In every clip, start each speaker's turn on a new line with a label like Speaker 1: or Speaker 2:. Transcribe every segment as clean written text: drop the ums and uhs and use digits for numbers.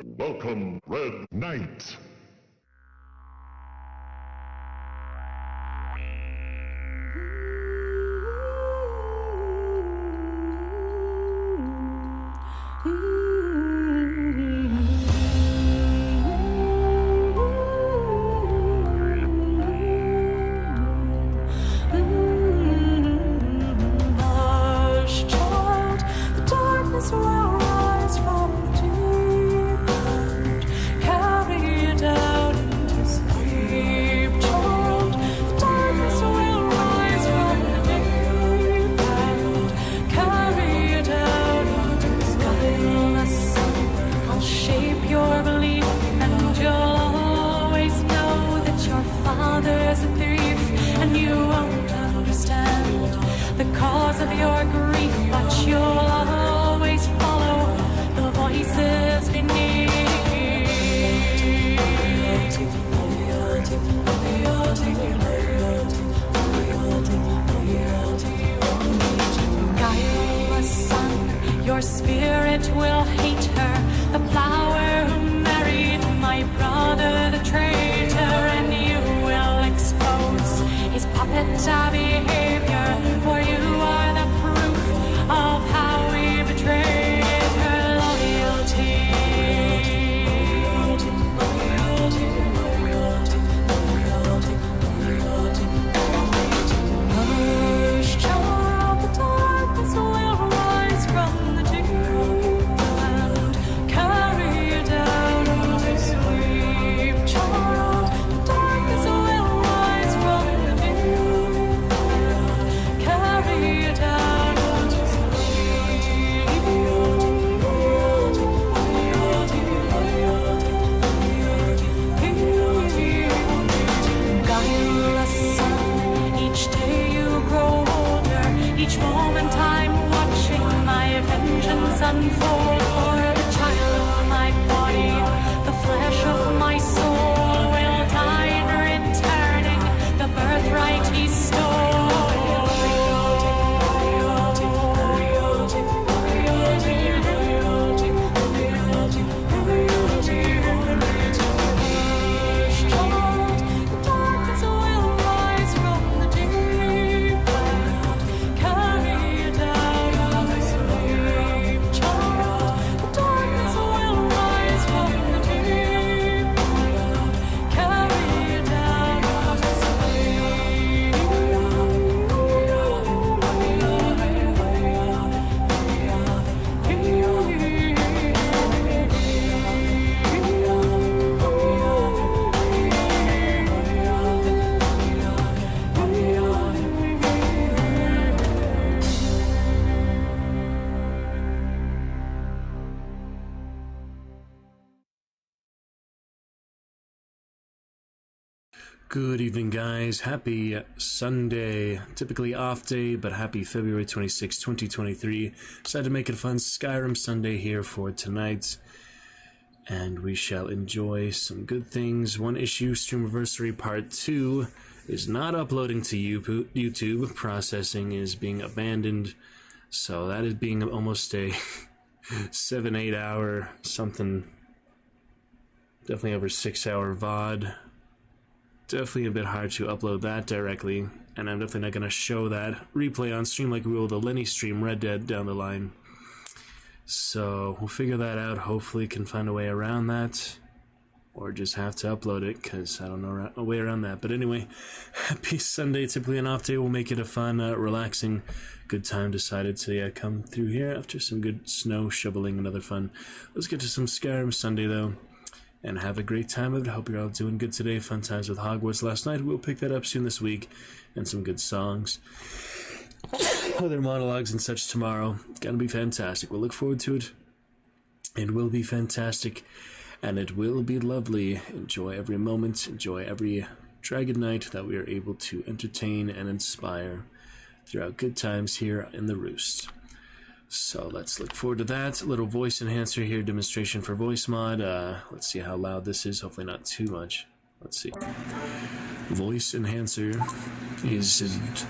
Speaker 1: Welcome, Red Knight.
Speaker 2: Your spirit will hate her, the flower who married my brother, the traitor, and you will expose his puppet behavior, for you are the proof of how we betrayed her loyalty. Hush, child, the darkness will rise from the deep and carry you down to sleep. Child, the darkness will rise from the deep and carry you down to sleep. Guileless son, each day you grow older, each moment I'm watching my vengeance unfold. For the child of my body, the flesh of my soul will die in returning the birthright he stole. The darkness will rise from the deep and carry you down to sleep. Child, the darkness will rise from the deep and carry you down to
Speaker 3: Good evening, guys. Happy Sunday. Typically off day, but happy February 26, 2023. Decided to make it a fun Skyrim Sunday here for tonight. And we shall enjoy some good things. One issue, Streamiversary Part 2 is not uploading to YouTube. Processing is being abandoned. So that is being almost a 7-8 hour something. Definitely over 6 hour VOD. Definitely a bit hard to upload that directly, and I'm definitely not going to show that replay on stream like we will the Lenny stream Red Dead down the line. So we'll figure that out. Hopefully can find a way around that, or just have to upload it, because I don't know a way around that. But anyway, happy Sunday. Typically an off day. We'll make it a fun, relaxing, good time. Decided to come through here after some good snow shoveling and other fun. Let's get to some Skyrim Sunday, though, and have a great time of it. Hope you're all doing good today. Fun times with Hogwarts last night. We'll pick that up soon this week. And some good songs. Other monologues and such tomorrow. Gonna be fantastic. We'll look forward to it. It will be fantastic. And it will be lovely. Enjoy every moment. Enjoy every Dragon Night that we are able to entertain and inspire throughout good times here in the Roost. So let's look forward to that. A little voice enhancer here, demonstration for voice mod. Let's see how loud this is. Hopefully not too much. Let's see. Voice enhancer isn't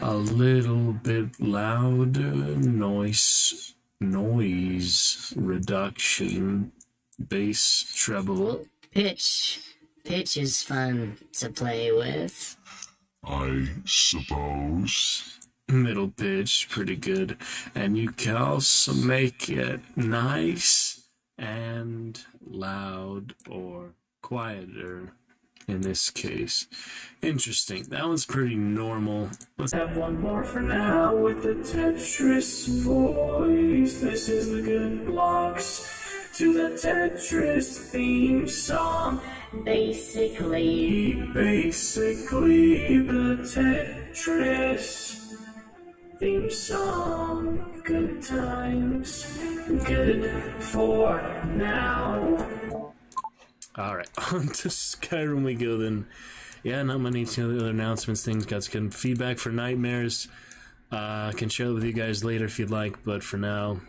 Speaker 3: a little bit loud. Noise reduction bass, treble.
Speaker 4: Pitch is fun to play with.
Speaker 1: I suppose.
Speaker 3: Middle pitch, pretty good. And you can also make it nice and loud or quieter in this case. Interesting. That one's pretty normal. Let's have one more for now with the Tetris voice. This is the good blocks to the Tetris theme song.
Speaker 4: Basically
Speaker 3: the Tetris theme song. Good times, good for now. Alright, on to Skyrim we go then. Yeah, not many other announcements, things. Got some feedback for Nightmares. I can share it with you guys later if you'd like, but for now,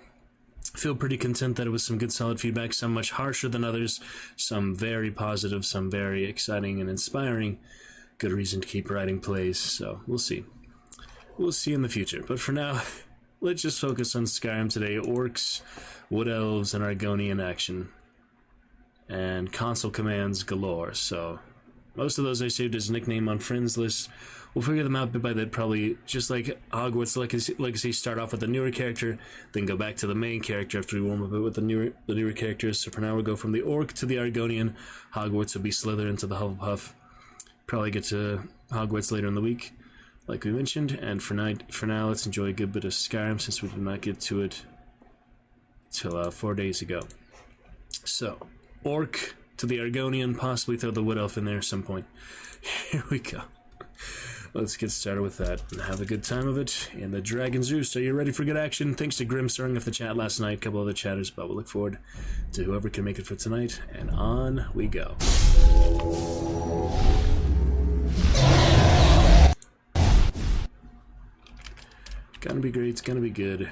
Speaker 3: feel pretty content that it was some good solid feedback, some much harsher than others, some very positive, some very exciting and inspiring. Good reason to keep writing plays, so we'll see. We'll see in the future, but for now, let's just focus on Skyrim today. Orcs, Wood Elves, and Argonian action. And console commands galore, so most of those I saved as nickname on friends list. We'll figure them out bit by bit, probably just like Hogwarts Legacy, start off with the newer character, then go back to the main character after we warm up a bit with the newer characters. So for now we'll go from the Orc to the Argonian. Hogwarts will be Slytherin to the Hufflepuff. Probably get to Hogwarts later in the week, like we mentioned. And for now, let's enjoy a good bit of Skyrim since we did not get to it till 4 days ago. So, Orc to the Argonian, possibly throw the Wood Elf in there at some point. Here we go. Let's get started with that and have a good time of it. And the Dragon's Roost, are you ready for good action? Thanks to Grim starting off the chat last night, a couple other chatters, but we'll look forward to whoever can make it for tonight. And on we go. It's gonna be great, it's gonna be good.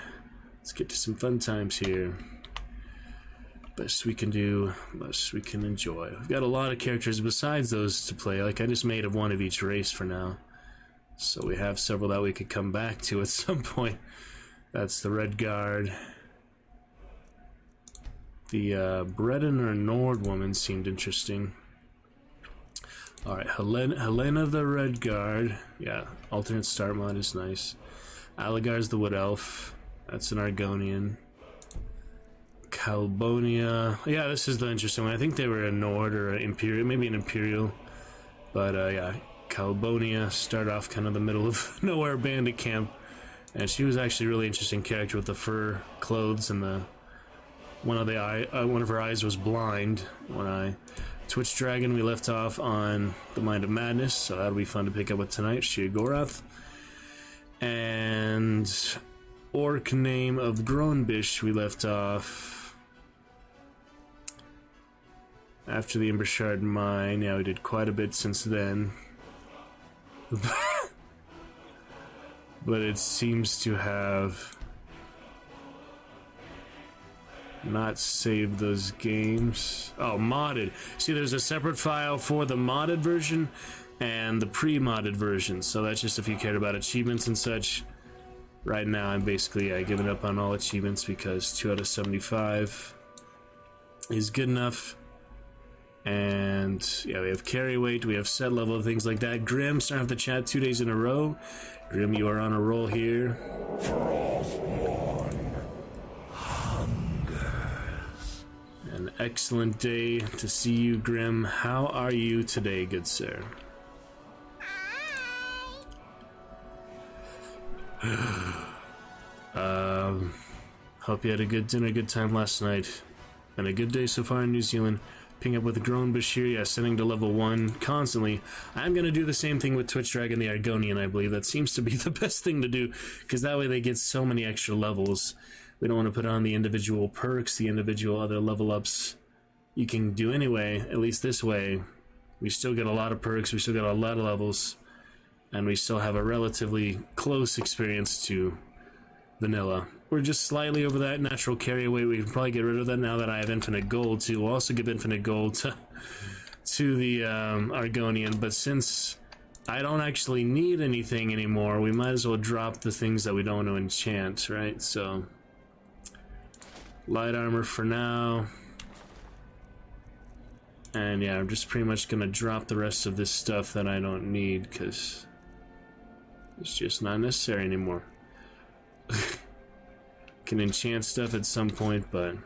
Speaker 3: Let's get to some fun times here. Best we can do, best we can enjoy. We've got a lot of characters besides those to play. Like, I just made of one of each race for now. So we have several that we could come back to at some point. That's the Red Guard. The Breton or Nord woman seemed interesting. Alright, Helena the Red Guard. Yeah, alternate start mod is nice. Aligar's the Wood Elf. That's an Argonian. Calbonia. Yeah, this is the interesting one. I think they were a Nord or an Imperial, maybe an Imperial. But yeah, Calbonia start off kind of the middle of nowhere bandit camp. And she was actually a really interesting character with the fur clothes and the one of her eyes was blind. One eye. Twitch Dragon, we left off on the Mind of Madness, so that'll be fun to pick up with tonight. Sheogorath. And Orc name of Groenbish, we left off after the Embershard Mine. Yeah, we did quite a bit since then. But it seems to have not saved those games. Oh, modded. See, there's a separate file for the modded version and the pre-modded version. So that's just if you cared about achievements and such. Right now, I'm basically giving up on all achievements because 2 out of 75 is good enough. And yeah, we have carry weight, we have set level, things like that. Grim, starting off the chat 2 days in a row. Grim, you are on a roll here. An excellent day to see you, Grim. How are you today, good sir? Hope you had a good dinner, good time last night, and a good day so far in New Zealand. Picking up with Groenbish here, yeah, sending to level 1 constantly. I'm gonna do the same thing with Twitch Dragon the Argonian, I believe. That seems to be the best thing to do, because that way they get so many extra levels. We don't want to put on the individual perks, the individual other level ups you can do anyway. At least this way, we still get a lot of perks, we still get a lot of levels, and we still have a relatively close experience to vanilla. We're just slightly over that natural carry weight. We can probably get rid of that now that I have infinite gold too. We'll also give infinite gold to the Argonian, but since I don't actually need anything anymore, we might as well drop the things that we don't want to enchant, right? So light armor for now. And yeah, I'm just pretty much gonna drop the rest of this stuff that I don't need, because it's just not necessary anymore. Can enchant stuff at some point, but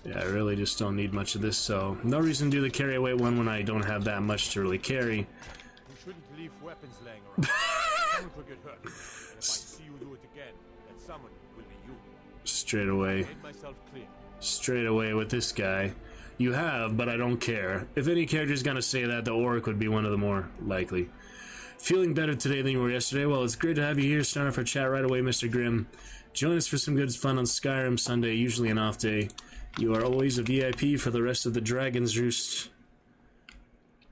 Speaker 3: yeah, I really just don't need much of this, so no reason to do the carry away one when I don't have that much to really carry.
Speaker 5: You shouldn't leave weapons laying around. Someone could get hurt. If I see you do it again, that someone will be you.
Speaker 3: Straight away.
Speaker 5: Made myself clear.
Speaker 3: Straight away with this guy. You have, but I don't care. If any character's gonna say that, the Orc would be one of the more likely. Feeling better today than you were yesterday? Well, it's great to have you here. Start off our chat right away, Mr. Grimm. Join us for some good fun on Skyrim Sunday, usually an off day. You are always a VIP for the rest of the Dragon's Roost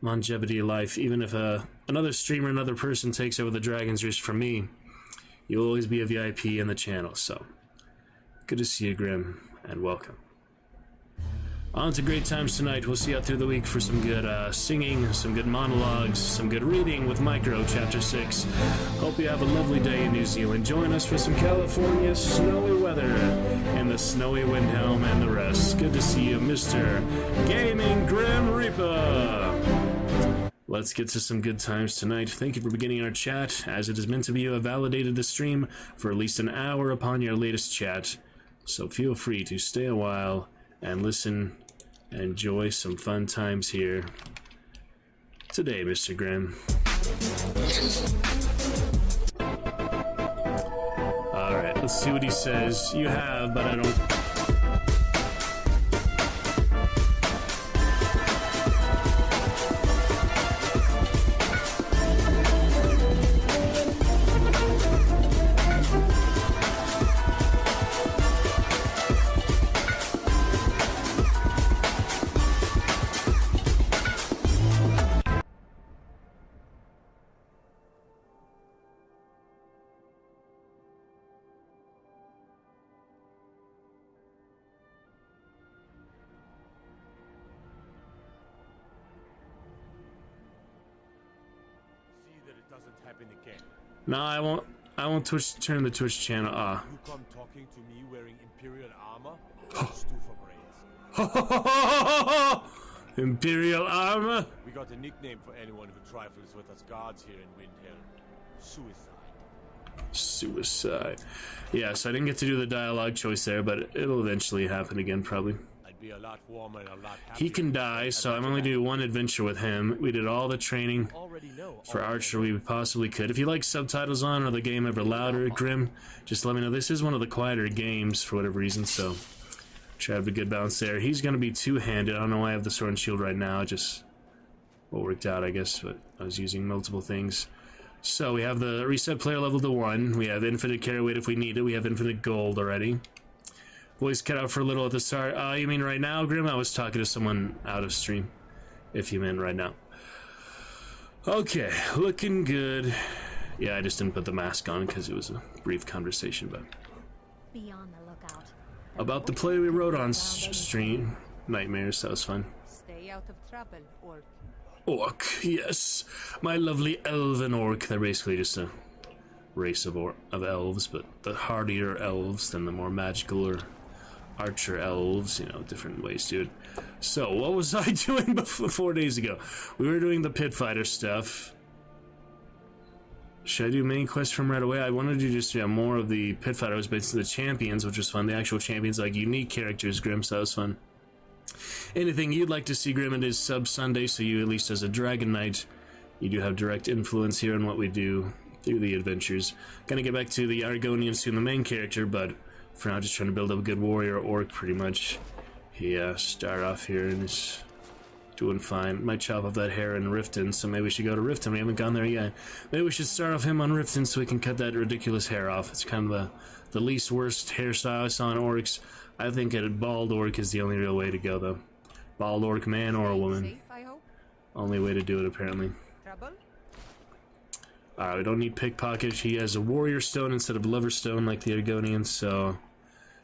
Speaker 3: longevity of life. Even if another streamer, another person takes over the Dragon's Roost from me, you'll always be a VIP in the channel. So, good to see you, Grimm, and welcome. On to great times tonight. We'll see you out through the week for some good singing, some good monologues, some good reading with Micro, Chapter 6. Hope you have a lovely day in New Zealand. Join us for some California snowy weather and the snowy Windhelm and the rest. Good to see you, Mr. Gaming Grim Reaper. Let's get to some good times tonight. Thank you for beginning our chat. As it is meant to be, you have validated the stream for at least an hour upon your latest chat. So feel free to stay a while and listen. Enjoy some fun times here today, Mr. Grimm. Alright, let's see what he says. You have, but I don't... No, I won't. I won't turn the Twitch channel.
Speaker 5: You come talking to me wearing Imperial armor? Stew for brains.
Speaker 3: Imperial armor?
Speaker 5: We got a nickname for anyone who trifles with us guards here in Windhelm. Suicide.
Speaker 3: Suicide. Yeah, so I didn't get to do the dialogue choice there, but it'll eventually happen again, probably.
Speaker 5: I'd be a lot warmer and a lot happier.
Speaker 3: He can die, so I'm only doing one adventure with him. We did all the training for Archer we possibly could. If you like subtitles on or the game ever louder, Grim, just let me know. This is one of the quieter games for whatever reason, so try to have a good balance there. He's going to be two-handed. I don't know why I have the sword and shield right now. It just what worked out, I guess, but I was using multiple things. So we have the reset player level to 1. We have infinite carry weight if we need it. We have infinite gold already. Voice cut out for a little at the start. You mean right now, Grim? I was talking to someone out of stream, if you meant right now. Okay, looking good. Yeah, I just didn't put the mask on because it was a brief conversation, but
Speaker 6: be on the lookout.
Speaker 3: About the play we wrote on stream. Nightmares, that was fun.
Speaker 6: Stay out of trouble, Orc.
Speaker 3: Orc, yes. My lovely elven orc. They're basically just a race of elves, but the hardier elves than the more magical or archer elves, you know, different ways to do it. So, what was I doing before 4 days ago? We were doing the pit fighter stuff. Should I do main quest from right away? I wanted to do just more of the pit fighters, but the champions, which was fun. The actual champions, like unique characters, Grim, so that was fun. Anything you'd like to see, Grim, it is Sub Sunday, so you, at least as a Dragon Knight, you do have direct influence here on what we do through the adventures. Gonna get back to the Argonians, soon the main character, but for now, just trying to build up a good warrior orc, pretty much. He started off here and is doing fine. Might chop off that hair in Riften, so maybe we should go to Riften. We haven't gone there yet. Maybe we should start off him on Riften so we can cut that ridiculous hair off. It's kind of the least worst hairstyle I saw in orcs. I think a bald orc is the only real way to go, though. Bald orc, man or a woman.
Speaker 6: Safe, I hope.
Speaker 3: Only way to do it, apparently.
Speaker 6: Trouble?
Speaker 3: We don't need pickpocket. He has a warrior stone instead of lover stone like the Argonians, so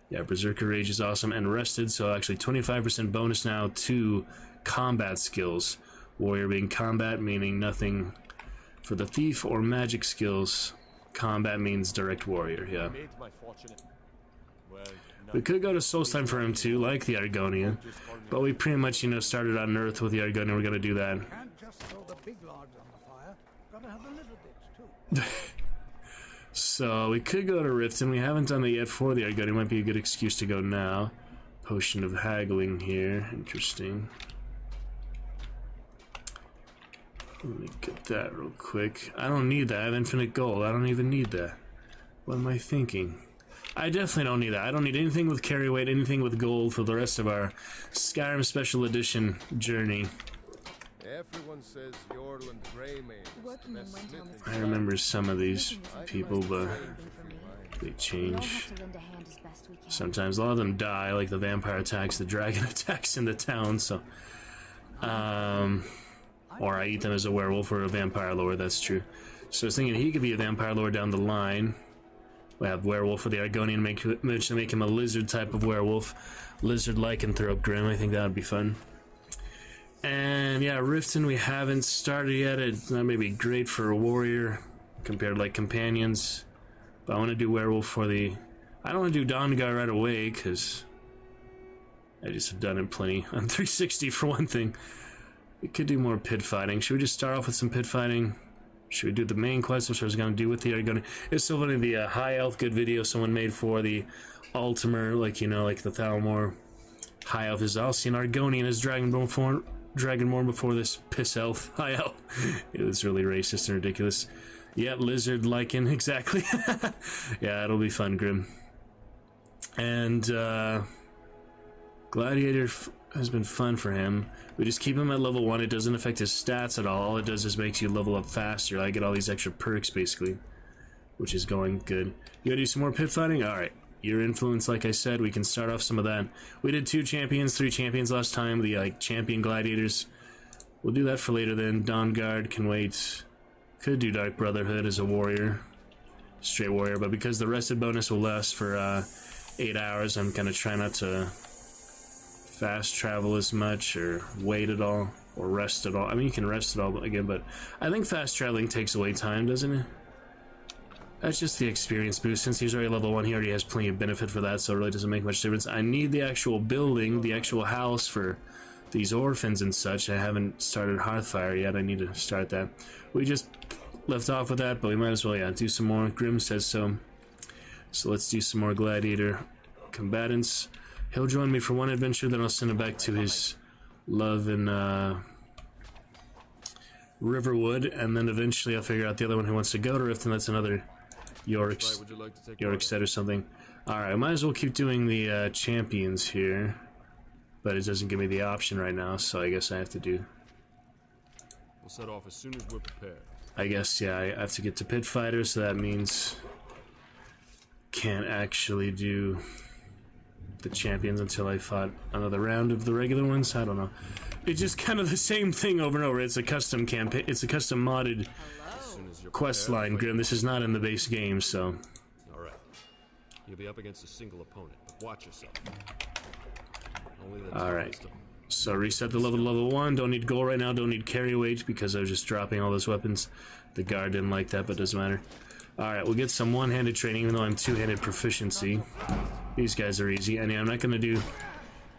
Speaker 3: yeah, Berserker Rage is awesome. And rested, so actually 25% bonus now to combat skills. Warrior being combat, meaning nothing for the thief or magic skills. Combat means direct warrior, yeah.
Speaker 5: Made my fortune. Well,
Speaker 3: We could go to Solstheim for him too, like the Argonian, but we pretty much, you know, started on Earth with the Argonian. We're gonna do that.
Speaker 7: Can't just throw the big logs on the fire. Gotta have the little bits too.
Speaker 3: So we could go to Riften. We haven't done that yet for the Argonian. Might be a good excuse to go now. Potion of haggling here. Interesting. Let me get that real quick. I don't need that. I have infinite gold. I don't even need that. What am I thinking? I definitely don't need that. I don't need anything with carry weight, anything with gold for the rest of our Skyrim Special Edition journey.
Speaker 5: Everyone says Yorland Greymane.
Speaker 6: Working in Windhelm is
Speaker 3: I remember some of these people, but they
Speaker 6: we all
Speaker 3: change.
Speaker 6: have to lend a hand as best we can.
Speaker 3: Sometimes a lot of them die, like the vampire attacks, the dragon attacks in the town, so... or I eat them as a werewolf or a vampire lord, that's true. So I was thinking he could be a vampire lord down the line. We have werewolf for the Argonian, eventually make him a lizard type of werewolf. Lizard lycanthrope grim, I think that would be fun. And yeah, Riften we haven't started yet. That may be great for a warrior compared to like companions. But I want to do werewolf for the... I don't want to do Dawnguard right away because I just have done it plenty on 360 for one thing. We could do more pit fighting. Should we just start off with some pit fighting? Should we do the main quest, which I was going to do with the Argonian? It's so funny, the High Elf good video someone made for the Ultimer, like, you know, like the Thalmor High Elf is also an Argonian as Dragonborn before this piss elf High Elf. It was really racist and ridiculous. Yeah, lizard lichen, exactly. Yeah, it'll be fun, Grim. And Gladiator has been fun for him. We just keep him at level 1. It doesn't affect his stats at all. All it does is makes you level up faster. I get all these extra perks, basically, which is going good. You gotta do some more pit fighting? Alright. Your influence, like I said, we can start off some of that. We did 2 champions, 3 champions last time. The, like, champion gladiators. We'll do that for later then. Dawnguard can wait. Could do Dark Brotherhood as a warrior. Straight warrior. But because the rested bonus will last for 8 hours, I'm gonna try not to fast travel as much or wait at all or rest at all. I mean, you can rest at all again, but I think fast traveling takes away time, doesn't it? That's just the experience boost. Since he's already level 1, he already has plenty of benefit for that, so it really doesn't make much difference. I need the actual building, the actual house for these orphans and such. I haven't started Hearthfire yet. I need to start that. We just left off with that, but we might as well, yeah, do some more. Grim says so. So let's do some more gladiator combatants. He'll join me for one adventure, then I'll send him back to his love in Riverwood, and then eventually I'll figure out the other one who wants to go to Rift, and that's another Yorickstead or something. Alright, I might as well keep doing the champions here, but it doesn't give me the option right now, so I guess I have to do...
Speaker 5: We'll set off as soon as we're prepared.
Speaker 3: I guess, yeah, I have to get to pit fighter, so that means can't actually do the champions until I fought another round of the regular ones. I don't know. It's just kind of the same thing over and over. It's a custom campaign. It's a custom modded quest line, Grim. This is not in the base game, so.
Speaker 5: Alright. You'll be up against a single opponent, but watch yourself.
Speaker 3: Alright. So reset the level to level 1. Don't need gold right now. Don't need carry weight because I was just dropping all those weapons. The guard didn't like that, but it doesn't matter. Alright, we'll get some one-handed training, even though I'm two-handed proficiency. These guys are easy. And yeah, I'm not going to do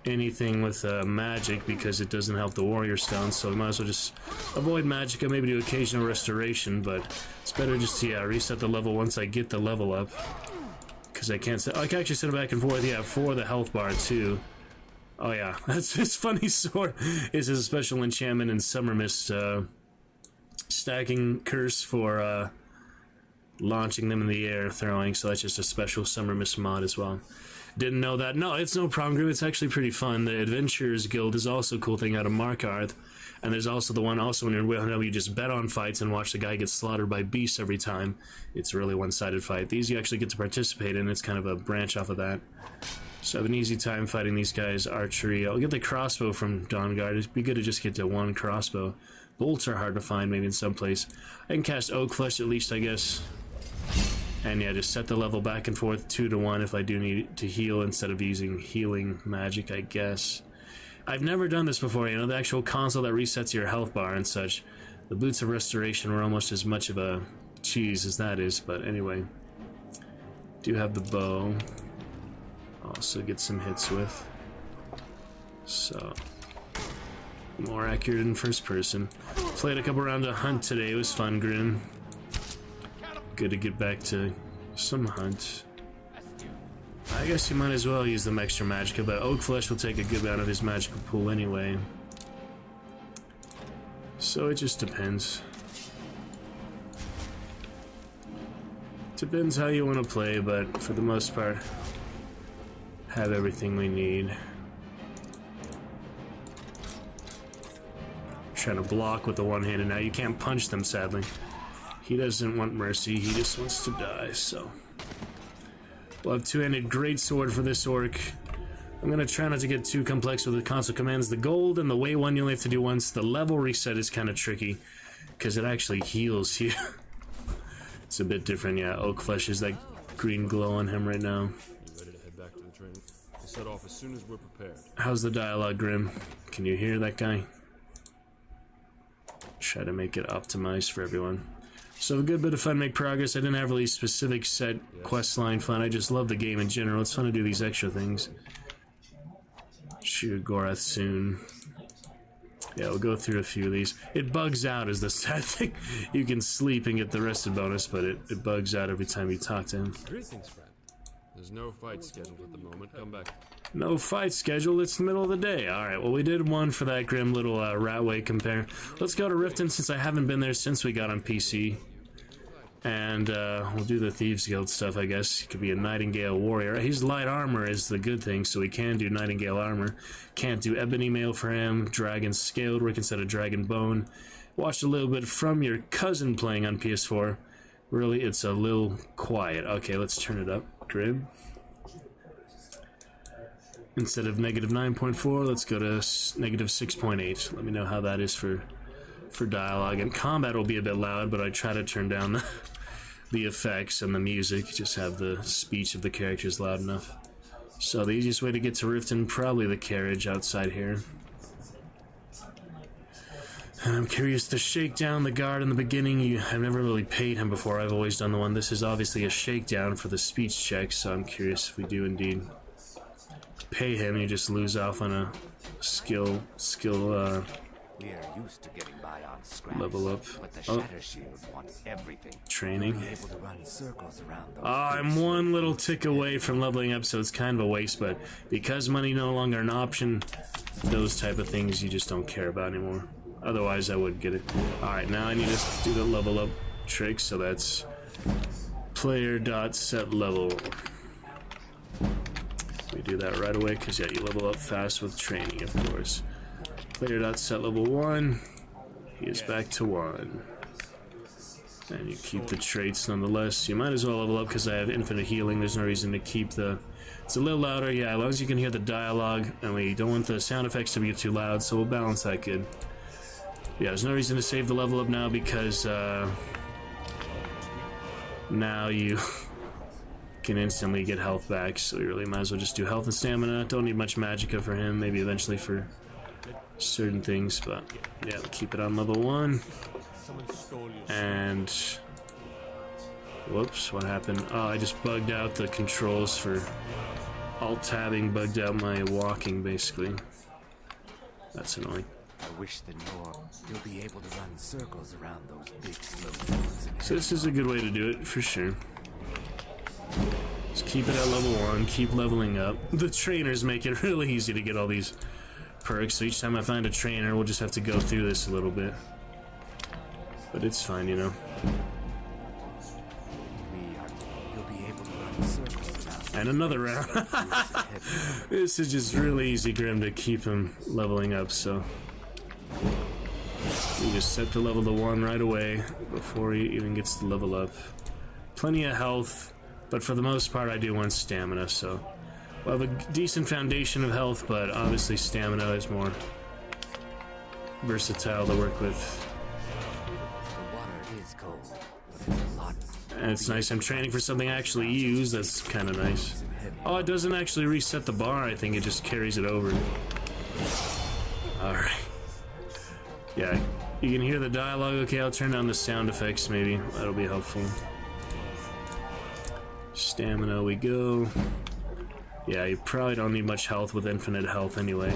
Speaker 3: anything with magic because it doesn't help the warrior stone, so we might as well just avoid magic and maybe do occasional restoration, but it's better just to, yeah, reset the level once I get the level up. Because I can't set... I can actually set it back and forth, yeah, for the health bar, too. Oh, yeah. That's his funny sword. Is his special enchantment in Summer Mist, stacking curse for, launching them in the air, throwing, so that's just a special Summer Mist mod as well. Didn't know that. No, it's no problem, Grim. It's actually pretty fun. The Adventurers Guild is also a cool thing out of Markarth, and there's also the one also when you're in Whale, you just bet on fights and watch the guy get slaughtered by beasts every time. It's a really one-sided fight. These you actually get to participate in. It's kind of a branch off of that. So I have an easy time fighting these guys. Archery. I'll get the crossbow from Dawnguard. It'd be good to just get to one crossbow. Bolts are hard to find, maybe in some place. I can cast Oak Flesh at least, I guess. And yeah, just set the level back and forth 2 to 1 if I do need to heal instead of using healing magic, I guess. I've never done this before, you know, the actual console that resets your health bar and such. The Boots of Restoration were almost as much of a cheese as that is, but anyway. Do have the bow. also get some hits with. So, more accurate in first person. Played a couple rounds of Hunt today. It was fun, Grim. Good to get back to some Hunt. I guess you might as well use the extra magicka, but Oak Flesh will take a good amount of his magical pool anyway. So it just depends. Depends how you want to play, but for the most part, have everything we need. Trying to block with the one-handed now. You can't punch them, sadly. He doesn't want mercy, he just wants to die, so. We'll have two-handed greatsword for this orc. I'm gonna try not to get too complex with the console commands. The gold and the way one you only have to do once. The level reset is kind of tricky, because it actually heals you. It's a bit different, yeah. Oak Flesh is that green glow on him right now.
Speaker 5: You ready to head back to the train? We'll set off as soon as we're prepared.
Speaker 3: How's the dialogue, Grim? Can you hear that guy? Try to make it optimized for everyone. So a good bit of fun, make progress. I didn't have really specific set quest line fun. I just love the game in general. It's fun to do these extra things. Shoot Gorath soon. Yeah, we'll go through a few of these. It bugs out is the sad thing. You can sleep and get the rested bonus, but it bugs out every time you talk to him.
Speaker 5: Greetings, friend. There's no fight scheduled at the moment. Come back.
Speaker 3: No fight scheduled, it's the middle of the day. Alright, well we did one for that grim little Ratway compare. Let's go to Riften since I haven't been there since we got on PC. And we'll do the Thieves Guild stuff, I guess. He could be a Nightingale warrior. He's light armor is the good thing, so we can do Nightingale armor. Can't do Ebony Mail for him. Dragon Scaled Work instead of Dragon Bone. Watched a little bit from your cousin playing on PS4. Really, it's a little quiet. Okay, let's turn it up. Grim. Instead of -9.4, let's go to -6.8. Let me know how that is for dialogue. And combat will be a bit loud, but I try to turn down the effects and the music. Just have the speech of the characters loud enough. So the easiest way to get to Riften, probably the carriage outside here. And I'm curious to shake down the guard in the beginning. I've never really paid him before. I've always done the one. This is obviously a shakedown for the speech check, so I'm curious if we do indeed pay him. You just lose off on a skill
Speaker 8: We are used to getting by on scraps,
Speaker 3: level up.
Speaker 8: but the Shatter Shield wants everything.
Speaker 3: Training.
Speaker 8: Be able to run circles around those
Speaker 3: I'm one little tick away from leveling up, so it's kind of a waste, but because money no longer an option, those type of things you just don't care about anymore. Otherwise, I would get it. Alright, now I need to do the level up trick, so that's player.setLevel. We do that right away, because yeah, you level up fast with training, of course. Player.setLevel 1. He is back to 1. And you keep the traits nonetheless. You might as well level up because I have infinite healing. There's no reason to keep the... It's a little louder, yeah, as long as you can hear the dialogue. And we don't want the sound effects to be too loud, so we'll balance that good. Yeah, there's no reason to save the level up now because now you can instantly get health back, so you really might as well just do health and stamina. Don't need much magicka for him, maybe eventually for certain things, but yeah, we'll keep it on level 1. And whoops, what happened? Oh, I just bugged out the controls for alt-tabbing, bugged out my walking basically. That's annoying.
Speaker 8: I wish that you'll be able to run circles around those big slow ones.
Speaker 3: So this is a good way to do it, for sure. Just keep it at level 1, keep leveling up. The trainers make it really easy to get all these perks, so each time I find a trainer, we'll just have to go through this a little bit. But it's fine, you know.
Speaker 8: You'll be able to run circles around.
Speaker 3: And another round. This is just really easy, Grim, to keep him leveling up, so... We just set the level to 1 right away, before he even gets to level up. Plenty of health, but for the most part I do want stamina, so... We'll have a decent foundation of health, but obviously stamina is more versatile to work with.
Speaker 8: The water is cold, but it's a lot.
Speaker 3: And it's nice I'm training for something I actually use, that's kind of nice. Oh, it doesn't actually reset the bar, I think it just carries it over. Alright. Yeah, you can hear the dialogue. Okay, I'll turn down the sound effects maybe, that'll be helpful. Stamina we go. Yeah, you probably don't need much health with infinite health anyway.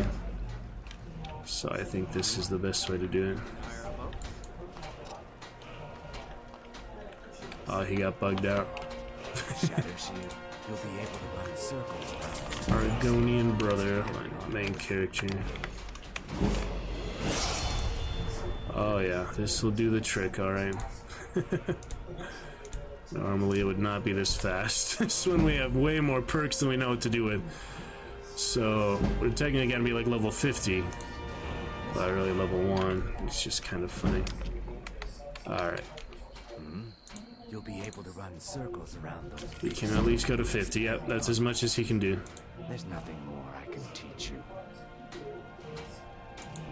Speaker 3: So I think this is the best way to do it. Oh, he got bugged out.
Speaker 8: Shatter Shield, you'll be able to run circles around.
Speaker 3: Argonian brother, my main character. Oh yeah, this will do the trick, alright. Normally it would not be this fast. This one we have way more perks than we know what to do with. So, we're technically gonna be like level 50. But really level 1. It's just kind of funny. Alright.
Speaker 8: You'll be able to run circles around those
Speaker 3: We
Speaker 8: big
Speaker 3: can at least go to 50. Yep, that's as much as he can do.
Speaker 8: There's nothing more I can teach you.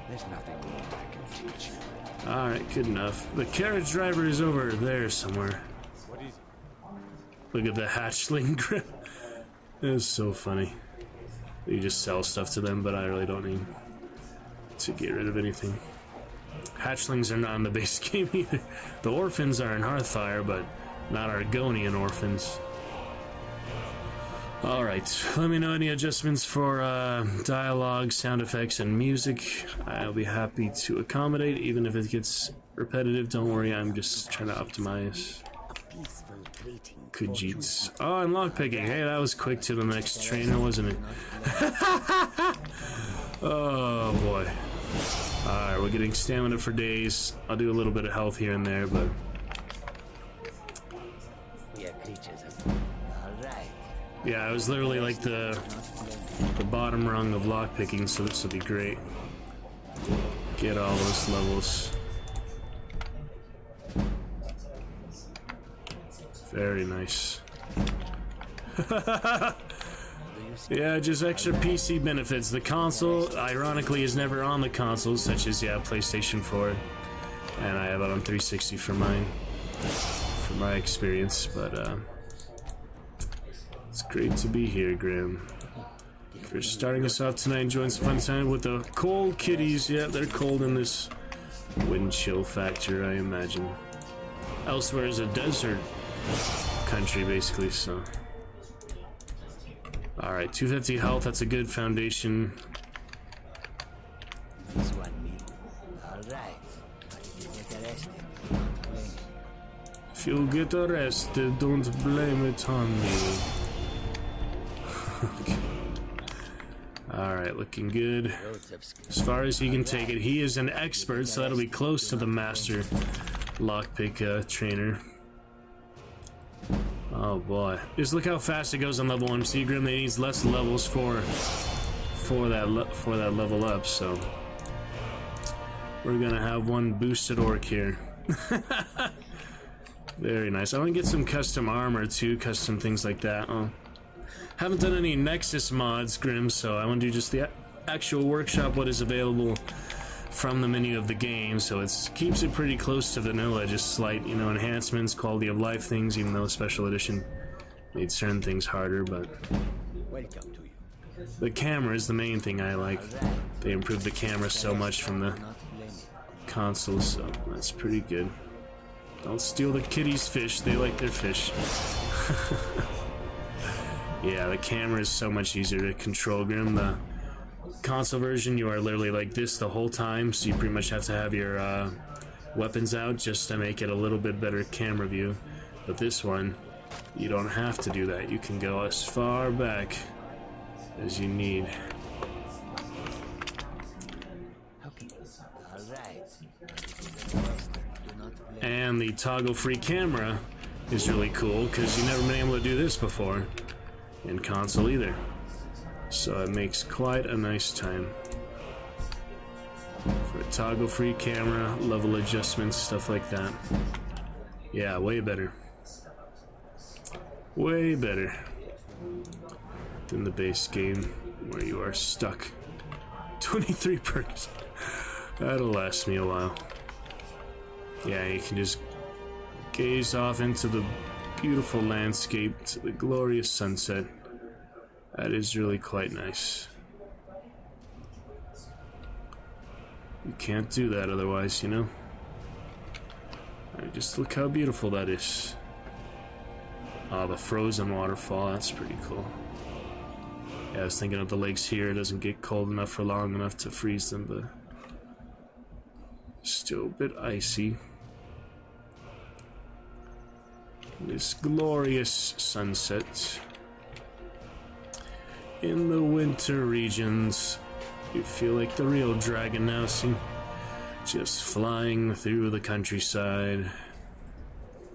Speaker 8: There's nothing more I can teach you.
Speaker 3: Alright, good enough. The carriage driver is over there somewhere.
Speaker 5: What is it?
Speaker 3: Look at the hatchling grip. It's so funny. You just sell stuff to them, but I really don't need to get rid of anything. Hatchlings are not in the base game either. The orphans are in Hearthfire, but not Argonian orphans. Alright, let me know any adjustments for dialogue, sound effects, and music. I'll be happy to accommodate, even if it gets repetitive. Don't worry, I'm just trying to optimize. Khajiits. Oh, and lockpicking. Hey, that was quick to the next trainer, wasn't it? Oh, boy. Alright, we're getting stamina for days. I'll do a little bit of health here and there, but... yeah, it was literally like the bottom rung of lockpicking, so this will be great. Get all those levels. Very nice. Yeah, just extra PC benefits. The console, ironically, is never on the console, such as, yeah, PlayStation 4. And I have it on 360 for mine, from my experience, but, it's great to be here, Graham. For starting us off tonight, enjoying some fun time with the cold kitties. Yeah, they're cold in this wind chill factor, I imagine. Elsewhere is a desert country, basically, so... Alright, 250 health, that's a good foundation. If you get arrested, don't blame it on me. Okay. Alright, looking good. As far as he can take it, he is an expert, so that'll be close to the master lockpick trainer. Oh boy. Just look how fast it goes on level 1. See, Grim, they needs less levels for that level up, so we're gonna have one boosted orc here. Very nice. I want to get some custom armor too, custom things like that. Oh. Haven't done any Nexus mods, Grim, so I want to do just the actual workshop, what is available from the menu of the game, so it keeps it pretty close to vanilla, just slight, you know, enhancements, quality of life things, even though special edition made certain things harder, but the camera is the main thing I like. They improved the camera so much from the console, so that's pretty good. Don't steal the kitties' fish, they like their fish. Yeah, the camera is so much easier to control, Grim. The console version, you are literally like this the whole time, so you pretty much have to have your weapons out just to make it a little bit better camera view. But this one, you don't have to do that. You can go as far back as you need. And the toggle-free camera is really cool, because you've never been able to do this before in console either. So it makes quite a nice time. For a toggle-free camera, level adjustments, stuff like that. Yeah, way better. Way better than the base game, where you are stuck. 23 perks. That'll last me a while. Yeah, you can just gaze off into the beautiful landscape, to the glorious sunset. That is really quite nice. You can't do that otherwise, you know? Alright, just look how beautiful that is. Ah, the frozen waterfall, that's pretty cool. Yeah, I was thinking of the lakes here. It doesn't get cold enough for long enough to freeze them, but still a bit icy. This glorious sunset. In the winter regions, you feel like the real dragon now, see? Just flying through the countryside,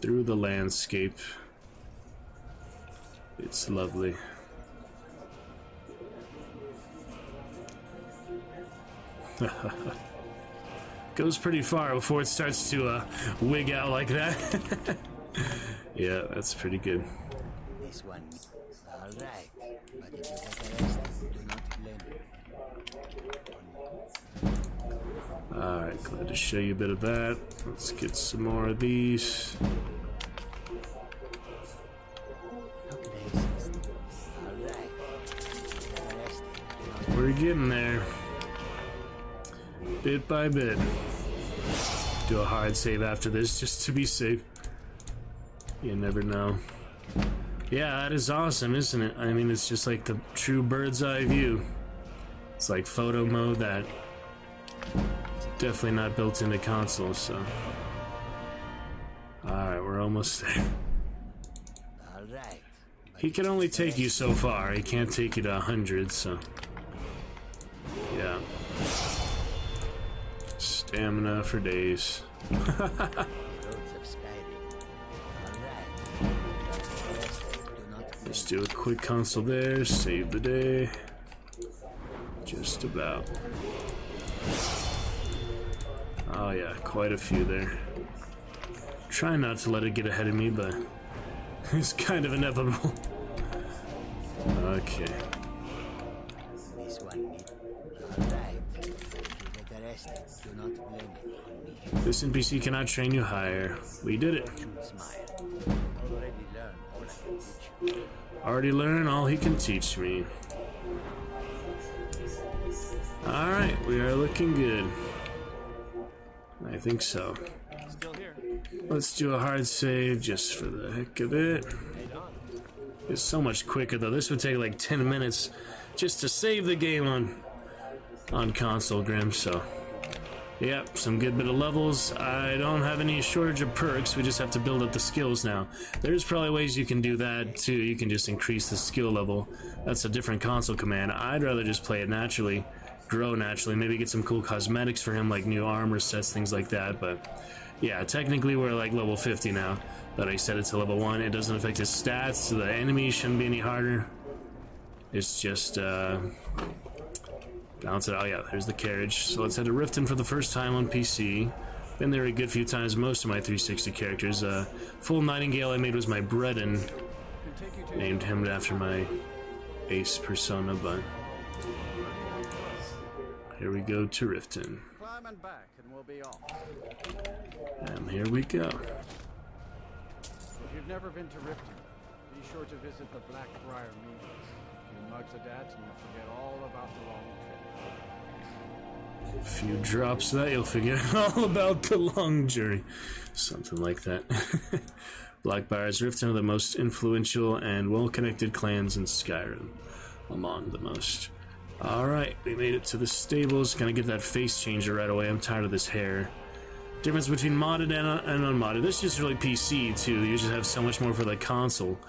Speaker 3: through the landscape. It's lovely. Goes pretty far before it starts to wig out like that. Yeah, that's pretty good.
Speaker 8: This one. All right. But if you get arrested, do not blame me.
Speaker 3: Alright, glad to show you a bit of that. Let's get some more of these.
Speaker 8: How can I assist? All right. If you get arrested, do not
Speaker 3: We're getting there. Bit by bit. Do a hard save after this just to be safe. You never know. Yeah, that is awesome, isn't it? I mean, it's just like the true bird's eye view. It's like photo mode that definitely not built into console, so. Alright, we're almost there.
Speaker 8: All right.
Speaker 3: He can only take you so far. He can't take you to 100, so. Yeah. Stamina for days.
Speaker 8: The roads of Skyrim. All right. If you get arrested, do not blame
Speaker 3: Let's do a quick console there. Save the day. Just about. Oh yeah, quite a few there. Try not to let it get ahead of me, but it's kind of inevitable. Okay.
Speaker 8: this one. All right. If you get arrested, do not blame it on me.
Speaker 3: This NPC cannot train you higher. We did it.
Speaker 8: Should smile. Already learned all I can teach you.
Speaker 3: Already learned all he can teach me. Alright, we are looking good. I think so.
Speaker 5: Still here.
Speaker 3: Let's do a hard save just for the heck of it. It's so much quicker though. This would take like 10 minutes just to save the game on console, Grim, so. Yep, some good bit of levels. I don't have any shortage of perks. We just have to build up the skills now. There's probably ways you can do that too. You can just increase the skill level. That's a different console command. I'd rather just play it naturally, grow naturally, maybe get some cool cosmetics for him like new armor sets, things like that. But yeah, technically we're like level 50 now, but I set it to level 1. It doesn't affect his stats, so the enemies shouldn't be any harder. It's just balance it out. Oh yeah, there's the carriage. So let's head to Riften for the first time on PC. Been there a good few times, most of my 360 characters. Full Nightingale I made was my Breton. Named him after my ace persona, but here we go to Riften.
Speaker 7: Climb and back, and we'll be off.
Speaker 3: And here we go.
Speaker 7: If you've never been to Riften, be sure to visit the Blackbriar Meads. You mug the dat, and you'll forget all about the long trip.
Speaker 3: A few drops of that, you'll figure all about the long journey. Something like that. Blackbriar's Riften are the most influential and well-connected clans in Skyrim. Among the most. Alright, we made it to the stables. Gonna get that face changer right away. I'm tired of this hair. Difference between modded and unmodded. This is really PC too. You just have so much more for the console.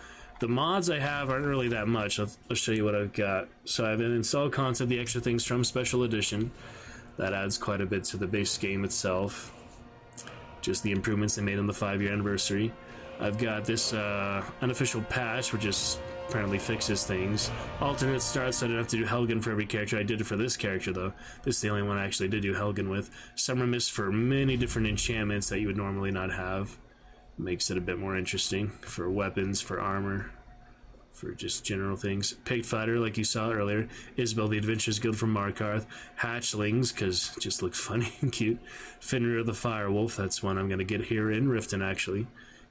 Speaker 3: The mods I have aren't really that much. I'll show you what I've got. So I have an installed content, the extra things from Special Edition. That adds quite a bit to the base game itself. Just the improvements they made on the 5-year anniversary. I've got this unofficial patch, which just apparently fixes things. Alternate starts, so I didn't have to do Helgen for every character. I did it for this character, though. This is the only one I actually did do Helgen with. Summer Mist for many different enchantments that you would normally not have. Makes it a bit more interesting for weapons, for armor, for just general things. Pig Fighter, like you saw earlier. Isabel the Adventurers Guild from Markarth. Hatchlings, because it just looks funny and cute. Fenrir the Firewolf, that's one I'm going to get here in Riften, actually.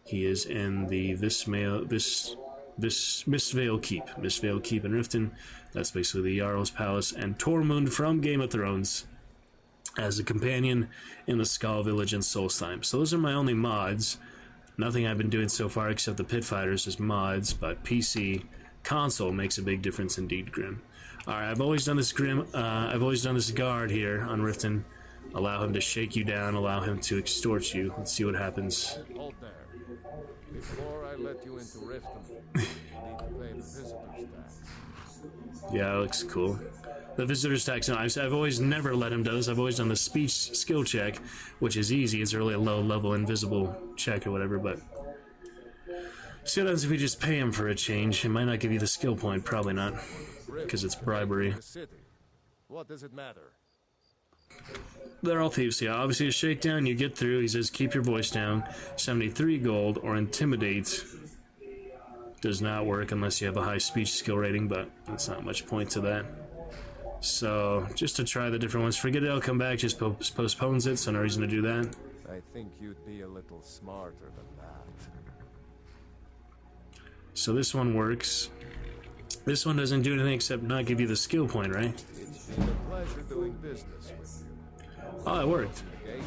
Speaker 3: He is in the Mistvale Keep. Mistvale Keep in Riften. That's basically the Jarl's Palace. And Tormund from Game of Thrones as a companion in the Skull Village in Solstheim. So those are my only mods. Nothing I've been doing so far except the Pit Fighters is mods, but PC, console makes a big difference indeed, Grim. Alright, I've always done this I've always done this guard here on Riften. Allow him to shake you down, allow him to extort you. Let's see what happens.
Speaker 5: Hold there. Before I let you into Riften, you need to pay the visitor's tax.
Speaker 3: Yeah, that looks cool. The visitor's tax, no, I've always never let him do this. I've always done the speech skill check, which is easy. It's really a low-level invisible check or whatever, but... see what happens if we just pay him for a change. It might not give you the skill point, probably not, because it's bribery.
Speaker 5: What does it matter?
Speaker 3: They're all thieves, yeah. Obviously, a shakedown, you get through. He says, keep your voice down. 73 gold, or intimidate. Does not work unless you have a high speech skill rating, but that's not much point to that. So, just to try the different ones. Forget it, I'll come back, just postpones it, so no reason to do that.
Speaker 5: I think you'd be a little smarter than that.
Speaker 3: So this one works. This one doesn't do anything except not give you the skill point, right?
Speaker 5: It's been a pleasure doing business with you.
Speaker 3: Oh, it worked.
Speaker 5: Okay?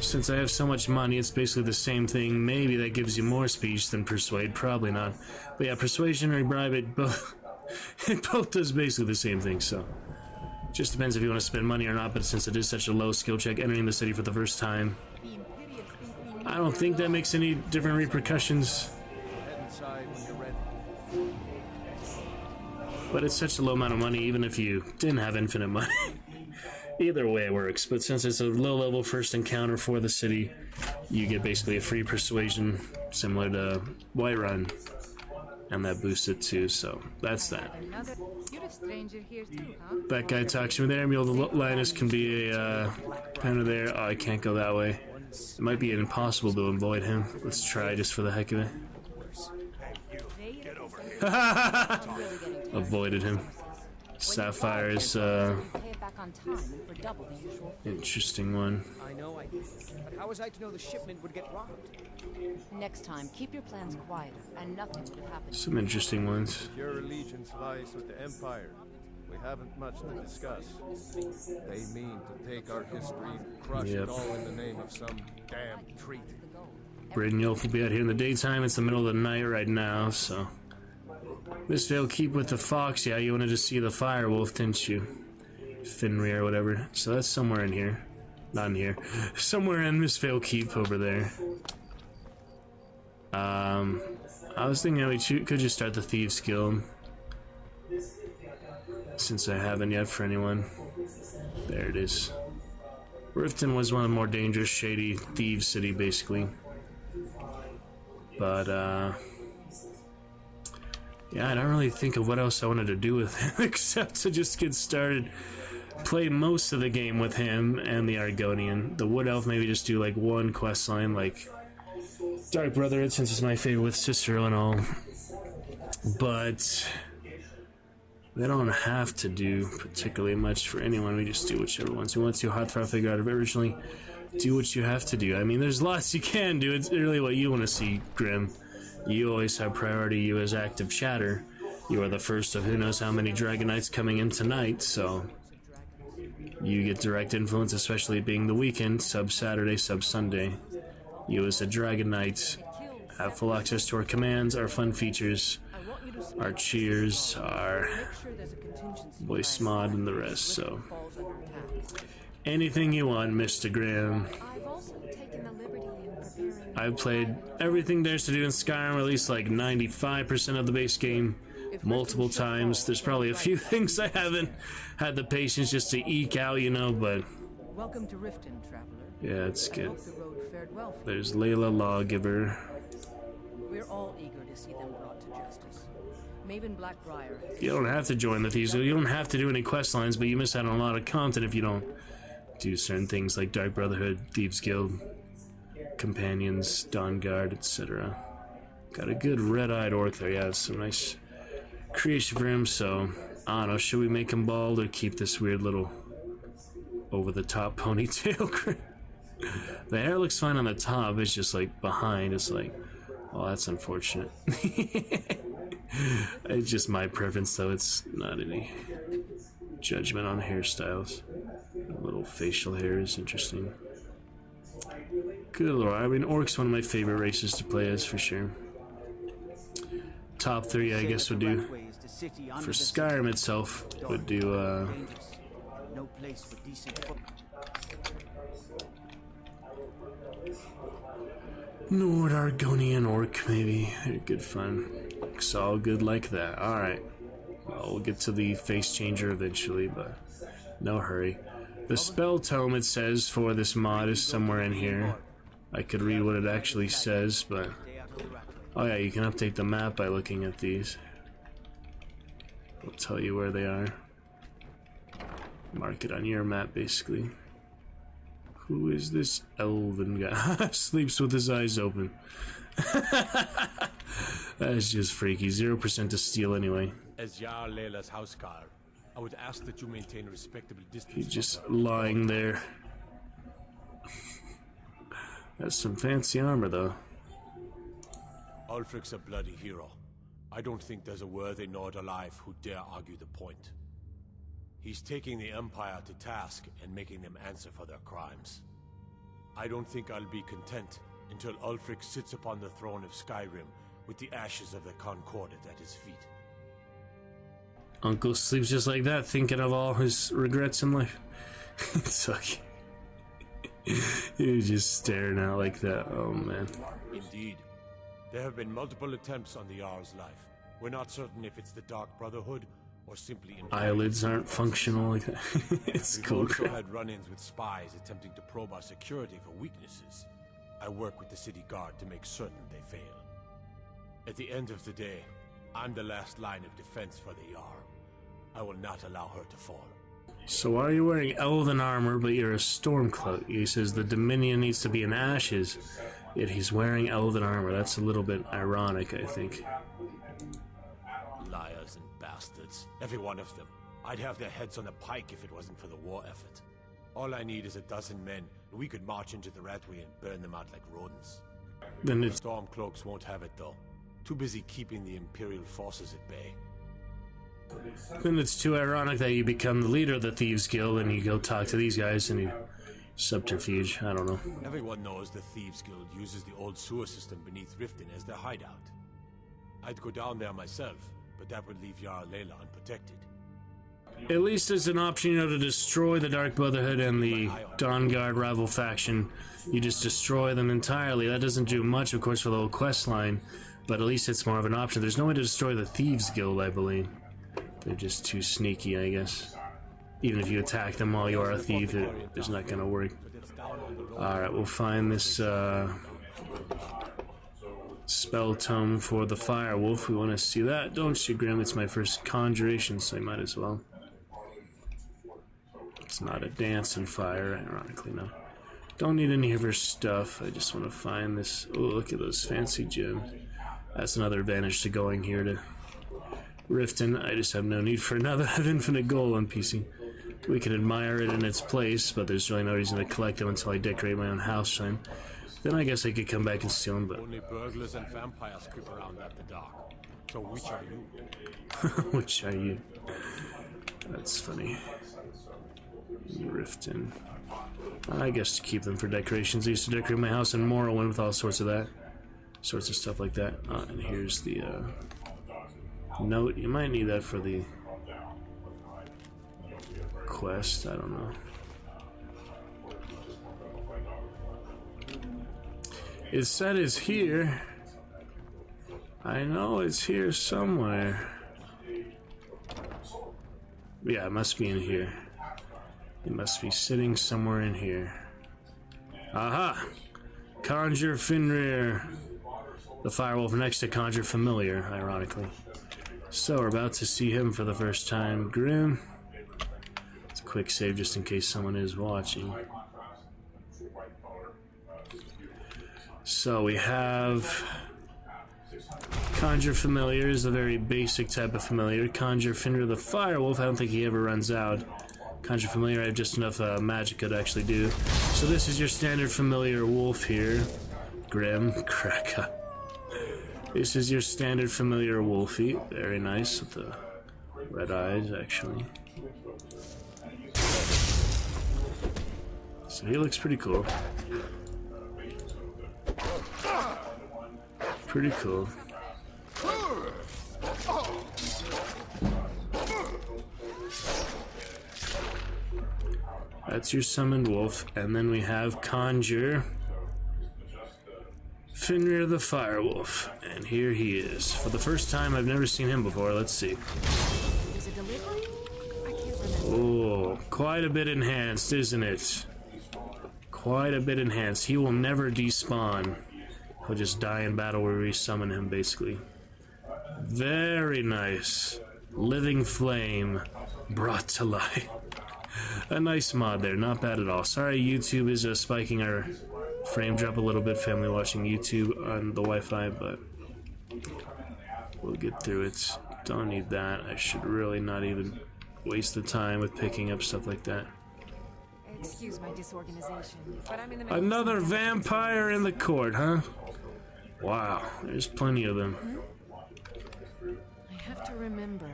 Speaker 3: Since I have so much money, it's basically the same thing. Maybe that gives you more speech than persuade. Probably not. But yeah, persuasion or bribe, it both does basically the same thing, so... just depends if you want to spend money or not, but since it is such a low skill check, entering the city for the first time, I don't think that makes any different repercussions.
Speaker 5: Head inside when you're ready.
Speaker 3: But it's such a low amount of money, even if you didn't have infinite money. Either way it works, but since it's a low-level first encounter for the city, you get basically a free persuasion, similar to Whiterun, and that boosts it too, so that's that.
Speaker 6: You're a stranger here too, huh?
Speaker 3: That guy talks to me there. Mule Linus can be a penner there. Oh, I can't go that way. It might be impossible to avoid him. Let's try just for the heck of it. Avoided him. Sapphire's interesting one.
Speaker 9: I know I did. But how was I to know the shipment would get robbed?
Speaker 6: Next time, keep your plans quieter, and nothing would have happened.
Speaker 3: Some interesting ones.
Speaker 5: Your allegiance lies with the Empire. We haven't much to discuss. They mean to take our history and crush it all in the name of some damn treaty.
Speaker 3: Brynjolf will be out here in the daytime. It's the middle of the night right now, so... Mistveil, keep with the fox. Yeah, you wanted to see the firewolf, didn't you? Fenrir or whatever. So that's somewhere in here. Not in here. Somewhere in Mistveil Keep over there. I was thinking we could just start the Thieves Guild. Since I haven't yet for anyone. There it is. Riften was one of the more dangerous, shady thieves city, basically. But, yeah, I don't really think of what else I wanted to do with him, except to just get started. Play most of the game with him and the Argonian. The Wood Elf, maybe just do, like, one quest line, like Dark Brotherhood, since it's my favorite with Cicero and all. But they don't have to do particularly much for anyone. We just do whichever ones we want to. Heartthrob figure out of originally. Do what you have to do. I mean, there's lots you can do. It's really what you want to see, Grim. You always have priority. You as active chatter. You are the first of who knows how many Dragon Knights coming in tonight, so you get direct influence, especially being the weekend, sub Saturday, sub Sunday. You as a Dragon Knight have full access to our commands, our fun features, our cheers, our voice mod, and the rest, so anything you want, Mr. Graham. I've played everything there's to do in Skyrim, or at least like 95% of the base game, multiple times. There's probably a few things I haven't had the patience just to eke out, you know, but
Speaker 9: Welcome to Riften, traveler.
Speaker 3: yeah, it's
Speaker 9: I
Speaker 3: good.
Speaker 9: hope the road fared well for
Speaker 3: There's Layla Lawgiver.
Speaker 9: We're all eager to see them brought to justice. Maven Blackbriar has
Speaker 3: You don't have to join the Thieves Guild. You don't have to do any quest lines, but you miss out on a lot of content if you don't do certain things like Dark Brotherhood, Thieves Guild, Companions, Dawn Guard, etc. Got a good red-eyed orc there. Yeah, some nice creation for him, so I don't know, should we make him bald or keep this weird little over-the-top ponytail? The hair looks fine on the top, it's just like behind, it's like, oh, that's unfortunate. It's just my preference, though. It's not any judgment on hairstyles. Little facial hair is interesting. Good lord, I mean, Orc's one of my favorite races to play as, for sure. top 3, I guess, would do. For Skyrim itself, would do,
Speaker 8: No place for decent foot.
Speaker 3: Nord Argonian Orc, maybe. They're good fun. Looks all good like that. Alright. Well, we'll get to the face changer eventually, but no hurry. The spell tome, it says, for this mod is somewhere in here. I could read what it actually says, but... Oh yeah, you can update the map by looking at these. It'll tell you where they are. Mark it on your map, basically. Who is this elven guy? Sleeps with his eyes open. That's just freaky. 0% to steal anyway.
Speaker 10: As Jarl Leila's houseguard, I would ask that you maintain a respectable distance.
Speaker 3: He's just lying there. That's some fancy armor, though.
Speaker 10: Ulfric's a bloody hero. I don't think there's a worthy Nord alive who dare argue the point. He's taking the Empire to task and making them answer for their crimes. I don't think I'll be content until Ulfric sits upon the throne of Skyrim with the ashes of the Concordat at his feet.
Speaker 3: Uncle sleeps just like that, thinking of all his regrets in life. It's okay. He was just staring out like that. Oh man.
Speaker 10: Indeed. There have been multiple attempts on the Jarl's life. We're not certain if it's the Dark Brotherhood or simply...
Speaker 3: Eyelids aren't functional like that. It's
Speaker 10: We've
Speaker 3: cool.
Speaker 10: also had run-ins with spies attempting to probe our security for weaknesses. I work with the city guard to make certain they fail. At the end of the day, I'm the last line of defense for the Jarl. I will not allow her to fall.
Speaker 3: So why are you wearing elven armor but you're a Stormcloak? He says the Dominion needs to be in ashes, yet he's wearing elven armor. That's a little bit ironic, I think.
Speaker 10: Liars and bastards. Every one of them. I'd have their heads on a pike if it wasn't for the war effort. All I need is a dozen men, and we could march into the Ratway and burn them out like rodents.
Speaker 3: Then
Speaker 10: The
Speaker 3: it's
Speaker 10: Stormcloaks won't have it, though. Too busy keeping the Imperial forces at bay.
Speaker 3: too ironic that you become the leader of the Thieves Guild and you go talk to these guys and you subterfuge. I don't know.
Speaker 10: Everyone knows the Thieves Guild uses the old sewer system beneath Riften as their hideout. I'd go down there myself, but that would leave Jarl Leila unprotected.
Speaker 3: At least it's an option, you know, to destroy the Dark Brotherhood and the Dawnguard rival faction. You just destroy them entirely. That doesn't do much, of course, for the whole quest line, but at least it's more of an option. There's no way to destroy the Thieves Guild, I believe. They're just too sneaky, I guess. Even if you attack them while you are a thief, it's not gonna work. Alright, we'll find this spell tome for the Firewolf. We want to see that, don't you, Grim? It's my first conjuration, so I might as well. It's not a dance and fire, ironically, no. Don't need any of her stuff. I just want to find this. Oh, look at those fancy gems. That's another advantage to going here to Riften. I just have no need for another. I have infinite gold on PC. We can admire it in its place, but there's really no reason to collect them until I decorate my own house sign. Then I guess I could come back and steal them, but...
Speaker 10: Only burglars and vampires creep around after dark. So which are you?
Speaker 3: Which are you? That's funny. Riften. I guess to keep them for decorations. I used to decorate my house in Morrowind with all sorts of that. Sorts of stuff like that. And here's the note. You might need that for the quest. I don't know. It said it's here. I know it's here somewhere. Yeah, it must be in here. It must be sitting somewhere in here. Aha! Conjure Finrir. The Firewolf next to Conjure Familiar, ironically. So we're about to see him for the first time. Grim. It's a quick save just in case someone is watching. So we have Conjure Familiar is a very basic type of familiar. Conjure Finrir the Firewolf, I don't think he ever runs out. Conjure Familiar, I have just enough magicka to actually do. So this is your standard familiar wolf here. Grim, crack up. This is your standard familiar wolfie. Very nice with the red eyes, actually. So he looks pretty cool. Pretty cool. That's your summoned wolf. And then we have Conjure Fenrir the Firewolf. And here he is. For the first time, I've never seen him before. Let's see.
Speaker 6: Is it delivery? I can't remember.
Speaker 3: Oh, quite a bit enhanced, isn't it? Quite a bit enhanced. He will never despawn. He'll just die in battle where we summon him, basically. Very nice. Living Flame brought to life. A nice mod there, not bad at all. Sorry YouTube is spiking our frame drop a little bit, family watching YouTube on the Wi-Fi, but we'll get through it. Don't need that. I should really not even waste the time with picking up stuff like that.
Speaker 6: Excuse my disorganization, but I'm in the middle of
Speaker 3: Another
Speaker 6: some
Speaker 3: vampire in the court, huh? Wow, there's plenty of them.
Speaker 6: I have to remember.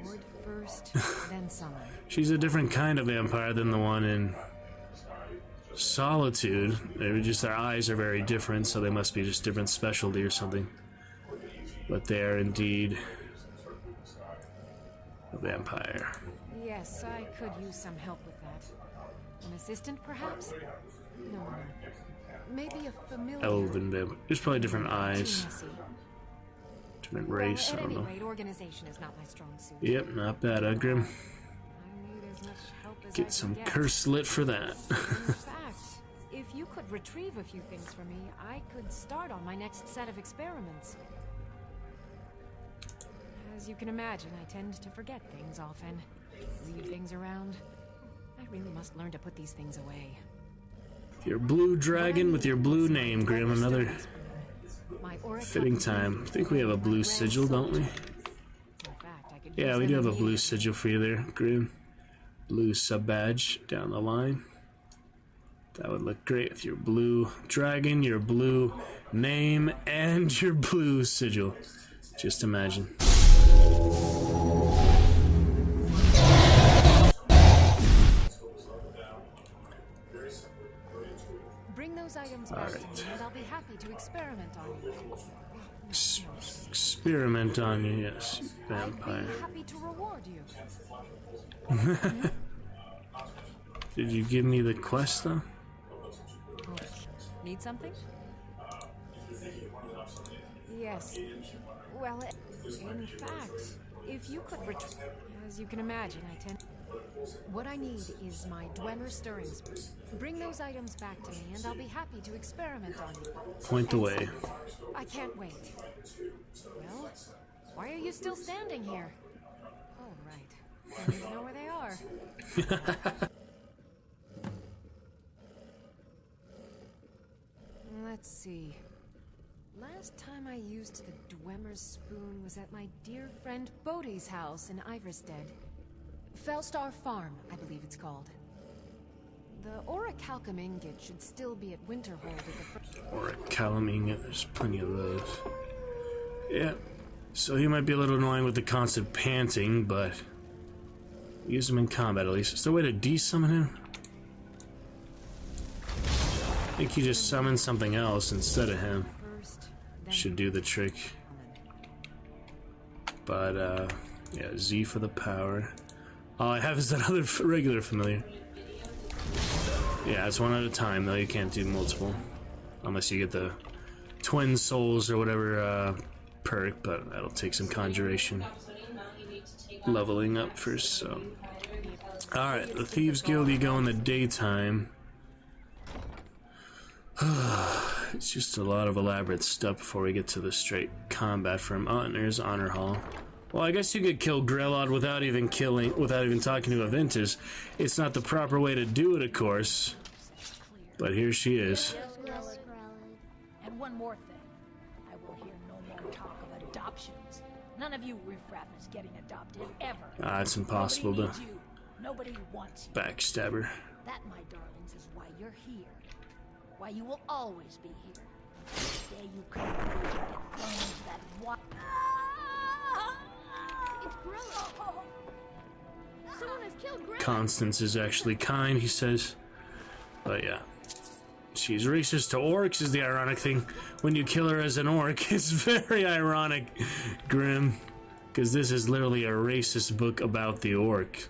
Speaker 6: Ward first, then summon.
Speaker 3: She's a different kind of vampire than the one in Solitude. They're just, their eyes are very different, so they must be just different specialty or something. But they are indeed a vampire.
Speaker 6: Yes, I could use some help with that. An assistant, perhaps? No. Maybe a familiar.
Speaker 3: Elven vampire. There's probably different eyes.
Speaker 6: Too messy.
Speaker 3: Different race,
Speaker 6: Well,
Speaker 3: I don't know.
Speaker 6: at any rate, organization is not my strong suit.
Speaker 3: Yep, not bad, Grim.
Speaker 6: I need as much help as I
Speaker 3: Get
Speaker 6: can
Speaker 3: some
Speaker 6: get.
Speaker 3: curse lit for that.
Speaker 6: In fact, if you could retrieve a few things for me, I could start on my next set of experiments. As you can imagine, I tend to forget things often. Leave things around. I really must learn to put these things away.
Speaker 3: Your blue dragon with your blue name, Grim. Another fitting time. I think we have a blue sigil, don't we? Yeah, we do have a blue sigil for you there, Grim. Blue sub-badge down the line. That would look great with your blue dragon, your blue name, and your blue sigil. Just imagine.
Speaker 6: Bring those items back to me, and I'll be happy to experiment on you.
Speaker 3: Experiment on you, yes, vampire.
Speaker 6: I'd be happy to reward you.
Speaker 3: Did you give me the quest, though?
Speaker 6: Need something? Yes. Well, in fact, if you could as you can imagine, I tend. What I need is my Dwemer stirring spoon. Bring those items back to me, and I'll be happy to experiment on you.
Speaker 3: Point the way.
Speaker 6: I can't wait. Well, why are you still standing here? Oh, right. I need to know where they are. Let's see. Last time I used the Dwemer's spoon was at my dear friend Bodhi's house in Iverstead. Fellstar Farm, I believe it's called. The Orichalcum ingot should still be at Winterhold at the
Speaker 3: Orichalcum ingot, there's plenty of those. Yeah, so he might be a little annoying with the constant panting, but use him in combat at least. Is there a way to de-summon him? I think you just summon something else instead of him. Should do the trick. But, yeah, Z for the power. All I have is that other regular familiar. Yeah, it's one at a time, though. You can't do multiple. Unless you get the twin souls or whatever perk, but that'll take some conjuration leveling up first, so. Alright, the Thieves Guild, you go in the daytime. It's just a lot of elaborate stuff before we get to the straight combat from. Oh, and there's Honor Hall. Well, I guess you could kill Grelod without even talking to Aventus. It's not the proper way to do it, of course. But here she is.
Speaker 11: And one more thing. I will hear no more talk of adoptions. None of you riffraffers getting adopted, ever.
Speaker 3: Ah, it's impossible to...
Speaker 11: Nobody wants you.
Speaker 3: Backstabber.
Speaker 11: That, my darlings, is why you're here. Why you will always be here. The day you come of age and get thrown into that water.
Speaker 12: It's Grella. Someone has killed Grella.
Speaker 3: Constance is actually kind, he says. But yeah. She's racist to orcs is the ironic thing. When you kill her as an orc, it's very ironic, Grim. Because this is literally a racist book about the orc.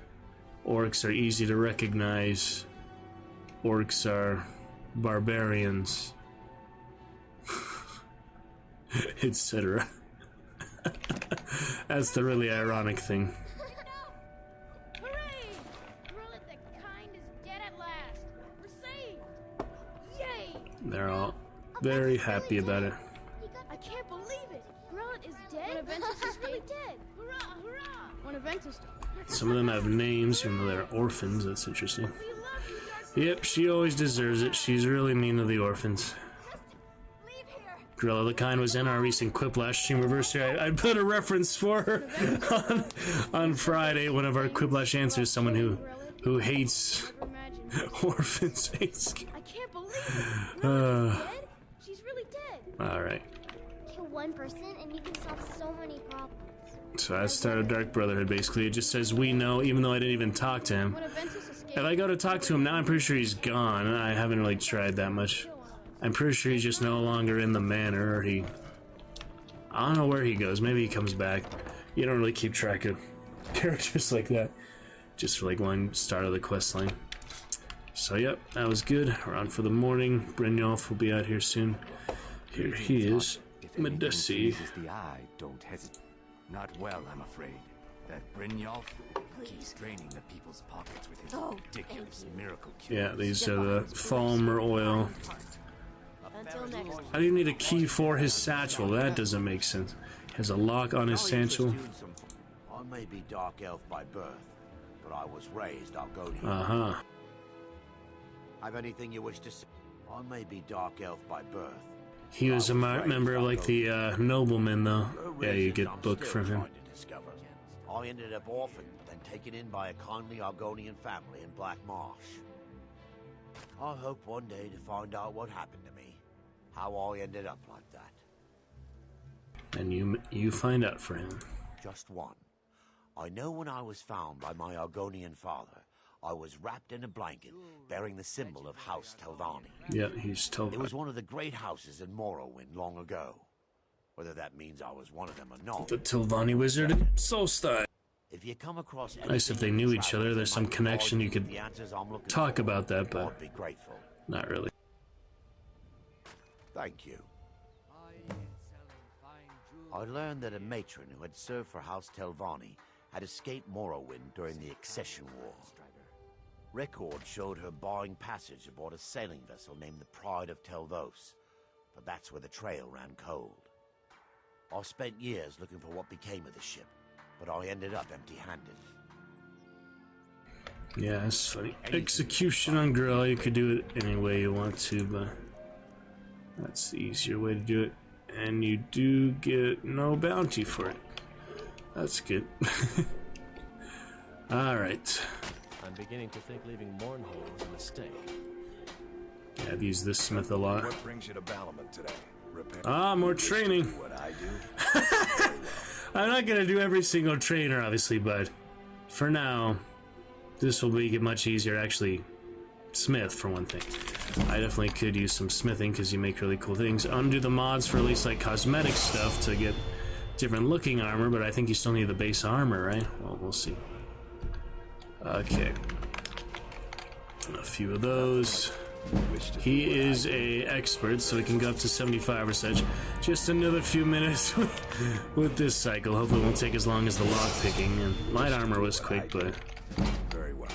Speaker 3: Orcs are easy to recognize. Orcs are barbarians. Etc. That's the really ironic thing.
Speaker 12: Hooray! Gorilla the kind is dead at last. We're saved. Yay!
Speaker 3: They're all very happy about it.
Speaker 12: I can't believe it. Gorilla is dead. One Aventus is really dead. Hurrah! Hurrah! One Aventus.
Speaker 3: Some of them have names, even though they're orphans. That's interesting. Yep, she always deserves it. She's really mean to the orphans. Gorilla the Kind was in our recent Quiplash stream anniversary. I put a reference for her on Friday. One of our Quiplash answers, someone who hates orphans.
Speaker 12: I can't believe it. Dead? She's really dead.
Speaker 3: All right.
Speaker 13: Kill one person and you can solve so many problems.
Speaker 3: So I started Dark Brotherhood. Basically, it just says we know, even though I didn't even talk to him. If I go to talk to him now, I'm pretty sure he's gone. I haven't really tried that much. I'm pretty sure he's just no longer in the manor, or I don't know where he goes. Maybe he comes back. You don't really keep track of characters like that. Just for like one start of the quest line. So yep, that was good. We're on for the morning. Brynjolf will be out here soon. Here he is. Medici.
Speaker 14: The eye, don't hesitate. Not well, I'm afraid. That Brynjolf keeps draining the people's pockets with his ridiculous miracle cures.
Speaker 3: Yeah, these are the Falmer oil. How do you need a key for his satchel? That doesn't make sense. He has a lock on his satchel.
Speaker 8: I may be dark elf by birth, but I was raised Argonian.
Speaker 3: Uh-huh.
Speaker 8: Have anything you wish to say? I may be dark elf by birth.
Speaker 3: He was a member of like the noblemen, though. Yeah, you get book from him.
Speaker 8: I ended up orphaned, then taken in by a kindly Argonian family in Black Marsh. I hope one day to find out what happened to me, how I ended up like that.
Speaker 3: And you find out for him.
Speaker 8: Just one. I know when I was found by my Argonian father, I was wrapped in a blanket bearing the symbol of House Telvanni.
Speaker 3: Yeah, he's Telvanni.
Speaker 8: It was one of the great houses in Morrowind long ago. Whether that means I was one of them or not.
Speaker 3: The Telvanni wizard in Solstheim.
Speaker 8: If you come across
Speaker 3: nice if they knew each other. There's some connection. You could talk about that, but
Speaker 8: I'd be grateful.
Speaker 3: Not really.
Speaker 8: Thank you. I learned that a matron who had served for House Telvanni had escaped Morrowind during the Accession War. Record showed her buying passage aboard a sailing vessel named the Pride of Telvos, but that's where the trail ran cold. I spent years looking for what became of the ship, but I ended up empty-handed.
Speaker 3: Yeah, that's funny. Execution on Grill, you could do it any way you want to, but that's the easier way to do it. And you do get no bounty for it. That's good. Alright.
Speaker 15: I'm beginning to think leaving Mournhold was a mistake.
Speaker 3: Yeah, I've used this smith a lot.
Speaker 16: What brings you to Balamut today?
Speaker 3: More training.
Speaker 16: What I do?
Speaker 3: I'm not gonna do every single trainer, obviously, but for now, this will make it much easier to actually smith, for one thing. I definitely could use some smithing because you make really cool things. Undo the mods for at least like cosmetic stuff to get different looking armor, but I think you still need the base armor, right? Well, we'll see. Okay. A few of those. He is a expert, so he can go up to 75 or such. Just another few minutes with this cycle. Hopefully it won't take as long as the lock picking. And light armor was quick, but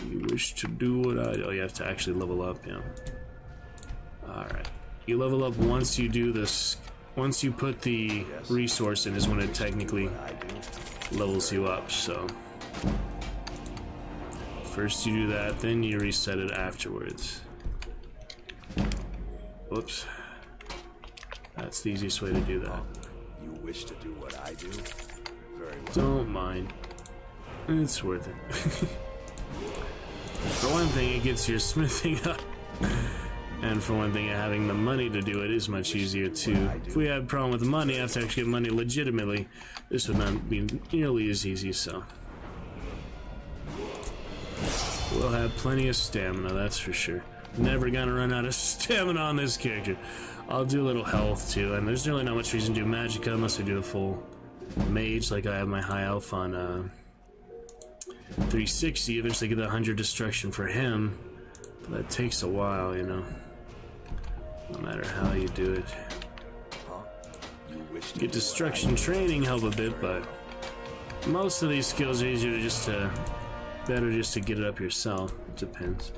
Speaker 3: you wish to do what I do. Oh, you have to actually level up, yeah. Alright. You level up once you do this. Once you put the resource in is when it technically levels you up, so. First you do that, then you reset it afterwards. Whoops. That's the easiest way to do that.
Speaker 16: You wish to do what I do? Very well.
Speaker 3: Don't mind. It's worth it. For one thing, it gets your smithing up. And for one thing, having the money to do it is much easier too. If we had a problem with the money, I have to actually get money legitimately. This would not be nearly as easy, so. We'll have plenty of stamina, that's for sure. Never gonna run out of stamina on this character. I'll do a little health too, and there's really not much reason to do magicka unless I do a full mage, like I have my high elf on 360, eventually get the 100 destruction for him. But that takes a while, you know. No matter how you do it. Get destruction training help a bit, but most of these skills are easier better just to get it up yourself. It depends.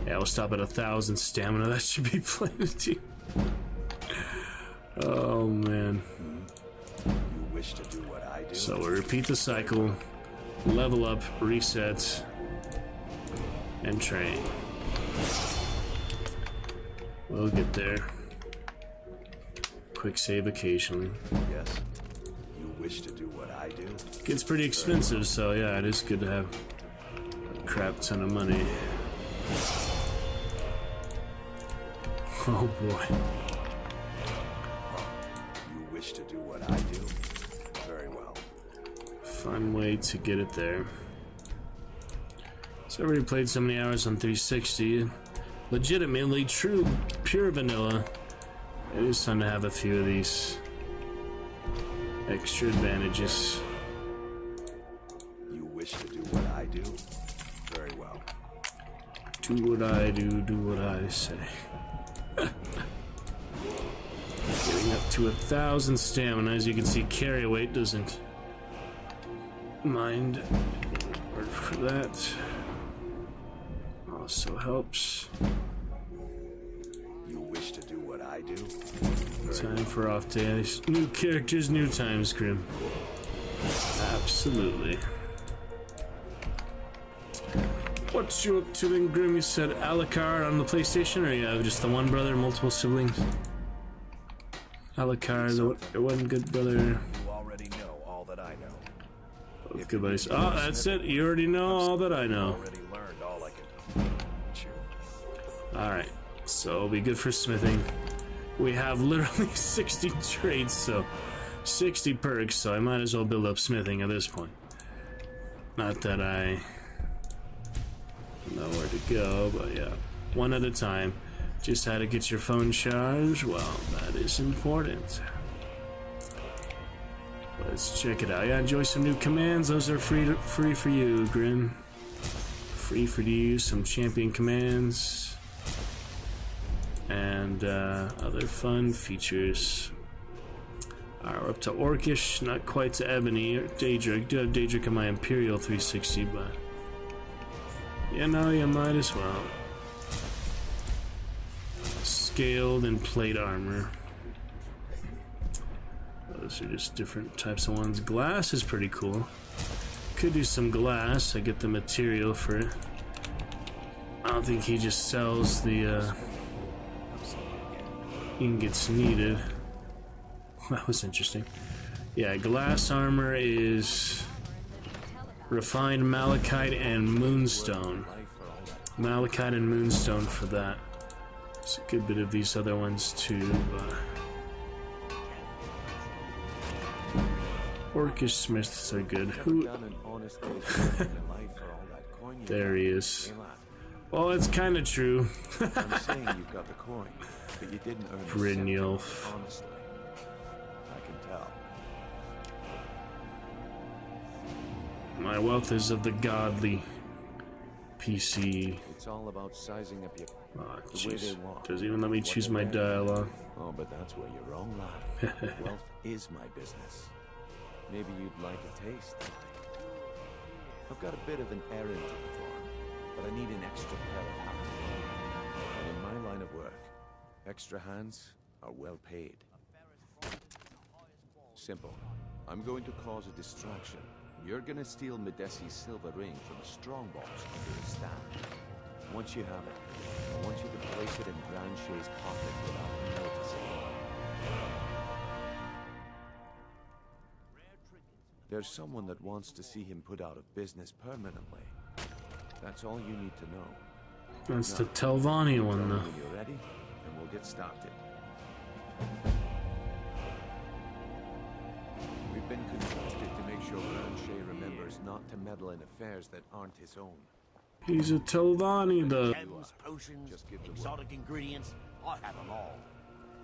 Speaker 3: Yeah, we'll stop at 1,000 stamina. That should be plenty. Oh man.
Speaker 16: You wish to do what I do?
Speaker 3: So we repeat the cycle, level up, reset, and train. We'll get there. Quick save occasionally.
Speaker 16: Yes. You wish to do what I do?
Speaker 3: Gets pretty expensive, so yeah, it is good to have a crap ton of money. Oh boy.
Speaker 16: You wish to do what I do? Very well.
Speaker 3: Fun way to get it there. So I already played so many hours on 360. Legitimately, true, pure vanilla. It is fun to have a few of these extra advantages.
Speaker 16: You wish to do what I do? Very well.
Speaker 3: Do what I do what I say. Getting up to 1,000 stamina. As you can see, carry weight doesn't mind work for that. Also helps.
Speaker 16: You wish to do what I do?
Speaker 3: Time for off days. New characters, new times, Grim. Absolutely. What you up to then, Grim? You said Alucard on the PlayStation, or you have just the one brother, multiple siblings? Alucard, the one good brother.
Speaker 16: You already know all that I know.
Speaker 3: Both good buddies. Oh, that's it. You already know all that I know.
Speaker 16: Already learned all I can.
Speaker 3: Alright, so it'll be good for smithing. We have literally 60 traits, so 60 perks, so I might as well build up smithing at this point. Not that I know where to go, but yeah, one at a time. Just how to get your phone charged, well, that is important. Let's check it out. Yeah, enjoy some new commands. Those are free for you, Grim. Free for you, some champion commands. And other fun features. Alright, we're up to Orcish, not quite to Ebony or Daedric. I do have Daedric on my Imperial 360, but you know, you might as well. Scaled and plate armor. Those are just different types of ones. Glass is pretty cool. Could do some glass. I get the material for it. I don't think he just sells the ingots needed. That was interesting. Yeah, glass armor is refined malachite and moonstone. Malachite and moonstone for that. There's a good bit of these other ones too. Orcish smiths are good. Who? There he is. Well, it's kind of true.
Speaker 16: I'm saying you've got the coin, but you didn't earn the
Speaker 3: Brynjolf.
Speaker 16: honestly. I can tell.
Speaker 3: My wealth is of the godly. PC.
Speaker 16: It's all about sizing up your
Speaker 3: Oh,
Speaker 16: the way they
Speaker 3: jeez.
Speaker 16: want.
Speaker 3: Doesn't even let me choose my dialogue.
Speaker 16: Oh, but that's where you're wrong, lad. Wealth is my business. Maybe you'd like a taste. I've got a bit of an errand to perform, but I need an extra pair of hands. And in my line of work, extra hands are well paid. Simple. I'm going to cause a distraction. You're gonna steal Medesi's silver ring from a strongbox under his stand. Once you have it, I want you to place it in Grandsha's pocket without him noticing. There's someone that wants to see him put out of business permanently. That's all you need to know.
Speaker 3: That's the Telvanni one, though.
Speaker 16: When you're ready, and we'll get started. We've been contracted to make sure Grandsha remembers not to meddle in affairs that aren't his own.
Speaker 3: He's a Telvanni, though.
Speaker 8: Gems, potions, exotic ingredients, I have them all.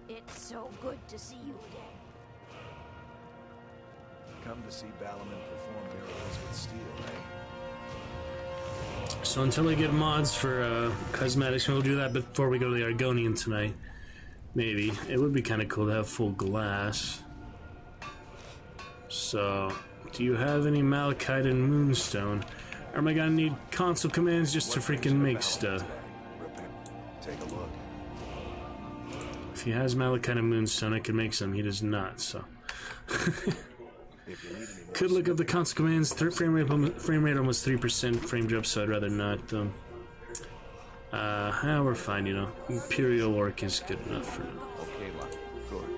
Speaker 11: It's so good to see you again.
Speaker 16: Come to see Balaman perform miracles with steel, eh?
Speaker 3: So until I get mods for cosmetics, we'll do that before we go to the Argonian tonight. Maybe. It would be kind of cool to have full glass. So, do you have any malachite and moonstone? Or am I gonna need console commands just to freaking make stuff?
Speaker 16: Take a look.
Speaker 3: If he has malachite and moonstone, I can make some. He does not, so. Could look up the console commands. Frame rate almost 3%. Frame drop, so I'd rather not, though. We're fine, you know. Imperial Orc is good enough for now.
Speaker 16: Okay, lad. Good.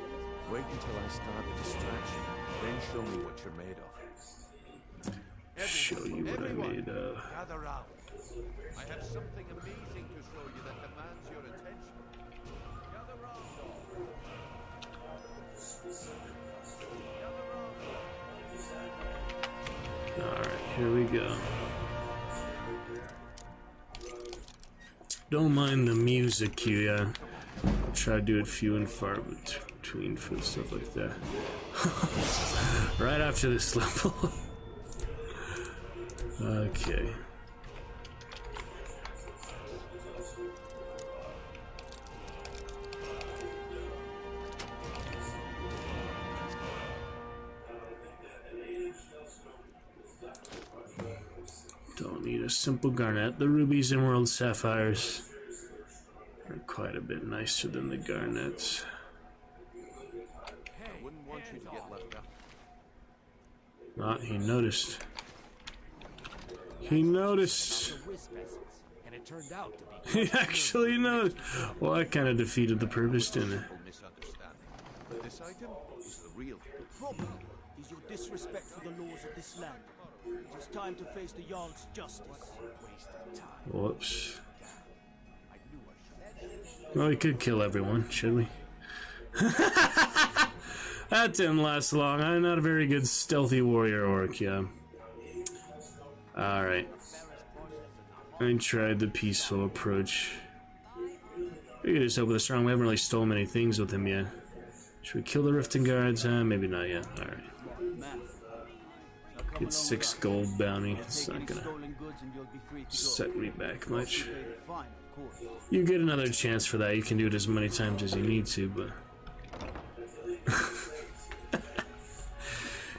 Speaker 16: Wait until I start a distraction. Then show me what you're made of.
Speaker 3: Show you what I made of.
Speaker 5: Gather round. I have something amazing to show you that demands your attention. Gather round, all.
Speaker 3: Alright, here we go. Don't mind the music cue, yeah. I'll try to do it few and far between for stuff like that. Right after this level. Okay. Don't need a simple garnet. The rubies, emeralds, sapphires are quite a bit nicer than the garnets.
Speaker 5: I wouldn't want you to get left out.
Speaker 3: Ah, he noticed. He noticed.
Speaker 14: And it turned out to be
Speaker 3: He actually noticed. Well, that kind of defeated the purpose, didn't it?
Speaker 5: But this item is the real.
Speaker 17: The problem is your disrespect for the laws of this land. It is time to face the Jarl's justice.
Speaker 3: Whoops. Well, we could kill everyone, should we? That didn't last long. I'm not a very good stealthy warrior orc, yeah. Alright. I tried the peaceful approach. We could just hope with a strong. We haven't really stolen many things with him yet. Should we kill the Riften Guards? Maybe not yet. Alright. It's 6 gold bounty. It's not gonna set me back much. You get another chance for that. You can do it as many times as you need to, but...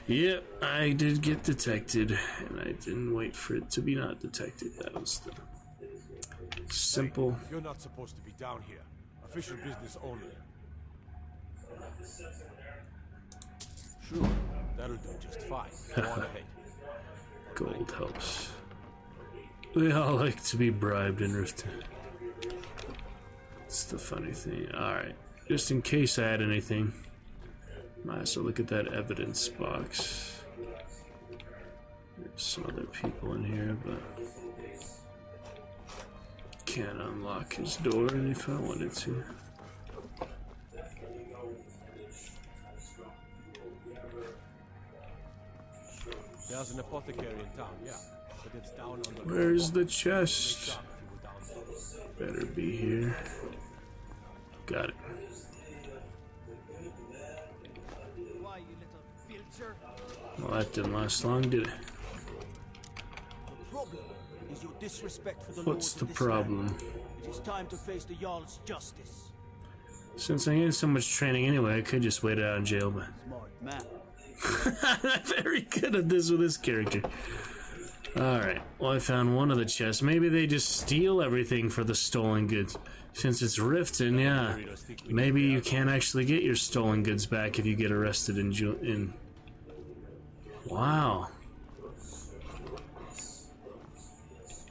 Speaker 3: Yep, I did get detected, and I didn't wait for it to be not detected. That was the simple...
Speaker 10: Hey, you're not supposed to be down here. Official business only. Sure, that'll do just fine. Go on ahead.
Speaker 3: Gold helps. We all like to be bribed in Riften. That's the funny thing. Alright, just in case I had anything, might as well look at that evidence box. There's some other people in here, but can't unlock his door if I wanted to.
Speaker 10: There's an apothecary in town, yeah. But it's down on the
Speaker 3: Where's the chest? Better be here. Got it. Well, that didn't last long, did it?
Speaker 17: The problem is your disrespect for the
Speaker 3: What's
Speaker 17: laws
Speaker 3: the
Speaker 17: of this
Speaker 3: problem?
Speaker 17: land. It is time to face the Jarl's justice.
Speaker 3: Since I get so much training anyway, I could just wait it out in jail, but...
Speaker 17: Smart man.
Speaker 3: I'm very good at this with this character. Alright, well I found one of the chests. Maybe they just steal everything for the stolen goods. Since it's Riften, yeah. Maybe you can't actually get your stolen goods back if you get arrested in... Wow.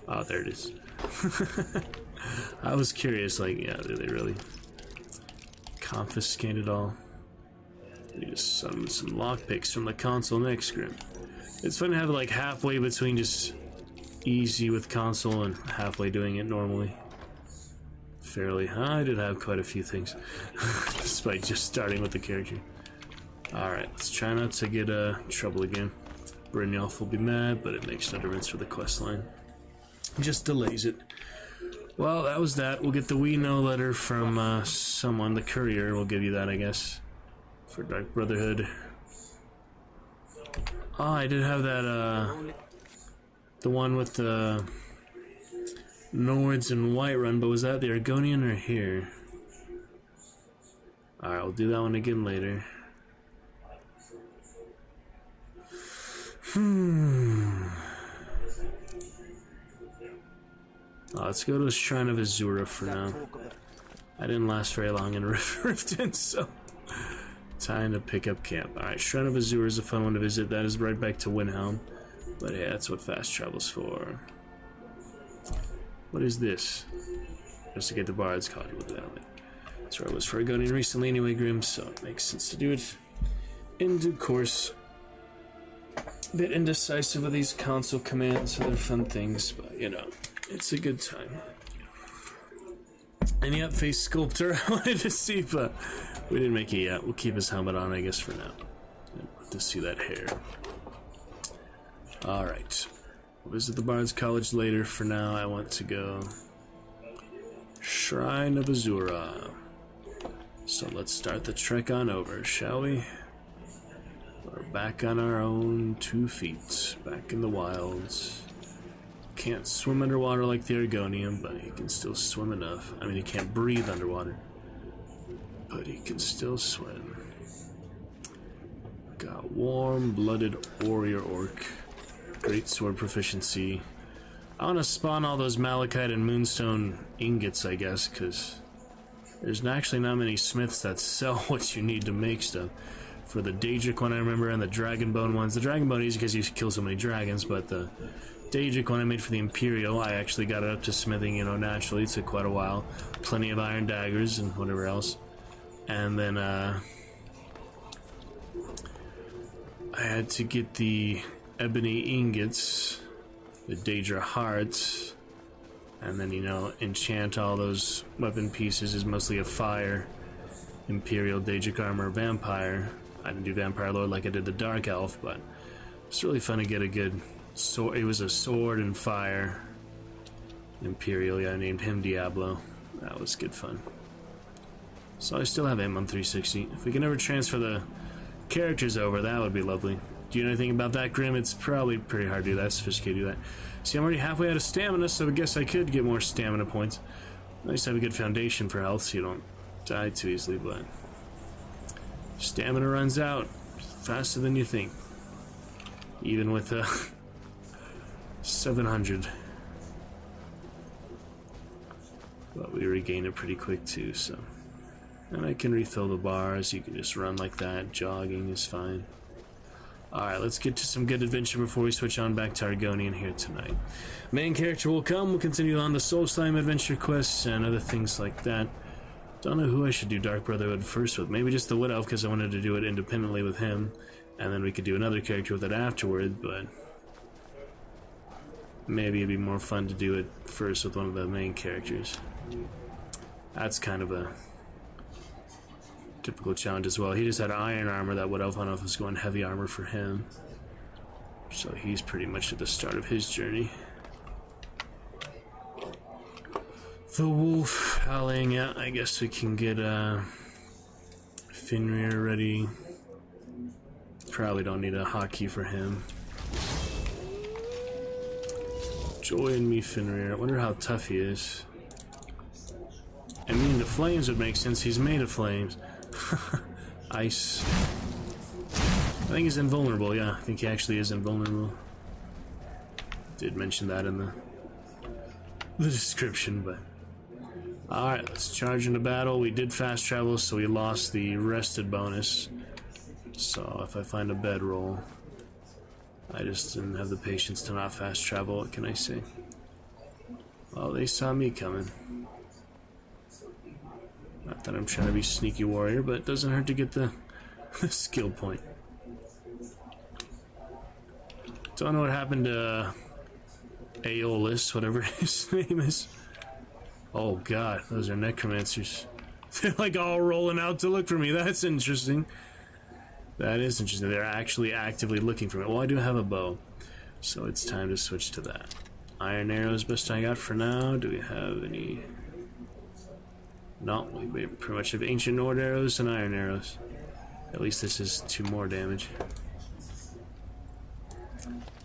Speaker 3: Oh, there it is. I was curious, like, yeah, do they really confiscate it all? We just summon some lockpicks from the console next Grim. It's fun to have it like halfway between just easy with console and halfway doing it normally. Fairly. I did have quite a few things. Despite just starting with the character. Alright, let's try not to get trouble again. Brynjolf will be mad, but it makes no difference for the quest line. Just delays it. Well, that was that. We'll get the We Know letter from someone, the courier. We'll give you that, I guess. For Dark Brotherhood. Oh, I did have that, the one with the Nords and Whiterun, but was that the Argonian or here? Alright, we'll do that one again later. Let's go to the Shrine of Azura for now. I didn't last very long in Riften, so time to pick up camp. Alright, Shrine of Azura is a fun one to visit. That is right back to Windhelm. But yeah, that's what fast travel's for. What is this? Just to get the Bard's College. Look at that. That's where I was for Argonian recently anyway, Grim, so it makes sense to do it in due course. A bit indecisive with these console commands, so they're fun things, but you know, it's a good time. And yep, face sculptor I wanted to see, but we didn't make it yet. We'll keep his helmet on, I guess, for now. To see that hair. Alright. We'll visit the Bard's College later. For now, I want to go Shrine of Azura. So let's start the trek on over, shall we? We're back on our own 2 feet, back in the wilds. Can't swim underwater like the Argonian, but he can still swim enough. I mean, he can't breathe underwater, but he can still swim. Got warm-blooded warrior orc. Great sword proficiency. I want to spawn all those malachite and moonstone ingots, I guess, because there's actually not many smiths that sell what you need to make stuff. For the Daedric one I remember, and the Dragonbone ones. The Dragonbone easy because you kill so many dragons, but the Daedric one I made for the Imperial, I actually got it up to smithing, you know, naturally. It took quite a while. Plenty of iron daggers and whatever else. And then, I had to get the ebony ingots, the Daedra hearts, and then, you know, enchant all those weapon pieces. Is mostly a fire, Imperial, Daedric armor, vampire. I didn't do Vampire Lord like I did the Dark Elf, but it's really fun to get a good sword. It was a sword and fire Imperial. Yeah, I named him Diablo. That was good fun. So I still have him on 360. If we can ever transfer the characters over, that would be lovely. Do you know anything about that, Grim? It's probably pretty hard to do that, sophisticated to do that. See, I'm already halfway out of stamina, so I guess I could get more stamina points. At least have a good foundation for health so you don't die too easily, but stamina runs out faster than you think. Even with 700. But we regain it pretty quick too, so. And I can refill the bars. You can just run like that. Jogging is fine. Alright, let's get to some good adventure before we switch on back to Argonian here tonight. Main character will come. We'll continue on the Soul Slime adventure quests and other things like that. Don't know who I should do Dark Brotherhood first with. Maybe just the Wood Elf, because I wanted to do it independently with him. And then we could do another character with it afterward, but maybe it'd be more fun to do it first with one of the main characters. That's kind of a typical challenge as well. He just had iron armor, that Wood Elf. I don't know if it's going heavy armor for him. So he's pretty much at the start of his journey. The wolf howling. Yeah, I guess we can get Fenrir ready. Probably don't need a hotkey for him. Join me, Fenrir. I wonder how tough he is. I mean, the flames would make sense. He's made of flames. Ice. I think he's invulnerable. Yeah, I think he actually is invulnerable. Did mention that in the description, but alright, let's charge into battle. We did fast travel, so we lost the rested bonus. So if I find a bedroll, I just didn't have the patience to not fast travel. What can I say? Well, they saw me coming. Not that I'm trying to be sneaky warrior, but it doesn't hurt to get the skill point. Don't know what happened to Aeolus, whatever his name is. Oh god, those are necromancers. They're like all rolling out to look for me. That's interesting. That is interesting. They're actually actively looking for me. Well, I do have a bow, so it's time to switch to that. Iron arrows, best I got for now. Do we have any? No, we pretty much have ancient Nord arrows and iron arrows. At least this is 2 more damage.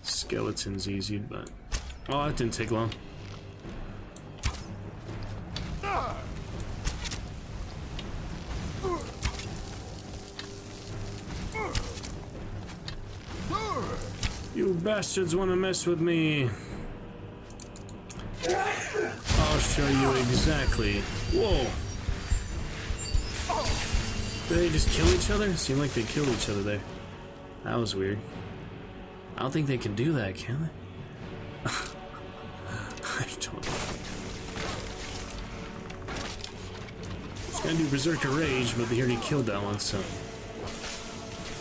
Speaker 3: Skeleton's easy, but oh, that didn't take long. You bastards want to mess with me? I'll show you exactly. Whoa! Did they just kill each other? It seemed like they killed each other there. That was weird. I don't think they can do that, can they? I don't know. It's gonna do Berserker Rage, but they already killed that one, so.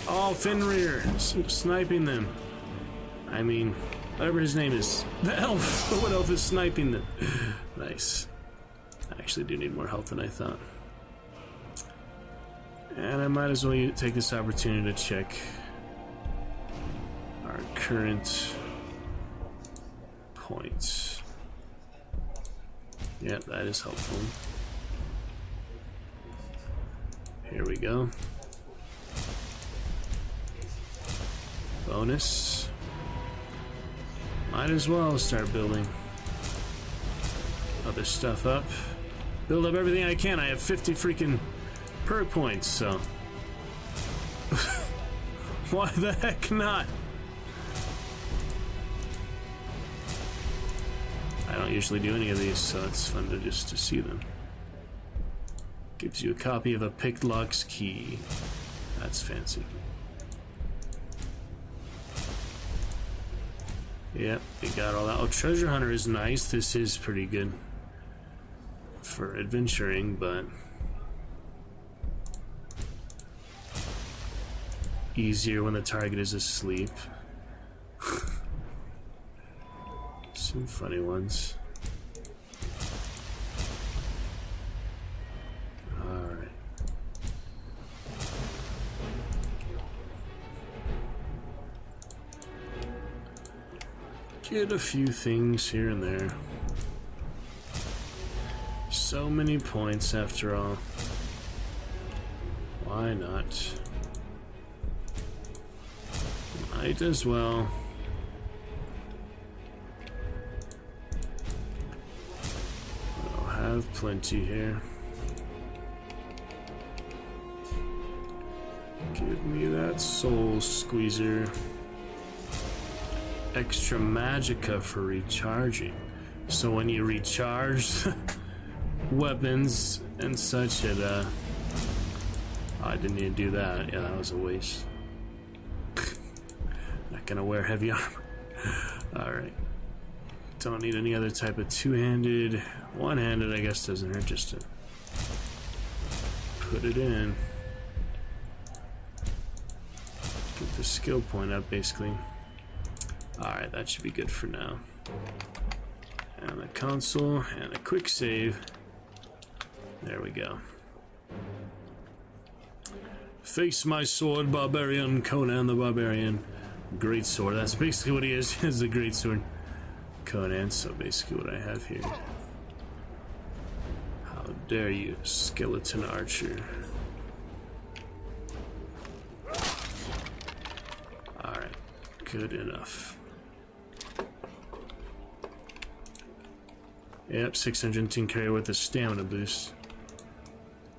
Speaker 3: Oh, Fenrir! Sniping them. I mean, whatever his name is. The elf! The wood elf is sniping them. Nice. I actually do need more health than I thought. And I might as well take this opportunity to check our current points. Yep, that is helpful. Here we go. Bonus. Might as well start building other stuff up. Build up everything I can. I have 50 freaking perk points, so why the heck not? I don't usually do any of these, so it's fun to just to see them. Gives you a copy of a Picklocks key. That's fancy. Yep, we got all that. Oh, Treasure Hunter is nice. This is pretty good for adventuring, but easier when the target is asleep. Some funny ones. Alright. Get a few things here and there. So many points after all. Why not? Might as well. I'll have plenty here. Give me that soul squeezer. Extra magicka for recharging. So when you recharge weapons and such, it I didn't need to do that. Yeah, that was a waste. Not gonna wear heavy armor. Alright. Don't need any other type of two-handed. One-handed, I guess, doesn't hurt just to put it in. Get the skill point up, basically. Alright, that should be good for now. And the console, and a quick save. There we go. Face my sword, barbarian, Conan the Barbarian. Great sword, that's basically what he is, is a great sword. Conan, so basically what I have here. How dare you, skeleton archer. Alright, good enough. Yep, 610 carry with a stamina boost.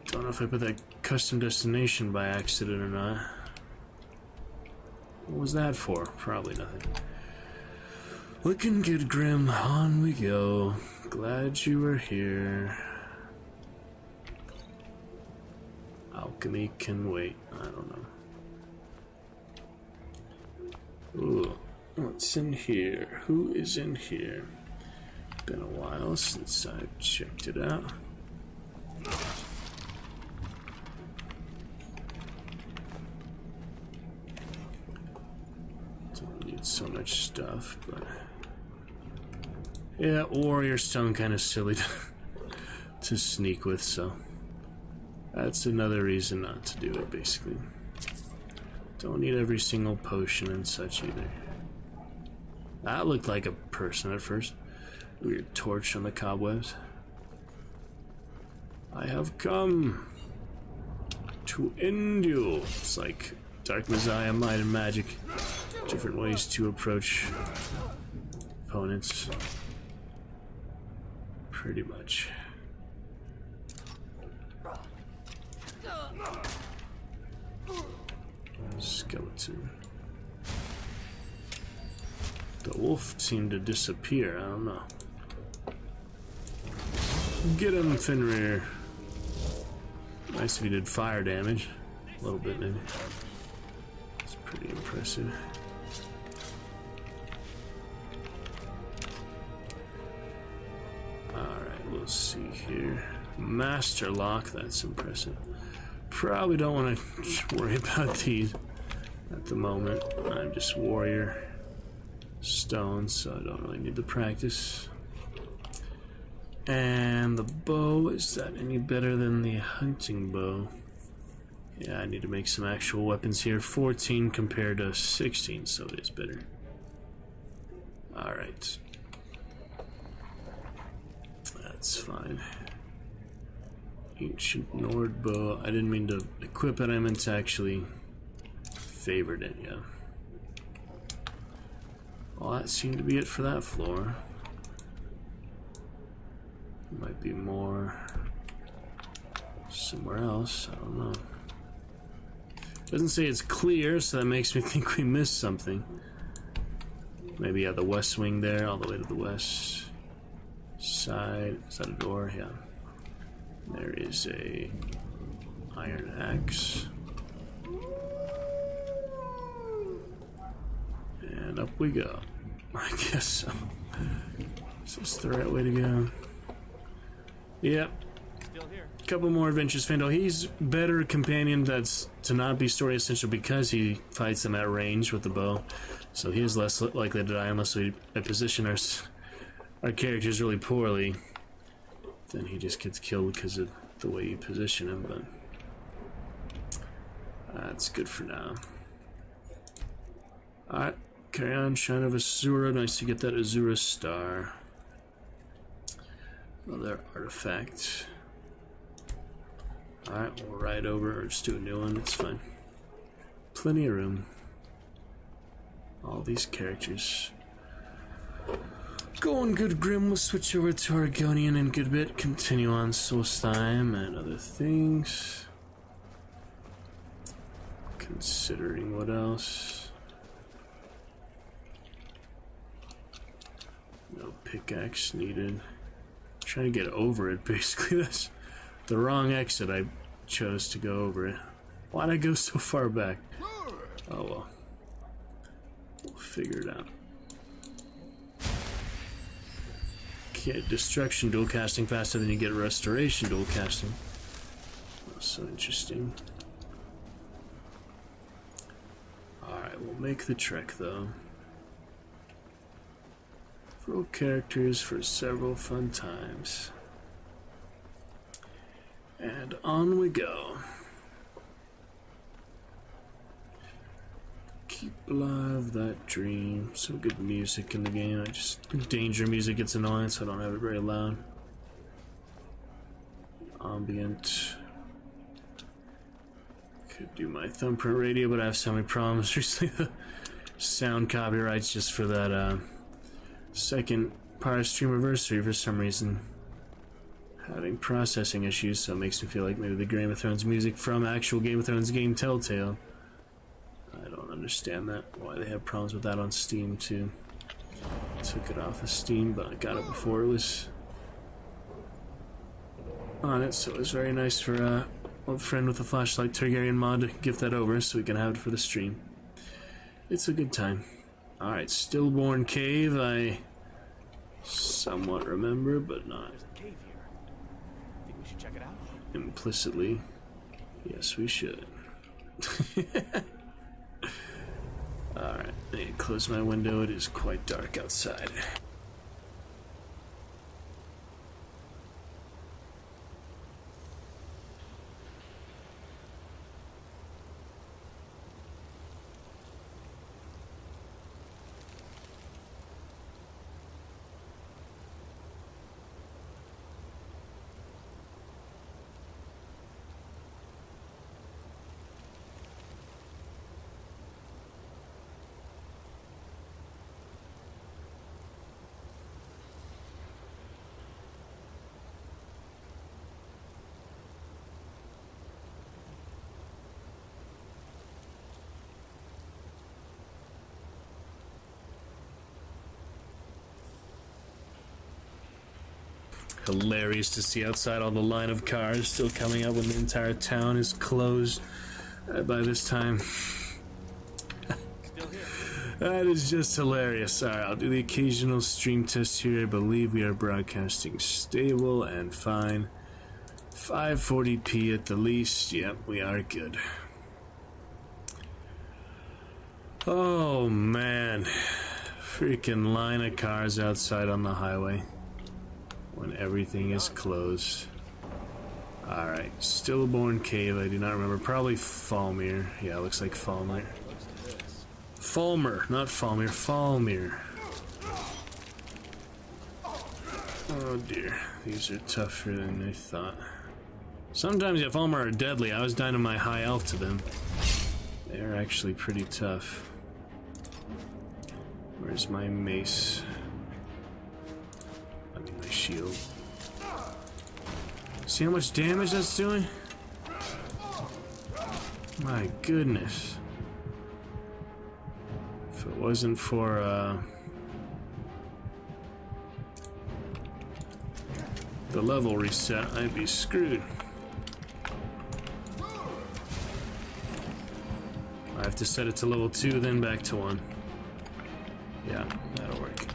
Speaker 3: Don't know if I put that custom destination by accident or not. What was that for? Probably nothing. Looking good, Grim. On we go. Glad you were here. Alchemy can wait. I don't know. Ooh, what's in here? Who is in here? Been a while since I've checked it out. Don't need so much stuff, but yeah, Warrior Stone kind of silly to sneak with, so that's another reason not to do it, basically. Don't need every single potion and such either. That looked like a person at first. Weird torch on the cobwebs. I have come to end you. It's like Dark Messiah, Might and Magic. Different ways to approach opponents. Pretty much. Skeleton. The wolf seemed to disappear. I don't know. Get him, Fenrir. Nice if he did fire damage. A little bit, maybe. It's pretty impressive. Alright, we'll see here. Master Lock, that's impressive. Probably don't want to worry about these at the moment. I'm just warrior stone, so I don't really need the practice. And the bow, is that any better than the hunting bow? Yeah, I need to make some actual weapons here. 14 compared to 16, so it is better. Alright. That's fine. Ancient Nord bow. I didn't mean to equip it, I meant to actually favorite it, yeah. Well, that seemed to be it for that floor. Might be more somewhere else, I don't know. Doesn't say it's clear, so that makes me think we missed something. Maybe, yeah, the west wing there, all the way to the west side. Is that a door? Yeah. There is a iron axe. And up we go. I guess so. Is this the right way to go? Yep.
Speaker 15: Still here.
Speaker 3: Couple more adventures, Fendel. He's better companion that's to not be story essential because he fights them at range with the bow. So he is less likely to die unless we position our characters really poorly. Then he just gets killed because of the way you position him, but that's good for now. Alright, carry on. Shrine of Azura. Nice to get that Azura star. Another artifact. Alright, we'll ride over or just do a new one. It's fine. Plenty of room. All these characters. Going good, Grim. We'll switch over to Argonian in a good bit. Continue on Solstheim and other things. Considering what else. No pickaxe needed. Trying to get over it, basically. That's the wrong exit. I chose to go over it. Why'd I go so far back? Oh well. We'll figure it out. Get destruction dual casting faster than you get restoration dual casting. That's so interesting. Alright, we'll make the trek though. Roll characters for several fun times. And on we go. Keep alive that dream. Some good music in the game. Danger music gets annoying, so I don't have it very loud. Ambient. Could do my thumbprint radio, but I have so many problems recently. The sound copyrights just for that second Pirate Stream anniversary for some reason. Having processing issues, so it makes me feel like maybe the Game of Thrones music from actual Game of Thrones game Telltale. I don't understand that, why they have problems with that on Steam too. Took it off of Steam, but I got it before it was on it, so it was very nice for a old friend with a flashlight Targaryen mod to gift that over so we can have it for the stream. It's a good time. Alright, Stillborn Cave, I somewhat remember, but not
Speaker 14: Think we should check it out?
Speaker 3: implicitly. Yes, we should. Alright, I need to close my window. It is quite dark outside. Hilarious to see outside all the line of cars still coming up when the entire town is closed by this time. That is just hilarious. Alright, I'll do the occasional stream test here. I believe we are broadcasting stable and fine. 540p at the least. Yep, we are good. Oh man. Freaking line of cars outside on the highway when everything is closed. Alright, Stillborn Cave, I do not remember. Probably Falmir. Yeah, it looks like Falmir. Falmer, not Falmir, Falmir. Oh dear, these are tougher than I thought. Sometimes if Falmer are deadly, I was dying to my high elf to them. They're actually pretty tough. Where's my mace? I mean my shield. See how much damage that's doing? My goodness. If it wasn't for the level reset, I'd be screwed. I have to set it to level 2, then back to 1. Yeah, that'll work.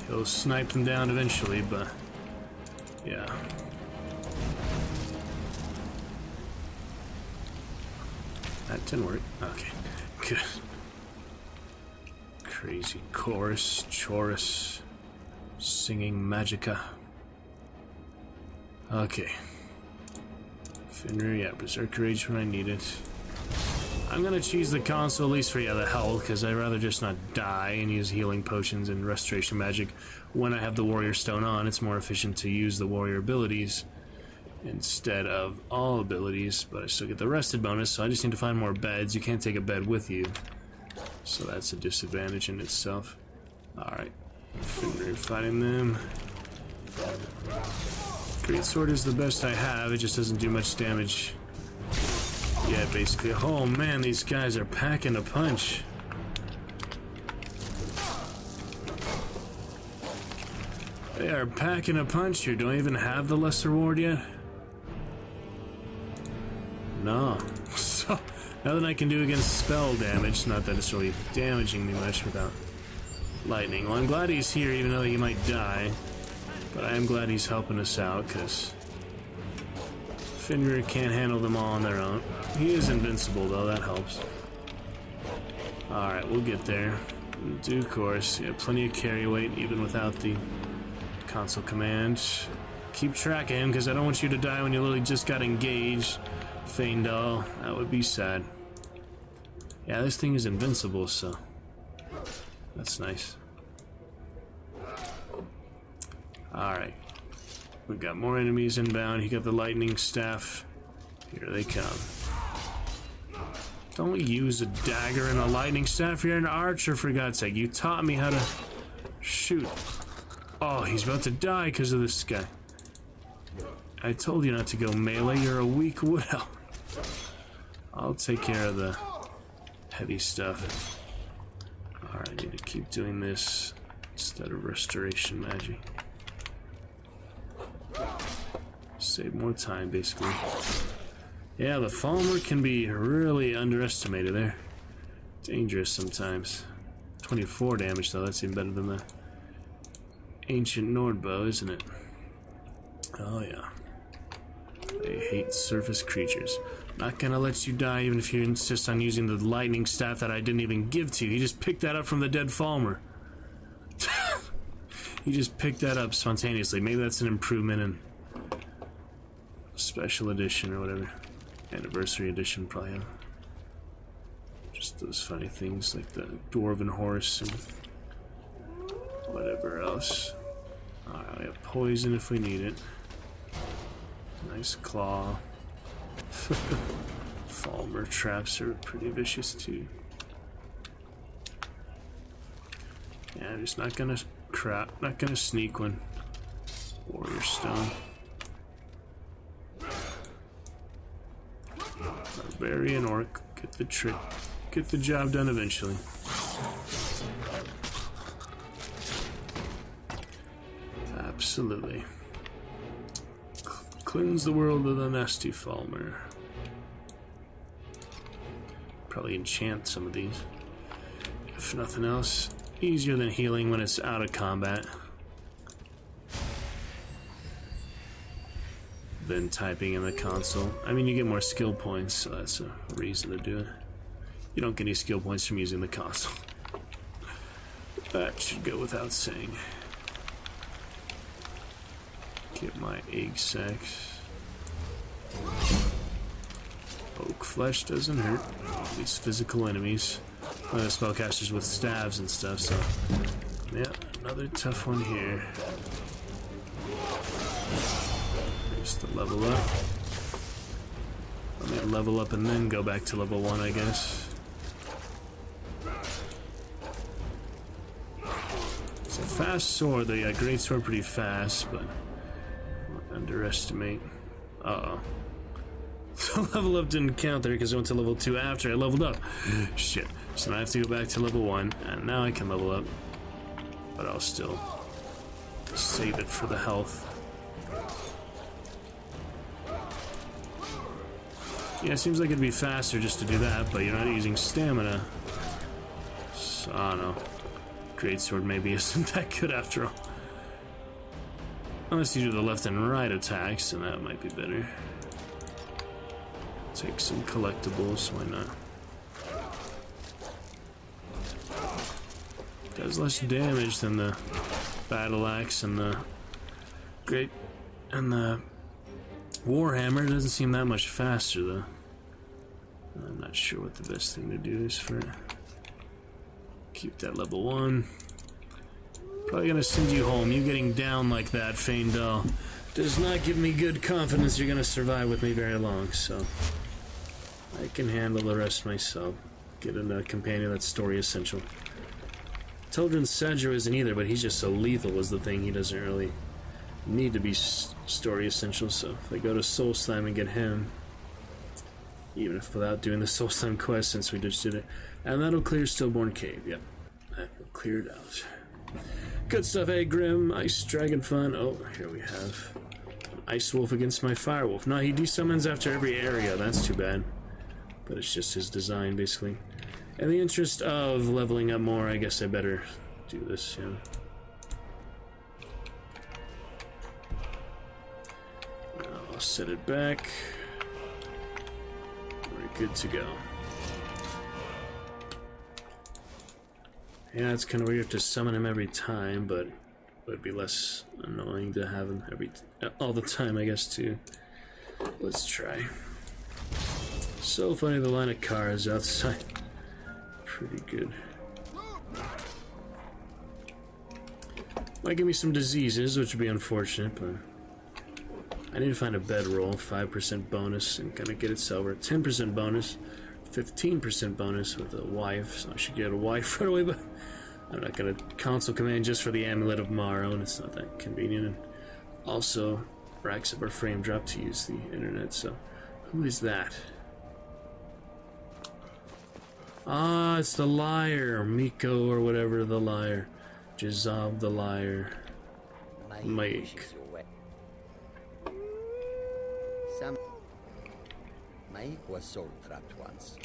Speaker 3: He'll snipe them down eventually, but yeah. That didn't work. Okay, good. Crazy chorus, singing Magica. Okay. Fenrir, yeah, Berserker Rage when I need it. I'm gonna choose the console at least for the health, because I'd rather just not die and use healing potions and restoration magic when I have the warrior stone on. It's more efficient to use the warrior abilities instead of all abilities, but I still get the rested bonus, so I just need to find more beds. You can't take a bed with you, so that's a disadvantage in itself. Alright, Fenrir fighting them. Greatsword is the best I have, it just doesn't do much damage. Yeah, basically. Oh man, these guys are packing a punch. They are packing a punch here. Do I even have the lesser ward yet? No. So, nothing I can do against spell damage. Not that it's really damaging me much without lightning. Well, I'm glad he's here, even though he might die. But I am glad he's helping us out, because Fenrir can't handle them all on their own. He is invincible, though. That helps. Alright, we'll get there. In due course. Yeah, plenty of carry weight, even without the console command. Keep track of him, because I don't want you to die when you literally just got engaged. Feindal, that would be sad. Yeah, this thing is invincible, so that's nice. Alright. We've got more enemies inbound. He got the lightning staff. Here they come. Don't use a dagger and a lightning staff. You're an archer, for God's sake. You taught me how to shoot. Oh, he's about to die because of this guy. I told you not to go melee. You're a weak widow. I'll take care of the heavy stuff. Alright, I need to keep doing this instead of restoration magic. Save more time, basically. Yeah, the Falmer can be really underestimated there. Dangerous sometimes. 24 damage, though. That's even better than the ancient Nord bow, isn't it? Oh, yeah. They hate surface creatures. Not gonna let you die even if you insist on using the lightning staff that I didn't even give to you. He just picked that up from the dead Falmer. He just picked that up spontaneously. Maybe that's an improvement in special edition or whatever. Anniversary edition, probably. Just those funny things like the dwarven horse and whatever else. Alright, we have poison if we need it. Nice claw. Falmer traps are pretty vicious too. Yeah, I'm just not gonna not gonna sneak one. Warrior stone. Barbarian orc, get the trick, get the job done eventually. Absolutely. Cleanse the world of the nasty Falmer. Probably enchant some of these. If nothing else, easier than healing when it's out of combat. Than typing in the console. I mean, you get more skill points, so that's a reason to do it. You don't get any skill points from using the console. That should go without saying. Get my egg sacs. Oak flesh doesn't hurt. These physical enemies. One of the spellcasters with staves and stuff, so. Yeah, another tough one here. Just to level up. Let me level up and then go back to level 1, I guess. It's a fast sword. The great sword pretty fast, but underestimate. Uh-oh. The level up didn't count there because I went to level 2 after I leveled up. Shit. So now I have to go back to level 1, and now I can level up. But I'll still save it for the health. Yeah, it seems like it'd be faster just to do that, but you're not using stamina. So, I don't know. Greatsword maybe isn't that good after all. Unless you do the left and right attacks, then that might be better. Take some collectibles, why not? Does less damage than the battle axe and the Warhammer. Doesn't seem that much faster though. I'm not sure what the best thing to do is for it. Keep that level 1. Probably gonna send you home. You getting down like that, Feindal, does not give me good confidence you're gonna survive with me very long, so I can handle the rest myself. Get a companion that's story essential. Teldrin Sadger isn't either, but he's just so lethal is the thing. He doesn't really need to be story essential, so if I go to Soul Slime and get him, even if without doing the Soul Slime quest since we just did it, and that'll clear Stillborn Cave. Yep, that will clear it out. Good stuff, eh, Grim? Ice Dragon Fun. Oh, here we have an Ice Wolf against my Fire Wolf. No, he desummons after every area. That's too bad. But it's just his design, basically. In the interest of leveling up more, I guess I better do this, yeah. I'll set it back. We're good to go. Yeah, it's kind of weird to summon him every time, but it would be less annoying to have him all the time, I guess, too. Let's try. So funny, the line of cars outside. Pretty good. Might give me some diseases, which would be unfortunate, but I need to find a bedroll. 5% bonus and kind of get it silver. 10% bonus. 15% bonus with a wife, so I should get a wife right away, but I'm not going to console command just for the Amulet of Morrow, and it's not that convenient, and also racks up our frame drop to use the internet, so who is that? Ah, it's the liar, Miko or whatever, the liar. Jazab the liar. Mike.
Speaker 8: Mike was soul trapped once.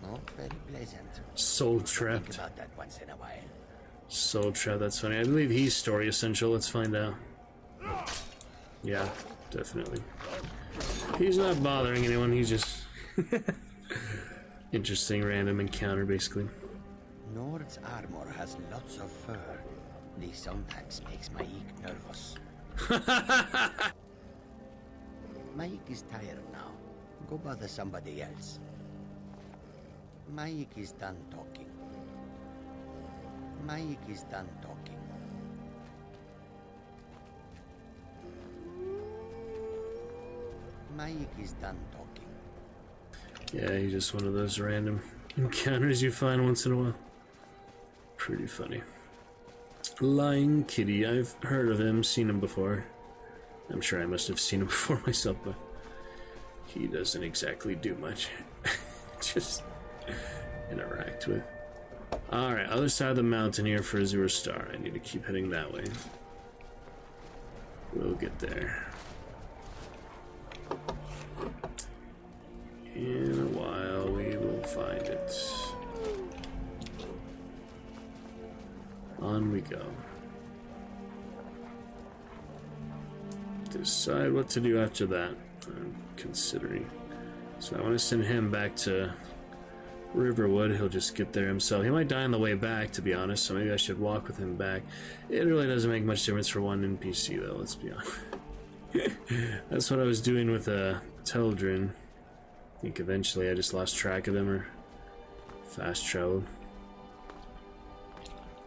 Speaker 8: Not very pleasant.
Speaker 3: Soul trapped.
Speaker 8: Think about that once in a while.
Speaker 3: Soul trapped, that's funny. I believe he's story essential. Let's find out. Yeah, definitely. He's not bothering anyone, he's just interesting random encounter, basically.
Speaker 8: Nord's armor has lots of fur. This sometimes makes Maik nervous. Maik is tired now. Go bother somebody else. Maik is done talking. Maik is done talking. Maik is done talking.
Speaker 3: Yeah, he's just one of those random encounters you find once in a while. Pretty funny. Lying Kitty, I've heard of him, seen him before. I'm sure I must have seen him before myself, but he doesn't exactly do much. Just interact with. Alright, other side of the mountain here for Azure Star. I need to keep heading that way. We'll get there. In a while, we will find it. On we go. Decide what to do after that. I'm considering. So I want to send him back to Riverwood. He'll just get there himself. He might die on the way back, to be honest, so maybe I should walk with him back. It really doesn't make much difference for one NPC, though, let's be honest. That's what I was doing with Teldrin. I think eventually I just lost track of him or fast traveled.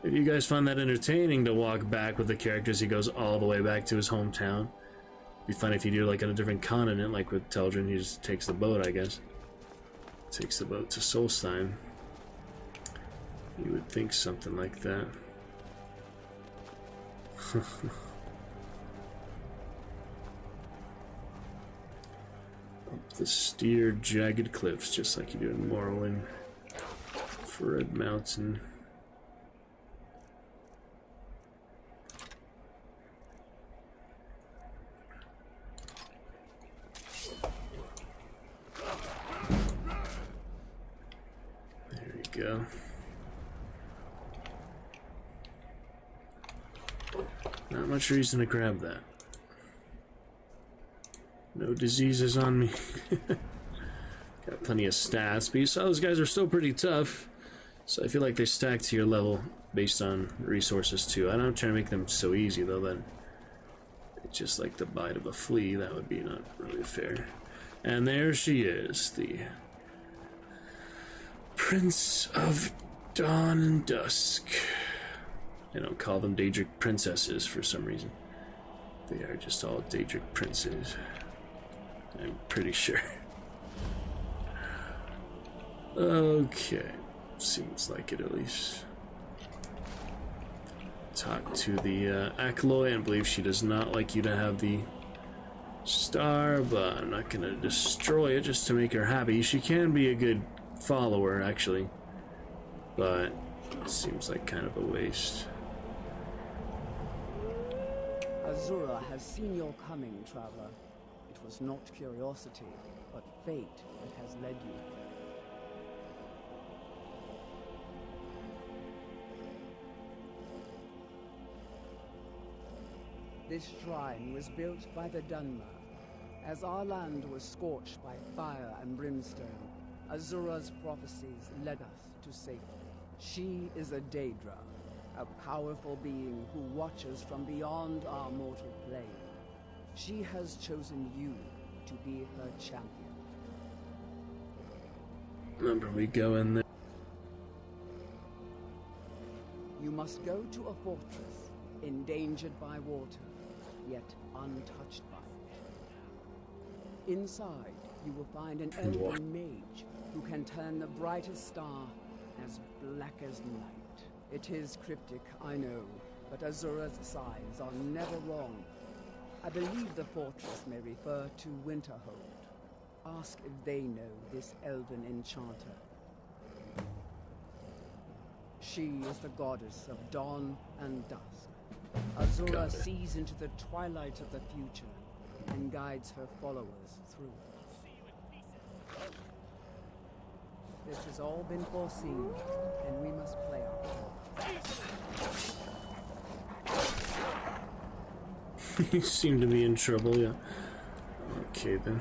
Speaker 3: If you guys find that entertaining to walk back with the characters, he goes all the way back to his hometown. It'd be fun if you do like on a different continent, like with Teldrin, he just takes the boat, I guess. Takes the boat to Solstheim. You would think something like that. Up the steered, jagged cliffs, just like you do in Morrowind. For Red Mountain. Go. Not much reason to grab that. No diseases on me. Got plenty of stats, but you saw those guys are still pretty tough. So I feel like they stack to your level based on resources too. I'm not trying to make them so easy though, then it's just like the bite of a flea. That would be not really fair. And there she is, the Prince of Dawn and Dusk. They don't call them Daedric princesses for some reason. They are just all Daedric princes. I'm pretty sure. Okay. Seems like it at least. Talk to the Akaloy. I believe she does not like you to have the star, but I'm not gonna destroy it just to make her happy. She can be a good follower, actually, but it seems like kind of a waste.
Speaker 18: Azura has seen your coming, traveler. It was not curiosity, but fate that has led you. This shrine was built by the Dunmer. As our land was scorched by fire and brimstone, Azura's prophecies led us to safety. She is a Daedra, a powerful being who watches from beyond our mortal plane. She has chosen you to be her champion.
Speaker 3: Remember, we go in there.
Speaker 18: You must go to a fortress, endangered by water, yet untouched by it. Inside, you will find an elven mage who can turn the brightest star as black as night. It is cryptic, I know, but Azura's signs are never wrong. I believe the fortress may refer to Winterhold. Ask if they know this elven enchanter. She is the goddess of dawn and dusk. Azura sees into the twilight of the future and guides her followers through it. This has all been foreseen, and we must play our part.
Speaker 3: You seem to be in trouble, yeah. Okay, then.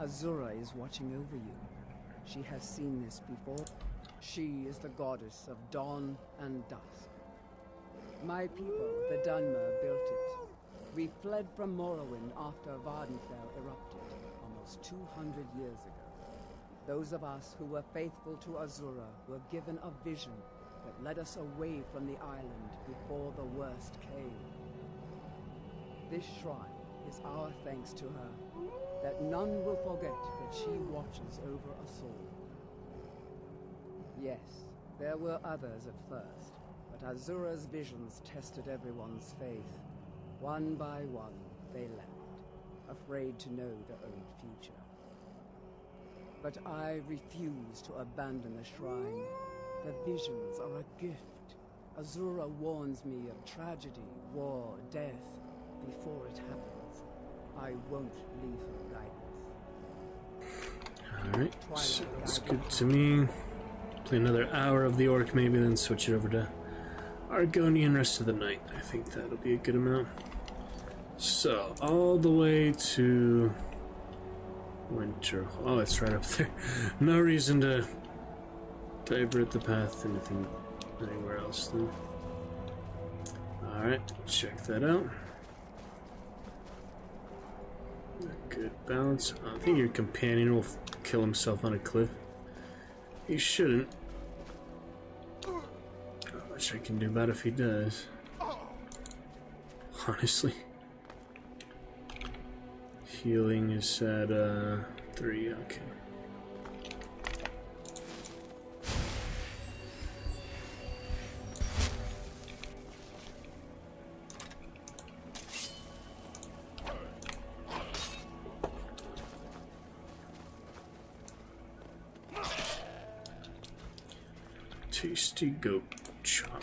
Speaker 18: Azura is watching over you. She has seen this before. She is the goddess of dawn and dusk. My people, the Dunmer, built it. We fled from Morrowind after Vardenfell erupted almost 200 years ago. Those of us who were faithful to Azura were given a vision that led us away from the island before the worst came. This shrine is our thanks to her, that none will forget that she watches over us all. Yes, there were others at first, but Azura's visions tested everyone's faith. One by one, they left, afraid to know their own future. But I refuse to abandon the shrine. The visions are a gift. Azura warns me of tragedy, war, death, before it happens. I won't leave her guidance.
Speaker 3: Alright, sounds good to me. Play another hour of the Orc maybe, then switch it over to Argonian rest of the night. I think that'll be a good amount. So, all the way to Winter. Oh, it's right up there. No reason to divert the path anywhere else then. Alright, check that out. A good balance. I think your companion will kill himself on a cliff. He shouldn't. Not much I can do about it if he does. Honestly. Healing is at 3, okay. Tasty goat chop.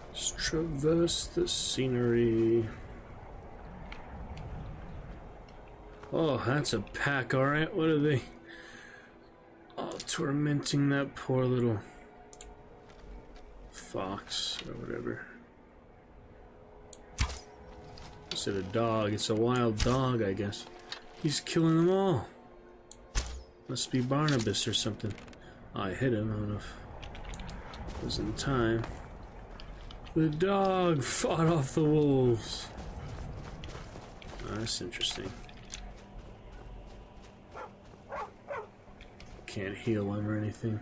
Speaker 3: Let's traverse the scenery. Oh, that's a pack, alright. What are they? Oh, tormenting that poor little fox or whatever. Is it a dog? It's a wild dog, I guess. He's killing them all. Must be Barnabas or something. Oh, I hit him. I don't know if it was in time. The dog fought off the wolves. Oh, that's interesting. Can't heal him or anything.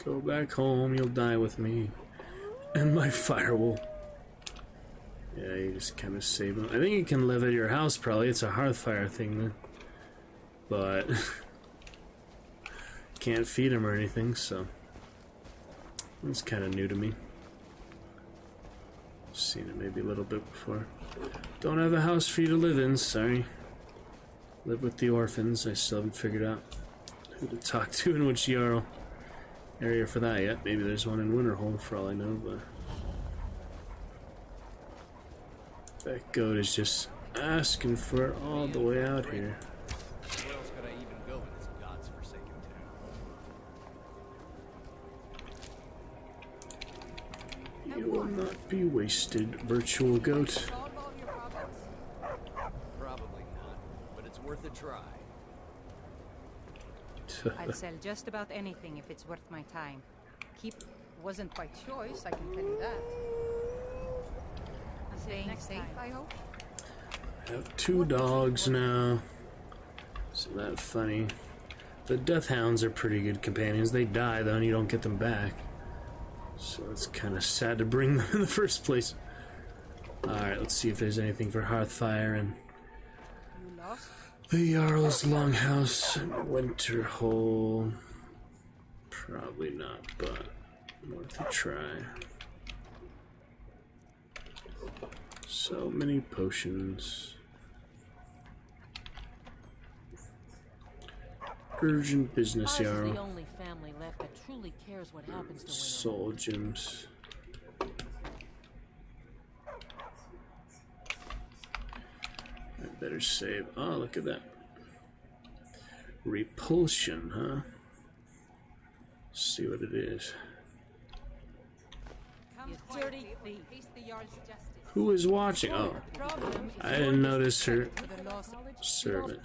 Speaker 3: Go back home, you'll die with me. And my firewall. Yeah, you just kind of save him. I think you can live at your house, probably. It's a hearthfire thing, then. But can't feed him or anything, so it's kind of new to me. Seen it maybe a little bit before. Don't have a house for you to live in, sorry. Live with the orphans. I still haven't figured out who to talk to in which Jarl area for that yet. Maybe there's one in Winterhold for all I know, but that goat is just asking for it all the way out here.
Speaker 15: Where else could I even go in this god's forsaken town?
Speaker 3: You will not be wasted, virtual goat.
Speaker 15: Probably not, but it's worth a try.
Speaker 19: I'll sell just about anything if it's worth my time. Keep wasn't by choice, I can tell you that. I'm staying safe, I hope.
Speaker 3: I have 2 dogs now. Isn't that funny? The Death Hounds are pretty good companions. They die though and you don't get them back. So it's kind of sad to bring them in the first place. Alright, let's see if there's anything for Hearthfire and the Jarl's Longhouse and Winterhold. Probably not, but worth a try. So many potions. Urgent business,
Speaker 20: Ours is
Speaker 3: Jarl.
Speaker 20: the only family left that truly cares what happens to women.
Speaker 3: Soul gems. I better save. Oh, look at that. Repulsion, huh? Let's see what it is.
Speaker 19: Dirty thief.
Speaker 3: Who is watching? Oh, I didn't notice her servant.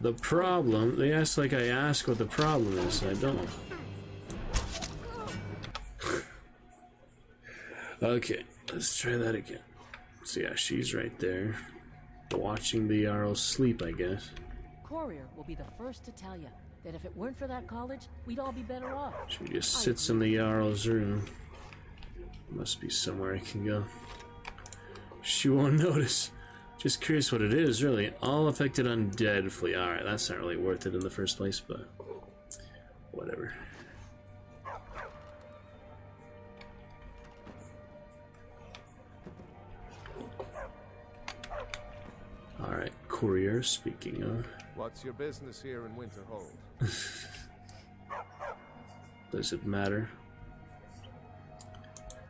Speaker 3: The problem, they ask like I ask what the problem is, I don't. Okay, let's try that again. So yeah, she's right there. Watching the Jarl sleep, I guess.
Speaker 20: Courier will be the first to tell you that if it weren't for that college, we'd all be better off.
Speaker 3: She just sits in the Jarl's room. Must be somewhere I can go. She won't notice. Just curious what it is, really. All affected undead flee. Alright, that's not really worth it in the first place, but whatever. courier, speaking of.
Speaker 5: What's your business here in Winterhold?
Speaker 3: Does it matter?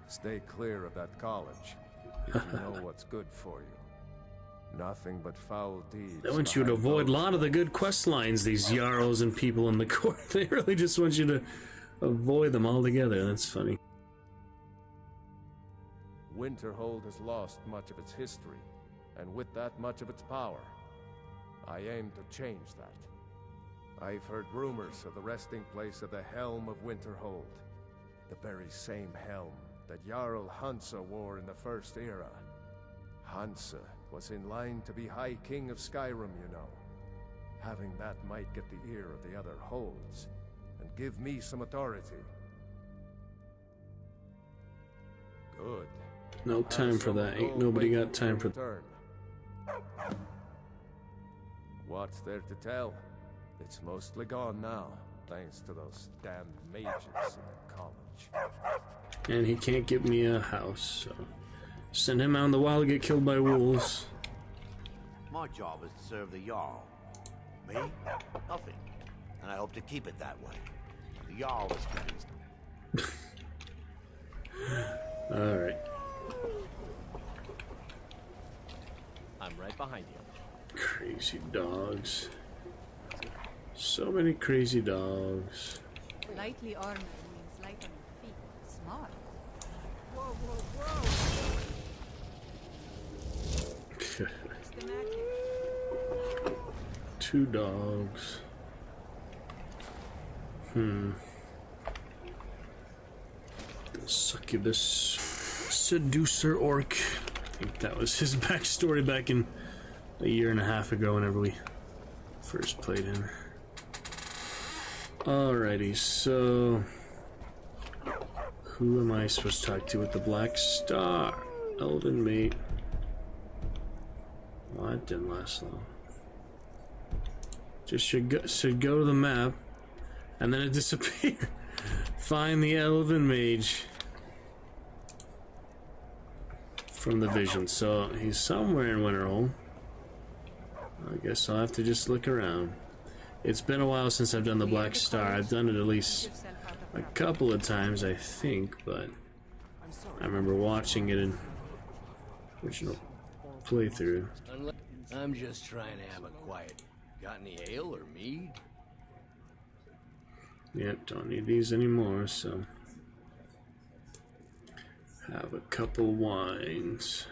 Speaker 5: Stay clear of that college. If you know what's good for you. Nothing but foul deeds.
Speaker 3: They want you to avoid a lot of the good quest lines, these Jarls and people in the court. They really just want you to avoid them altogether. That's funny.
Speaker 5: Winterhold has lost much of its history, and with that much of its power. I aim to change that. I've heard rumors of the resting place of the Helm of Winterhold. The very same helm that Jarl Hansa wore in the First Era. Hansa was in line to be High King of Skyrim, you know. Having that might get the ear of the other holds, and give me some authority. Good.
Speaker 3: No time for that. Ain't nobody got time for that.
Speaker 5: What's there to tell? It's mostly gone now, thanks to those damn mages in the college.
Speaker 3: And he can't get me a house, so send him out in the wild to get killed by wolves.
Speaker 8: My job is to serve the Jarl. Me? Nothing. And I hope to keep it that way. The Jarl is convinced.
Speaker 3: Alright.
Speaker 15: I'm right behind you.
Speaker 3: Crazy dogs. So many crazy dogs.
Speaker 19: Lightly armored means light on your feet. Smart.
Speaker 7: Whoa, whoa, whoa!
Speaker 19: It's the magic.
Speaker 3: 2 dogs. The succubus seducer orc. I think that was his backstory back in a year and a half ago whenever we first played him. Alrighty, so who am I supposed to talk to with the black star? Elven mate. Well, that didn't last long. Just should go to the map, and then it disappeared. Find the elven mage from the vision. So he's somewhere in Winterhold. I guess I'll have to just look around. It's been a while since I've done the Black Star. I've done it at least a couple of times, I think, but I remember watching it in original playthrough.
Speaker 15: I'm just trying to have a quiet. Got any ale or mead?
Speaker 3: Yep, don't need these anymore, so have a couple wines.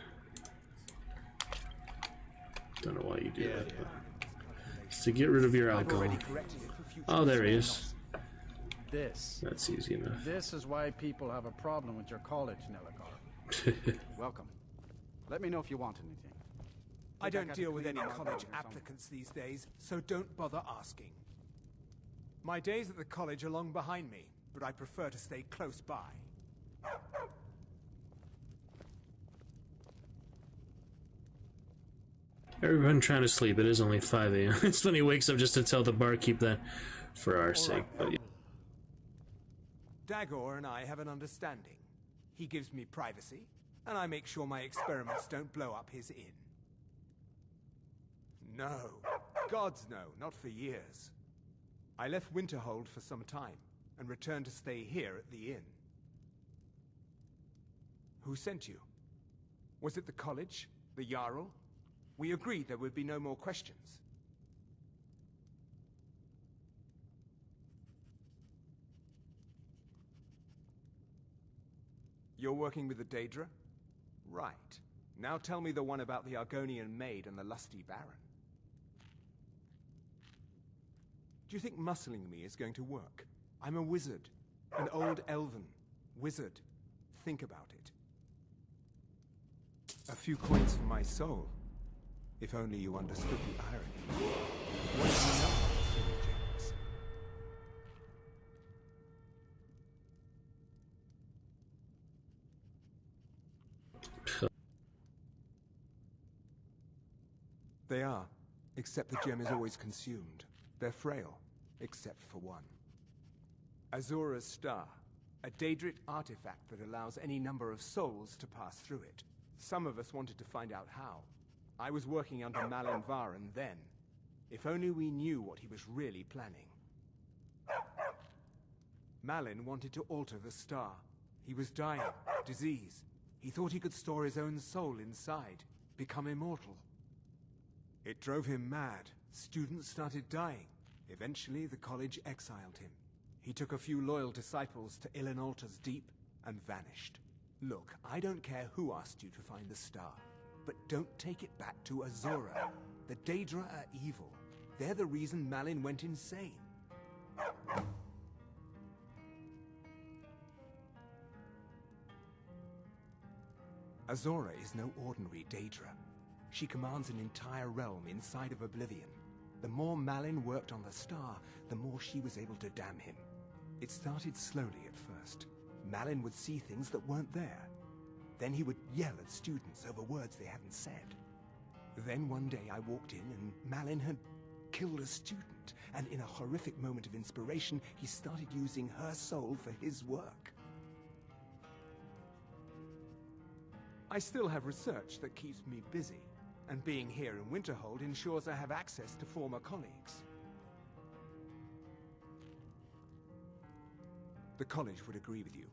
Speaker 3: Don't know why you do that, but it's to get rid of your alcohol. Oh, there he is. That's easy enough.
Speaker 7: This is why people have a problem with your college, Nelagar. Welcome. Let me know if you want anything.
Speaker 21: I don't deal with any college applicants these days, so don't bother asking. My days at the college are long behind me, but I prefer to stay close by.
Speaker 3: Everyone trying to sleep. It is only 5 a.m. It's when he wakes up just to tell the barkeep that for our sake. But yeah.
Speaker 21: Dagor and I have an understanding. He gives me privacy, and I make sure my experiments don't blow up his inn. No. Gods no, not for years. I left Winterhold for some time, and returned to stay here at the inn. Who sent you? Was it the college? The Jarl? We agreed there would be no more questions. You're working with the Daedra? Right. Now tell me the one about the Argonian maid and the lusty baron. Do you think muscling me is going to work? I'm a wizard. An old elven wizard. Think about it. A few coins for my soul. If only you understood the irony. What do you know about silly gems? They are, except the gem is always consumed. They're frail, except for one. Azura's Star, a Daedric artifact that allows any number of souls to pass through it. Some of us wanted to find out how. I was working under Malin Varen then. If only we knew what he was really planning. Malin wanted to alter the star. He was dying, disease. He thought he could store his own soul inside, become immortal. It drove him mad. Students started dying. Eventually, the college exiled him. He took a few loyal disciples to Illinalta's Deep and vanished. Look, I don't care who asked you to find the star, but don't take it back to Azura. The Daedra are evil. They're the reason Malin went insane. Azura is no ordinary Daedra. She commands an entire realm inside of Oblivion. The more Malin worked on the star, the more she was able to damn him. It started slowly at first. Malin would see things that weren't there. Then he would yell at students over words they hadn't said. Then one day I walked in and Malin had killed a student, and in a horrific moment of inspiration, he started using her soul for his work. I still have research that keeps me busy, and being here in Winterhold ensures I have access to former colleagues. The college would agree with you,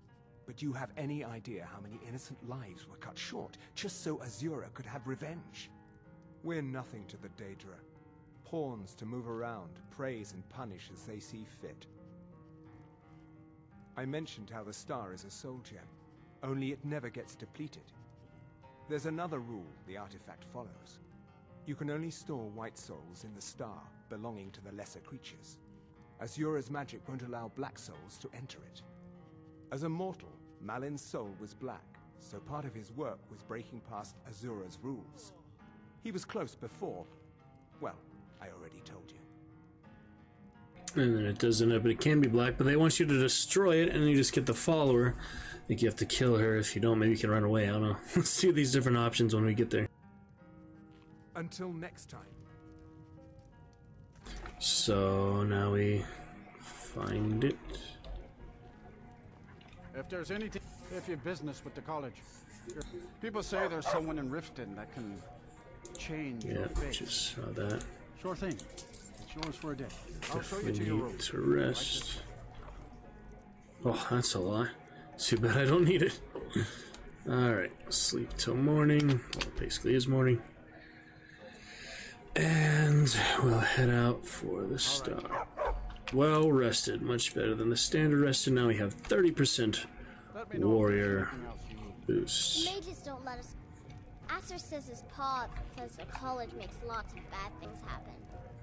Speaker 21: but do you have any idea how many innocent lives were cut short just so Azura could have revenge? We're nothing to the Daedra. Pawns to move around, praise and punish as they see fit. I mentioned how the star is a soul gem, only it never gets depleted. There's another rule the artifact follows. You can only store white souls in the star belonging to the lesser creatures. Azura's magic won't allow black souls to enter it. As a mortal, Malin's soul was black, so part of his work was breaking past Azura's rules. He was close before. Well, I already told you.
Speaker 3: And then it doesn't, but it can be black, but they want you to destroy it, and then you just get the follower. I think you have to kill her. If you don't, maybe you can run away. I don't know. Let's see these different options when we get there.
Speaker 21: Until next time.
Speaker 3: So now we find it.
Speaker 7: If there's anything, if you're business with the college, people say there's someone in Riften that can change your fate.
Speaker 3: Just saw that.
Speaker 7: Sure thing. It's yours for a day. I'll show you to
Speaker 3: Definitely
Speaker 7: your room.
Speaker 3: need to rest. Oh, that's a lie. Too bad I don't need it. Alright, sleep till morning. Well, it basically is morning. And we'll head out for the star. Well rested, much better than the standard rested. Now we have 30% warrior boost.
Speaker 13: The mages don't let us. Aster says his paw says the college makes lots of bad things happen.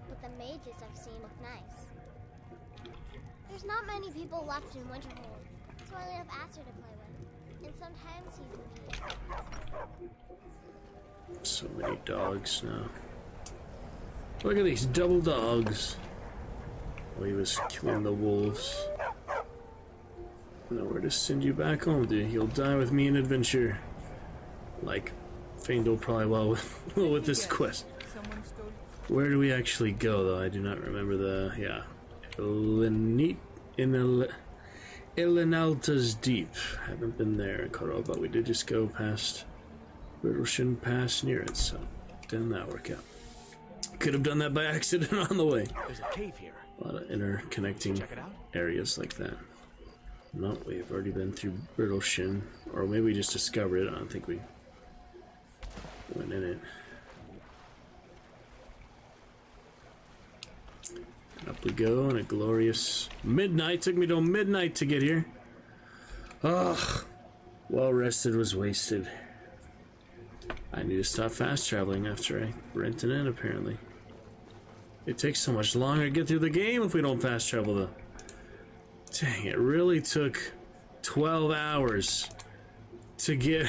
Speaker 13: But the mages I've seen look nice. There's not many people left in Winterhold, so I only have Aster to play with. And sometimes he's mean.
Speaker 3: So many dogs now. Look at these double dogs. Oh, he was killing the wolves. Nowhere to send you back home, dude. You'll die with me in adventure. Like Faendal probably will with this quest. Where do we actually go, though? I do not remember the... Yeah. Illinalta's Deep. Haven't been there, Koro, but we did just go past Brittleshin Pass near it, so didn't that work out? Could have done that by accident on the way.
Speaker 15: There's a cave here.
Speaker 3: A lot of interconnecting areas like that. No, we've already been through Brittleshin, or maybe we just discovered it. I don't think we went in it. Up we go on a glorious midnight. Took me till midnight to get here. Ugh. Well rested was wasted. I need to stop fast traveling after I rent an inn, apparently. It takes so much longer to get through the game if we don't fast travel, though. Dang, it really took 12 hours to get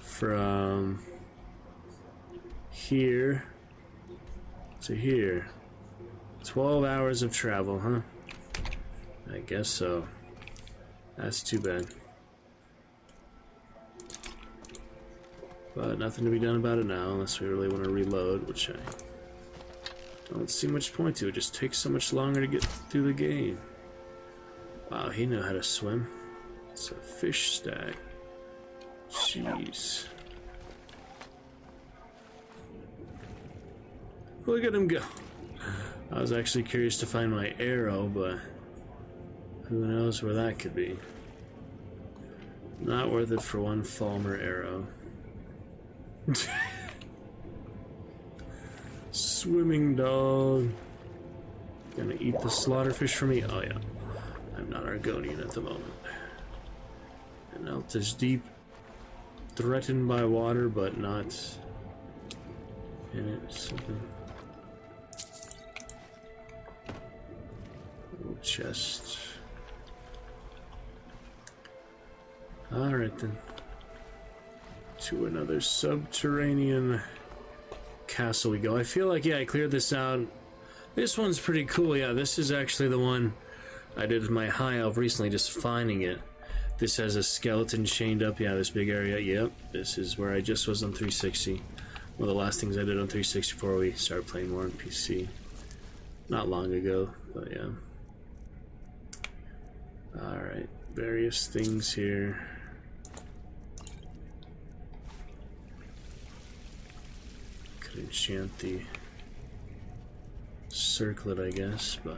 Speaker 3: from here to here. 12 hours of travel, huh? I guess so. That's too bad. But nothing to be done about it now, unless we really want to reload, which I don't see much point to. It just takes so much longer to get through the game. Wow, he knew how to swim. It's a fish stag. Jeez. Look at him go. I was actually curious to find my arrow, but who knows where that could be. Not worth it for one Falmer arrow. Swimming dog. Gonna eat the slaughterfish for me? Oh yeah. I'm not Argonian at the moment. And Elt is deep. Threatened by water, but not in it. Something. Little chest. Alright then. To another subterranean castle we go. I feel like, yeah, I cleared this out. This one's pretty cool. Yeah, this is actually the one I did with my high elf recently, just finding it. This has a skeleton chained up. Yeah, this big area. Yep, this is where I just was on 360. One of the last things I did on 360 before we started playing more on PC. Not long ago, but yeah. Alright, various things here. Could enchant the circlet, I guess, but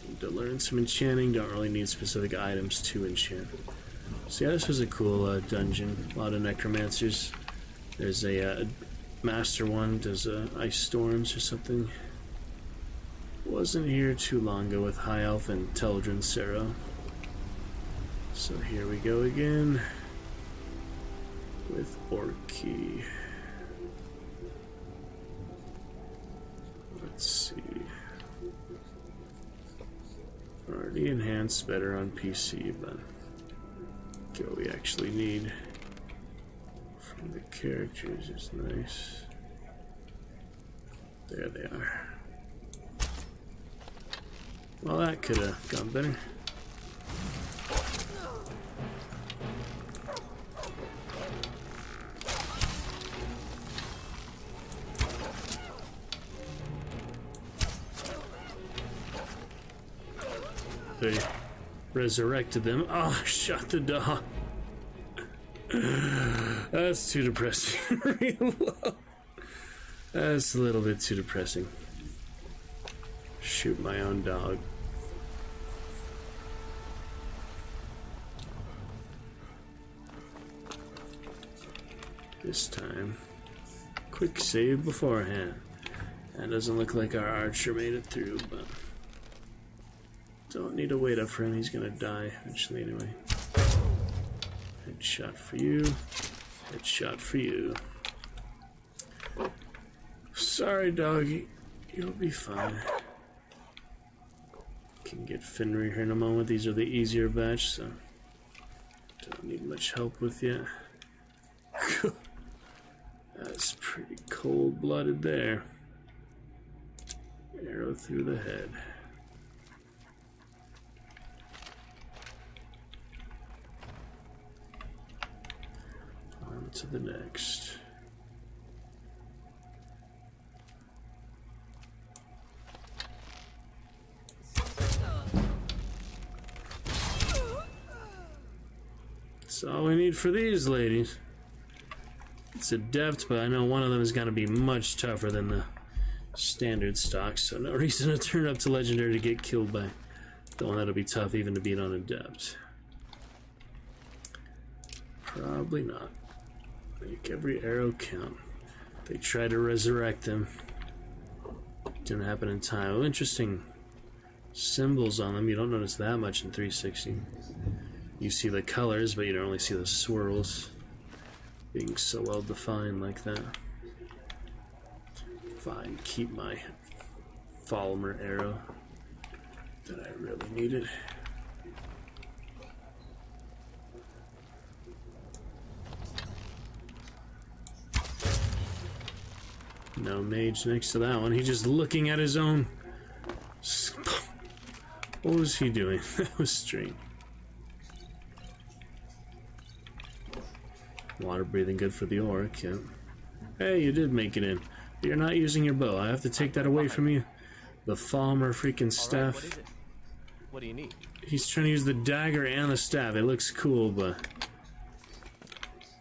Speaker 3: need to learn some enchanting. Don't really need specific items to enchant. So yeah, this was a cool dungeon. A lot of necromancers. There's a master one, does ice storms or something. Wasn't here too long ago with High Elf and Teldrin Sarah. So here we go again with Orky. Let's see. Already enhanced better on PC, but what we actually need from the characters is nice. There they are. Well, that could have gone better. They resurrected them. Oh, shot the dog. That's too depressing. Real low. That's a little bit too depressing. Shoot my own dog. This time, quick save beforehand. That doesn't look like our archer made it through, but don't need to wait up for him. He's gonna die eventually anyway. Headshot for you. Headshot for you. Sorry, doggy. You'll be fine. Can get Fenrir here in a moment. These are the easier batch, so don't need much help with yet. That's pretty cold-blooded there. Arrow through the head. On to the next. That's all we need for these ladies. It's adept, but I know one of them is going to be much tougher than the standard stock, so no reason to turn up to legendary to get killed by the one that'll be tough even to beat on adept. Probably not. Make every arrow count. They try to resurrect them. Didn't happen in time. Oh, interesting symbols on them. You don't notice that much in 360. You see the colors, but you don't really see the swirls being so well defined like that. Fine, keep my Falmer arrow that I really needed. No mage next to that one. He's just looking at his own. What was he doing? That was strange. Water breathing good for the orc, yeah. Hey, you did make it in. But you're not using your bow. I have to take that away from you. The Falmer freaking staff.
Speaker 2: What is it? What do you need?
Speaker 3: He's trying to use the dagger and the staff. It looks cool, but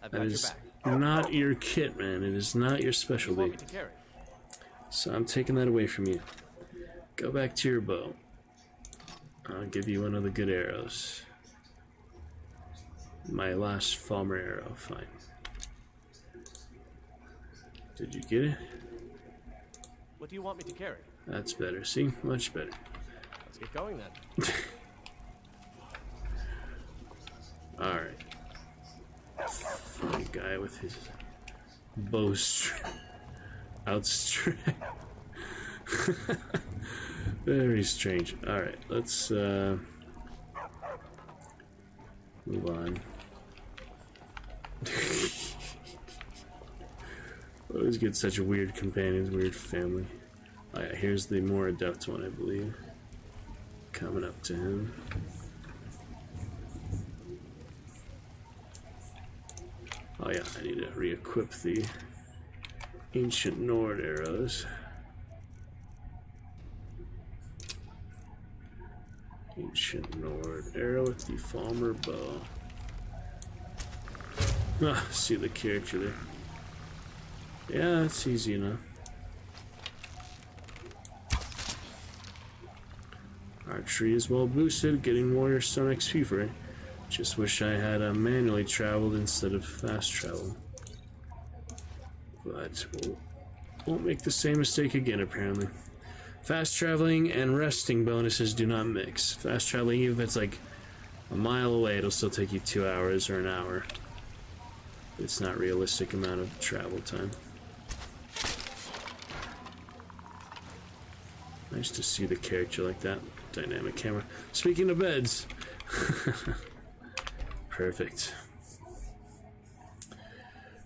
Speaker 2: I've
Speaker 3: that
Speaker 2: got
Speaker 3: is
Speaker 2: your back.
Speaker 3: not your kit, man. It is not your
Speaker 2: You
Speaker 3: specialty.
Speaker 2: want me to carry?
Speaker 3: So I'm taking that away from you. Go back to your bow. I'll give you one of the good arrows. My last Falmer arrow, fine. Did you get it?
Speaker 2: What do you want me to carry?
Speaker 3: That's better, see? Much better.
Speaker 2: Let's get going then.
Speaker 3: Alright. Funny guy with his bow outstretched. Very strange. Alright, let's move on. Always get such weird companions, weird family. Oh yeah, here's the more adept one, I believe. Coming up to him. Oh yeah, I need to re-equip the Ancient Nord arrows. Ancient Nord arrow with the Falmer bow. Ah, see the character there. Yeah, it's easy enough. Archery is well boosted, getting Warrior Stone XP for it. Just wish I had manually traveled instead of fast travel. But won't make the same mistake again, apparently. Fast traveling and resting bonuses do not mix. Fast traveling, even if it's like a mile away, it'll still take you 2 hours or an hour. It's not realistic amount of travel time. Nice to see the character like that. Dynamic camera. Speaking of beds. Perfect.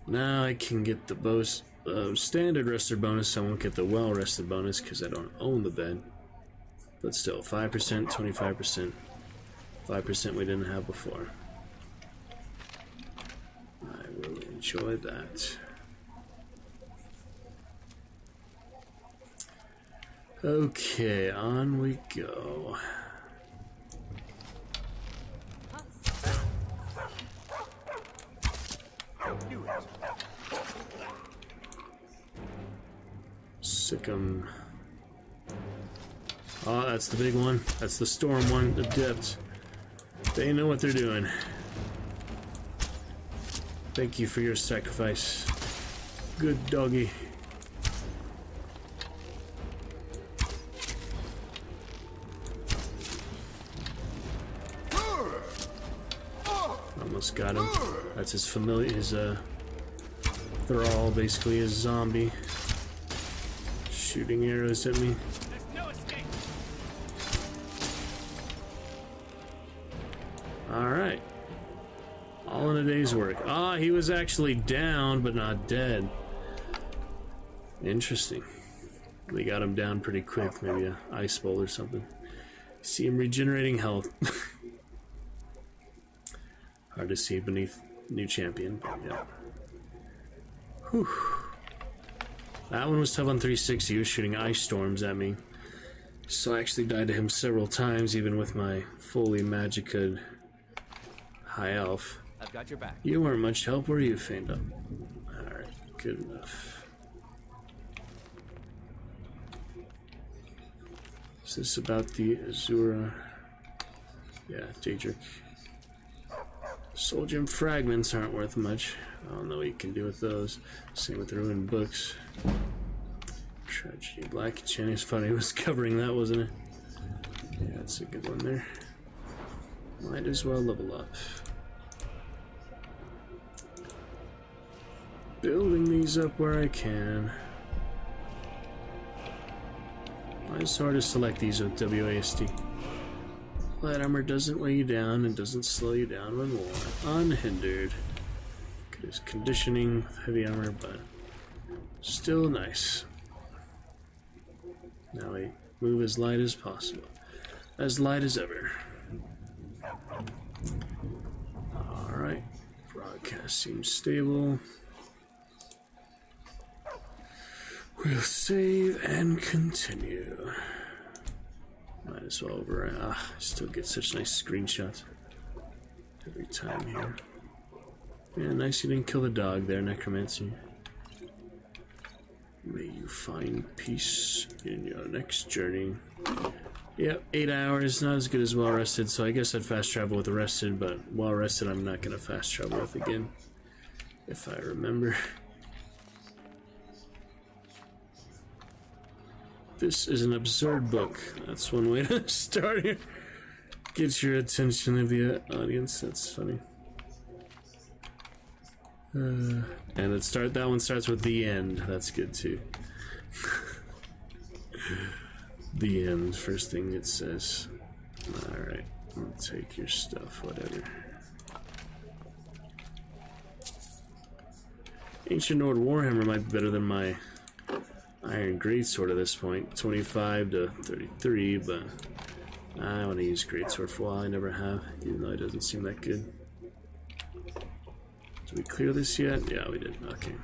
Speaker 3: Now I can get the standard rested bonus. I won't get the well rested bonus because I don't own the bed. But still, 5%, 25%. 5% we didn't have before. I will enjoy that. Okay, on we go. Sick 'em. Oh, that's the big one. That's the storm one, the depths. They know what they're doing. Thank you for your sacrifice. Good doggy. Almost got him. That's his familiar, his thrall, basically his zombie. Shooting arrows at me. Alright. All in a day's work. Ah, he was actually down, but not dead. Interesting. They got him down pretty quick. Maybe a ice bowl or something. See him regenerating health. Hard to see beneath new champion, but yeah. Whew. That one was tough on 360. He was shooting ice storms at me. So I actually died to him several times, even with my fully magicka high elf.
Speaker 2: I've got your back.
Speaker 3: You weren't much help, were you, Feigned Up? Alright, good enough. Is this about the Azura? Yeah, Daedric. Soul Gem fragments aren't worth much. I don't know what you can do with those. Same with the ruined books. Tragedy Black Enchanting. Funny, it was covering that, wasn't it? Yeah, that's a good one there. Might as well level up. Building these up where I can. Why is it hard to select these with WASD? Light armor doesn't weigh you down and doesn't slow you down when worn. Unhindered. Because conditioning with heavy armor, but still nice. Now we move as light as possible. As light as ever. Alright. Broadcast seems stable. We'll save and continue. Might as well I still get such nice screenshots every time here. Yeah, nice you didn't kill the dog there, Necromancy. May you find peace in your next journey. Yep, 8 hours, not as good as well rested, so I guess I'd fast travel with rested, but well rested I'm not gonna fast travel with again. If I remember. This is an absurd book. That's one way to start here. Get your attention of the audience, that's funny. And that one starts with the end. That's good too. The end, first thing it says. Alright, I'll take your stuff, whatever. Ancient Nord Warhammer might be better than my Iron Greatsword at this point. 25 to 33, but I want to use Greatsword for a while. I never have, even though it doesn't seem that good. Did we clear this yet? Yeah, we did. Okay.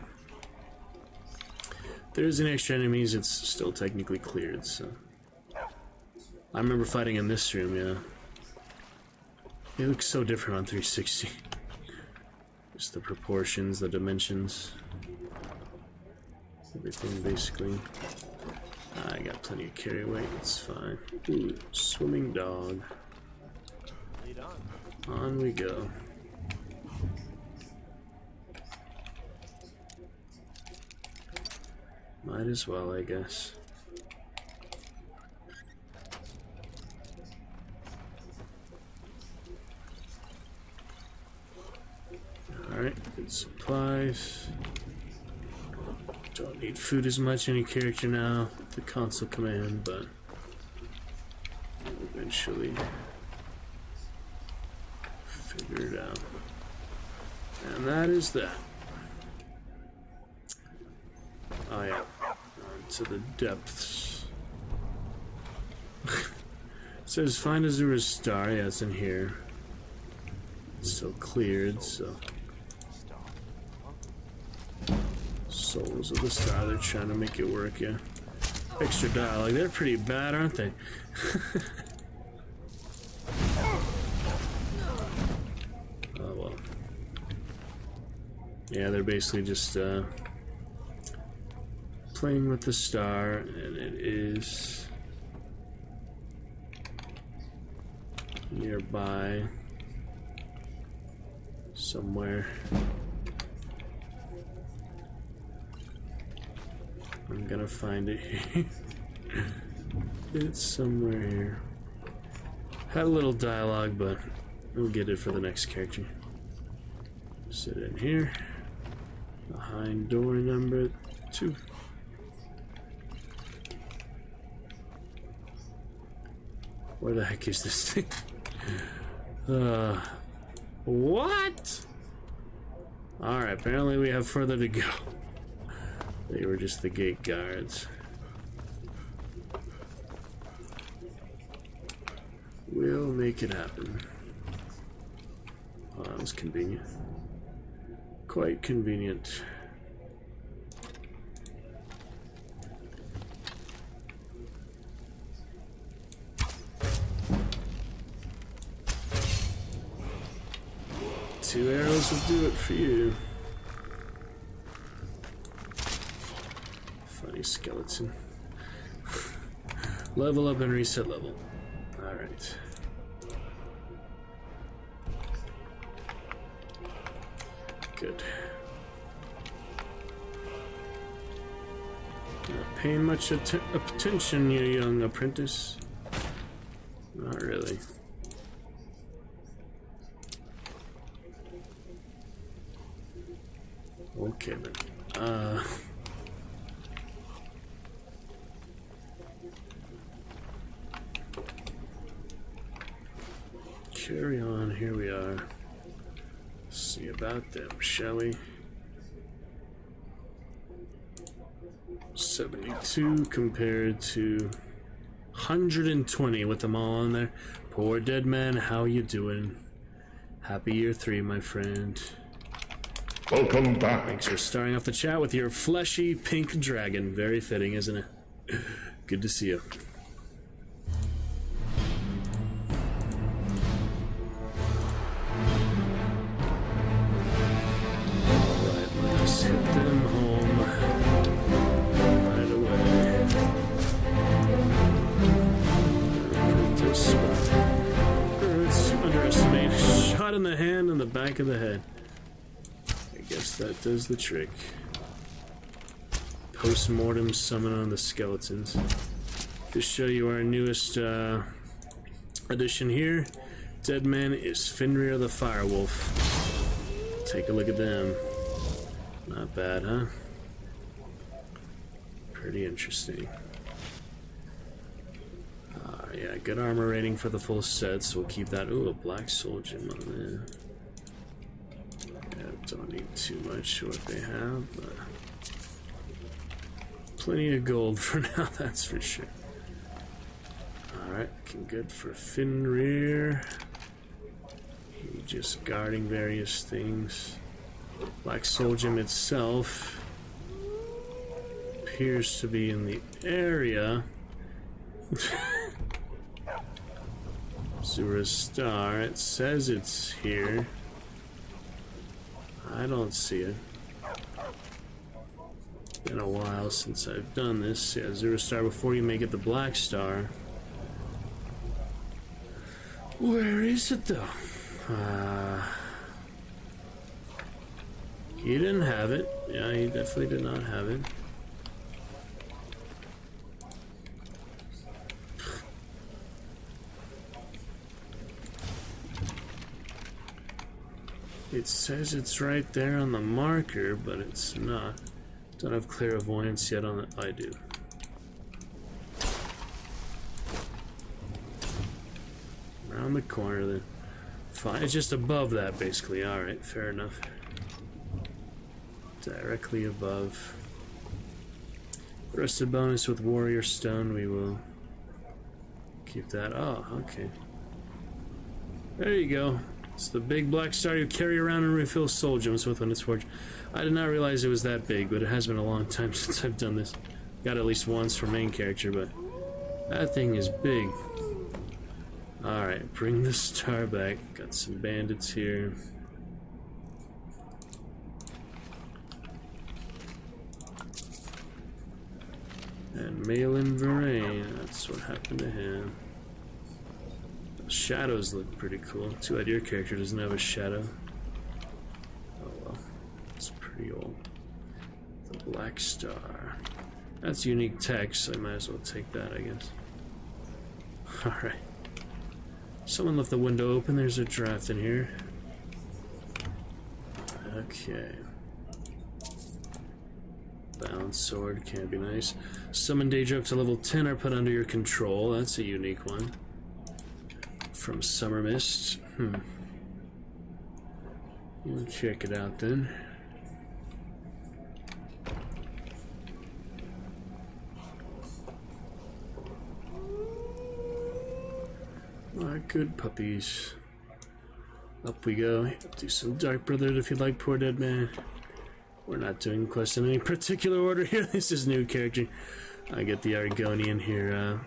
Speaker 3: If there isn't extra enemies, it's still technically cleared, so. I remember fighting in this room, yeah. It looks so different on 360. Just the proportions, the dimensions. Everything, basically. I got plenty of carry weight, it's fine. Ooh, swimming dog.
Speaker 2: Lead on.
Speaker 3: On we go. Might as well, I guess. Alright, good supplies. Don't need food as much any character now. The console command, but eventually figure it out. And that is that. Oh yeah, to the depths. It says find Azura's star. Yeah, it's in here. It's still cleared, so. Souls of the star, they're trying to make it work, yeah. Extra dialogue, they're pretty bad, aren't they? Oh well. Yeah, they're basically just playing with the star, and it is nearby somewhere. I'm gonna find it here. It's somewhere here. Had a little dialogue, but we'll get it for the next character. Sit in here. Behind door number 2. Where the heck is this thing? What? Alright, apparently we have further to go. They were just the gate guards. We'll make it happen. Oh, that was convenient. Quite convenient. Two arrows will do it for you. Funny skeleton. Level up and reset level. Alright. Good. Not paying much attention, you young apprentice. Not really. Okay then. Carry on, here we are. See about them, shall we? 72 compared to 120 with them all on there. Poor dead man, how you doing? Happy year 3, my friend.
Speaker 1: Welcome back.
Speaker 3: Thanks for starting off the chat with your fleshy pink dragon. Very fitting, isn't it? Good to see you. shot in the hand and the back of the head. I guess that does the trick. Post-mortem summon on the skeletons. To show you our newest addition here, dead man is Fenrir the Firewolf. Take a look at them. Not bad, huh? Pretty interesting. Yeah, good armor rating for the full set, so we'll keep that. Ooh, a black soul gem on there. Yeah, don't need too much what they have, but plenty of gold for now, that's for sure. Alright, looking good for Fenrir. He just guarding various things. Black soul gem itself appears to be in the area. Zura's star, it says it's here. I don't see it. Been a while since I've done this. Yeah, Zura star before you make it the black star. Where is it though? He didn't have it. Yeah, he definitely did not have it. It says it's right there on the marker, but it's not. Don't have clairvoyance yet on it. I do. Around the corner then. Fine. It's just above that basically. Alright, fair enough. Directly above. Rested bonus with Warrior Stone, we will keep that. Oh, okay. There you go. It's the big black star you carry around and refill soul gems with when it's forged. I did not realize it was that big, but it has been a long time since I've done this. Got it at least once for main character, but that thing is big. Alright, bring the star back. Got some bandits here. And Malin Varain, that's what happened to him. Shadows look pretty cool. Too bad your character doesn't have a shadow. Oh well, it's pretty old. The Black Star. That's unique text, so I might as well take that, I guess. Alright. Someone left the window open, there's a draft in here. Okay. Bound sword, can be nice. Summon Daedra up to level 10 are put under your control. That's a unique one. From Summer Mist. We'll check it out then. My good puppies. Up we go. Do some Dark Brotherhood if you like, poor dead man. We're not doing quests in any particular order here. This is new character. I get the Argonian here.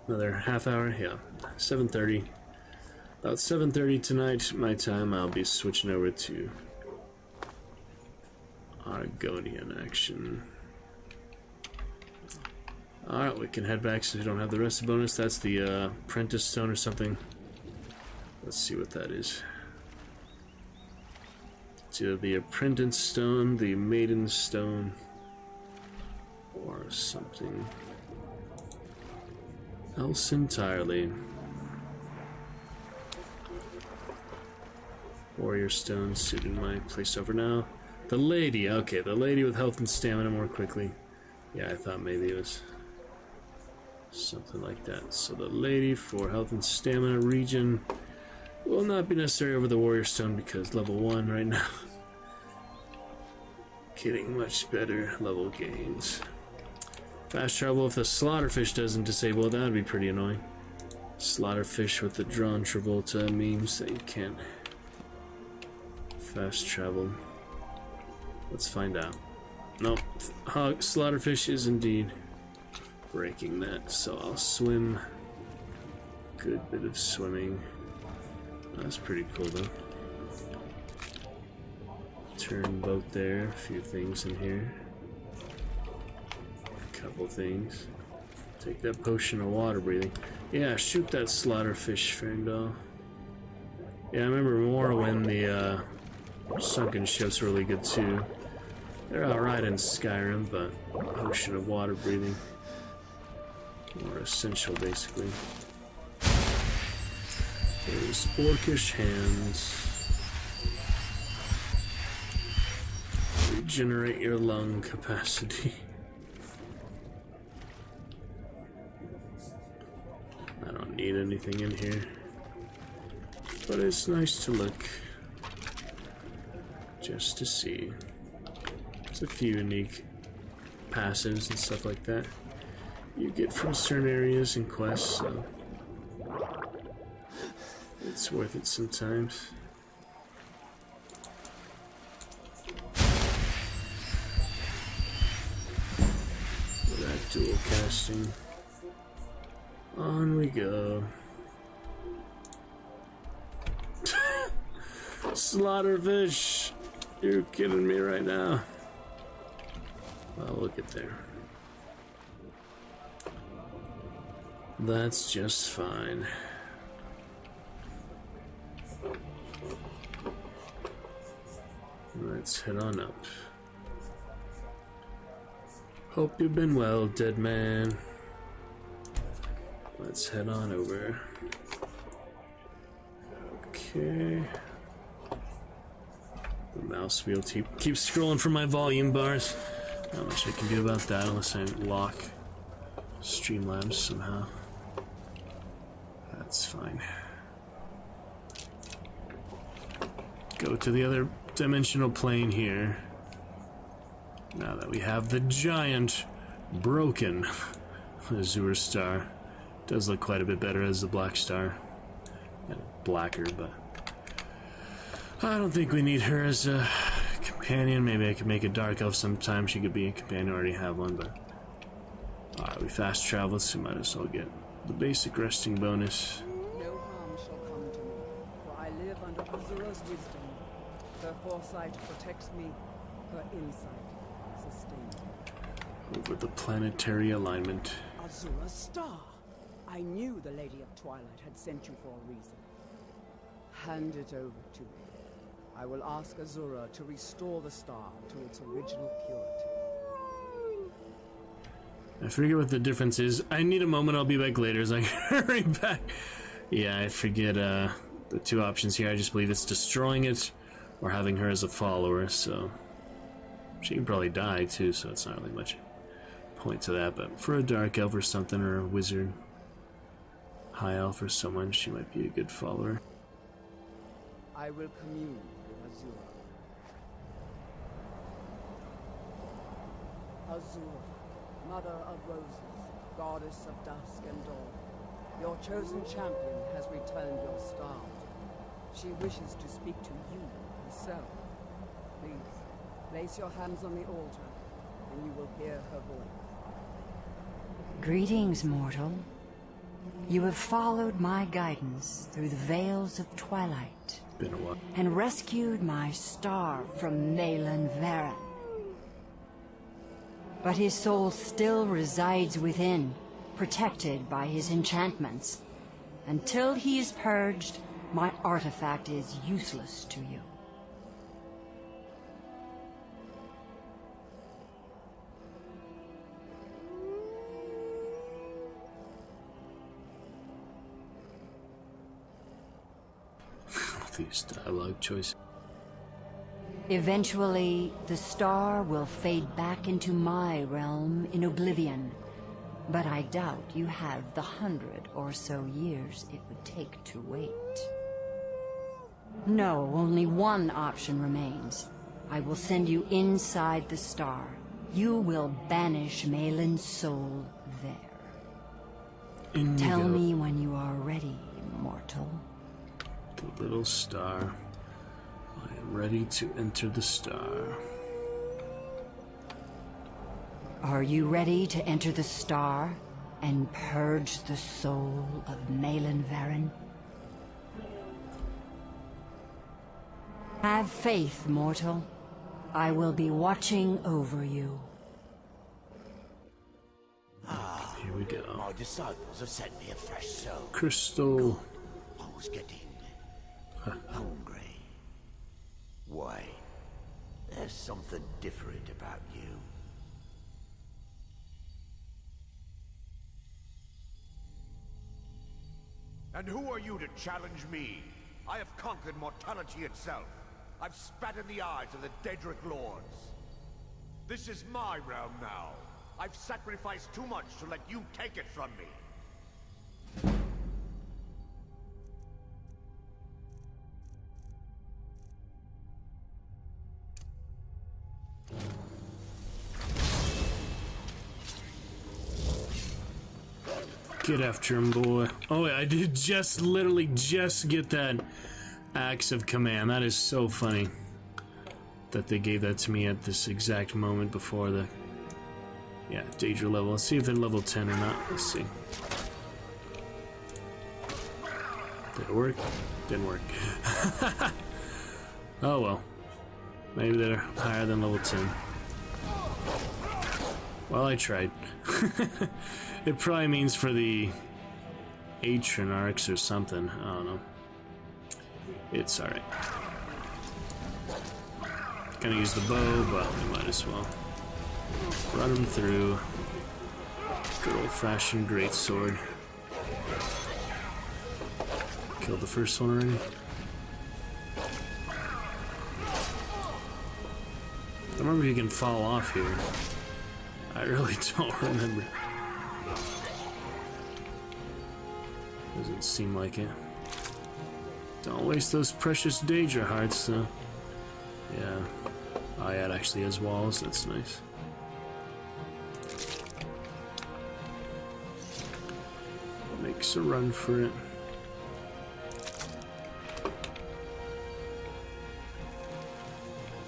Speaker 3: Another half hour. Yeah, 7:30. About 7:30 tonight, my time. I'll be switching over to Argonian action. Alright, we can head back so we don't have the rest of the bonus. That's the Apprentice Stone or something. Let's see what that is. It's either the Apprentice Stone, the Maiden Stone, or something else entirely. Warrior Stone suited my place over now. The lady, okay, the lady with health and stamina more quickly. Yeah, I thought maybe it was something like that. So the lady for health and stamina region will not be necessary over the Warrior Stone because level 1 right now. Getting much better level gains. Fast travel if the Slaughterfish doesn't disable, that would be pretty annoying. Slaughterfish with the drawn Travolta means that you can't fast travel. Let's find out. Nope. Slaughterfish is indeed breaking that, so I'll swim. Good bit of swimming. That's pretty cool though. Turn boat there, a few things in here. A couple things. Take that potion of water breathing. Yeah, shoot that Slaughterfish, Ferndale. Yeah, I remember more when the sunken ships were really good too. They're alright in Skyrim, but ocean of water breathing. More essential, basically. Those orcish hands. Regenerate your lung capacity. I don't need anything in here. But it's nice to look. Just to see. There's a few unique passives and stuff like that you get from certain areas and quests, so it's worth it sometimes. That dual casting. On we go. Slaughterfish! You're kidding me right now. Well, we'll get there. That's just fine. Let's head on up. Hope you've been well, dead man. Let's head on over. Okay. The mouse wheel keeps scrolling for my volume bars. Not much I can do about that unless I lock Streamlabs somehow. That's fine. Go to the other dimensional plane here. Now that we have the giant, broken Azure Star. Does look quite a bit better as the Black Star. And blacker, but I don't think we need her as a companion. Maybe I could make a Dark Elf sometime. She could be a companion. I already have one, but alright, we fast traveled, so we might as well get the basic resting bonus.
Speaker 18: No harm shall come to me, for I live under Azura's wisdom. Her foresight protects me, her insight sustains me.
Speaker 3: Over the planetary alignment.
Speaker 18: Azura's star! I knew the Lady of Twilight had sent you for a reason. Hand it over to me. I will ask Azura to restore the star to its original purity.
Speaker 3: I forget what the difference is. I need a moment, I'll be back later as I hurry back. Yeah, I forget the two options here. I just believe it's destroying it or having her as a follower, so she can probably die too, so it's not really much point to that, but for a Dark Elf or something, or a Wizard, High Elf or someone, she might be a good follower.
Speaker 18: I will commune with Azura. Azura, Mother of Roses, Goddess of Dusk and Dawn, your chosen champion has returned your star. She wishes to speak to you herself. Please, place your hands on the altar, and you will hear her voice.
Speaker 4: Greetings, mortal. You have followed my guidance through the veils of twilight
Speaker 3: Been a while.
Speaker 4: and rescued my star from Malin Varen. But his soul still resides within, protected by his enchantments. Until he is purged, my artifact is useless to you.
Speaker 3: These dialogue choices.
Speaker 4: Eventually, the star will fade back into my realm in oblivion. But I doubt you have the 100 or so years it would take to wait. No, only one option remains. I will send you inside the star. You will banish Malin's soul there. Tell me when you are ready, mortal.
Speaker 3: The little star. I am ready to enter the star.
Speaker 4: Are you ready to enter the star and purge the soul of Malin Varen? Have faith, mortal. I will be watching over you.
Speaker 3: Here we go.
Speaker 8: My disciples have sent me a fresh soul.
Speaker 3: Crystal.
Speaker 8: I was getting Hungry. Why? There's something different about you.
Speaker 9: And who are you to challenge me? I have conquered mortality itself. I've spat in the eyes of the Daedric Lords. This is my realm now. I've sacrificed too much to let you take it from me.
Speaker 3: Get after him, boy. Oh, I did literally just get that axe of command. That is so funny that they gave that to me at this exact moment before the, Daedra level. Let's see if they're level 10 or not. Let's see. Did it work? Didn't work. Oh well. Maybe they're higher than level 10. Well, I tried. It probably means for the Atronarchs or something. I don't know. It's alright. Gonna use the bow, but we might as well. Run them through. Good old-fashioned greatsword. Killed the first one already. I don't remember if you can fall off here. I really don't remember. Doesn't seem like it. Don't waste those precious Daedra hearts, though. Yeah. Oh, yeah, it actually has walls. That's nice. Makes a run for it.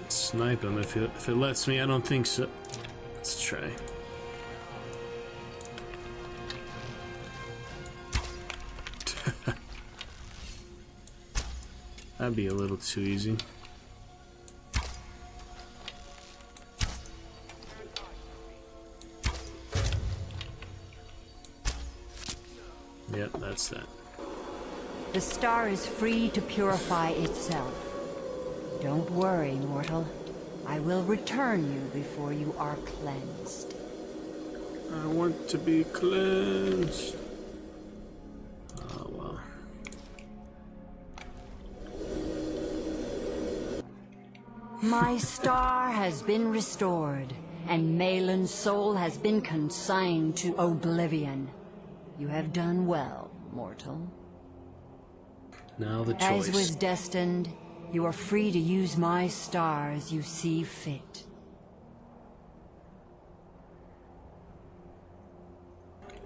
Speaker 3: Snipe him if it lets me. I don't think so. Let's try. That'd be a little too easy. Yep, that's that.
Speaker 4: The star is free to purify itself. Don't worry, mortal. I will return you before you are cleansed.
Speaker 3: I want to be cleansed. Oh, well.
Speaker 4: My star has been restored, and Malin's soul has been consigned to oblivion. You have done well, mortal.
Speaker 3: Now the choice.
Speaker 4: As was destined, you are free to use my star as you see fit.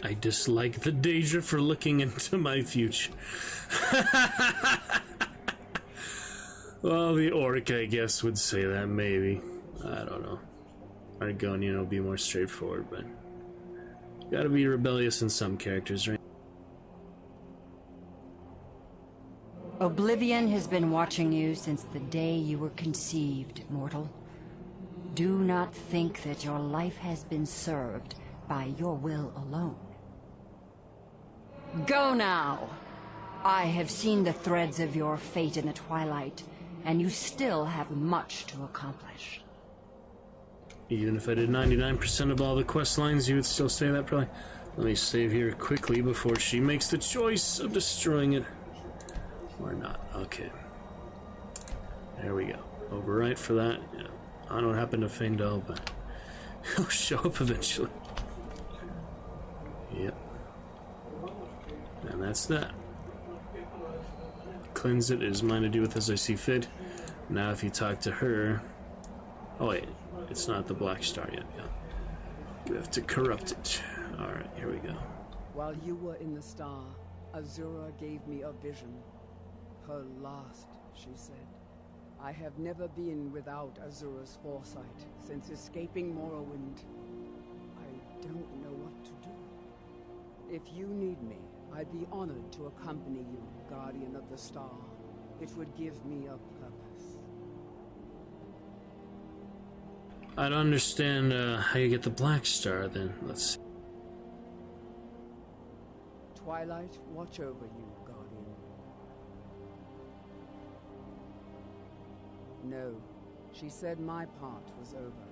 Speaker 3: I dislike the Daedra for looking into my future. Well, the orc, I guess, would say that, maybe. I don't know. Argonian will be more straightforward, but... gotta be rebellious in some characters, right?
Speaker 4: Oblivion has been watching you since the day you were conceived, mortal. Do not think that your life has been served by your will alone. Go now! I have seen the threads of your fate in the twilight, and you still have much to accomplish.
Speaker 3: Even if I did 99% of all the quest lines, you would still say that, probably. Let me save here quickly before she makes the choice of destroying it. Or not. Okay. There we go. Overwrite for that. Yeah. I don't know what happened to Feindel, but he'll show up eventually. Yep. And that's that. Cleanse it. It is mine to do with as I see fit. Now if you talk to her... oh wait. It's not the Black Star yet. Yeah. You have to corrupt it. Alright, here we go.
Speaker 18: While you were in the star, Azura gave me a vision. Her last, she said. I have never been without Azura's foresight since escaping Morrowind. I don't know what to do. If you need me, I'd be honored to accompany you, Guardian of the Star. It would give me a purpose.
Speaker 3: I don't understand how you get the Black Star, then. Let's see.
Speaker 18: Twilight, watch over you, Guardian. No, she said my part was over,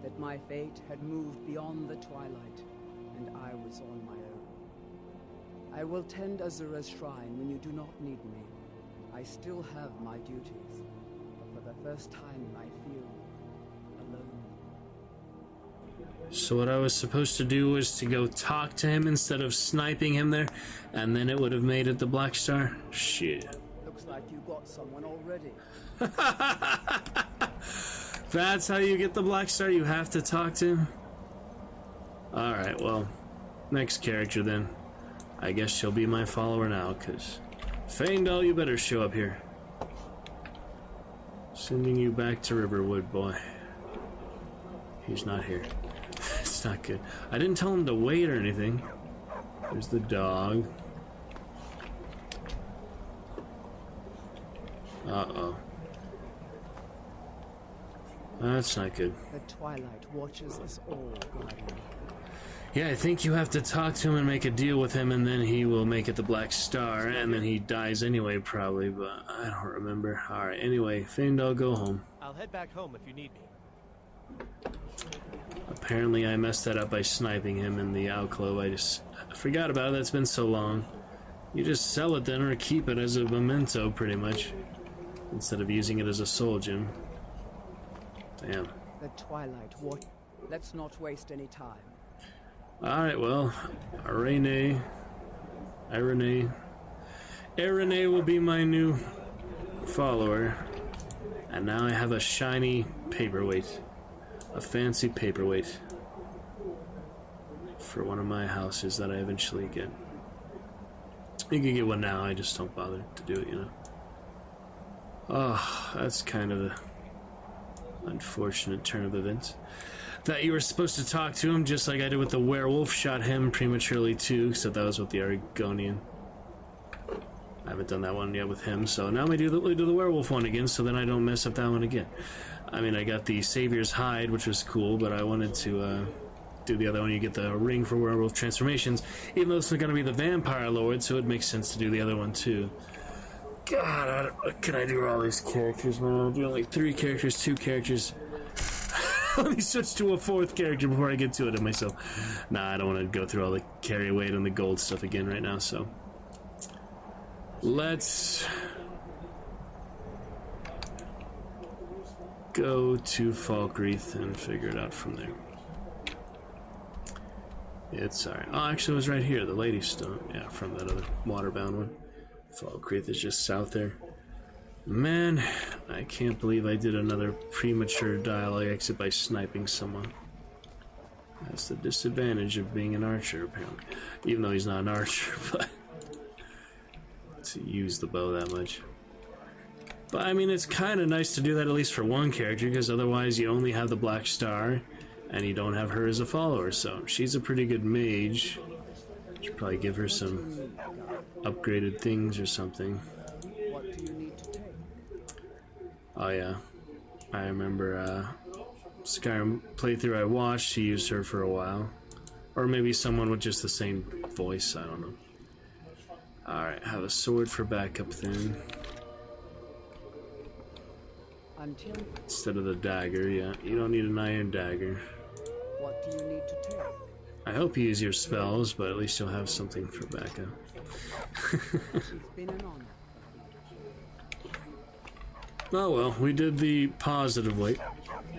Speaker 18: that my fate had moved beyond the twilight, and I was on my own. I will tend Azura's shrine when you do not need me. I still have my duties, but for the first time I feel alone.
Speaker 3: So what I was supposed to do was to go talk to him instead of sniping him there, and then it would have made it the Black Star? Shit.
Speaker 18: Looks like you got someone already.
Speaker 3: That's how you get the Black Star? You have to talk to him? Alright, well, next character then. I guess she'll be my follower now, because Faendal, you better show up here. Sending you back to Riverwood, boy. He's not here. It's not good. I didn't tell him to wait or anything. There's the dog. Uh-oh. That's not good.
Speaker 18: The twilight watches us all, Guardian.
Speaker 3: Yeah, I think you have to talk to him and make a deal with him, and then he will make it the Black Star, and then he dies anyway, probably, but I don't remember. Alright, anyway, Faendal, go home.
Speaker 2: I'll head back home if you need me.
Speaker 3: Apparently I messed that up by sniping him in the alcove. I forgot about it. That's been so long. You just sell it then, or keep it as a memento, pretty much, instead of using it as a soul gem. Damn.
Speaker 18: The twilight watch. Let's not waste any time.
Speaker 3: Alright, well, Irene will be my new follower. And now I have a shiny paperweight. A fancy paperweight. For one of my houses that I eventually get. You can get one now, I just don't bother to do it, you know. Oh, that's kind of a unfortunate turn of events. That you were supposed to talk to him just like I did with the werewolf. Shot him prematurely too, except that was with the Argonian. I haven't done that one yet with him, so now we do the werewolf one again, so then I don't mess up that one again. I mean, I got the Savior's Hide, which was cool, but I wanted to do the other one. You get the ring for werewolf transformations, even though it's going to be the Vampire Lord, so it makes sense to do the other one too. God, what can I do with all these characters, man? I'm doing like 3 characters, 2 characters. Let me switch to a 4th character before I get to it myself. Nah, I don't want to go through all the carry weight and the gold stuff again right now, so let's go to Falkreath and figure it out from there. It's alright. Oh, actually it was right here, the Lady Stone. Yeah, from that other waterbound one. Falkreath is just south there. Man, I can't believe I did another premature dialogue exit by sniping someone. That's the disadvantage of being an archer, apparently. Even though he's not an archer, but to use the bow that much. But I mean, it's kind of nice to do that at least for one character, because otherwise you only have the Black Star, and you don't have her as a follower, so she's a pretty good mage. Should probably give her some upgraded things or something.
Speaker 18: What do you need to take?
Speaker 3: Oh yeah, I remember Skyrim playthrough I watched, she used her for a while. Or maybe someone with just the same voice, I don't know. Alright, have a sword for backup then. Instead of the dagger, yeah. You don't need an iron dagger.
Speaker 18: What do you need to take?
Speaker 3: I hope you use your spells, but at least you'll have something for backup.
Speaker 18: It's been an honor.
Speaker 3: Oh well, we did the positive way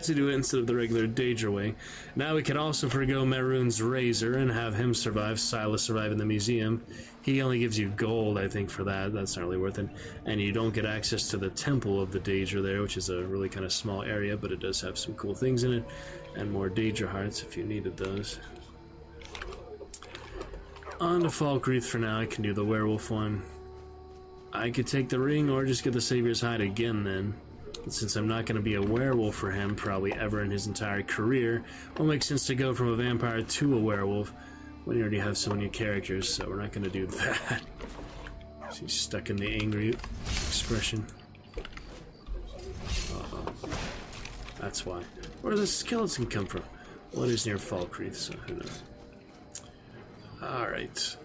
Speaker 3: to do it instead of the regular Daedra way. Now we can also forgo Mehrunes' razor and have him survive, Silas survive in the museum. He only gives you gold, I think, for that. That's not really worth it. And you don't get access to the Temple of the Daedra there, which is a really kind of small area, but it does have some cool things in it. And more Daedra hearts if you needed those. On to Falkreath for now. I can do the werewolf one. I could take the ring or just get the Savior's Hide again then. But since I'm not going to be a werewolf for him probably ever in his entire career, it will make sense to go from a vampire to a werewolf when you already have so many characters, so we're not going to do that. She's stuck in the angry expression. Uh-oh. That's why. Where does the skeleton come from? Well, it is near Falkreath, so who knows. Alright.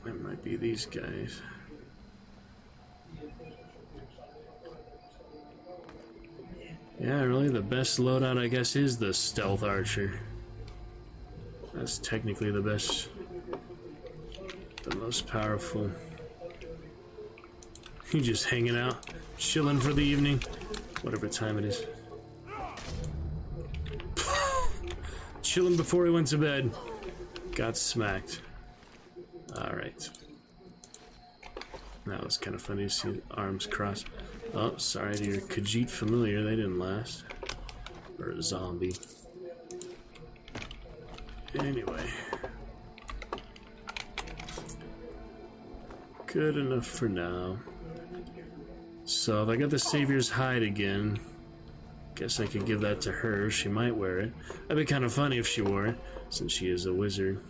Speaker 3: It might be these guys. Yeah, really, the best loadout, I guess, is the stealth archer. That's technically the best, the most powerful. You just hanging out, chilling for the evening, whatever time it is. Chilling before he went to bed. Got smacked. Alright. That was kind of funny to see arms crossed. Oh, sorry to your Khajiit familiar, they didn't last. Or a zombie. Anyway. Good enough for now. So if I got the Savior's hide again, guess I could give that to her. She might wear it. That'd be kind of funny if she wore it, since she is a wizard.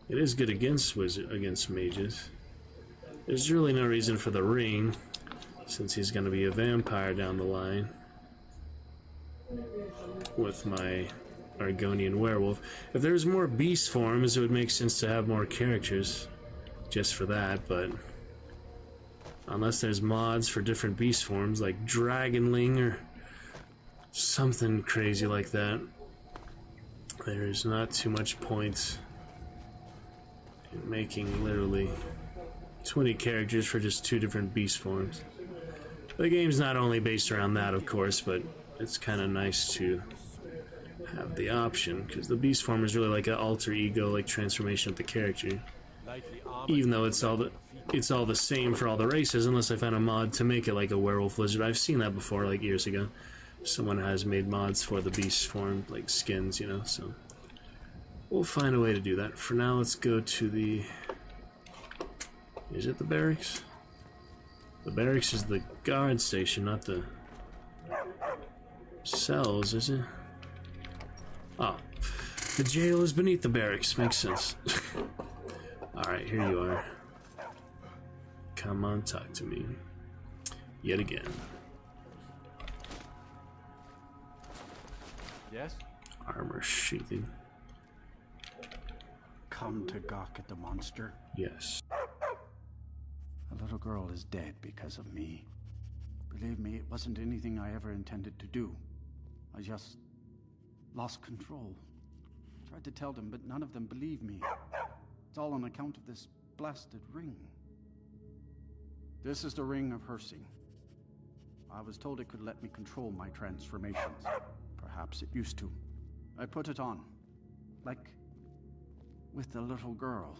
Speaker 3: It is good against mages. There's really no reason for the ring, since he's going to be a vampire down the line. With my Argonian werewolf. If there's more beast forms, it would make sense to have more characters. Just for that, but unless there's mods for different beast forms, like Dragonling or something crazy like that, there's not too much point in making literally 20 characters for just 2 different beast forms. The game's not only based around that, of course, but it's kind of nice to have the option, because the beast form is really like an alter ego, like transformation of the character. Even though it's all the same for all the races, unless I found a mod to make it like a werewolf lizard. I've seen that before, like years ago. Someone has made mods for the beast form, like skins, you know, so we'll find a way to do that. For now, let's go to the... Is it the barracks? The barracks is the guard station, not the cells, is it? Oh, the jail is beneath the barracks. Makes sense. Alright, here you are. Come on, talk to me. Yet again.
Speaker 7: Yes?
Speaker 3: Armor sheathing.
Speaker 17: Come to gawk at the monster?
Speaker 3: Yes.
Speaker 17: A little girl is dead because of me. Believe me, it wasn't anything I ever intended to do. I just lost control. Tried to tell them, but none of them believed me. It's all on account of this blasted ring. This is the ring of Hersing. I was told it could let me control my transformations. Perhaps it used to. I put it on. Like with the little girl.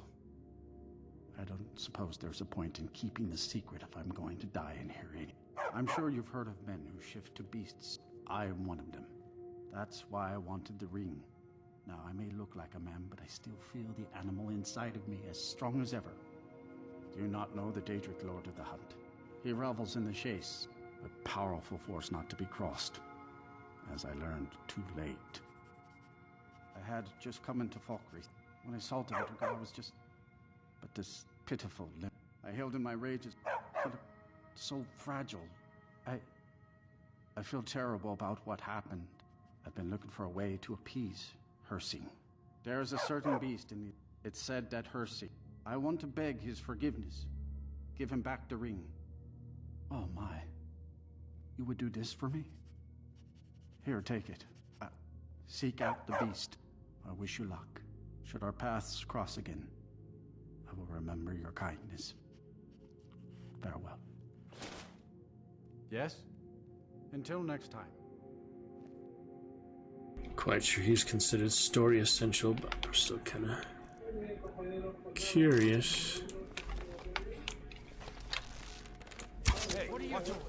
Speaker 17: I don't suppose there's a point in keeping the secret if I'm going to die in here. I'm sure you've heard of men who shift to beasts. I am one of them. That's why I wanted the ring. Now, I may look like a man, but I still feel the animal inside of me as strong as ever. Do you not know the Daedric Lord of the Hunt? He revels in the chase, a powerful force not to be crossed. As I learned too late. I had just come into Falkreath. When I saw the little girl, I was just... but this pitiful limp. I held in my rage as so fragile. I feel terrible about what happened. I've been looking for a way to appease Hersing. There is a certain beast in the... It's said that Hersing... I want to beg his forgiveness. Give him back the ring. Oh my. You would do this for me? Here, take it. Seek out the beast. I wish you luck. Should our paths cross again, I will remember your kindness. Farewell.
Speaker 7: Yes? Until next time.
Speaker 3: Quite sure he's considered story essential, but I'm still kind of curious.
Speaker 7: Hey, what are you doing?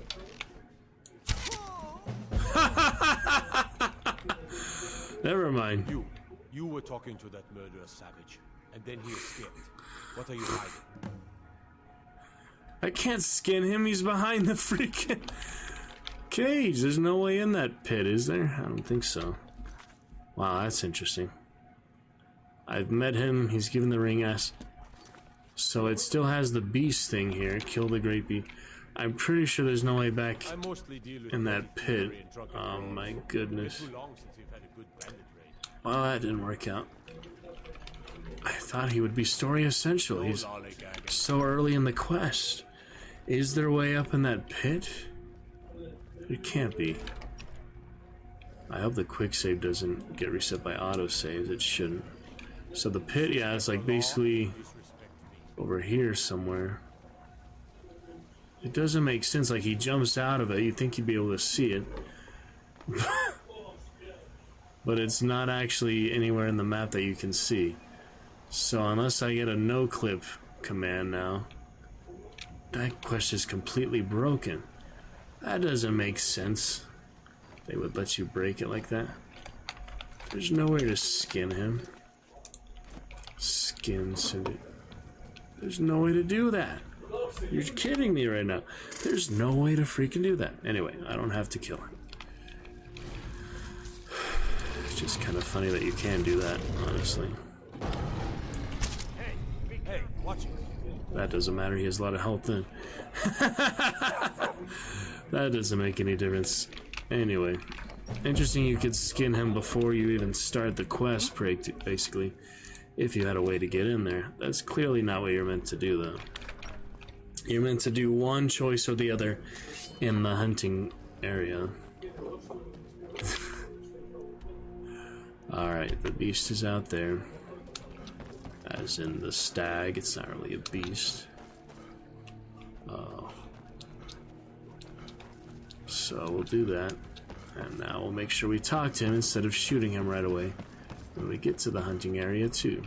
Speaker 3: Never mind.
Speaker 10: You were talking to that murderous savage, and then he escaped. What are you hiding?
Speaker 3: I can't skin him, he's behind the freaking cage. There's no way in that pit, is there? I don't think so. Wow, that's interesting. I've met him, he's given the ring us. So it still has the beast thing here, kill the great beast. I'm pretty sure there's no way back in that pit. Oh my goodness. Well, that didn't work out. I thought he would be story essential. He's so early in the quest. Is there a way up in that pit? It can't be. I hope the quick save doesn't get reset by autosaves. It shouldn't. So the pit, yeah, it's like basically over here somewhere. It doesn't make sense. Like he jumps out of it, you'd think you'd be able to see it. But it's not actually anywhere in the map that you can see. So unless I get a no-clip command now, that quest is completely broken. That doesn't make sense. They would let you break it like that. There's no way to skin him. Skin Cindy. There's no way to do that. You're kidding me right now. There's no way to freaking do that. Anyway, I don't have to kill him. It's just kind of funny that you can do that, honestly.
Speaker 10: Hey, watch it.
Speaker 3: That doesn't matter. He has a lot of health then. That doesn't make any difference. Anyway, interesting you could skin him before you even start the quest, basically, if you had a way to get in there. That's clearly not what you're meant to do, though. You're meant to do one choice or the other in the hunting area. Alright, the beast is out there. As in the stag, it's not really a beast. Oh. So we'll do that. And now we'll make sure we talk to him instead of shooting him right away when we get to the hunting area too.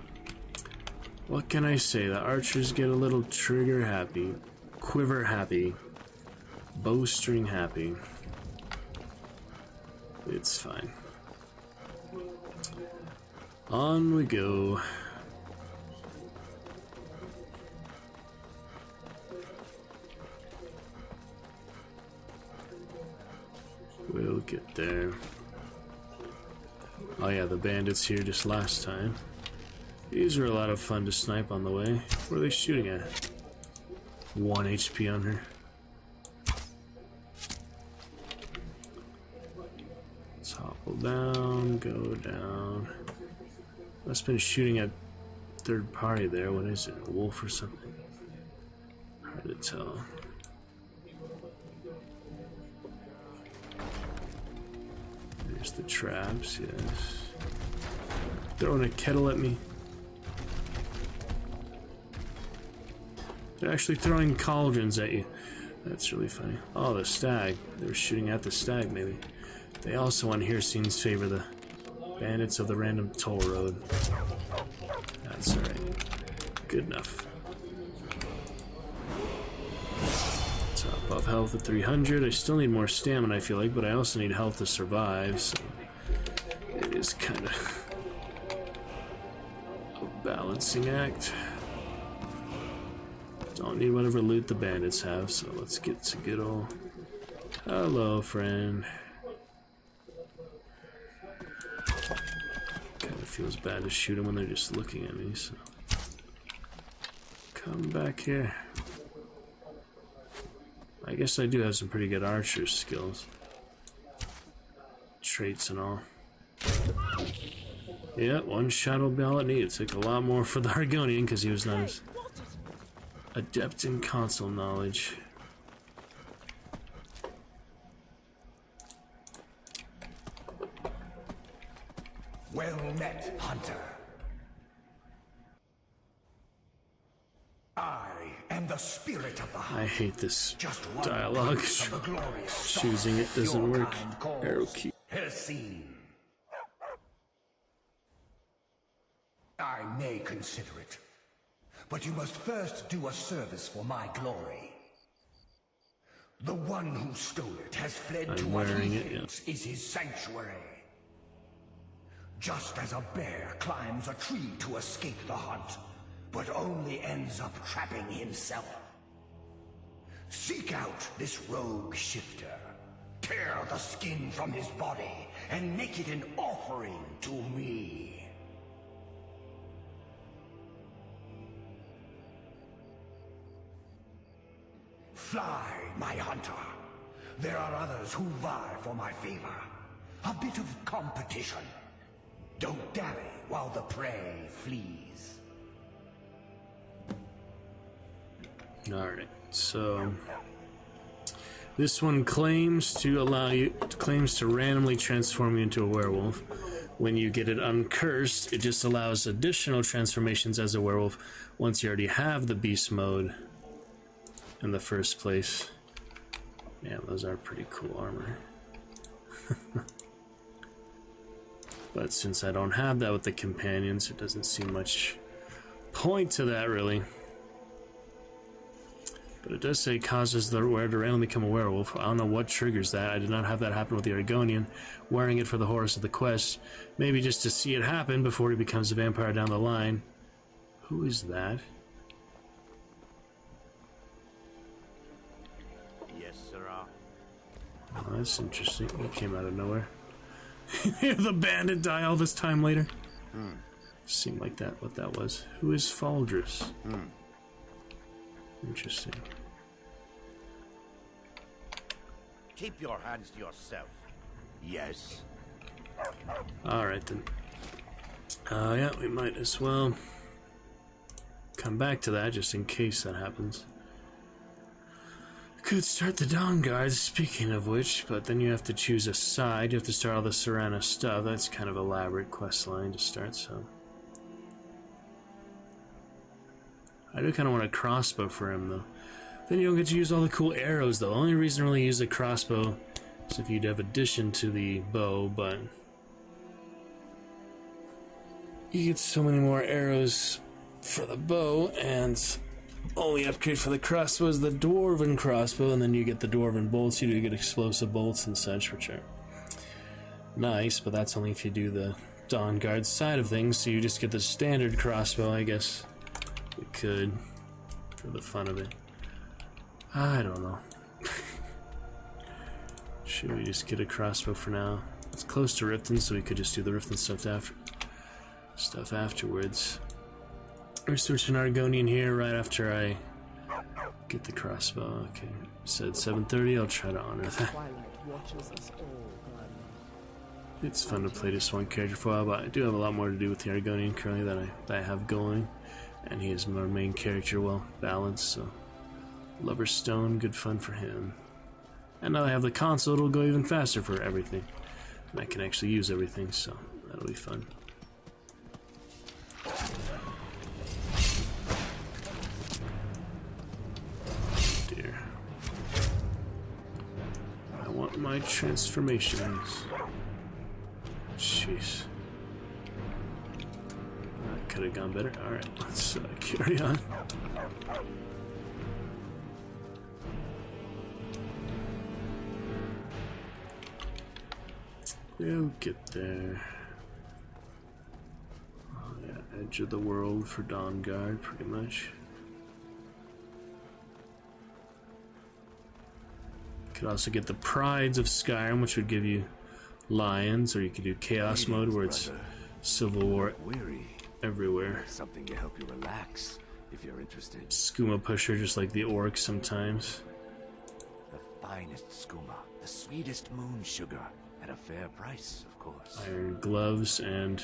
Speaker 3: What can I say? The archers get a little trigger happy, quiver happy, bowstring happy. It's fine. On we go. We'll get there. Oh yeah, the bandits here just last time. These were a lot of fun to snipe on the way. Where are they shooting at? 1 HP on her. Topple down, go down. Must have been shooting at third party there. What is it? A wolf or something? Hard to tell. There's the traps, yes. Throwing a kettle at me. They're actually throwing cauldrons at you. That's really funny. Oh, the stag. They were shooting at the stag, maybe. They also on here scenes favor the bandits of the random toll road. That's alright. Good enough. Top off health at 300. I still need more stamina, I feel like, but I also need health to survive, so it is kind of a balancing act. Don't need whatever loot the bandits have, so let's get to good old... Hello, friend. Kind of feels bad to shoot them when they're just looking at me, so... Come back here. I guess I do have some pretty good archer skills. Traits and all. Yeah, one shot will be all it needs. It took a lot more for the Argonian because he was not as adept in console knowledge.
Speaker 9: Well met, hunter. I am the spirit of the hunt.
Speaker 3: I hate this dialogue. Choosing it doesn't work. Arrow key.
Speaker 9: Hercene. I may consider it, but you must first do a service for my glory. The one who stole it has fled to what he thinks is his sanctuary. Just as a bear climbs a tree to escape the hunt, but only ends up trapping himself. Seek out this rogue shifter, tear the skin from his body, and make it an offering to me. Fly, my hunter. There are others who vie for my favor. A bit of competition. Don't dally while the prey flees.
Speaker 3: Alright, so This one claims to randomly transform you into a werewolf. When you get it uncursed, it just allows additional transformations as a werewolf once you already have the beast mode in the first place. Yeah, those are pretty cool armor. But since I don't have that with the companions, it doesn't seem much point to that, really. But it does say causes the wearer to randomly become a werewolf. I don't know what triggers that. I did not have that happen with the Argonian, wearing it for the horrors of the quest. Maybe just to see it happen before he becomes a vampire down the line. Who is that?
Speaker 8: Yes, sirrah.
Speaker 3: Oh, that's interesting. He came out of nowhere. The bandit die all this time later. Seemed like that what that was. Who is Faldris? Interesting.
Speaker 8: Keep your hands to yourself. Yes.
Speaker 3: Alright then. Yeah, we might as well come back to that just in case that happens. Could start the Dawn Guard, speaking of which, but then you have to choose a side. You have to start all the Serana stuff. That's kind of elaborate quest line to start, so. I do kind of want a crossbow for him, though. Then you don't get to use all the cool arrows, though. The only reason to really use a crossbow is if you'd have addition to the bow, but you get so many more arrows for the bow, and only upgrade for the crossbow is the Dwarven crossbow, and then you get the Dwarven bolts. You do get explosive bolts and such, which are nice, but that's only if you do the Dawn Guard side of things, so you just get the standard crossbow, I guess. We could, for the fun of it. I don't know. Should we just get a crossbow for now? It's close to Riften, so we could just do the Riften stuff afterwards. We're switching Argonian here right after I get the crossbow. Okay, said 7:30. I'll try to honor that. It's fun to play just one character for a while, but I do have a lot more to do with the Argonian currently that I have going. And he is my main character, well balanced, so Lover's Stone, good fun for him. And now I have the console, it'll go even faster for everything. And I can actually use everything, so that'll be fun. Dear. I want my transformations. Jeez. Could have gone better. Alright, let's carry on. We'll get there. Oh, yeah, edge of the world for Dawn Guard, pretty much. Could also get the Prides of Skyrim, which would give you lions, or you could do Chaos mode, where it's Civil War everywhere.
Speaker 14: Something to help you relax, if you're interested.
Speaker 3: Skooma pusher, just like the orcs sometimes.
Speaker 14: The finest skooma, the sweetest moon sugar, at a fair price, of course.
Speaker 3: Iron gloves and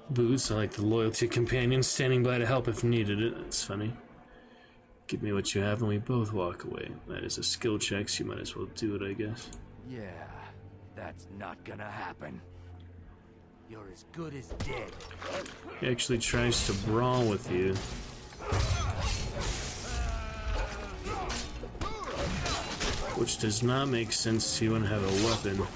Speaker 3: boots. I like the loyalty companion standing by to help if needed. It's funny. Give me what you have and we both walk away. That is a skill check, so you might as well do it, I guess.
Speaker 14: Yeah, that's not gonna happen. You're as good as dead.
Speaker 3: He actually tries to brawl with you. Which does not make sense. He wouldn't have a weapon.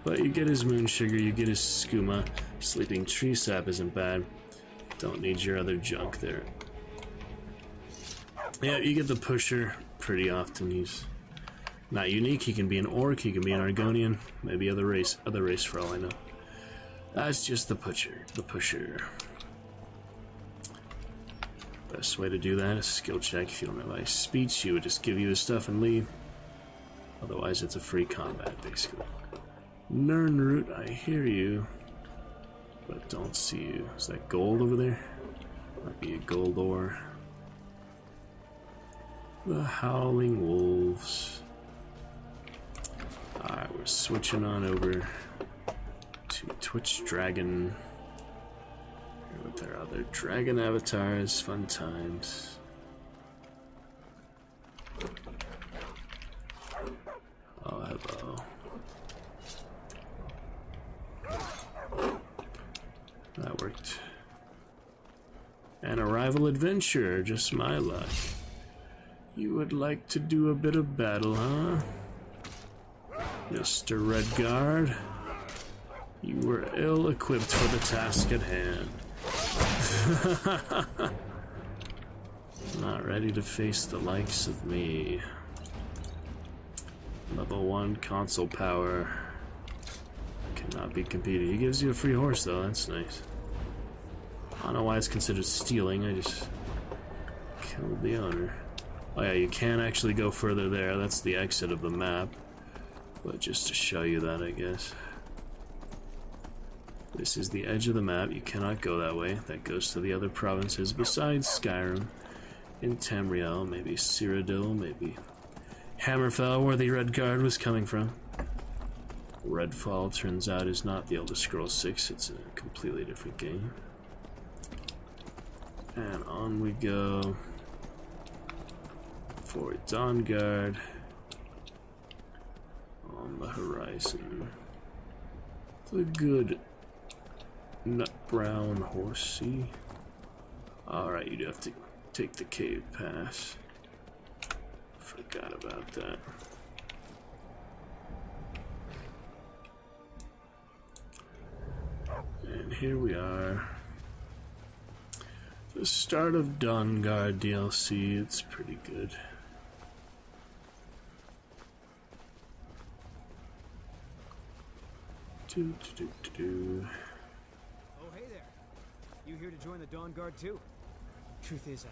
Speaker 3: But you get his moon sugar, you get his skooma. Sleeping tree sap isn't bad. Don't need your other junk there. Yeah, you get the pusher pretty often. He's not unique. He can be an orc, he can be an Argonian, maybe other race for all I know. That's just the pusher. Best way to do that is skill check. If you don't have ice speech, he would just give you his stuff and leave. Otherwise, it's a free combat, basically. Nernroot, I hear you, but don't see you. Is that gold over there? Might be a gold ore. The Howling Wolves. Alright, we're switching on over to Twitch Dragon. With their other dragon avatars, fun times. Oh, hello. That worked. An arrival adventure, just my luck. You would like to do a bit of battle, huh? Mr. Redguard? You were ill-equipped for the task at hand. Not ready to face the likes of me. Level 1 console power. Cannot be competed. He gives you a free horse though, that's nice. I don't know why it's considered stealing, I just killed the owner. Oh yeah, you can actually go further there, that's the exit of the map. But just to show you that, I guess. This is the edge of the map, you cannot go that way. That goes to the other provinces besides Skyrim. In Tamriel, maybe Cyrodiil, maybe Hammerfell, where the Redguard was coming from. Redfall, turns out, is not the Elder Scrolls 6, it's a completely different game. And on we go for Dawnguard on the horizon. The good nut brown horsey. Alright, you do have to take the cave pass. Forgot about that. And here we are. The start of Dawnguard DLC. It's pretty good.
Speaker 2: Oh, hey there. You here to join the Dawnguard too? Truth is,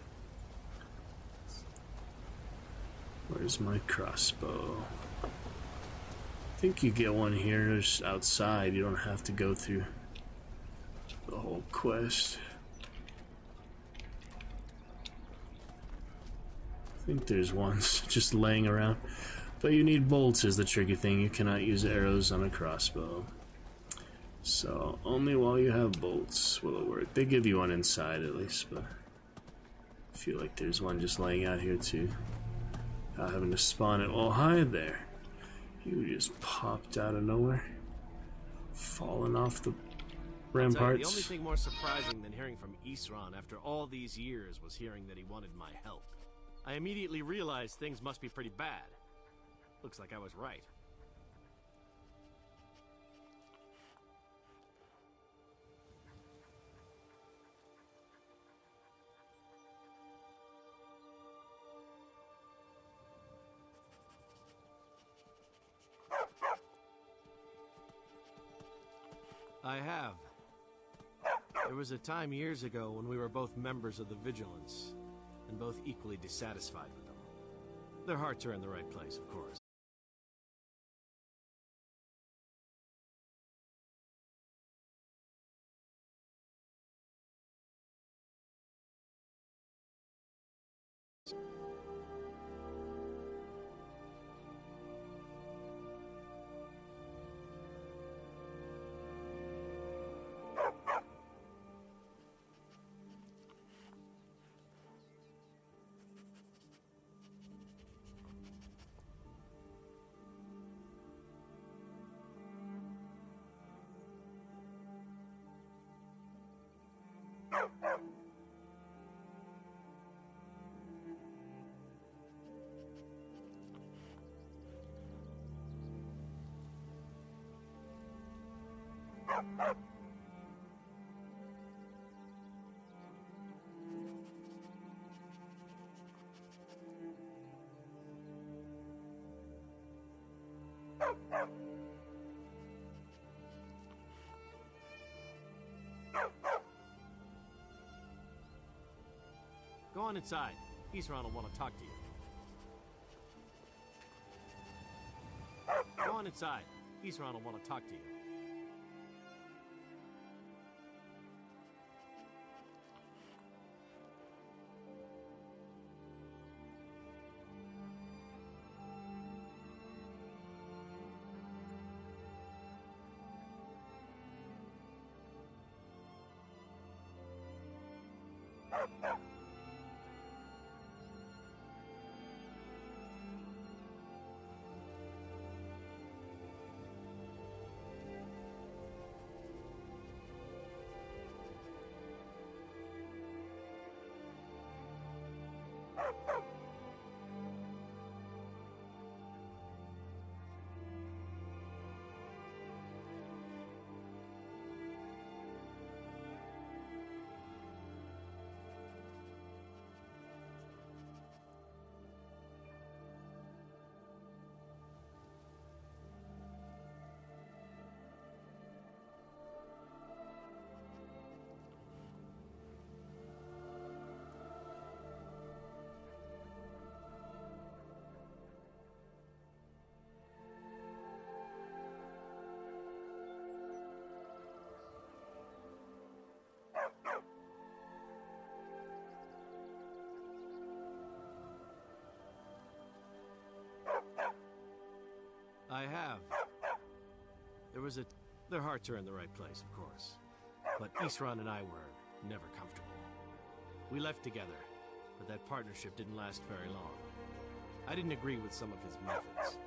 Speaker 3: Where's my crossbow? I think you get one here just outside. You don't have to go through the whole quest. I think there's one just laying around. But you need bolts is the tricky thing. You cannot use arrows on a crossbow. So only while you have bolts will it work. They give you one inside at least, but I feel like there's one just laying out here too. Not having to spawn it. Oh, hi there. You just popped out of nowhere. Falling off the ramparts.
Speaker 2: the only thing more surprising than hearing from Isran after all these years was hearing that he wanted my help. I immediately realized things must be pretty bad. Looks like I was right. I have. There was a time years ago when we were both members of the Vigilance, and both equally dissatisfied with them. Their hearts are in the right place, of course. Go on inside. Isran will want to talk to you. Go on inside. Isran will want to talk to you. I have. Their hearts are in the right place, of course. But Isran and I were never comfortable. We left together, but that partnership didn't last very long. I didn't agree with some of his methods.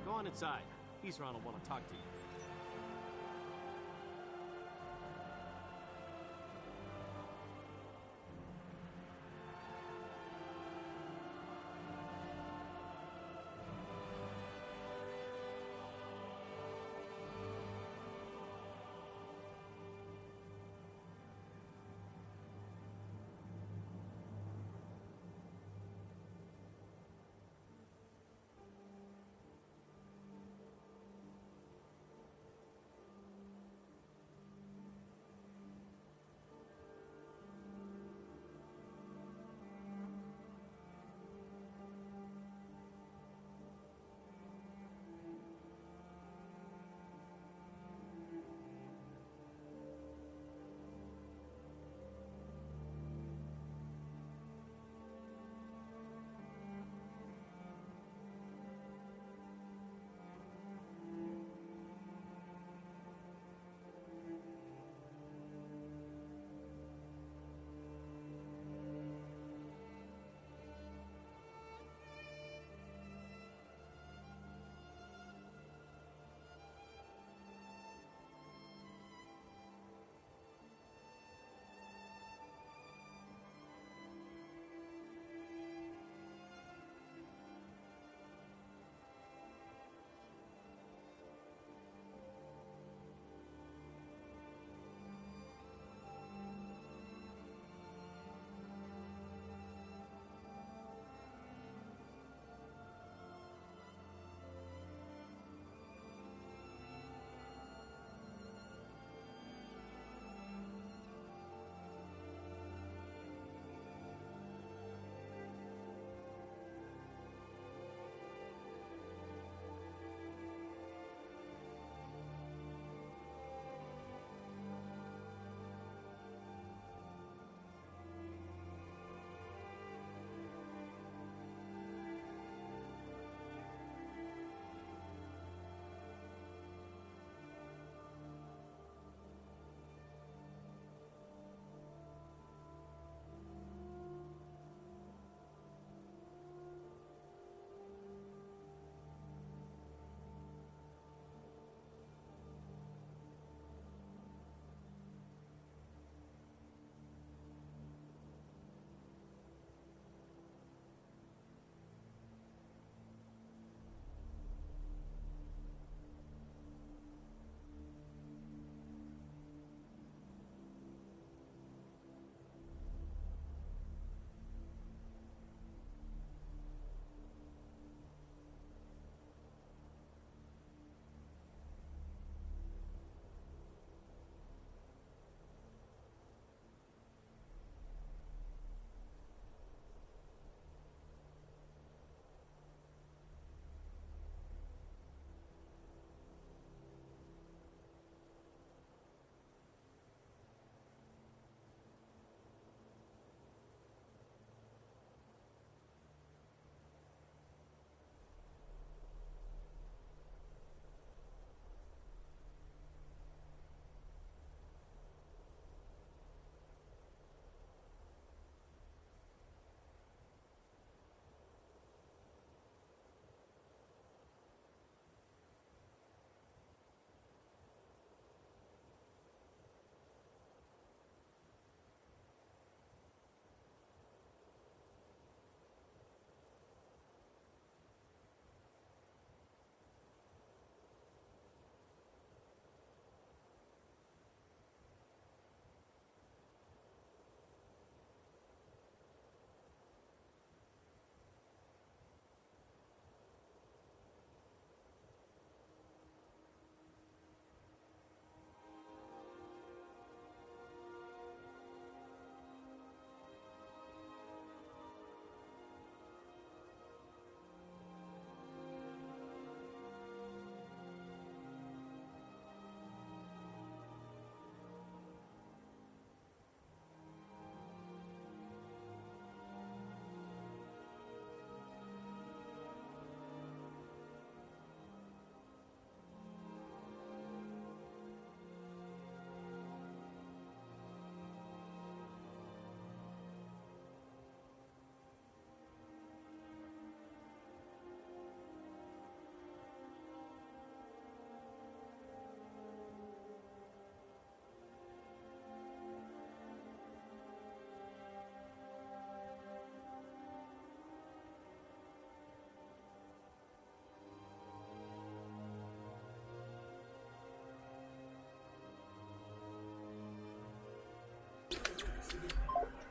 Speaker 2: Go on inside. Isran will want to talk to you.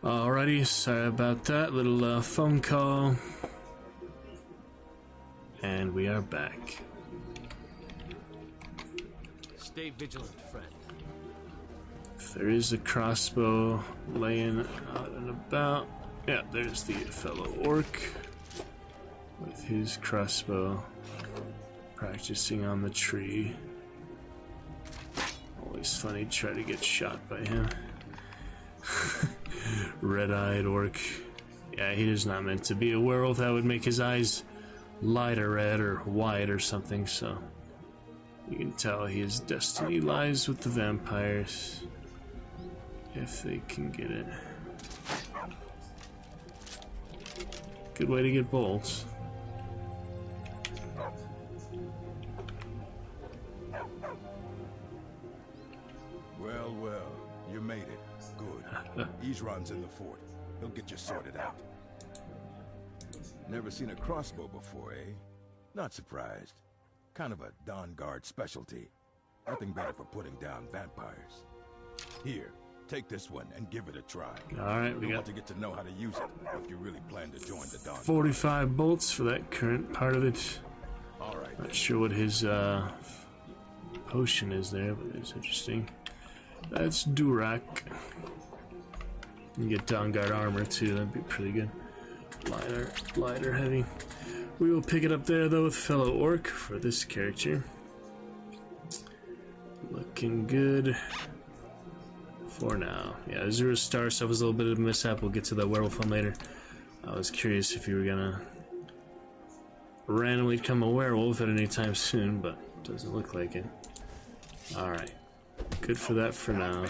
Speaker 3: Alrighty, sorry about that little phone call. And we are back.
Speaker 2: Stay vigilant, friend.
Speaker 3: If there is a crossbow laying out and about. Yeah, there's the fellow orc with his crossbow practicing on the tree. Always funny to try to get shot by him. Red-eyed orc. Yeah, he is not meant to be a werewolf. That would make his eyes lighter red or white or something, so you can tell his destiny lies with the vampires. If they can get it. Good way to get bolts.
Speaker 6: Well, well, you made it. Good. Isran's in the fort. He'll get you sorted out. Never seen a crossbow before, eh? Not surprised. Kind of a Dawnguard specialty. Nothing better for putting down vampires. Here, take this one and give it a try.
Speaker 3: Alright, we got
Speaker 6: to get to know how to use it if you really plan to join the Dawn.
Speaker 3: 45 bolts for that current part of it.
Speaker 6: Alright.
Speaker 3: Not sure what his potion is there, but it's interesting. That's Durak. You can get Dawnguard armor too, that'd be pretty good. Lighter, heavy. We will pick it up there though with fellow orc for this character. Looking good for now. Yeah, Azura's star stuff was a little bit of a mishap. We'll get to that werewolf one later. I was curious if you were gonna randomly become a werewolf at any time soon, but doesn't look like it. Alright. Good for that for now.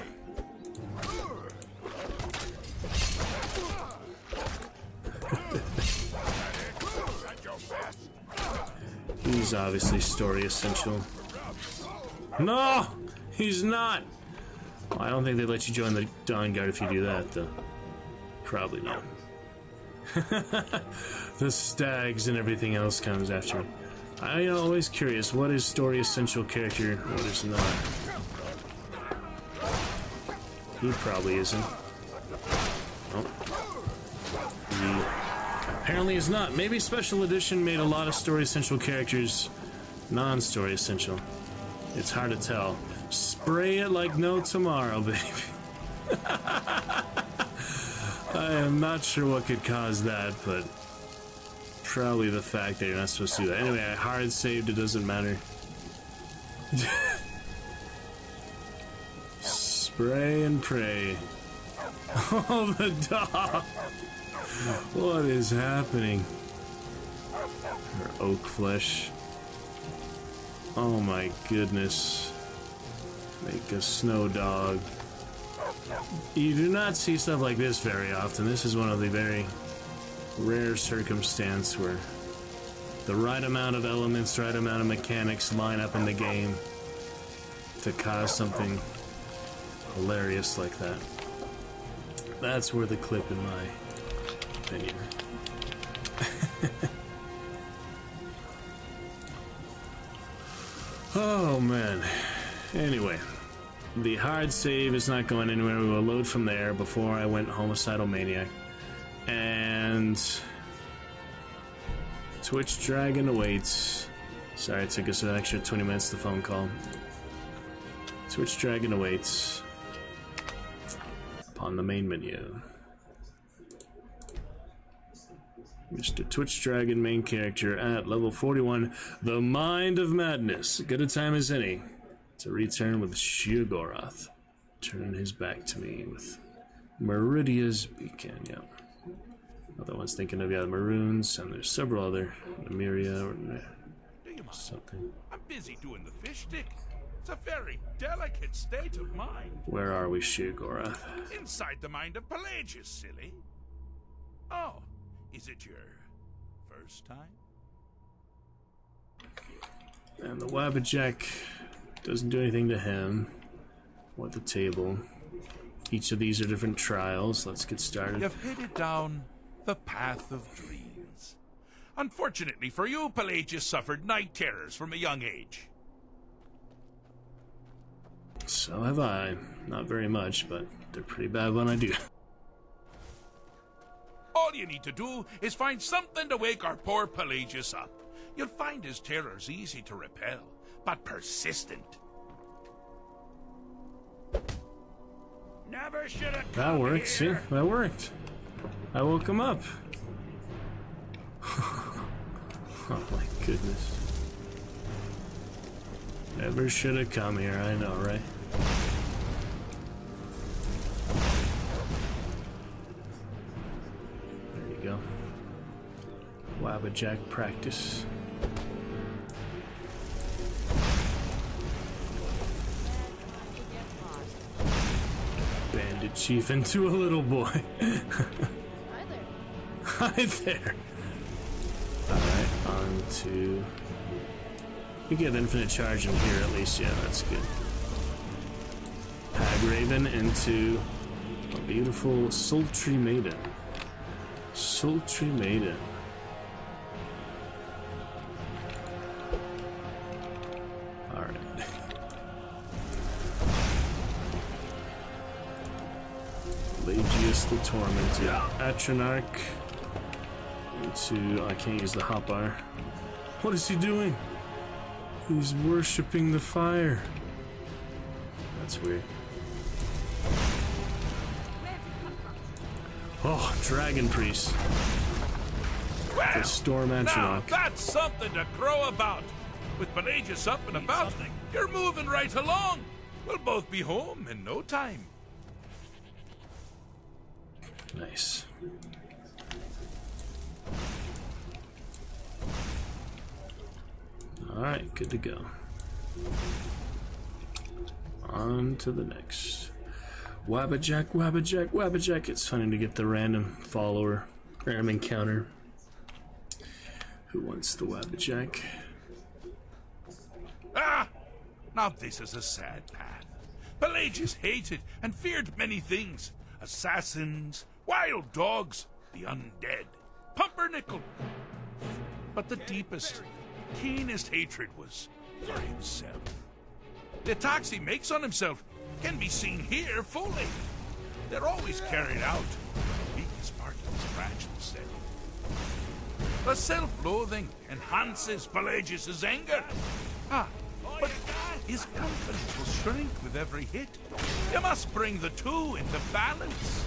Speaker 3: He's obviously story essential. No! He's not! Well, I don't think they let you join the Dawnguard if you do that, though. Probably not. The stags and everything else comes after. I'm always curious, what is story essential character, what is not? He probably isn't. Oh. He apparently is not. Maybe Special Edition made a lot of story essential characters non-story essential. It's hard to tell. Spray it like no tomorrow, baby. I am not sure what could cause that, but probably the fact that you're not supposed to do that. Anyway, I hard saved, it doesn't matter. Spray and pray. Oh, the dog! What is happening? Her oak flesh. Oh my goodness. Make a snow dog. You do not see stuff like this very often. This is one of the very rare circumstances where the right amount of elements, the right amount of mechanics line up in the game to cause something hilarious like that. That's worth a clip in my opinion. Oh man. Anyway, the hard save is not going anywhere. We will load from there before I went homicidal maniac. And Twitch Dragon awaits. Sorry, it took us an extra 20 minutes to phone call. Twitch Dragon awaits upon the main menu. Mr. Twitch Dragon, main character at level 41, the Mind of Madness. Good a time as any to return with Sheogorath. Turning his back to me with Meridia's Beacon, yep. Other one's thinking of, yeah, the Maroons, and there's several other, Nymeria or something.
Speaker 22: I'm busy doing the fish stick. It's a very delicate state of mind.
Speaker 3: Where are we, Sheogorath?
Speaker 22: Inside the mind of Pelagius, silly. Oh, is it your first time?
Speaker 3: And the Wabbajack doesn't do anything to him or the table. Each of these are different trials. Let's get started.
Speaker 22: You've headed down the path of dreams. Unfortunately for you, Pelagius suffered night terrors from a young age.
Speaker 3: So have I. Not very much, but they're pretty bad when I do.
Speaker 22: you need to do is find something to wake our poor Pelagius up. You'll find his terrors easy to repel, but persistent.
Speaker 10: Never should have
Speaker 3: That
Speaker 10: come
Speaker 3: worked, see?
Speaker 10: here.
Speaker 3: That worked. I woke him up. Oh my goodness. Never should have come here, I know, right? There you go. Wabbajack practice. Bandit chief into a little boy. Hi there. Alright, on to... We get infinite charge in here at least, yeah, that's good. Hag Raven into a beautiful sultry maiden. Sultry maiden. Alright. Pelagius the Tormented. Atronach into... I can't use the hotbar. What is he doing? He's worshipping the fire. That's weird. Oh, Dragon Priest.
Speaker 22: Well,
Speaker 3: The Storm
Speaker 22: now
Speaker 3: Atronach.
Speaker 22: that's something to crow about. With Pelagius up and about, you're moving right along. We'll both be home in no time.
Speaker 3: Nice. Alright, good to go. On to the next. Wabbajack, Wabbajack, Wabbajack. It's funny to get the random follower, random encounter. Who wants the Wabbajack?
Speaker 22: Ah! Now this is a sad path. Pelagius hated and feared many things. Assassins, wild dogs, the undead, pumpernickel. But the deepest, keenest hatred was for himself. The attacks he makes on himself can be seen here fully. They're always carried out in the weakest part of his fragile self. The self-loathing enhances Pelagius' anger. But his confidence will shrink with every hit. You must bring the two into balance.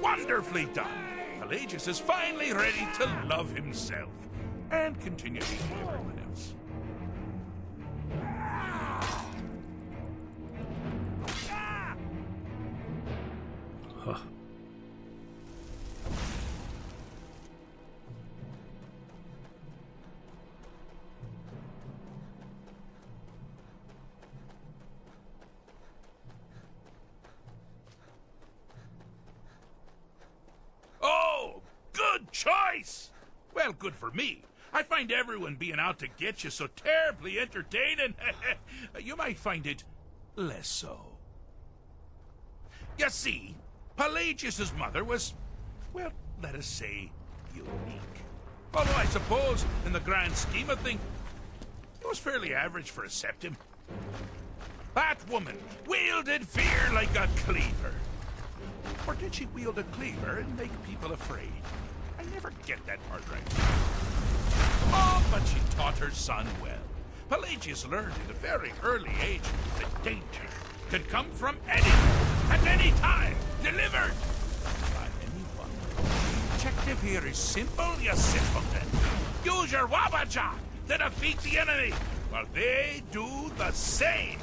Speaker 22: Wonderfully done. Pelagius is finally ready to love himself and continue to everyone else.
Speaker 3: Huh.
Speaker 22: Oh, good choice! Well, good for me. I find everyone being out to get you so terribly entertaining. You might find it less so. You see, Pelagius' mother was, well, let us say, unique. Although I suppose, in the grand scheme of things, it was fairly average for a septim. That woman wielded fear like a cleaver. Or did she wield a cleaver and make people afraid? I never get that part right. Oh, but she taught her son well. Pelagius learned at a very early age that danger could come from anyone, at any time, delivered by anyone. Objective here is simple, you simpleton. Use your Wabbajack to defeat the enemy, while they do the same.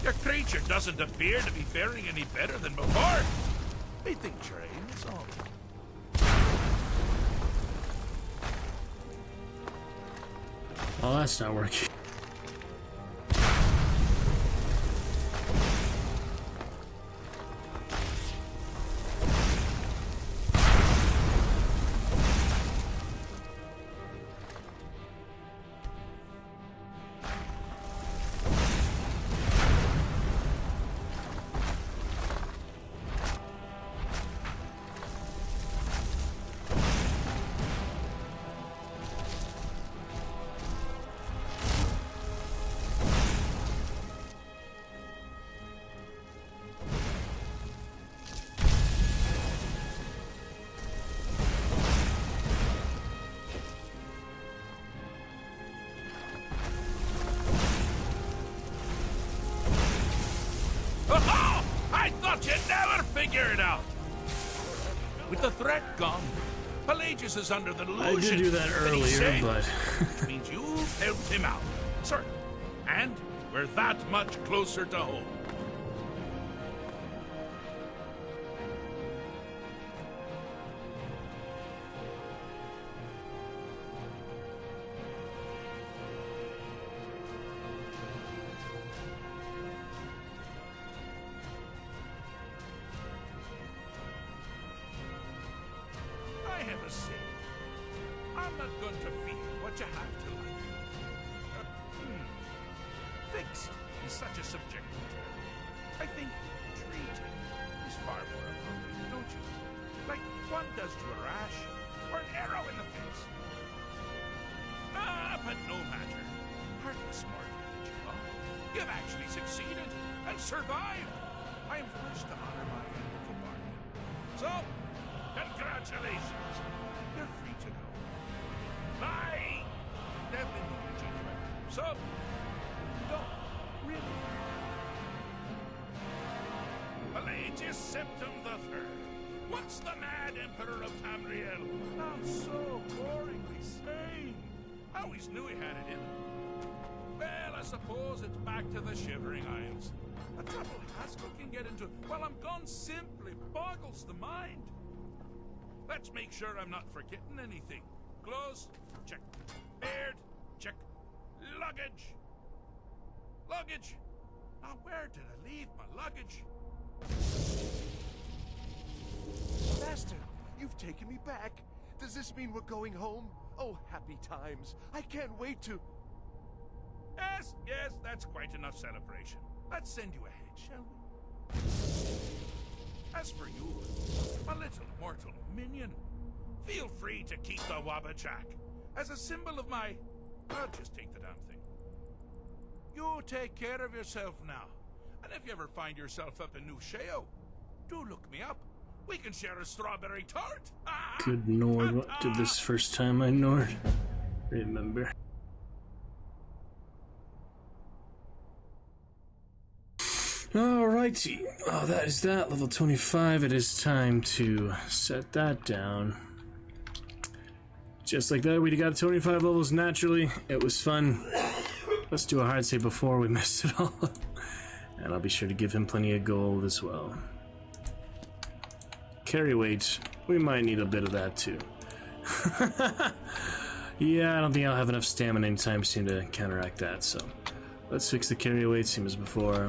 Speaker 22: Your creature doesn't appear to be faring any better than before. I think your aim is off.
Speaker 3: Oh, that's not working.
Speaker 22: Oh, I thought you'd never figure it out. With the threat gone, Pelagius is under the delusion.
Speaker 3: I did do that earlier, but
Speaker 22: which means you've helped him out, sir. And we're that much closer to home. I have a say. I'm not going to feel what you have to like. Fixed is such a subjective term. I think treating is far more appropriate, don't you? Like one does to a rash or an arrow in the face. But no matter. Hardly smart, you are. You've actually succeeded and survived. I am forced to honor my end of the bargain. So, congratulations. You're free to go. Bye! They've been moving you. So, don't really. Pelagius Septim III. Once the mad Emperor of Tamriel. Now so boringly sane. I always knew he had it in him. Well, I suppose it's back to the Shivering Isles. The trouble Haskell can get into while I'm gone simply boggles the mind. Let's make sure I'm not forgetting anything. Clothes, check. Beard, check. Luggage. Luggage. Now, where did I leave my luggage?
Speaker 9: Master, you've taken me back. Does this mean we're going home? Oh, happy times. I can't wait to...
Speaker 22: Yes, yes, that's quite enough celebration. Let's send you ahead, shall we? As for you, my little mortal minion, feel free to keep the Wabbajack as a symbol of my... I'll just take the damn thing. You take care of yourself now. And if you ever find yourself up in New Sheo, do look me up. We can share a strawberry tart.
Speaker 3: good Nord, what did this first time I Nord? Remember. Alrighty, that is that, level 25, it is time to set that down. Just like that, we got 25 levels naturally, it was fun. Let's do a hard save before we mess it all up. And I'll be sure to give him plenty of gold as well. Carry weight, we might need a bit of that too. Yeah, I don't think I'll have enough stamina anytime soon to counteract that, so let's fix the carry weight, same as before.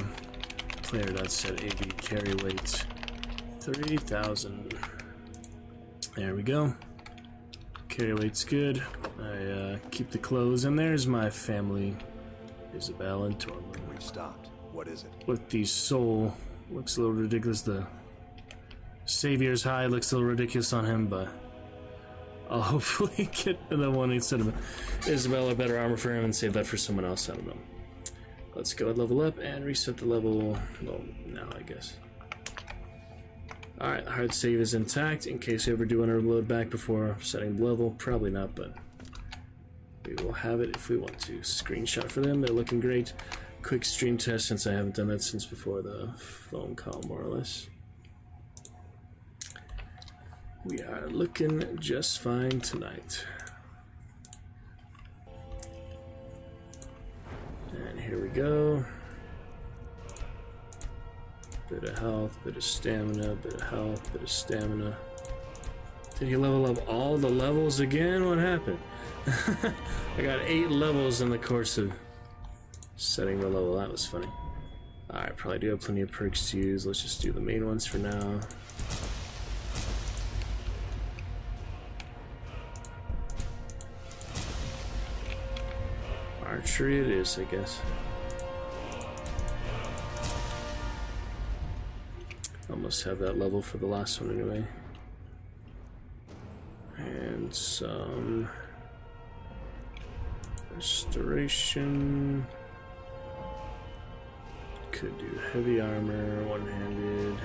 Speaker 3: Player.set AB carry weight 3,000. There we go. Carry weight's good. I keep the clothes, and there's my family, Isabel and Tormund.
Speaker 16: We've stopped. What is it?
Speaker 3: With the soul, looks a little ridiculous. The Savior's hide looks a little ridiculous on him, but I'll hopefully get the one instead of Isabel or better armor for him and save that for someone else. I don't know. Let's go and level up and reset the level. Well, now I guess. Alright, hard save is intact in case we ever do want to reload back before setting the level. Probably not, but we will have it if we want to. Screenshot for them, they're looking great. Quick stream test since I haven't done that since before the phone call, more or less. We are looking just fine tonight. And here we go. Bit of health, bit of stamina, bit of health, bit of stamina. Did he level up all the levels again? What happened? I got 8 levels in the course of setting the level. That was funny. Alright, probably do have plenty of perks to use. Let's just do the main ones for now. Archery it is, I guess. Almost have that level for the last one anyway. And some restoration. Could do heavy armor, one-handed.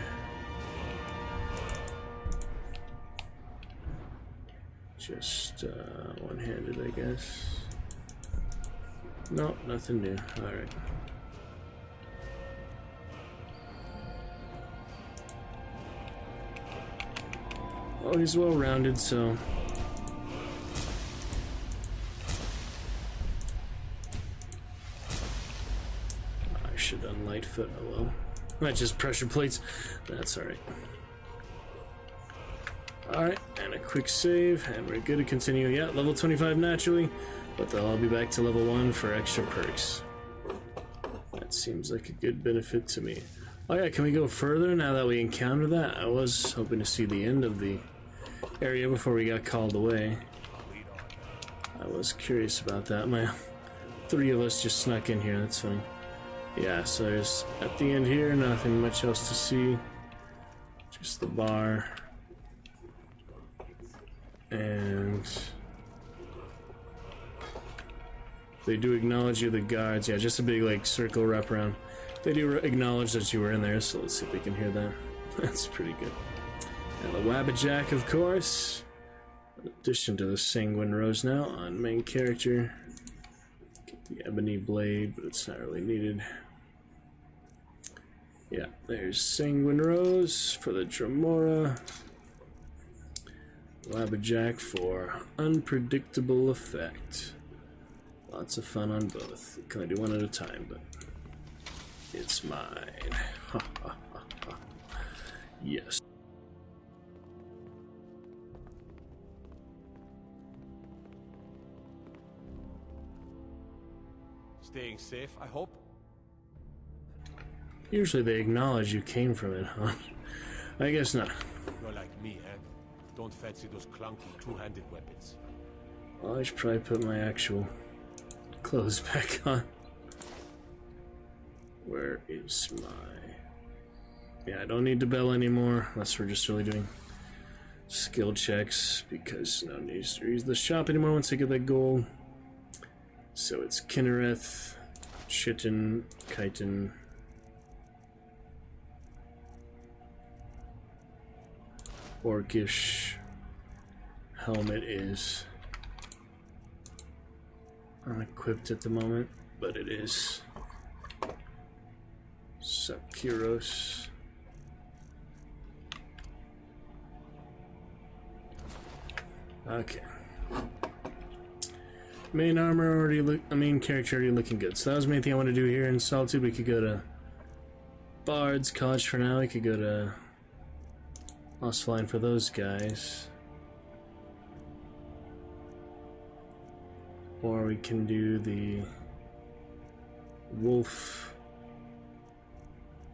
Speaker 3: Just one-handed, I guess. Nope, nothing new. Alright. Oh, he's well-rounded, so... I should have done Lightfoot, oh well. Not just pressure plates. That's alright. Alright, and a quick save, and we're good to continue. Yeah, level 25 naturally, but they'll all be back to level 1 for extra perks. That seems like a good benefit to me. Oh yeah, can we go further now that we encountered that? I was hoping to see the end of the area before we got called away. I was curious about that. My 3 of us just snuck in here, that's funny. Yeah, so there's at the end here, nothing much else to see. Just the bar. And they do acknowledge you, the guards. Yeah, just a big like circle wrap around. They do acknowledge that you were in there, so let's see if we can hear that. That's pretty good. And the Wabbajack, of course. In addition to the Sanguine Rose now on main character. Get the Ebony Blade, but it's not really needed. Yeah, there's Sanguine Rose for the Dremora. Wabbajack for unpredictable effect. Lots of fun on both. Can I do one at a time, but it's mine. Yes.
Speaker 10: Staying safe, I hope?
Speaker 3: Usually they acknowledge you came from it, huh? I guess not.
Speaker 10: You're like me, eh? Don't fancy those clunky two-handed weapons.
Speaker 3: Well, I should probably put my actual clothes back on. Where is my... Yeah, I don't need the bell anymore, unless we're just really doing skill checks, because no need to use the shop anymore once I get that gold. So it's Kinnereth, Chitin, Chitin, Orcish helmet is unequipped at the moment, but it is Sakiros. Okay. Main armor already main character already looking good. So that was the main thing I want to do here in Solitude. We could go to Bard's College for now. We could go to Lost Flying for those guys. Or we can do the Wolf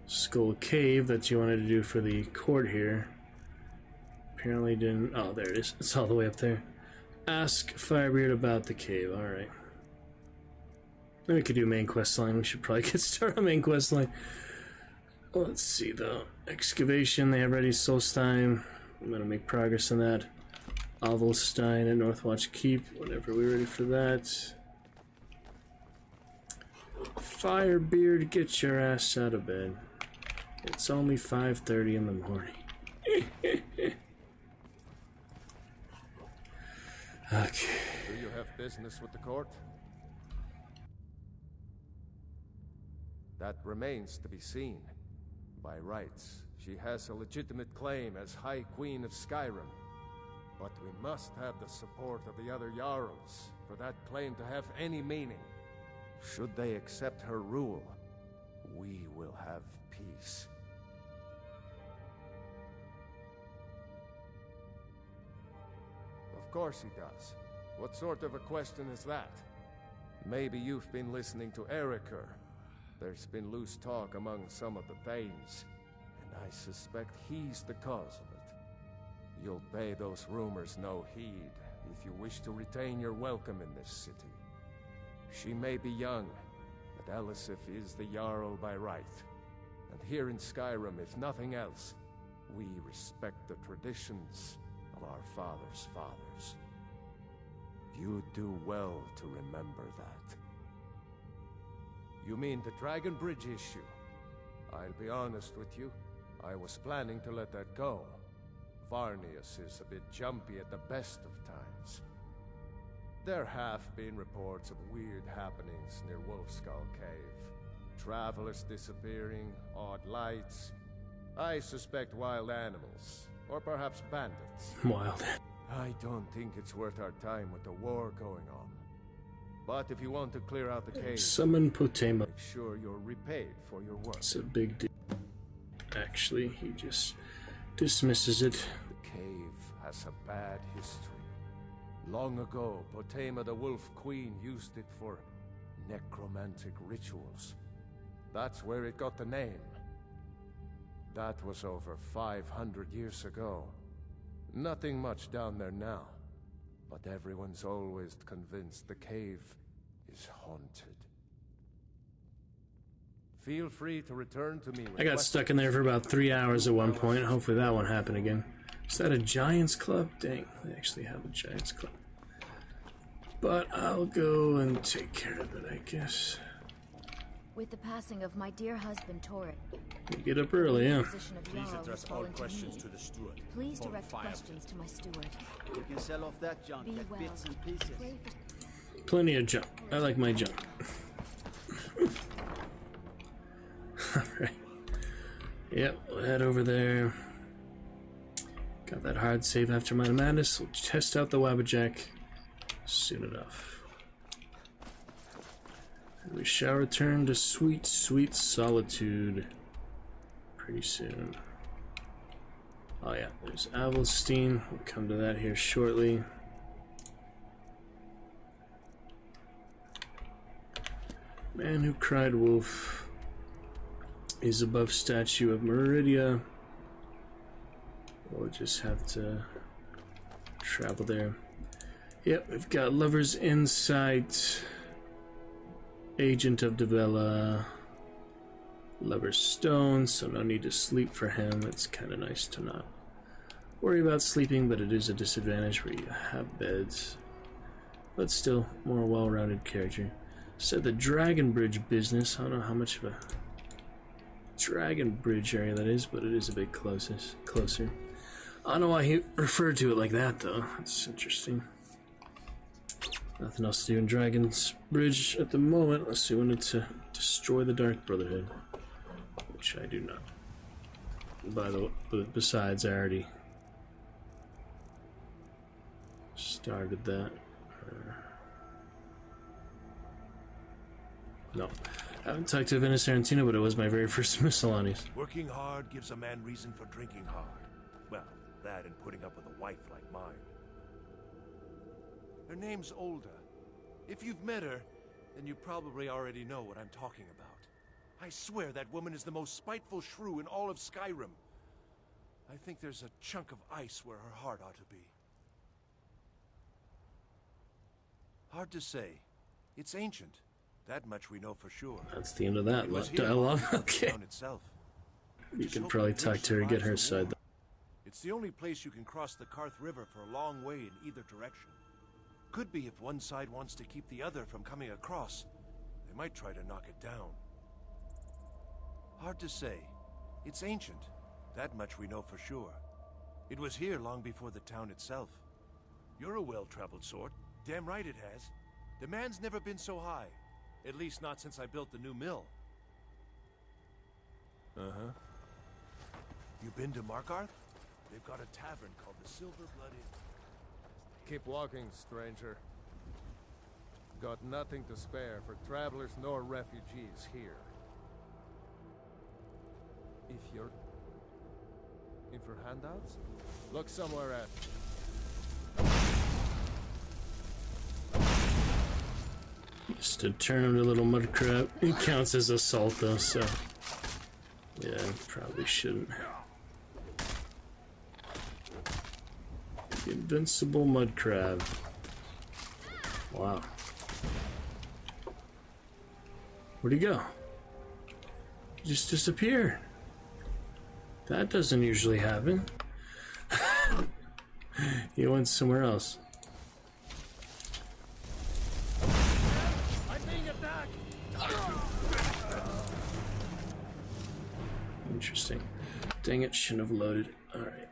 Speaker 3: Skull Cave that you wanted to do for the court here. Apparently didn't... Oh, there it is. It's all the way up there. Ask Firebeard about the cave. Alright. Then we could do main quest line. We should probably get started on main quest line. Let's see though. Excavation, they have ready. Solstein. I'm gonna make progress on that. Ovalstein at Northwatch Keep, whenever we're ready for that. Firebeard, get your ass out of bed. It's only 5:30 in the morning. Okay.
Speaker 5: Do you have business with the court? That remains to be seen. By rights, she has a legitimate claim as High Queen of Skyrim. But we must have the support of the other Jarls for that claim to have any meaning. Should they accept her rule, we will have peace. Of course he does. What sort of a question is that? Maybe you've been listening to Eriker. There's been loose talk among some of the Thanes, and I suspect he's the cause of it. You'll pay those rumors no heed if you wish to retain your welcome in this city. She may be young, but Elisif is the Jarl by right. And here in Skyrim, if nothing else, we respect the traditions of our fathers' fathers. You do well to remember that. You mean the Dragon Bridge issue? I'll be honest with you, I was planning to let that go. Varnius is a bit jumpy at the best of times. There have been reports of weird happenings near Wolfskull Cave. Travelers disappearing, odd lights. I suspect wild animals, or perhaps bandits.
Speaker 3: Wild.
Speaker 5: I don't think it's worth our time with the war going on. But if you want to clear out the cave,
Speaker 3: Summon Potema.
Speaker 5: make sure you're repaid for your work.
Speaker 3: It's a big deal. Actually, he just dismisses it.
Speaker 5: The cave has a bad history. Long ago, Potema the Wolf Queen used it for necromantic rituals. That's where it got the name. That was over 500 years ago. Nothing much down there now, but everyone's always convinced the cave is haunted. Feel free to return to me.
Speaker 3: I got stuck in there for about 3 hours at one point. Hopefully that won't happen again. Is that a Giants Club? Dang, they actually have a Giants Club. But I'll go and take care of it, I guess.
Speaker 11: With the passing of my dear husband, Torrid,
Speaker 3: You get up early, yeah.
Speaker 10: Please address all questions to the steward.
Speaker 11: Please
Speaker 10: Phone
Speaker 11: direct
Speaker 10: fire.
Speaker 11: questions to my steward.
Speaker 12: You can sell off that junk
Speaker 11: Be
Speaker 12: at
Speaker 11: well.
Speaker 12: bits and pieces.
Speaker 3: Plenty of junk. I like my junk. Alright. Yep, we'll head over there. Got that hard save after my madness. We'll test out the Wabbajack soon enough. And we shall return to sweet, sweet solitude pretty soon. Oh yeah, there's Avelstein. We'll come to that here shortly. Man who cried wolf is above statue of Meridia. We'll just have to travel there. Yep, we've got Lover's Insight, Agent of Devella, Lover's Stone, so no need to sleep for him. It's kind of nice to not worry about sleeping, but it is a disadvantage where you have beds. But still, more well-rounded character. Said the Dragon Bridge business. I don't know how much of a Dragon Bridge area that is, but it is a bit closer. I don't know why he referred to it like that, though. It's interesting. Nothing else to do in Dragon's Bridge at the moment, unless we wanted to destroy the Dark Brotherhood, which I do not. Besides, I already started that. No. I haven't talked to Venice Arantino, but it was my very first miscellaneous.
Speaker 10: Working hard gives a man reason for drinking hard. Well, that and putting up with a wife like mine. Her name's Olda. If you've met her, then you probably already know what I'm talking about. I swear that woman is the most spiteful shrew in all of Skyrim. I think there's a chunk of ice where her heart ought to be. Hard to say. It's ancient. That much we know for sure.
Speaker 3: That's the end of that dialogue. Okay. You can probably talk to her, get her side.
Speaker 10: It's the only place you can cross the Karth River for a long way in either direction. Could be if one side wants to keep the other from coming across. They might try to knock it down. Hard to say. It's ancient. That much we know for sure. It was here long before the town itself. You're a well-traveled sort. Damn right it has. The man's never been so high. At least not since I built the new mill.
Speaker 5: Uh-huh.
Speaker 10: You been to Markarth? They've got a tavern called the Silver Blood Inn.
Speaker 5: Keep walking, stranger. Got nothing to spare for travelers nor refugees here. If you're in for handouts, look somewhere else.
Speaker 3: Just to turn him to a little mud crab. It counts as assault though, so yeah, probably shouldn't. The invincible mud crab. Wow. Where'd he go? He just disappeared. That doesn't usually happen. He went somewhere else.
Speaker 7: I'm being attacked.
Speaker 3: Interesting. Dang it, shouldn't have loaded. Alright.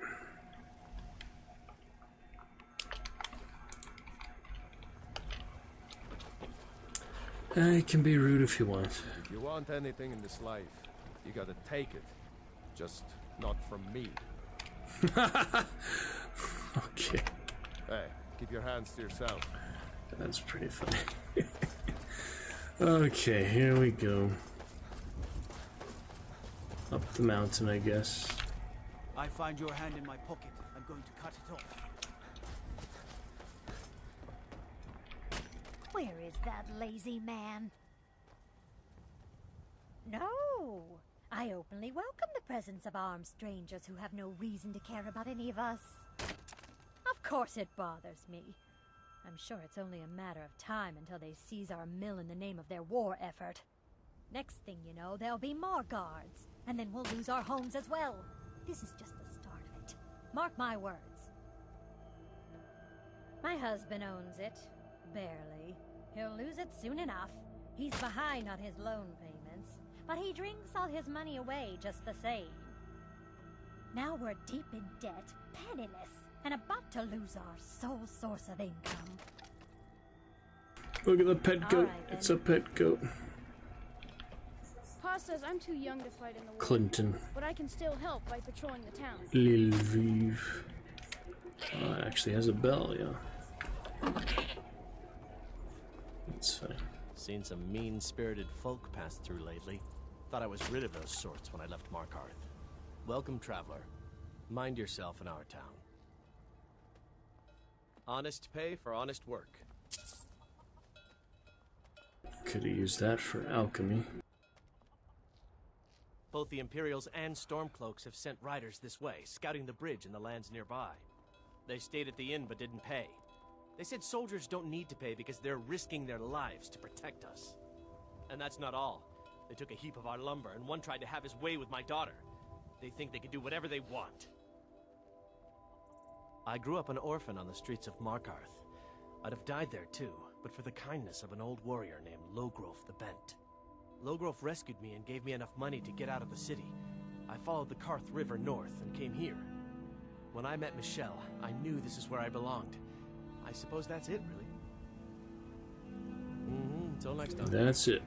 Speaker 3: I can be rude if you want.
Speaker 5: If you want anything in this life, you gotta take it. Just not from me.
Speaker 3: Okay.
Speaker 5: Hey, keep your hands to yourself.
Speaker 3: That's pretty funny. Okay, here we go. Up the mountain, I guess.
Speaker 12: I find your hand in my pocket. I'm going to cut it off.
Speaker 19: Where is that lazy man? No! I openly welcome the presence of armed strangers who have no reason to care about any of us. Of course it bothers me. I'm sure it's only a matter of time until they seize our mill in the name of their war effort. Next thing you know, there'll be more guards, and then we'll lose our homes as well. This is just the start of it. Mark my words. My husband owns it. Barely. He'll lose it soon enough. He's behind on his loan payments, but he drinks all his money away just the same. Now we're deep in debt, penniless, and about to lose our sole source of income.
Speaker 3: Look at the pet goat.
Speaker 19: Right,
Speaker 3: it's a pet goat.
Speaker 20: Pa says I'm too young to fight in the war.
Speaker 3: Clinton.
Speaker 20: But I can still help by patrolling the town.
Speaker 3: Lviv. Oh, it actually has a bell, yeah. That's funny.
Speaker 2: Seen some mean-spirited folk pass through lately. Thought I was rid of those sorts when I left Markarth. Welcome, traveler. Mind yourself in our town. Honest pay for honest work.
Speaker 3: Could have used that for alchemy.
Speaker 2: Both the Imperials and Stormcloaks have sent riders this way, scouting the bridge and the lands nearby. They stayed at the inn but didn't pay. They said soldiers don't need to pay because they're risking their lives to protect us. And that's not all. They took a heap of our lumber, and one tried to have his way with my daughter. They think they can do whatever they want. I grew up an orphan on the streets of Markarth. I'd have died there too, but for the kindness of an old warrior named Logrolf the Bent. Logrolf rescued me and gave me enough money to get out of the city. I followed the Karth River north and came here. When I met Michelle, I knew this is where I belonged. I suppose that's it, really. Until next time.
Speaker 3: That's it.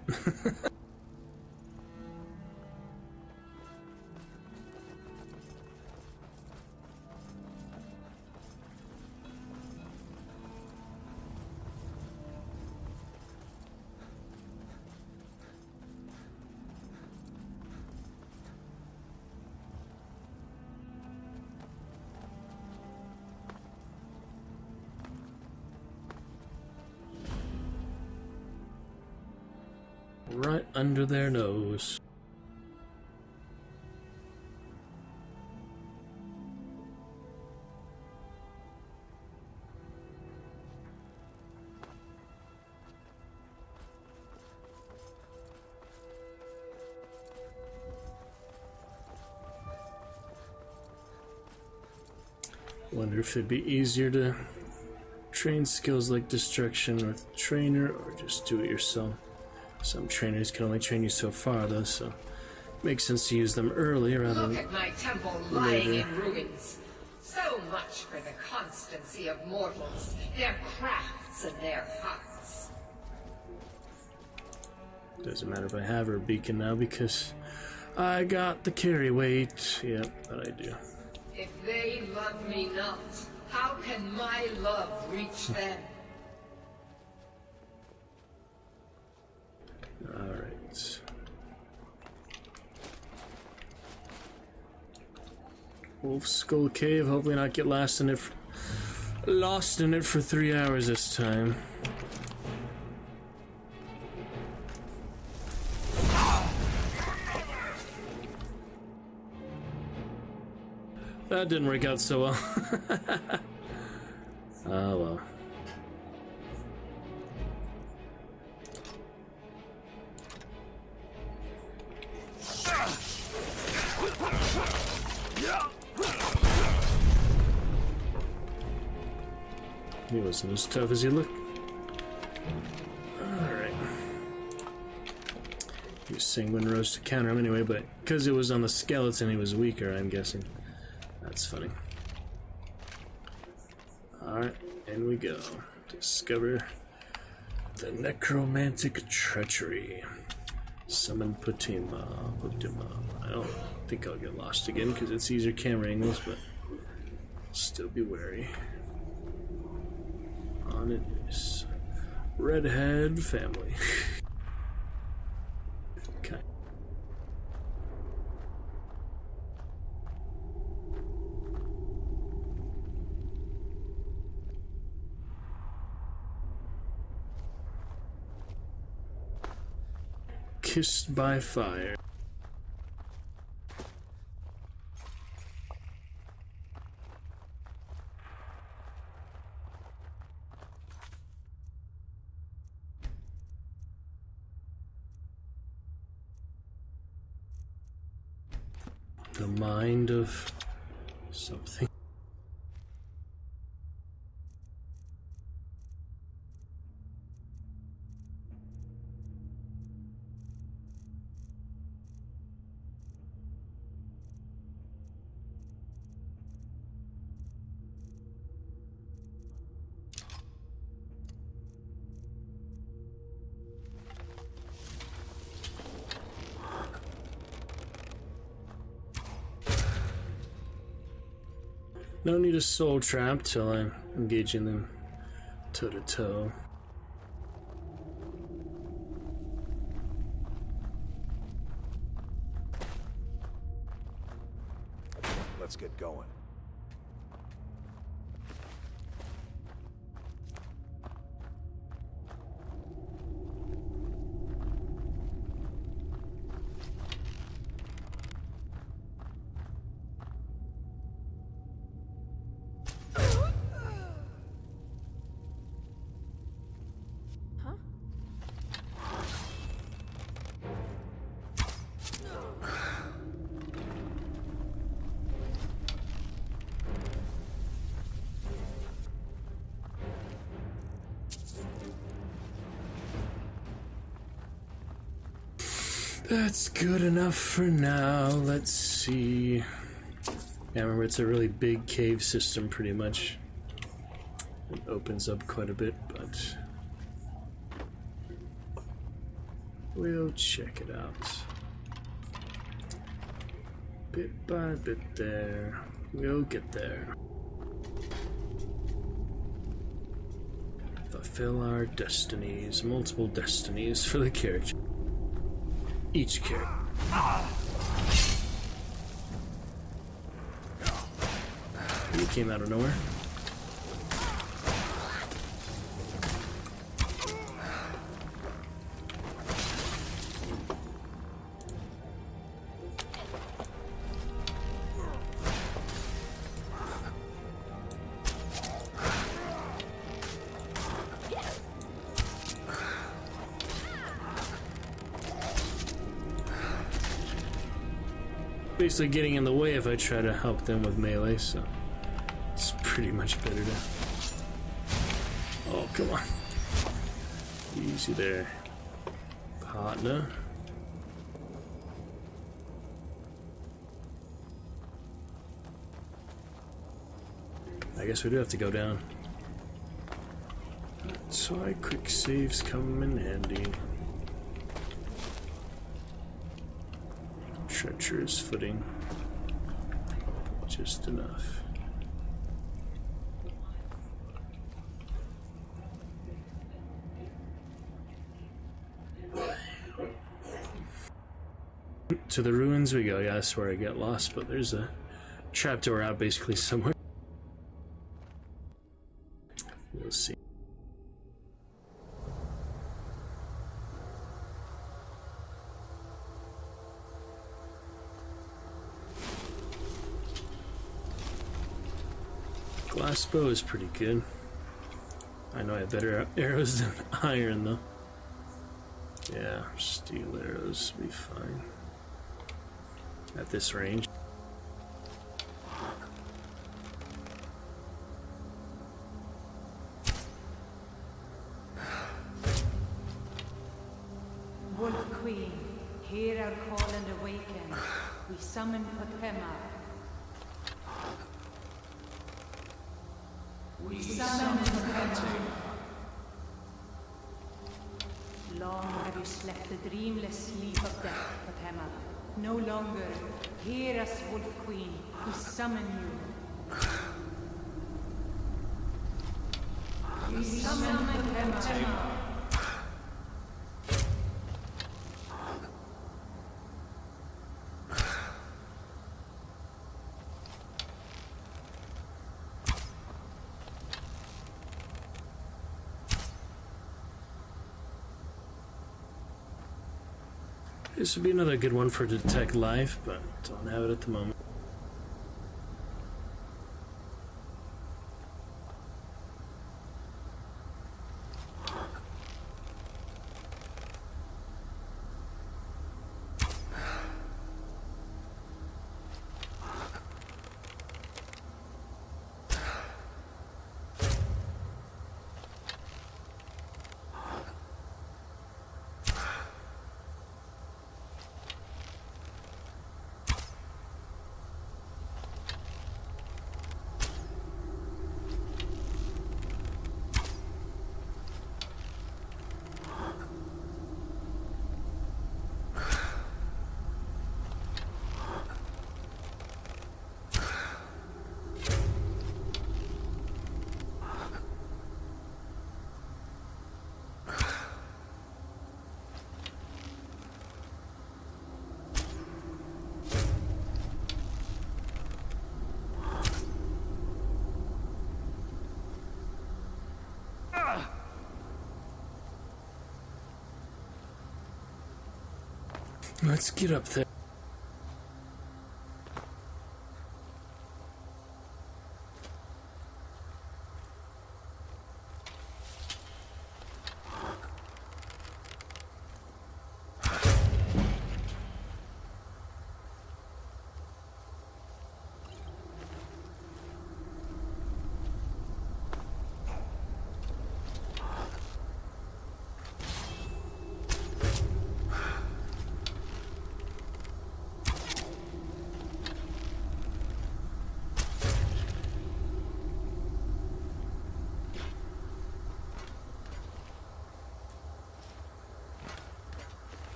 Speaker 3: Right under their nose. Wonder if it'd be easier to train skills like destruction with a trainer or just do it yourself. Some trainers can only train you so far, though, so it makes sense to use them early rather than
Speaker 23: Look at my temple lying in ruins. So much for the constancy of mortals, their crafts and their hearts.
Speaker 3: Doesn't matter if I have her beacon now because I got the carry weight. Yep, that I do.
Speaker 23: If they love me not, how can my love reach them?
Speaker 3: Alright. Wolf Skull Cave. Hopefully not get lost in it for 3 hours this time. That didn't work out so well. Oh well. He wasn't as tough as he looked. Alright. He was sanguine rose to counter him anyway, but because it was on the skeleton, he was weaker, I'm guessing. That's funny. Alright, in we go. Discover the necromantic treachery. Summon Putima. I don't think I'll get lost again because it's easier camera angles, but still be wary. On it is Redhead family. Okay. Kissed by fire. The mind of something. No need a soul trap till I'm engaging them toe to toe.
Speaker 9: Let's get going.
Speaker 3: That's good enough for now. Let's see. Yeah, remember it's a really big cave system pretty much. It opens up quite a bit, but we'll check it out. Bit by bit there. We'll get there. Fulfill our destinies. Multiple destinies for the character. Each character. He came out of nowhere. Basically getting in the way if I try to help them with melee, so it's pretty much better to... Oh, come on. Easy there, partner. I guess we do have to go down. That's why quick saves come in handy. Treacherous footing. Just enough. To the ruins we go. Yeah, that's where I get lost, but there's a trapdoor out basically somewhere. We'll see. Glass bow is pretty good. I know I have better arrows than iron, though. Yeah, steel arrows will be fine. At this range.
Speaker 13: Wolf Queen, hear our call and awaken. We summon Potema. We summon Potema. Long have you slept the dreamless sleep of death, Potema. No longer. Hear us, Wolf Queen. We summon you. We summon Potema.
Speaker 3: This would be another good one for detect life, but don't have it at the moment. Let's get up there.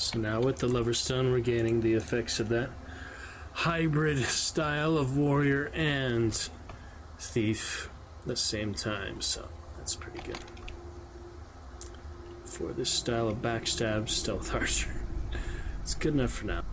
Speaker 3: So now with the Lover's Stone, we're gaining the effects of that hybrid style of warrior and thief at the same time, so that's pretty good. For this style of backstab stealth archer, it's good enough for now.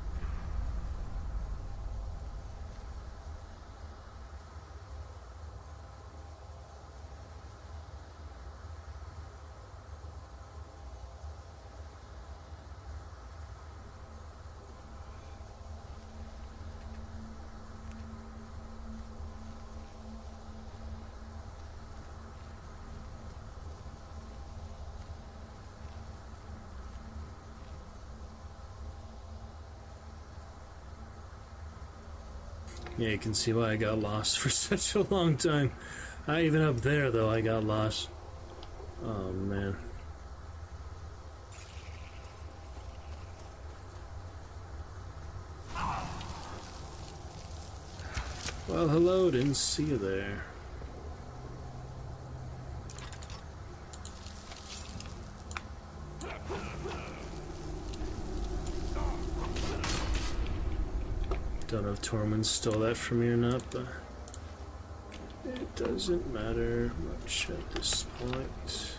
Speaker 3: Yeah, you can see why I got lost for such a long time. Even up there, though, I got lost. Oh, man. Well, hello, didn't see you there. Don't know if Tormund stole that from me or not, but it doesn't matter much at this point.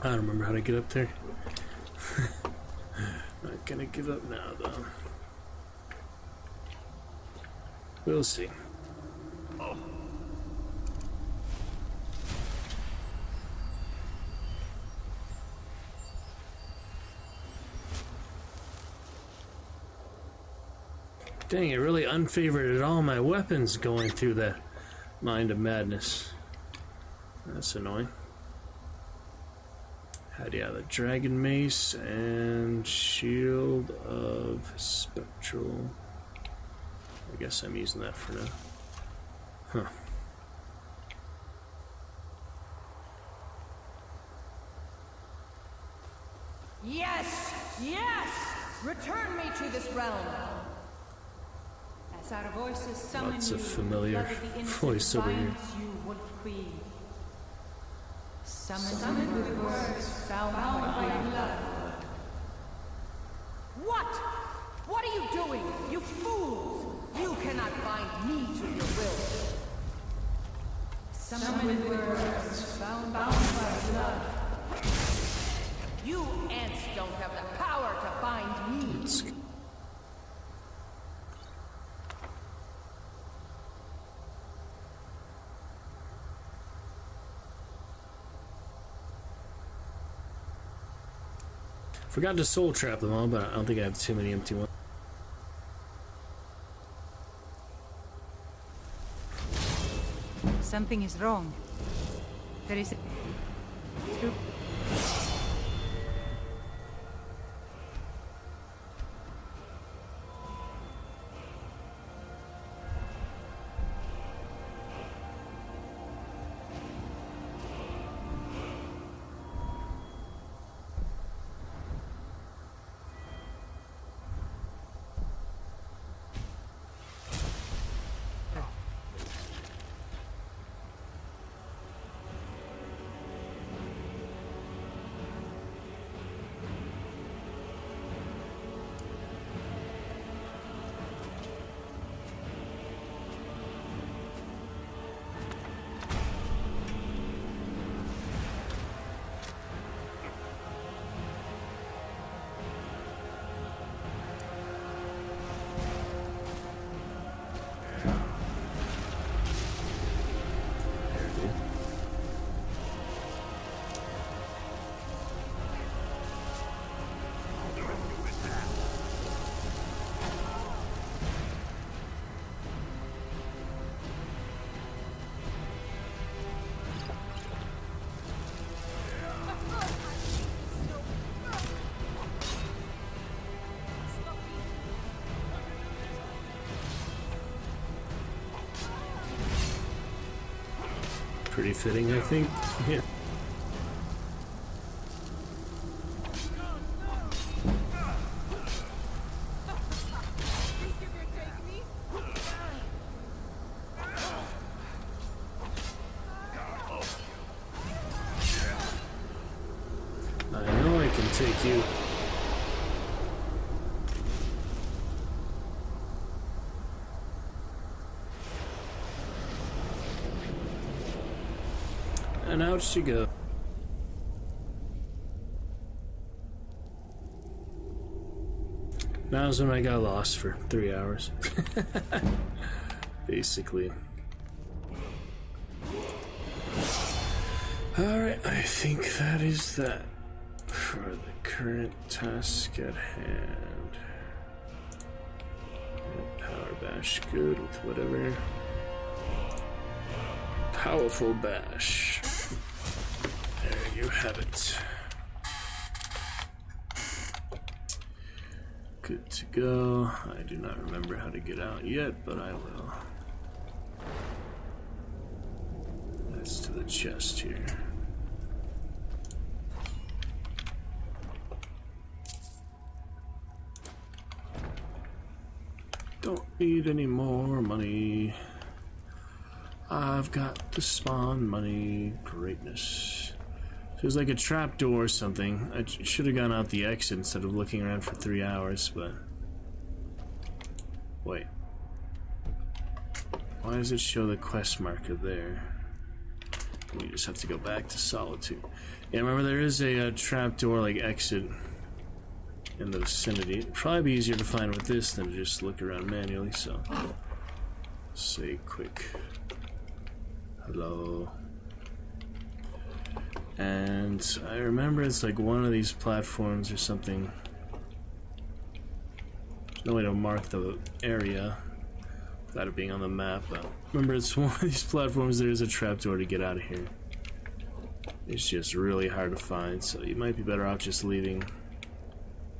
Speaker 3: I don't remember how to get up there. Not gonna give up now, though. We'll see. Dang, it really unfavored all my weapons going through that Mind of Madness. That's annoying. Had, yeah, the Dragon Mace and Shield of Spectral. I guess I'm using that for now. Huh.
Speaker 1: Yes! Yes! Return me to this realm! As our voices summon
Speaker 3: Lots
Speaker 1: you,
Speaker 3: of familiar
Speaker 1: blood of the innocent
Speaker 3: voice over here.
Speaker 1: binds you, Wolf Queen. Summon with words bound by blood. What? What are you doing? You fools! You cannot bind me to your will. Summon with words bound by blood. You ants don't have the power to bind me.
Speaker 3: Forgot to soul trap them all, but I don't think I have too many empty ones.
Speaker 13: Something is wrong. There is a...
Speaker 3: Pretty fitting, I think. Yeah. I know I can take you. And out she goes. Now's when I got lost for 3 hours. Basically. Alright, I think that is that for the current task at hand. Power bash, good with whatever. Powerful bash. There you have it. Good to go. I do not remember how to get out yet, but I will. That's to the chest here. Don't need any more money. I've got the spawn money. Greatness. Feels like a trapdoor or something. I should have gone out the exit instead of looking around for 3 hours, but... Wait. Why does it show the quest marker there? We just have to go back to Solitude. Yeah, remember there is a trapdoor, like, exit in the vicinity. It'd probably be easier to find with this than to just look around manually, so... Say quick Hello. And I remember it's like one of these platforms or something. There's no way to mark the area without it being on the map, but remember it's one of these platforms. There is a trapdoor to get out of here. It's just really hard to find, so you might be better off just leaving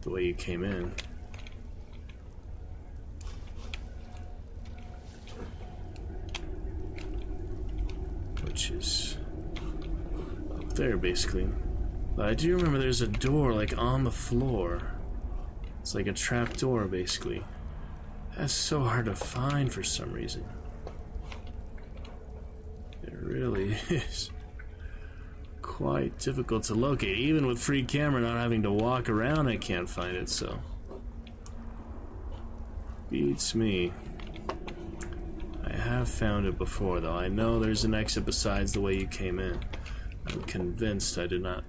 Speaker 3: the way you came in. Which is up there, basically. But I do remember there's a door, like, on the floor. It's like a trap door, basically. That's so hard to find for some reason. It really is quite difficult to locate. Even with free camera, not having to walk around, I can't find it, so... beats me. I have found it before, though. I know there's an exit besides the way you came in. I'm convinced I did not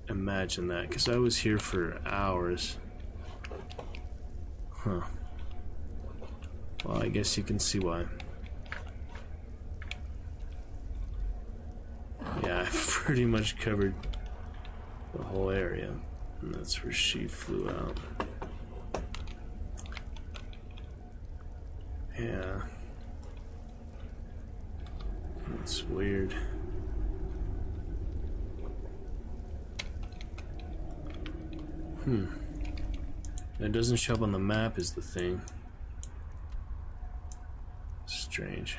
Speaker 3: imagine that, because I was here for hours. Huh. Well, I guess you can see why. Yeah, I've pretty much covered the whole area. And that's where she flew out. Yeah. That's weird. It doesn't show up on the map is the thing. Strange.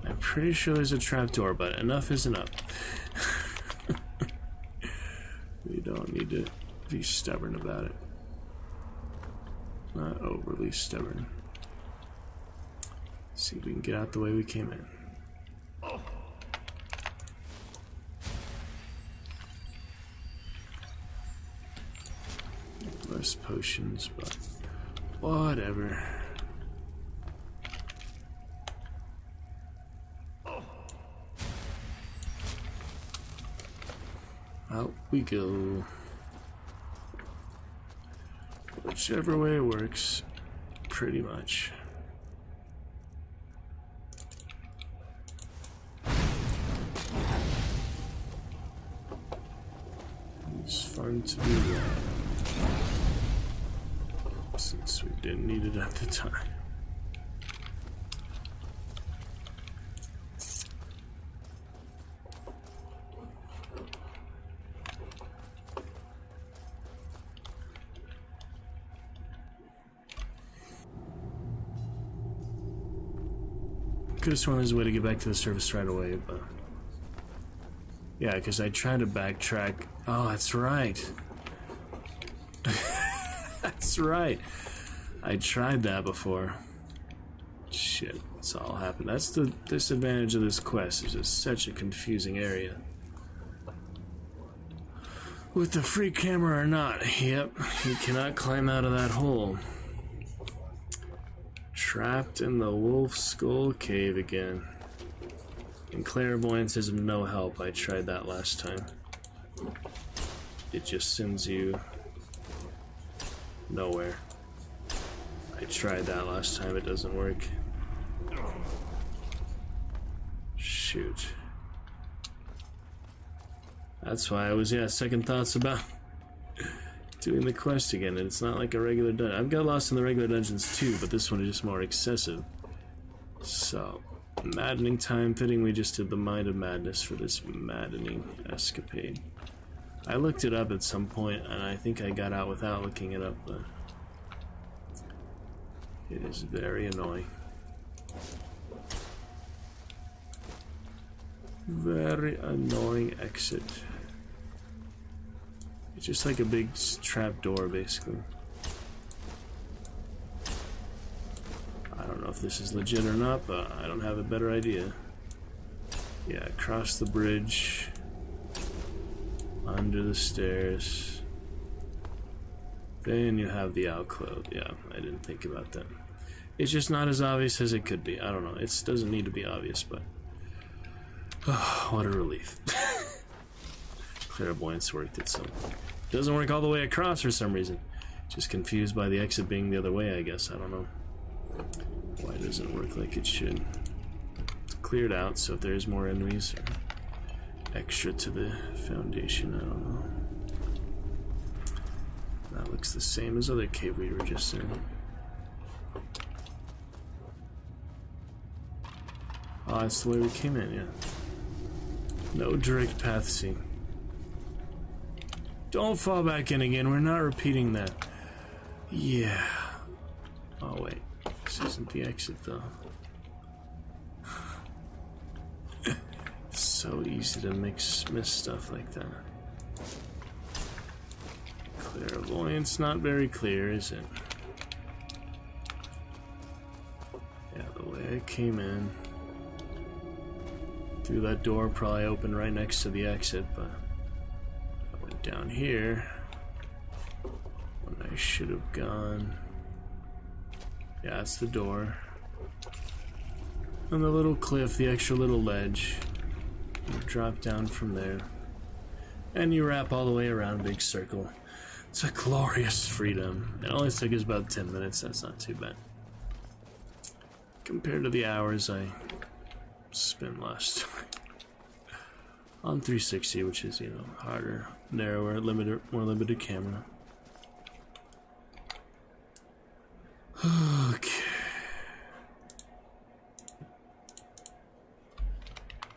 Speaker 3: I'm pretty sure there's a trapdoor, but enough is enough. We don't need to be stubborn about it. Not overly stubborn. See if we can get out the way we came in. Less potions, but whatever. Out we go. Whichever way it works, pretty much. It's fun to do that, since we didn't need it at the time. Could have sworn there's a way to get back to the surface right away, but... yeah, because I tried to backtrack. Oh, that's right. That's right. I tried that before. Shit, it's all happened. That's the disadvantage of this quest. It's just such a confusing area. With the free camera or not, yep, you cannot climb out of that hole. Trapped in the Wolf Skull Cave again. And clairvoyance is of no help. I tried that last time. It just sends you nowhere. I tried that last time. It doesn't work. Shoot. That's why I was, second thoughts about doing the quest again. And it's not like a regular dungeon. I've got lost in the regular dungeons too, but this one is just more excessive. So, maddening time. Fitting we just did the Mind of Madness for this maddening escapade. I looked it up at some point, and I think I got out without looking it up, but it is very annoying. Very annoying exit. It's just like a big trap door, basically. I don't know if this is legit or not, but I don't have a better idea. Yeah, across the bridge, under the stairs. Then you have the alcove. Yeah, I didn't think about that. It's just not as obvious as it could be. I don't know. It doesn't need to be obvious, but... oh, what a relief. Clairvoyance worked it, so... it doesn't work all the way across for some reason. Just confused by the exit being the other way, I guess. I don't know. Why doesn't it work like it should? cleared out, so if there's more enemies or extra to the foundation, I don't know. That looks the same as other cave we were just in. Oh, that's the way we came in, yeah. No direct path C. Don't fall back in again, we're not repeating that. Yeah. Oh wait, this isn't the exit though. So easy to miss stuff like that. Clairvoyance not very clear, is it? Yeah, the way I came in. Through that door, probably open right next to the exit, but I went down here when I should have gone. Yeah, that's the door. And the little cliff, the extra little ledge. You drop down from there. And you wrap all the way around a big circle. It's a glorious freedom. It only took us about 10 minutes, that's not too bad. Compared to the hours I spent last time. On 360, which is, you know, harder, narrower, more limited camera. Okay.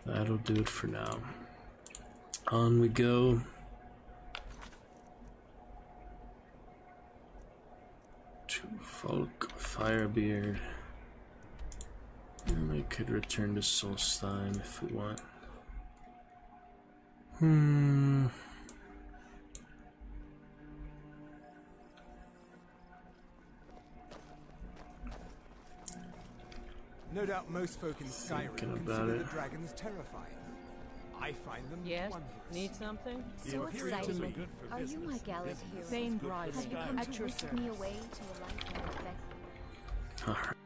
Speaker 3: That'll do it for now. On we go. To Folk Firebeard. And I could return to Solstheim if we want.
Speaker 4: No doubt most folk in Skyrim consider the dragons terrifying. I find them wonderful.
Speaker 1: Need something?
Speaker 19: So exciting. Are you my gallant hero?
Speaker 1: Thane Bryce,
Speaker 19: Have you come
Speaker 1: at
Speaker 19: to
Speaker 1: your
Speaker 19: whisk me away to a life of effect?
Speaker 3: Alright.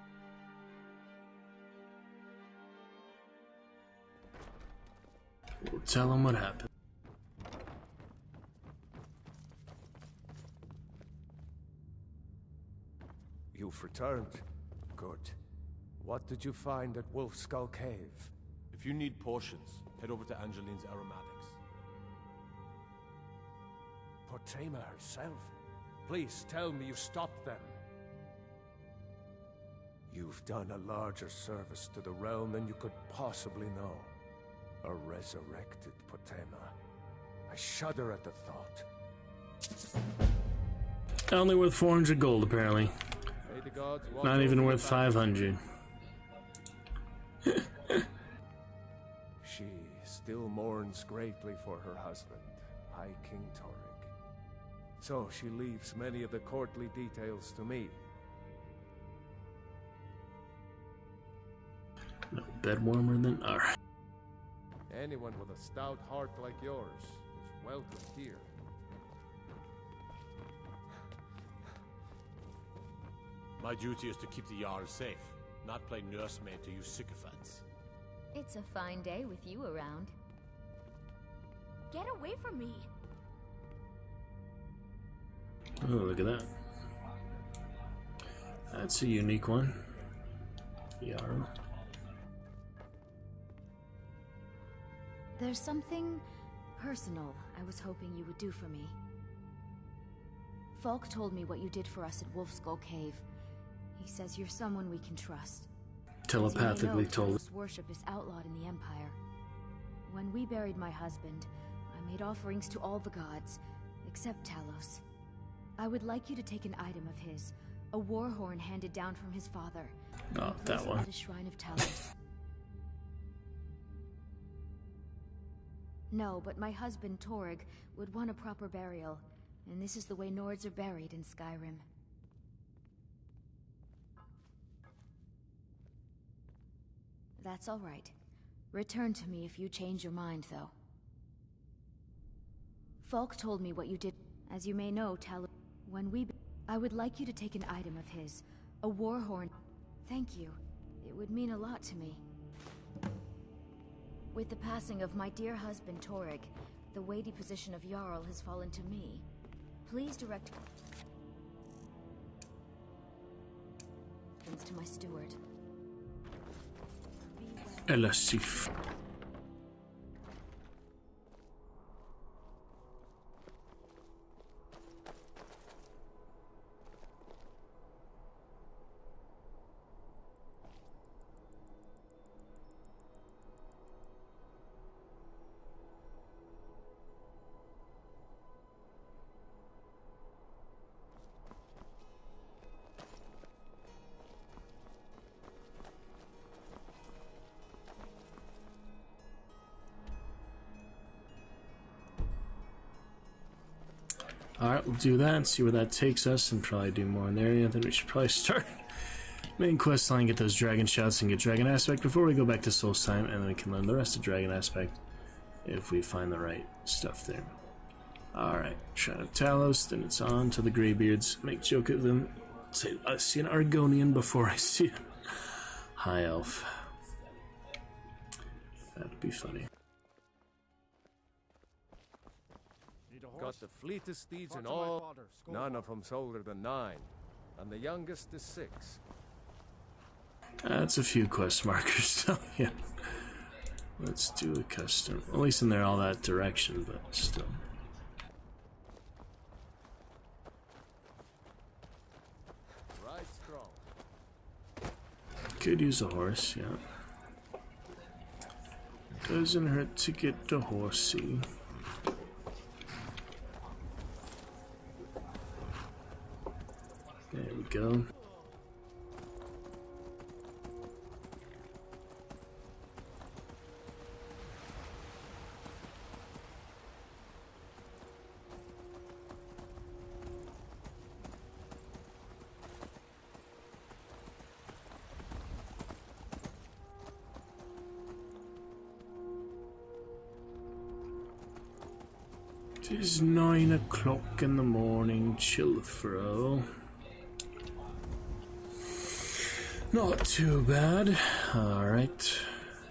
Speaker 3: We'll tell him what happened.
Speaker 5: You've returned. Good. What did you find at Wolf Skull Cave?
Speaker 10: If you need potions, head over to Angeline's Aromatics.
Speaker 5: Potema herself? Please tell me you stopped them. You've done a larger service to the realm than you could possibly know. A resurrected Potema. I shudder at the thought.
Speaker 3: Only worth 400 gold, apparently.
Speaker 5: May the gods watch
Speaker 3: Not even
Speaker 5: over
Speaker 3: worth
Speaker 5: the
Speaker 3: 500.
Speaker 5: She still mourns greatly for her husband, High King Torrig. So she leaves many of the courtly details to me.
Speaker 3: No bed warmer than our.
Speaker 5: Anyone with a stout heart like yours is welcome here.
Speaker 10: My duty is to keep the Jarl safe, not play nursemaid to you sycophants.
Speaker 11: It's a fine day with you around.
Speaker 19: Get away from me!
Speaker 3: Oh, look at that. That's a unique one. Jarl.
Speaker 11: There's something personal I was hoping you would do for me. Falk told me what you did for us at Wolfskull Cave. He says you're someone we can trust.
Speaker 3: Telepathically told.
Speaker 11: Talos worship is outlawed in the Empire. When we buried my husband, I made offerings to all the gods, except Talos. I would like you to take an item of his, a war horn handed down from his father.
Speaker 3: Oh, that one.
Speaker 11: At the shrine of Talos. No, but my husband Torrig would want a proper burial, and this is the way Nords are buried in Skyrim. That's all right. Return to me if you change your mind, though. Falk told me what you did. As you may know, I would like you to take an item of his, a war horn. Thank you. It would mean a lot to me. With the passing of my dear husband Torrig, the weighty position of Jarl has fallen to me. Please direct to my steward. Be well.
Speaker 3: Elasif. Alright, we'll do that and see where that takes us and probably do more in the area. Then we should probably start main quest line, get those dragon shouts and get dragon aspect before we go back to Solstheim, and then we can learn the rest of dragon aspect if we find the right stuff there. Alright, Shrine of Talos, then it's on to the Greybeards. Make joke of them. Say, I see an Argonian before I see a High Elf. That'd be funny.
Speaker 5: Got the fleetest steeds in all, none of them's older than 9, and the youngest is 6.
Speaker 3: That's a few quest markers still, yeah. Let's do a custom. At least in there all that direction, but still.
Speaker 5: Right strong.
Speaker 3: Could use a horse, yeah. Doesn't hurt to get the horsey. There we go. It is 9 o'clock in the morning, Chillfro. Not too bad. Alright.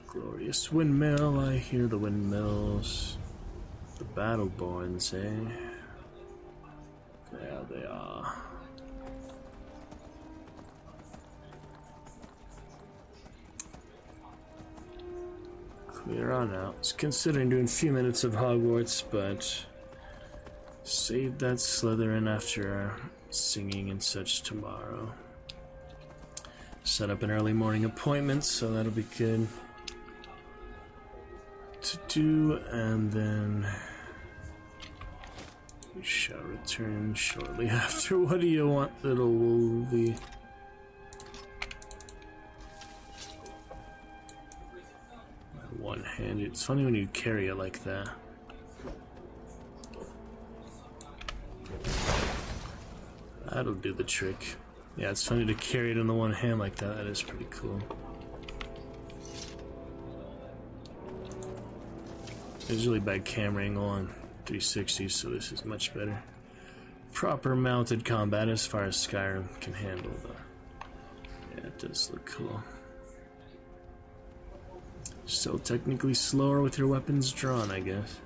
Speaker 3: Glorious windmill. I hear the windmills. The Battleborns, eh? There they are. Clear on out. I was considering doing a few minutes of Hogwarts, but save that Slytherin after our singing and such tomorrow. Set up an early morning appointment, so that'll be good to do, and then we shall return shortly after. What do you want, little Wolvie? One-handed. It's funny when you carry it like that. That'll do the trick. Yeah, it's funny to carry it in the one hand like that. That is pretty cool. There's really bad camera angle on 360, so this is much better. Proper mounted combat as far as Skyrim can handle, but yeah, it does look cool. Still technically slower with your weapons drawn, I guess.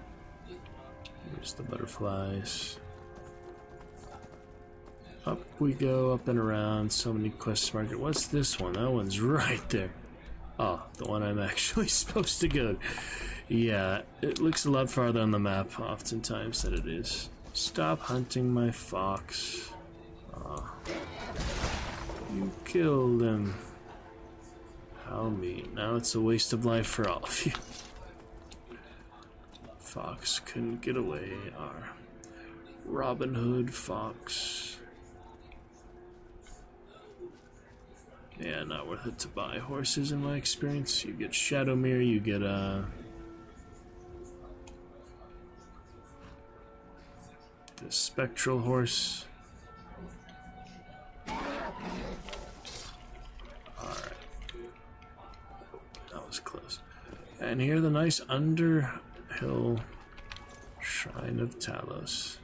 Speaker 3: Here's the butterflies. Up we go, up and around. So many quests marked. What's this one? That one's right there. Oh, the one I'm actually supposed to go to. Yeah, it looks a lot farther on the map oftentimes than it is. Stop hunting my fox. Oh. You killed him. How mean. Now it's a waste of life for all of you. Fox couldn't get away. Our Robin Hood fox. Yeah, not worth it to buy horses in my experience. You get Shadowmere, you get the Spectral horse. Alright. That was close. And here the nice Underhill Shrine of Talos.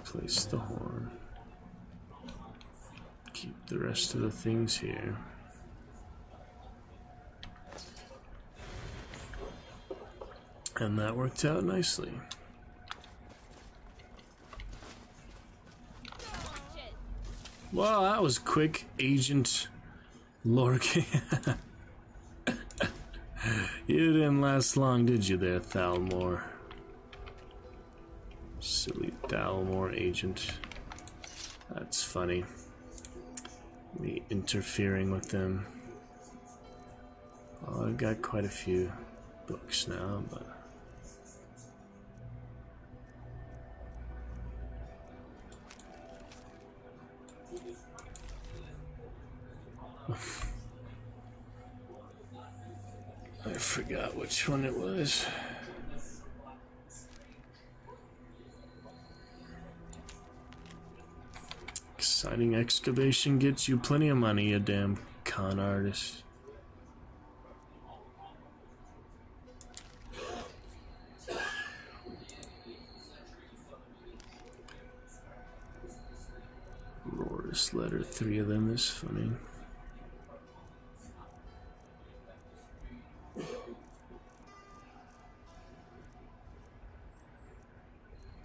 Speaker 3: Place the horn. Keep the rest of the things here. And that worked out nicely. Well, that was quick, Agent Lord King. You didn't last long, did you there, Thalmor? Silly Thalmor agent. That's funny. Me interfering with them. Well, I've got quite a few books now, but... I forgot which one it was. Exciting excavation gets you plenty of money, you damn con artist. Loris letter, 3 of them is funny.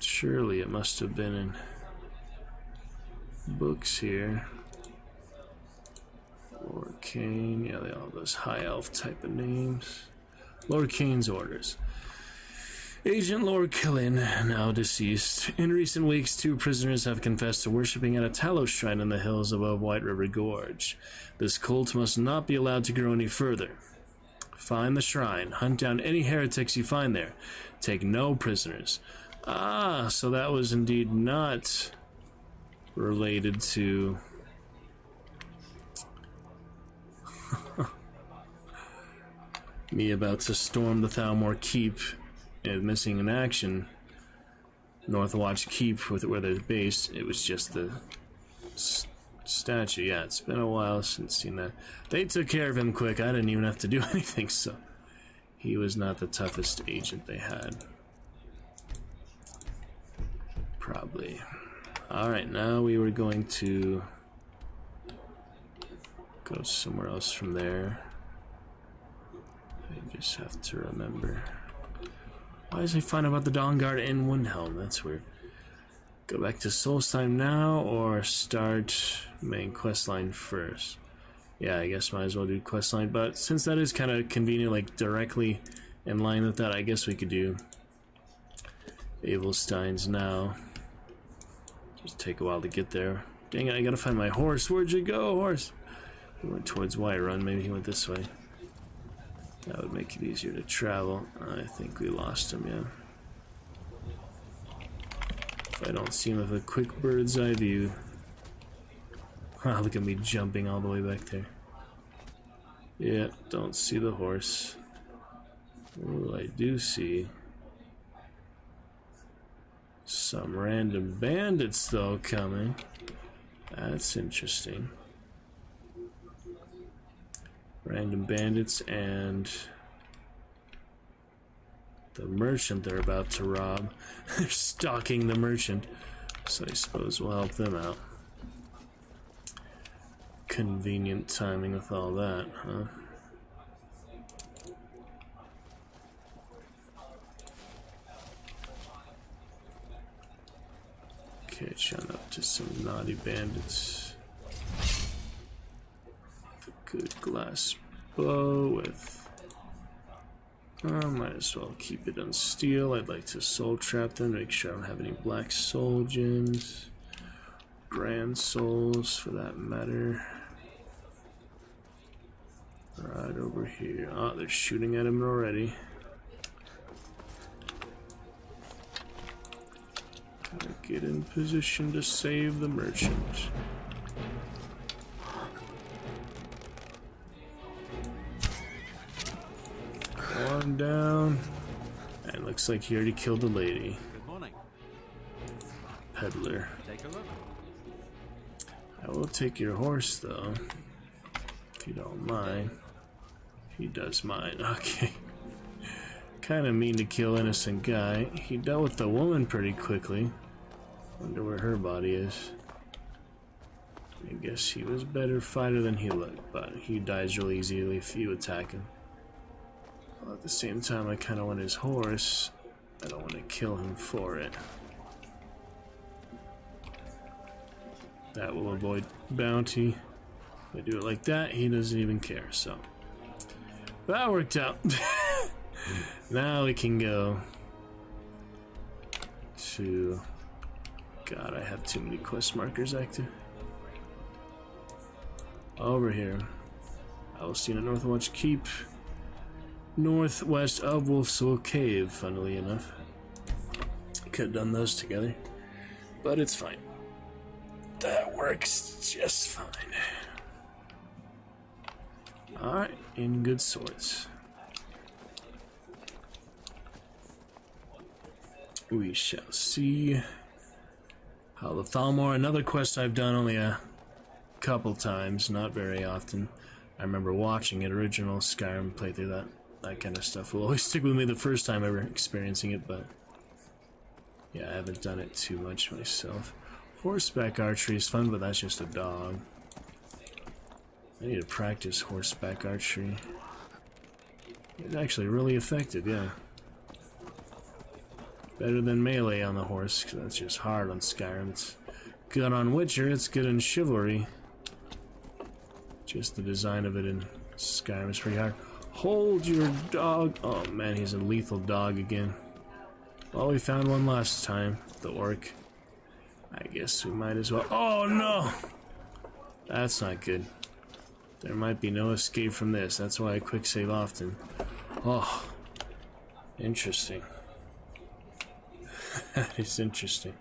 Speaker 3: Surely it must have been in books here. Lord Kane, yeah, they all those high elf type of names. Lord Kane's orders. Agent Lord Killian, now deceased. In recent weeks, 2 prisoners have confessed to worshipping at a Talos shrine in the hills above White River Gorge. This cult must not be allowed to grow any further. Find the shrine. Hunt down any heretics you find there. Take no prisoners. Ah, so that was indeed not related to... me about to storm the Thalmor Keep and missing in action. Northwatch Keep, with where they're based. It was just the statue. Yeah, it's been a while since seen that. They took care of him quick. I didn't even have to do anything, so... he was not the toughest agent they had. Probably. Alright, now we were going to go somewhere else from there. I just have to remember. Why does he find about the Dawn Guard in Windhelm? That's weird. Go back to Solstheim now, or start main questline first? Yeah, I guess might as well do questline, but since that is kind of convenient, like directly in line with that, I guess we could do Avelstein's now. Just take a while to get there. Dang it, I gotta find my horse. Where'd you go, horse? He went towards Whiterun. Maybe he went this way. That would make it easier to travel. I think we lost him, yeah. If I don't see him with a quick bird's eye view. Wow, look at me jumping all the way back there. Yeah, don't see the horse. Oh, I do see some random bandits, though, coming. That's interesting. Random bandits and the merchant they're about to rob. They're stalking the merchant, so I suppose we'll help them out. Convenient timing with all that, huh? Catching up to some naughty bandits. A good glass bow with... might as well keep it on steel. I'd like to soul trap them, make sure I don't have any black soul gems. Grand souls, for that matter. Right over here. Oh, they're shooting at him already. Gotta get in position to save the merchant. One down. And looks like he already killed the lady.
Speaker 7: Good morning.
Speaker 3: Peddler.
Speaker 7: Take a look.
Speaker 3: I will take your horse, though. If you don't mind. He does mind. Okay. Kind of mean to kill innocent guy. He dealt with the woman pretty quickly. Wonder where her body is. I guess he was a better fighter than he looked, but he dies really easily if you attack him. Well, at the same time, I kind of want his horse. I don't want to kill him for it. That will avoid bounty. I do it like that, he doesn't even care, so that worked out. Now we can go to... God, I have too many quest markers active. Over here. I was seen at Northwatch Keep, northwest of Wolf's Hole Cave, funnily enough. Could have done those together, but it's fine. That works just fine. Alright, in good sorts. We shall see how the Thalmor, another quest I've done only a couple times, not very often. I remember watching it, original Skyrim playthrough, that kind of stuff will always stick with me the first time ever experiencing it, but yeah, I haven't done it too much myself. Horseback archery is fun, but that's just a dog. I need to practice horseback archery. It's actually really effective, yeah. Better than melee on the horse, because that's just hard on Skyrim. It's good on Witcher, it's good in Chivalry. Just the design of it in Skyrim is pretty hard. Hold your dog. Oh man, he's a lethal dog again. Well, we found one last time, the orc. I guess we might as well. Oh no! That's not good. There might be no escape from this. That's why I quick save often. Oh, interesting. That is interesting.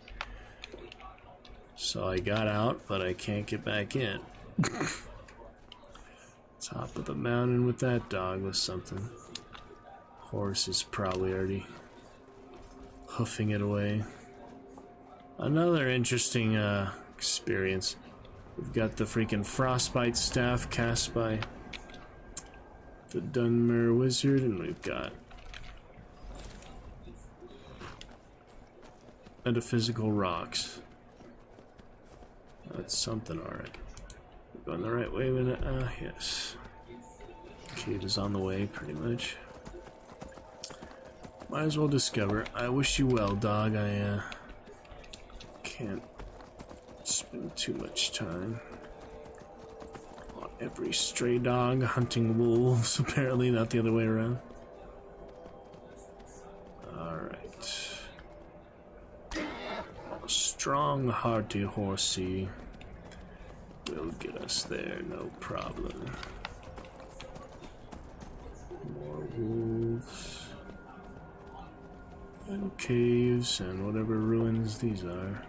Speaker 3: So I got out, but I can't get back in. Top of the mountain with that dog was something. Horse is probably already hoofing it away. Another interesting experience. We've got the freaking frostbite staff cast by the Dunmer Wizard, and we've got metaphysical rocks. That's something, alright. We're going the right way with it. Yes. Cave is on the way, pretty much. Might as well discover. I wish you well, dog. I can't spend too much time on every stray dog hunting wolves, apparently, not the other way around. Alright. A strong, hearty horsey will get us there, no problem. More wolves. And caves, and whatever ruins these are.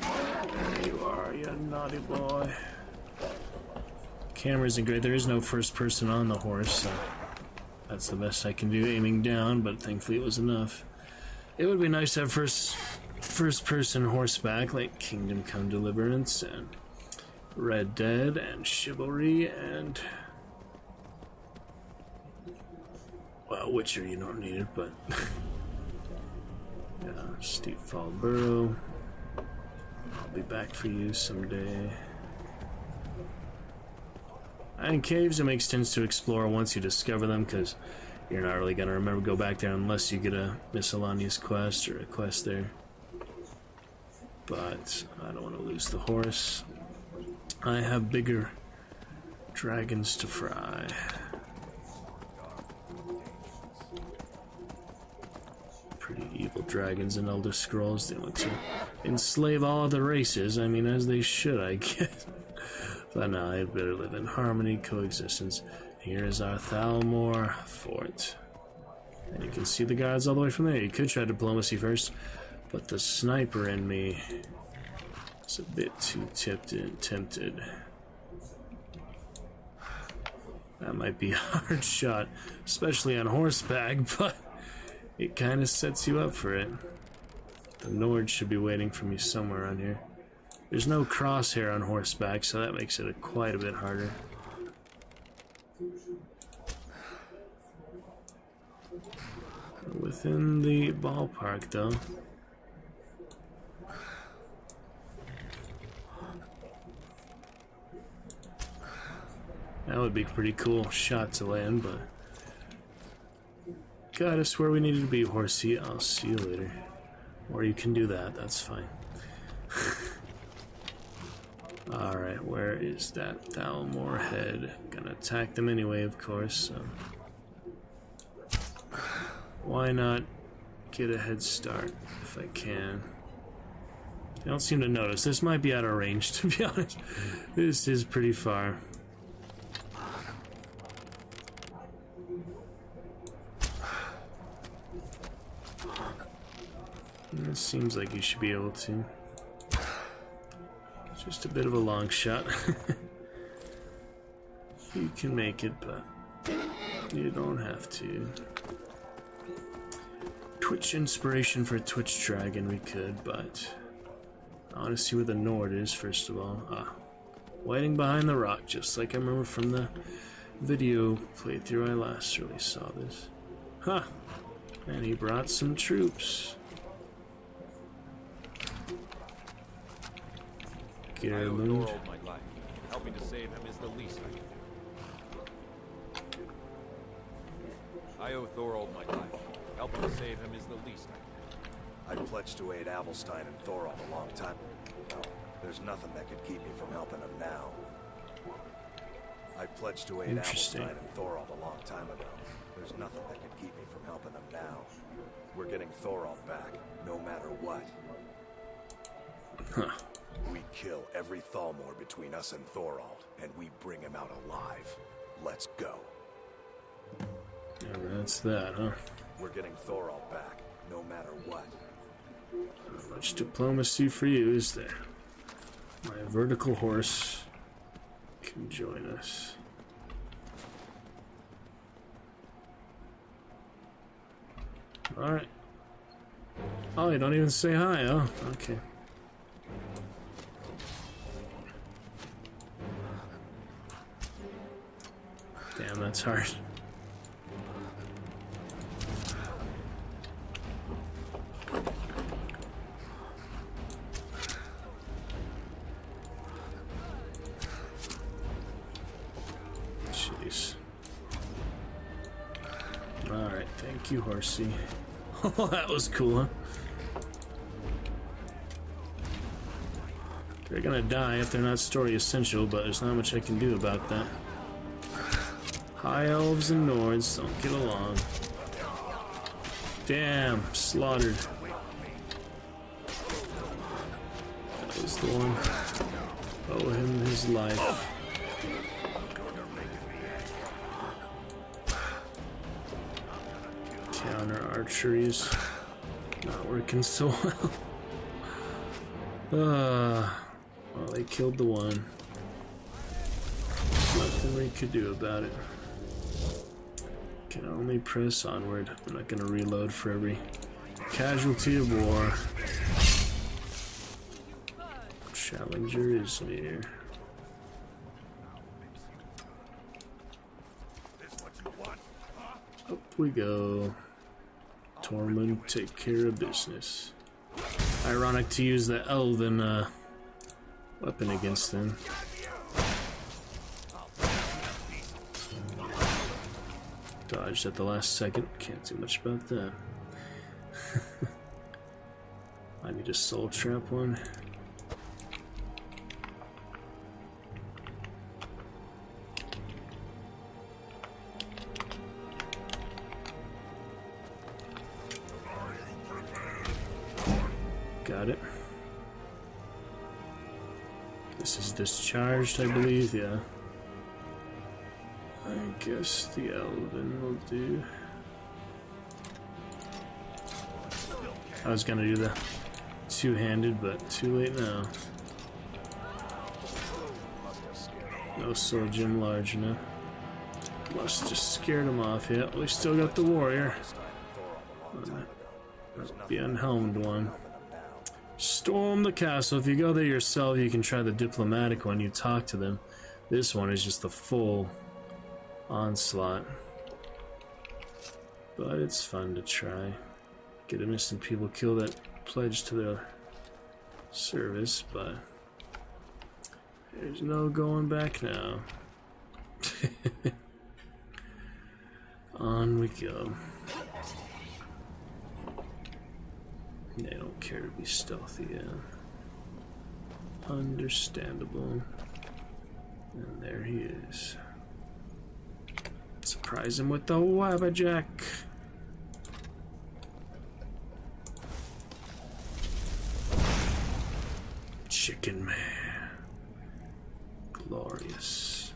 Speaker 3: There you are, you naughty boy. Camera isn't great. There is no first person on the horse, so that's the best I can do, aiming down, but thankfully it was enough. It would be nice to have first person horseback, like Kingdom Come Deliverance, and Red Dead, and Chivalry, and... well, Witcher, you don't need it, but... yeah, Steep Fall Burrow. I'll be back for you someday. And caves, it makes sense to explore once you discover them, because you're not really going to remember go back there unless you get a miscellaneous quest or a quest there. But I don't want to lose the horse. I have bigger dragons to fry. Pretty evil dragons in Elder Scrolls. They want to enslave all of the races. I mean, as they should, I guess. But no, I'd better live in harmony, coexistence. Here is our Thalmor fort. And you can see the guards all the way from there. You could try diplomacy first, but the sniper in me is a bit too tempted. That might be a hard shot, especially on horseback, but it kind of sets you up for it. The Nord should be waiting for me somewhere around here. There's no crosshair on horseback, so that makes it quite a bit harder. Within the ballpark, though. That would be a pretty cool shot to land, but... got us where we needed to be, horsey. I'll see you later. Or you can do that, that's fine. Alright, where is that Thalmor head? Gonna attack them anyway, of course, so... Why not get a head start, if I can? I don't seem to notice. This might be out of range, to be honest. This is pretty far. It seems like you should be able to. It's just a bit of a long shot. You can make it, but you don't have to. Twitch inspiration for a Twitch dragon we could, but I want to see where the Nord is first of all. Ah, waiting behind the rock, just like I remember from the video playthrough I last really saw this. Huh, and he brought some troops.
Speaker 16: I owe Thorold my life. Helping to save him is the least I can do. I owe Thorold my life. Helping to save him is the least I can do.
Speaker 15: I pledged to aid Avelstein and Thorold a long time ago. There's nothing that could keep me from helping him now. I pledged to aid Avelstein and Thorold a long time ago. There's nothing that could keep me from helping him now. We're getting Thorold back, no matter what.
Speaker 3: Huh.
Speaker 15: We kill every Thalmor between us and Thorold, and we bring him out alive. Let's go.
Speaker 3: Yeah, that's that, huh?
Speaker 15: We're getting Thorold back, no matter what.
Speaker 3: How much diplomacy for you is there? My vertical horse can join us. Alright. Oh, you don't even say hi, oh, okay. Damn, that's hard. Jeez. Alright, thank you, horsey. Oh, that was cool, huh? They're gonna die if they're not story essential, but there's not much I can do about that. High elves and Nords don't get along. Damn, slaughtered. That was the one. Owe him his life. Counter archery is not working so well. Well, they killed the one. Nothing we could do about it. Can only press onward. I'm not gonna reload for every casualty of war. Challenger is near. Up we go. Tormund, take care of business. Ironic to use the elven weapon against them. Dodged at the last second. Can't do much about that. I need a soul trap one. Got it. This is discharged, I believe, yeah. I guess the Elven will do. I was gonna do the two-handed, but too late now. No soul gem large enough. Must just scared him off. Yeah, we still got the warrior. The unhelmed one. Storm the castle. If you go there yourself, you can try the diplomatic one. You talk to them. This one is just the full onslaught. But it's fun to try. Get innocent people killed that pledge to their service, but there's no going back now. On we go. They don't care to be stealthy, yeah. Understandable. And there he is. Surprise him with the Wabbajack. Chicken Man. Glorious.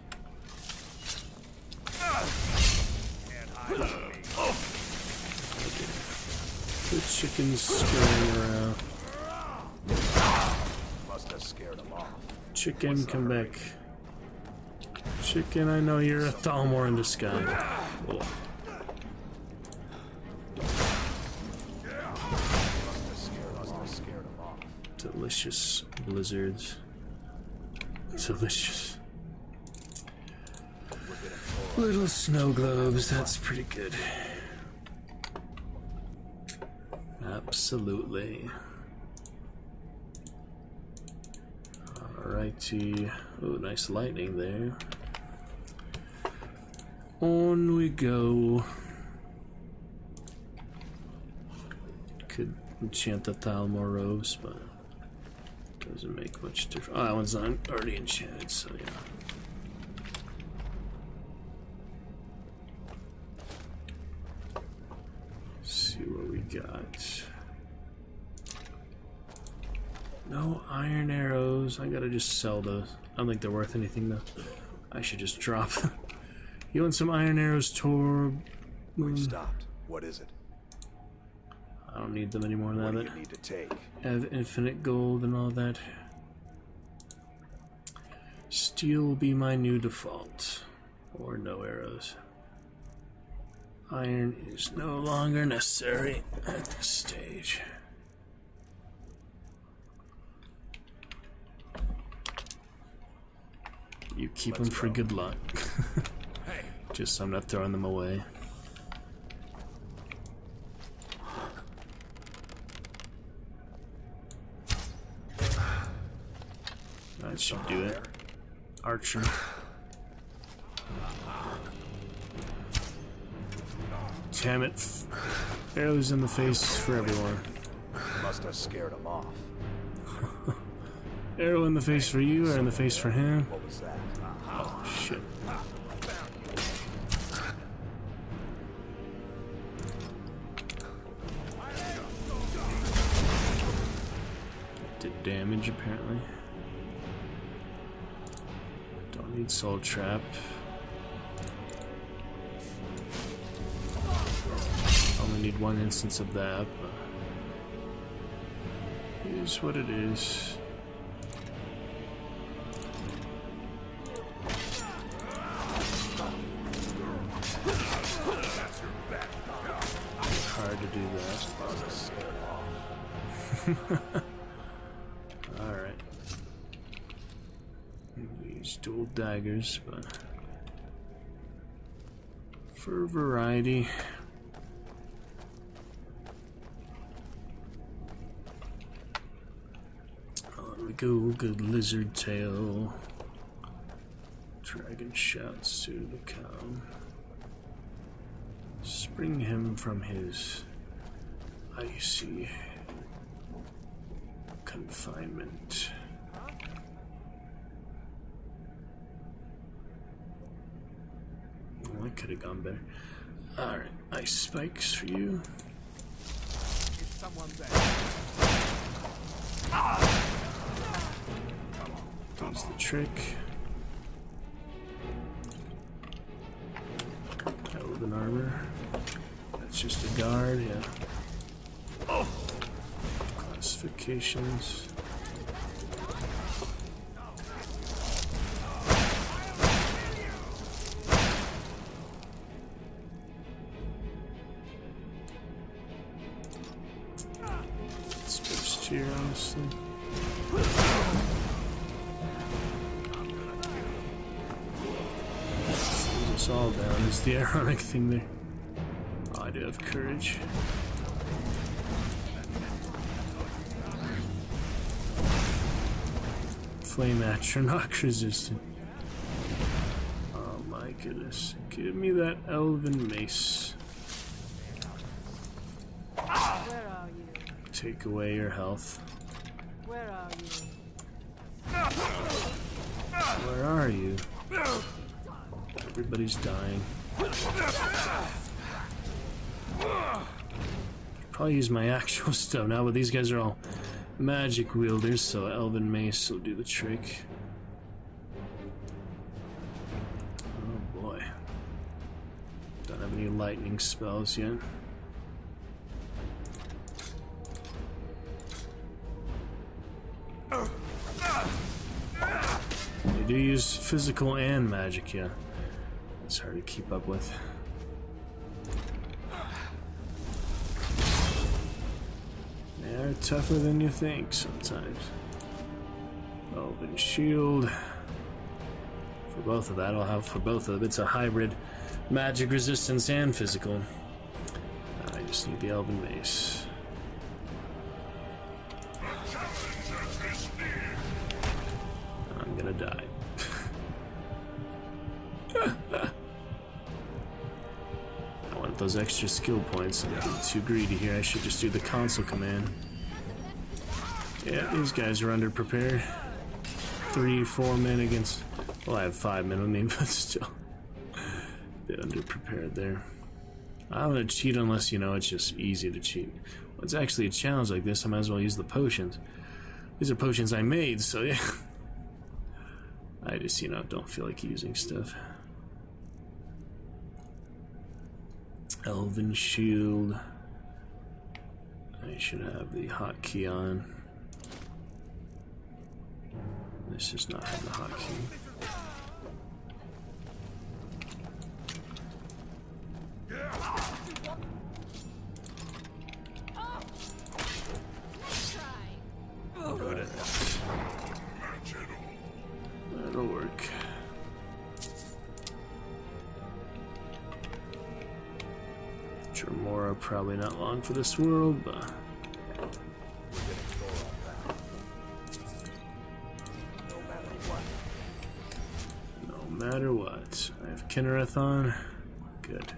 Speaker 3: The chicken's scurrying around.
Speaker 15: Must have scared him off.
Speaker 3: Chicken, come back. Chicken, I know you're a Thalmor in disguise. Oh. Delicious blizzards. Delicious. Little snow globes, that's pretty good. Absolutely. Alrighty. Oh, nice lightning there. On we go. Could enchant the Thalmor robes, but doesn't make much difference. Oh, that one's not already enchanted, so yeah. See what we got. No iron arrows. I gotta just sell those. I don't think they're worth anything though. I should just drop. You want some iron arrows, Torb?
Speaker 15: We've stopped. What is it?
Speaker 3: I don't need them anymore now
Speaker 15: What do
Speaker 3: that
Speaker 15: you need to take?
Speaker 3: I have infinite gold and all that. Steel will be my new default. Or no arrows. Iron is no longer necessary at this stage. You keep them for good luck. Just so I'm not throwing them away. That should do it. Archer. Damn it. Arrows in the face for everyone.
Speaker 15: Must have scared him off.
Speaker 3: Arrow in the face for you or in the face for him?
Speaker 15: What was that?
Speaker 3: Oh, shit. Did damage apparently. Don't need Soul Trap. Only need one instance of that, but it is what it is. Hard to do that. Alright. These dual daggers, but for variety. On we go, good lizard tail. Dragon shouts soon to come. Spring him from his icy confinement. Well, I could have gone better. Alright, ice spikes for you.
Speaker 4: Is someone there?
Speaker 3: Does the trick. Elven armor. That's just a guard, yeah. Classifications. It's best here, honestly. Slows us all down is the ironic thing there. Oh, I do have courage. Flame Atronach resistant. Oh my goodness. Give me that elven mace.
Speaker 13: Where are you?
Speaker 3: Take away your health.
Speaker 13: Where are you?
Speaker 3: Where are you? Everybody's dying. Probably use my actual stuff now, but these guys are all magic wielders, so Elven Mace will do the trick. Oh boy. Don't have any lightning spells yet. They do use physical and magic, yeah. It's hard to keep up with. They're tougher than you think sometimes. Elven Shield. For both of that, I'll have for both of them. It's a hybrid magic resistance and physical. I just need the Elven Mace. I'm gonna die. I want those extra skill points. I'm getting too greedy here. I should just do the console command. Yeah, these guys are underprepared. 3-4 men against... Well, I have 5 men with me, but still. A bit underprepared there. I don't want to cheat unless, you know, it's just easy to cheat. When it's actually a challenge like this, I might as well use the potions. These are potions I made, so yeah. I just, you know, don't feel like using stuff. Elven Shield. I should have the hotkey on. This does not have the hotkey. Good at that. That'll work. Tremora probably not long for this world, but no matter what. I have Kinnereth on. Good.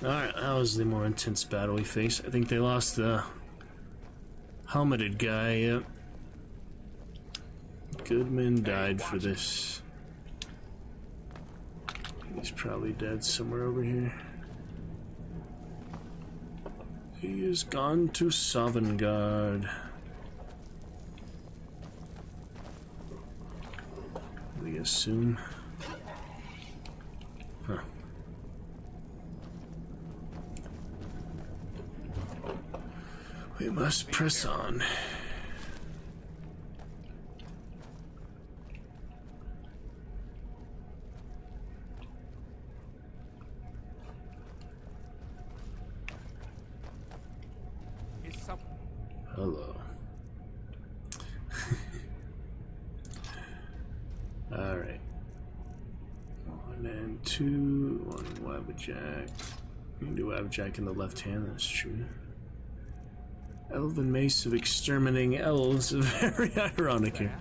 Speaker 3: Alright, that was the more intense battle we faced. I think they lost the helmeted guy, yep. Goodman died for this. He's probably dead somewhere over here. He is gone to Sovngarde. I guess soon. Huh. We must press on. Hello. Alright. 1 and 2. 1 Wabbajack. You can do Wabbajack in the left hand, that's true. Elven Mace of Exterminating Elves. Very ironic here.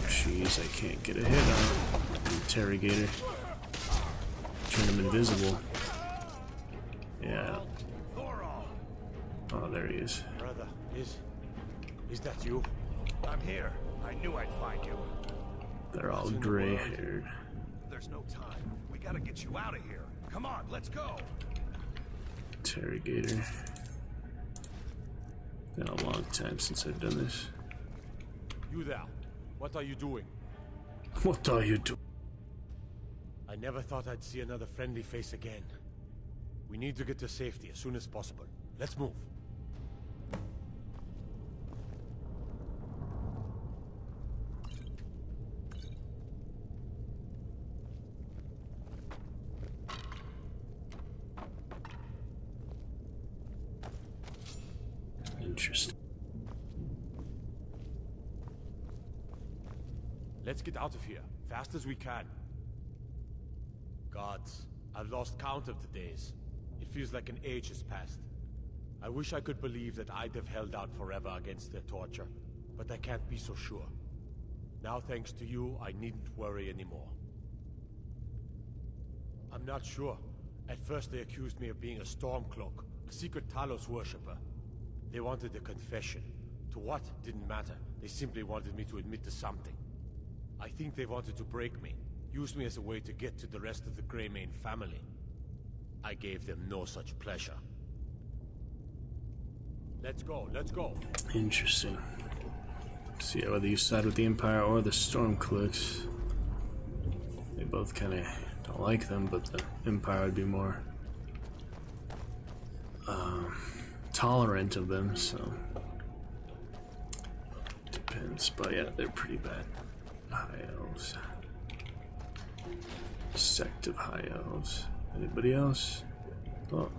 Speaker 3: Jeez, I can't get a hit on Interrogator. Turn him invisible. Yeah. Oh, there he is.
Speaker 10: Brother, is that you?
Speaker 15: I'm here. I knew I'd find you.
Speaker 3: They're all gray-haired.
Speaker 15: There's no time. We gotta get you out of here. Come on, let's go.
Speaker 3: Interrogator. Been a long time since I've done this.
Speaker 10: You there. What are you doing?
Speaker 3: What are you doing?
Speaker 10: I never thought I'd see another friendly face again. We need to get to safety as soon as possible. Let's move.
Speaker 3: Interesting.
Speaker 10: Let's get out of here, fast as we can. Gods, I've lost count of the days. It feels like an age has passed. I wish I could believe that I'd have held out forever against their torture, but I can't be so sure. Now, thanks to you, I needn't worry anymore. I'm not sure. At first they accused me of being a Stormcloak, a secret Talos worshipper. They wanted a confession. To what? Didn't matter. They simply wanted me to admit to something. I think they wanted to break me, use me as a way to get to the rest of the Greymane family. I gave them no such pleasure. Let's go, let's go.
Speaker 3: Interesting. So yeah, whether you side with the Empire or the Stormcloaks, they both kind of don't like them, but the Empire would be more tolerant of them, so depends. But yeah, they're pretty bad. High Elves. Sect of High Elves. Anybody else? Oh.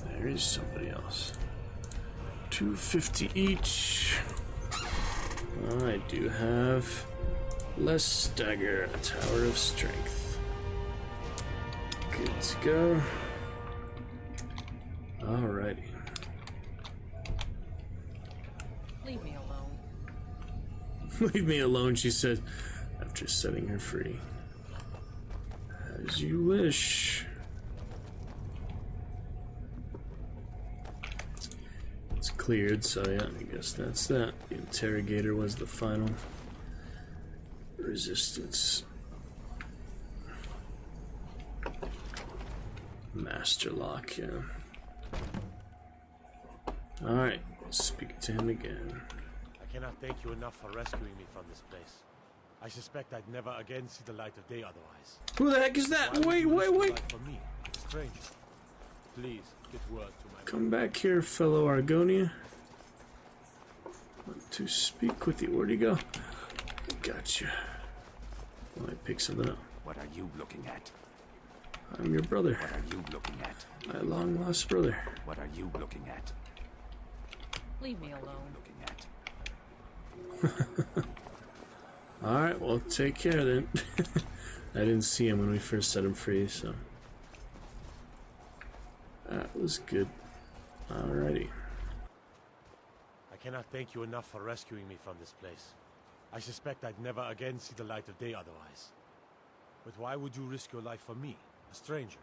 Speaker 3: There is somebody else. 250 each. I do have less stagger, a Tower of Strength. Good to go. Alrighty.
Speaker 1: Leave me alone.
Speaker 3: Leave me alone, she said, after setting her free. As you wish. It's cleared, so yeah, I guess that's that. The interrogator was the final resistance. Master lock, yeah. Alright, speak to him again.
Speaker 10: I cannot thank you enough for rescuing me from this place. I suspect I'd never again see the light of day otherwise.
Speaker 3: Who the heck is that? Wait.
Speaker 10: For me, a stranger. Please, get word to my...
Speaker 3: Come back here, fellow Argonia. Want to speak with you. Where'd he go? Gotcha. Well, I pick something up.
Speaker 14: What are you looking at?
Speaker 3: I'm your brother.
Speaker 14: What are you looking at?
Speaker 3: My long-lost brother.
Speaker 14: What are you looking at?
Speaker 1: Leave me alone.
Speaker 3: Alright, well, take care then. I didn't see him when we first set him free, so... That was good. Alrighty.
Speaker 10: I cannot thank you enough for rescuing me from this place. I suspect I'd never again see the light of day otherwise. But why would you risk your life for me, a stranger?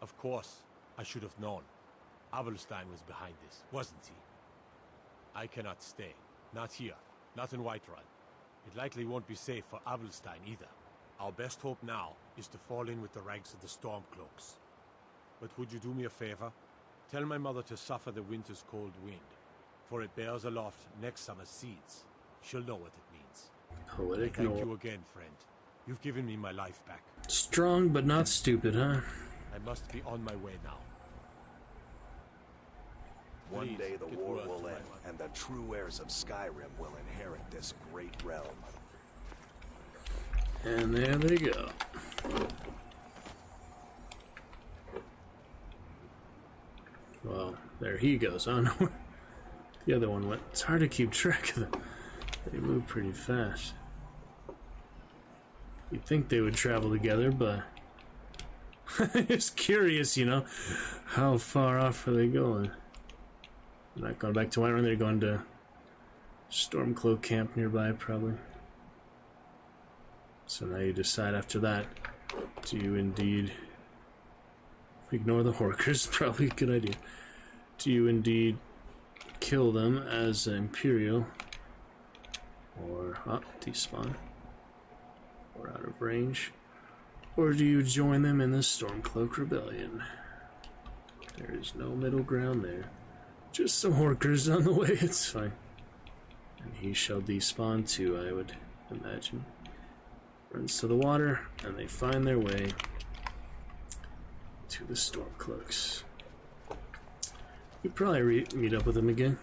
Speaker 10: Of course, I should have known. Avelstein was behind this, wasn't he? I cannot stay. Not here. Not in Whiterun. It likely won't be safe for Avelstein either. Our best hope now is to fall in with the ranks of the Stormcloaks. But would you do me a favor? Tell my mother to suffer the winter's cold wind, for it bears aloft next summer's seeds. She'll know what it means.
Speaker 3: Poetic
Speaker 10: Thank
Speaker 3: note.
Speaker 10: you again, friend. You've given me my life back.
Speaker 3: Strong but not stupid, huh?
Speaker 10: I must be on my way now.
Speaker 15: One
Speaker 10: Please,
Speaker 15: day the
Speaker 10: get
Speaker 15: war
Speaker 10: word
Speaker 15: will
Speaker 10: to my
Speaker 15: end,
Speaker 10: mother.
Speaker 15: and the true heirs of Skyrim will inherit this great realm.
Speaker 3: And there they go. Well, there he goes. I don't know where the other one went. It's hard to keep track of them. They move pretty fast. You'd think they would travel together, but... Just curious, you know. How far off are they going? They're not going back to Whiterun, they're going to Stormcloak camp nearby, probably. So now you decide after that, do you indeed ignore the Horkers? Probably a good idea. Do you indeed kill them as an Imperial? Or, despawn? Or out of range? Or do you join them in the Stormcloak Rebellion? There is no middle ground there. Just some Horkers on the way, it's fine. And he shall despawn too, I would imagine. Runs to the water, and they find their way to the Stormcloaks. We probably meet up with them again.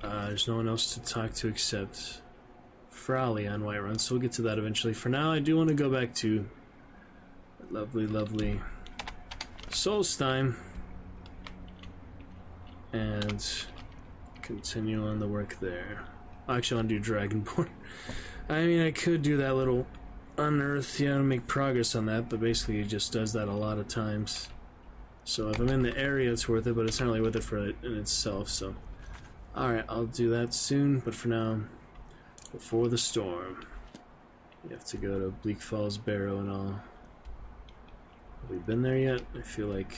Speaker 3: There's no one else to talk to except Frowley on Whiterun, so we'll get to that eventually. For now, I do want to go back to lovely, lovely Solstheim and continue on the work there. Actually, I want to do Dragonborn. I mean, I could do that little unearth, to make progress on that, but basically it just does that a lot of times. So if I'm in the area, it's worth it, but it's not really worth it for it in itself, so Alright, I'll do that soon, but for now, before the storm, you have to go to Bleak Falls Barrow and all. Have we been there yet? I feel like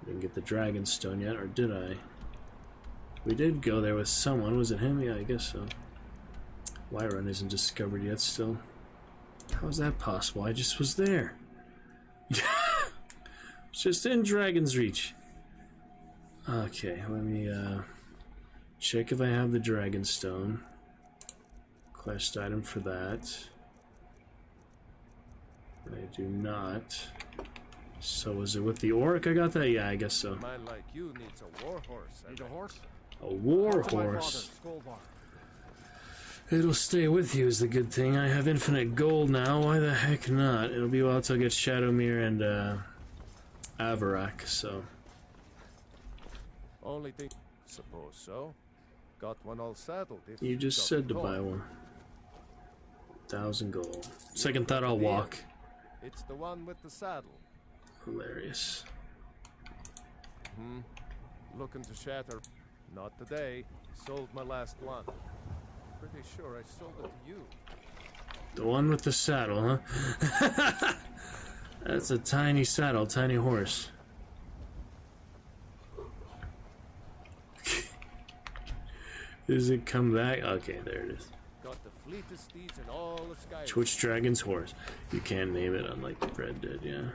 Speaker 3: I didn't get the Dragon Stone yet, or did I? We did go there with someone. Was it him? Yeah, I guess so. Whiterun isn't discovered yet still. How is that possible? I just was there. Just in Dragon's Reach. Okay, let me check if I have the Dragon Stone. Quest item for that. I do not. So was it with the orc I got that? Yeah, I guess so.
Speaker 5: A man like you needs a war horse.
Speaker 7: Need a horse?
Speaker 3: A war horse. It'll stay with you is the good thing. I have infinite gold now. Why the heck not? It'll be a while till I get Shadowmere and Avarak, so.
Speaker 5: Only thing, suppose so. Got one all saddled. If
Speaker 3: You just said to buy one. 1,000 gold. Second thought, I'll walk.
Speaker 5: It's the one with the saddle.
Speaker 3: Hilarious.
Speaker 5: Looking to shatter. Not today. Sold my last one. Pretty sure I sold it to you.
Speaker 3: The one with the saddle, huh? That's a tiny saddle, tiny horse. Does it come back? Okay, there it is.
Speaker 5: Got the fleetest steeds in all the Skyrim.
Speaker 3: Twitch Dragon's horse. You can't name it unlike Red did, yeah.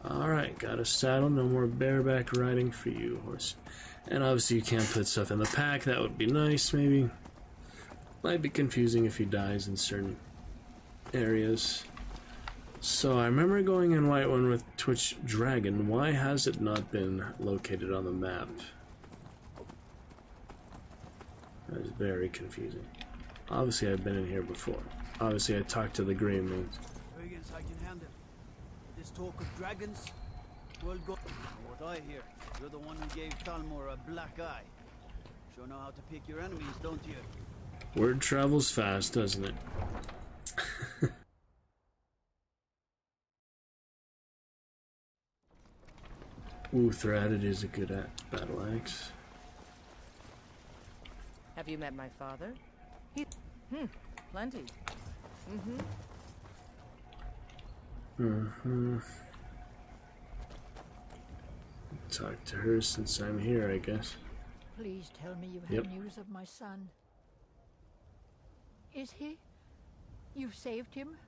Speaker 3: Alright, got a saddle. No more bareback riding for you, horse. And obviously you can't put stuff in the pack. That would be nice, maybe. Might be confusing if he dies in certain areas. So I remember going in Whiterun with Twitch Dragon. Why has it not been located on the map? That is very confusing. Obviously I've been in here before. Obviously I talked to the Grey Maids.
Speaker 12: Brigands I can handle. This talk of dragons, well go. What I hear, you're the one who gave Talmor a black eye. Sure know how to pick your enemies, don't you?
Speaker 3: Word travels fast, doesn't it? Ooh, Threaded is a good battle axe.
Speaker 1: Have you met my father? Plenty.
Speaker 3: Talk to her since I'm here, I guess.
Speaker 17: Please tell me you have
Speaker 3: Yep.
Speaker 17: news of my son. Is he? You've saved him?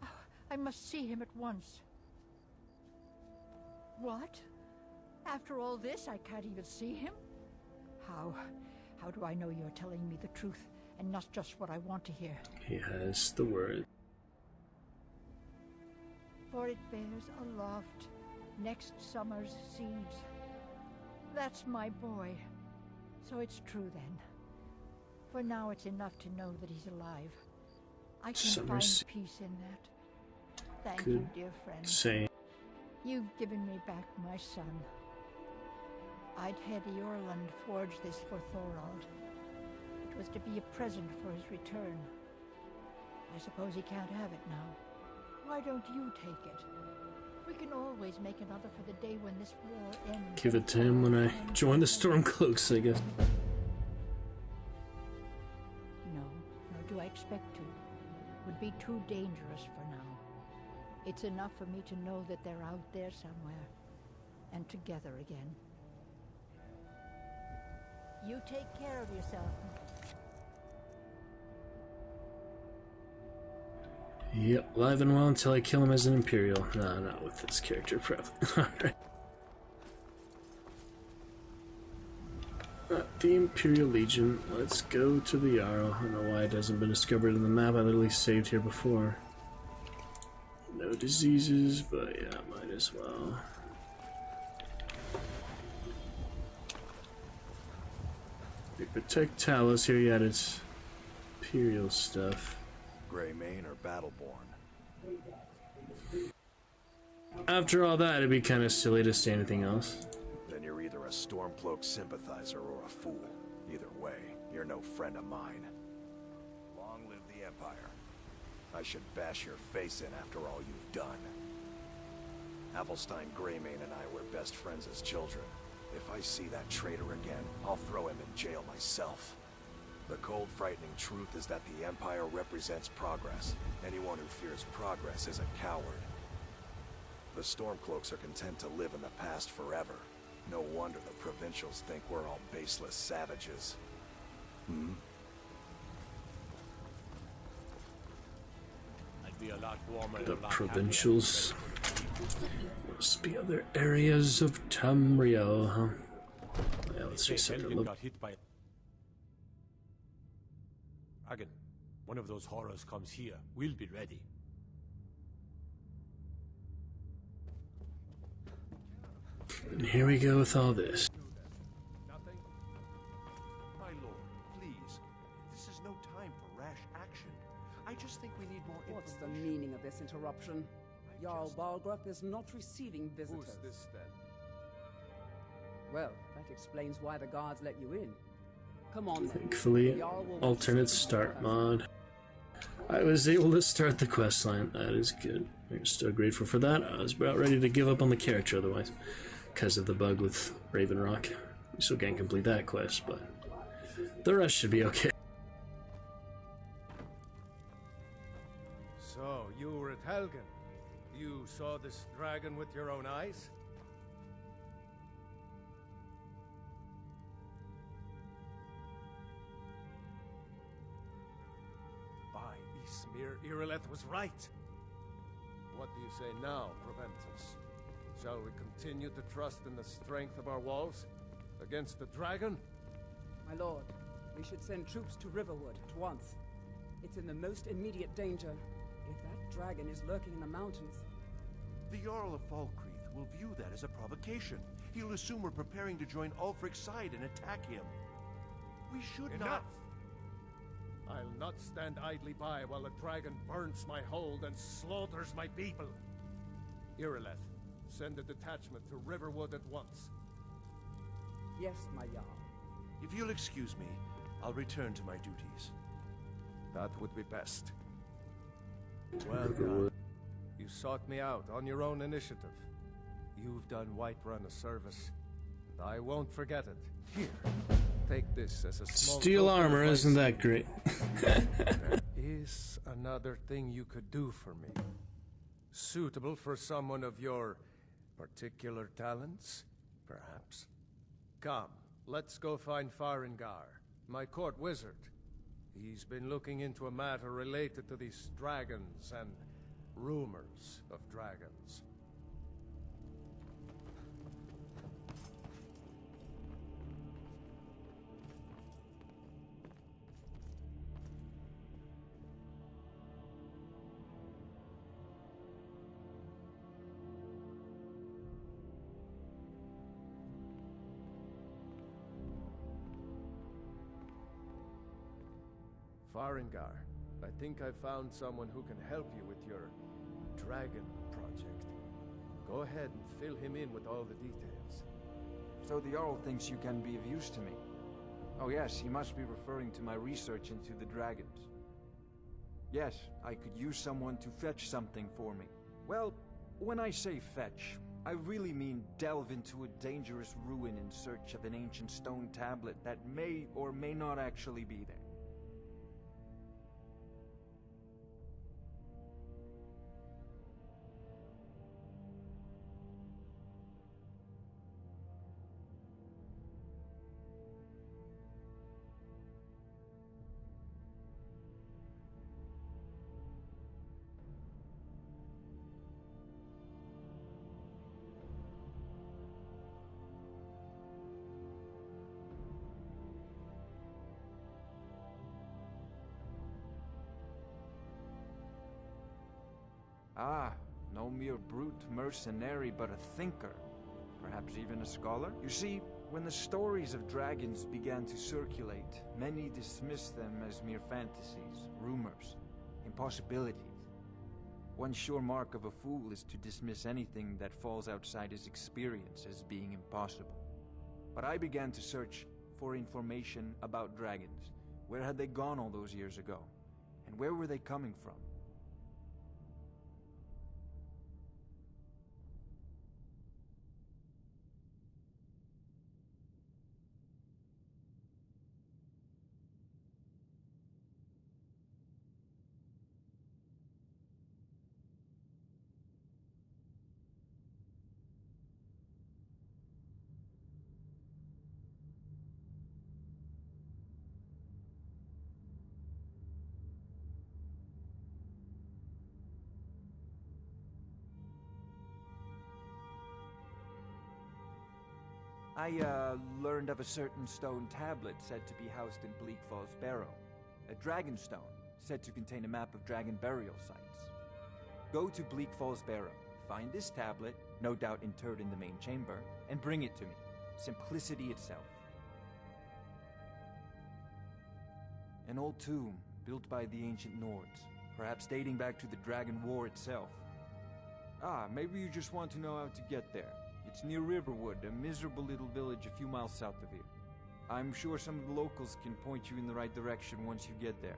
Speaker 17: Oh, I must see him at once. What? After all this, I can't even see him? How do I know you're telling me the truth and not just what I want to hear?
Speaker 3: He has the word.
Speaker 17: For it bears aloft next summer's seeds. That's my boy. So it's true then. For now it's enough to know that he's alive. I can find peace in that. Thank you, dear friend.
Speaker 3: Say.
Speaker 17: You've given me back my son. I'd had Eorlund forge this for Thorald. It was to be a present for his return. I suppose he can't have it now. Why don't you take it? We can always make another for the day when this war ends.
Speaker 3: Give it to him when I join the Stormcloaks, I guess.
Speaker 17: No, nor do I expect to. Would be too dangerous for now. It's enough for me to know that they're out there somewhere. And together again. You take care of yourself.
Speaker 3: Yep, alive and well until I kill him as an Imperial. No, not with this character, probably. Alright. The Imperial Legion. Let's go to the Jarl. I don't know why it hasn't been discovered in the map. I literally saved here before. No diseases, but yeah, might as well. We protect Talos here, yet it's Imperial stuff.
Speaker 15: Greymane or Battleborn?
Speaker 3: After all that, it'd be kind of silly to say anything else.
Speaker 15: Then you're either a Stormcloak sympathizer or a fool. Either way, you're no friend of mine. Long live the Empire. I should bash your face in after all you've done. Avelstein Greymane and I were best friends as children. If I see that traitor again, I'll throw him in jail myself. The cold, frightening truth is that the Empire represents progress. Anyone who fears progress is a coward. The Stormcloaks are content to live in the past forever. No wonder the Provincials think we're all baseless savages.
Speaker 10: I'd be a lot warmer and
Speaker 3: The
Speaker 10: a lot
Speaker 3: Provincials must be other areas of Tamriel, huh? Yeah, let's just have a
Speaker 10: Helgen
Speaker 3: look.
Speaker 10: got hit by dragon. One of those horrors comes here. We'll be ready.
Speaker 3: And here we go with all this.
Speaker 15: Nothing?
Speaker 8: My lord, please. This is no time for rash action. I just think we need more information.
Speaker 18: What's the meaning of this interruption? Jarl Balgrup is not receiving visitors.
Speaker 5: Who's this then?
Speaker 18: Well, that explains why the guards let you in. Come on then.
Speaker 3: Thankfully,
Speaker 18: Jarl will
Speaker 3: alternate start mod. I was able to start the questline. That is good. I'm still grateful for that. I was about ready to give up on the character otherwise, because of the bug with Raven Rock. We still can't complete that quest, but the rest should be okay.
Speaker 5: So, you were at Helgen. You saw this dragon with your own eyes? By Ysmir, Irileth was right. What do you say now, Proventus? Shall we continue to trust in the strength of our walls? Against the dragon?
Speaker 18: My lord, we should send troops to Riverwood at once. It's in the most immediate danger. If that dragon is lurking in the mountains...
Speaker 8: The Jarl of Falkreath will view that as a provocation. He'll assume we're preparing to join Ulfric's side and attack him. We should
Speaker 5: Enough! I'll not stand idly by while the dragon burns my hold and slaughters my people. Irileth, send a detachment to Riverwood at once.
Speaker 18: Yes, my Jarl.
Speaker 8: If you'll excuse me, I'll return to my duties.
Speaker 5: That would be best. Well done. You sought me out on your own initiative. You've done Whiterun a service, and I won't forget it. Here, take this as a small
Speaker 3: Steel
Speaker 5: token of
Speaker 3: armor,
Speaker 5: my
Speaker 3: isn't that great?
Speaker 5: There is another thing you could do for me. Suitable for someone of your particular talents, perhaps. Come, let's go find Farengar, my court wizard. He's been looking into a matter related to these dragons and rumors of dragons. Farengar, I think I found someone who can help you with your dragon project. Go ahead and fill him in with all the details.
Speaker 21: So the Jarl thinks you can be of use to me. Oh yes, he must be referring to my research into the dragons. Yes, I could use someone to fetch something for me. Well, when I say fetch, I really mean delve into a dangerous ruin in search of an ancient stone tablet that may or may not actually be there. Ah, no mere brute mercenary, but a thinker. Perhaps even a scholar? You see, when the stories of dragons began to circulate, many dismissed them as mere fantasies, rumors, impossibilities. One sure mark of a fool is to dismiss anything that falls outside his experience as being impossible. But I began to search for information about dragons. Where had they gone all those years ago? And where were they coming from? I learned of a certain stone tablet said to be housed in Bleak Falls Barrow. A dragon stone said to contain a map of dragon burial sites. Go to Bleak Falls Barrow, find this tablet, no doubt interred in the main chamber, and bring it to me. Simplicity itself. An old tomb built by the ancient Nords, perhaps dating back to the Dragon War itself. Ah, maybe you just want to know how to get there. It's near Riverwood, a miserable little village a few miles south of here. I'm sure some of the locals can point you in the right direction once you get there.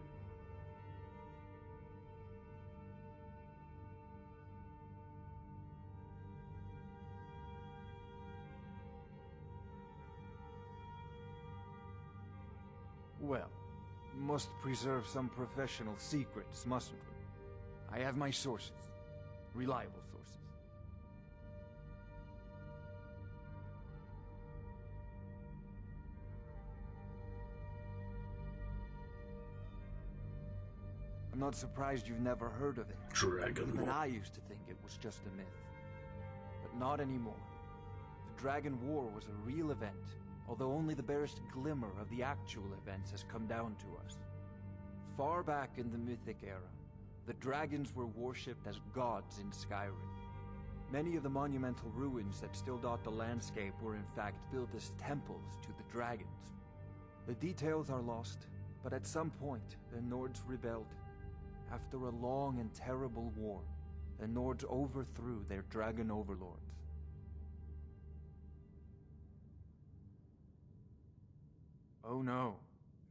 Speaker 21: Well, must preserve some professional secrets, mustn't we? I have my sources. Reliable sources. I'm not surprised you've never heard of it.
Speaker 3: Dragon
Speaker 21: Even
Speaker 3: War.
Speaker 21: I used to think it was just a myth. But not anymore. The Dragon War was a real event, although only the barest glimmer of the actual events has come down to us. Far back in the Mythic era, the dragons were worshipped as gods in Skyrim. Many of the monumental ruins that still dot the landscape were in fact built as temples to the dragons. The details are lost, but at some point the Nords rebelled. After a long and terrible war, the Nords overthrew their dragon overlords. Oh no,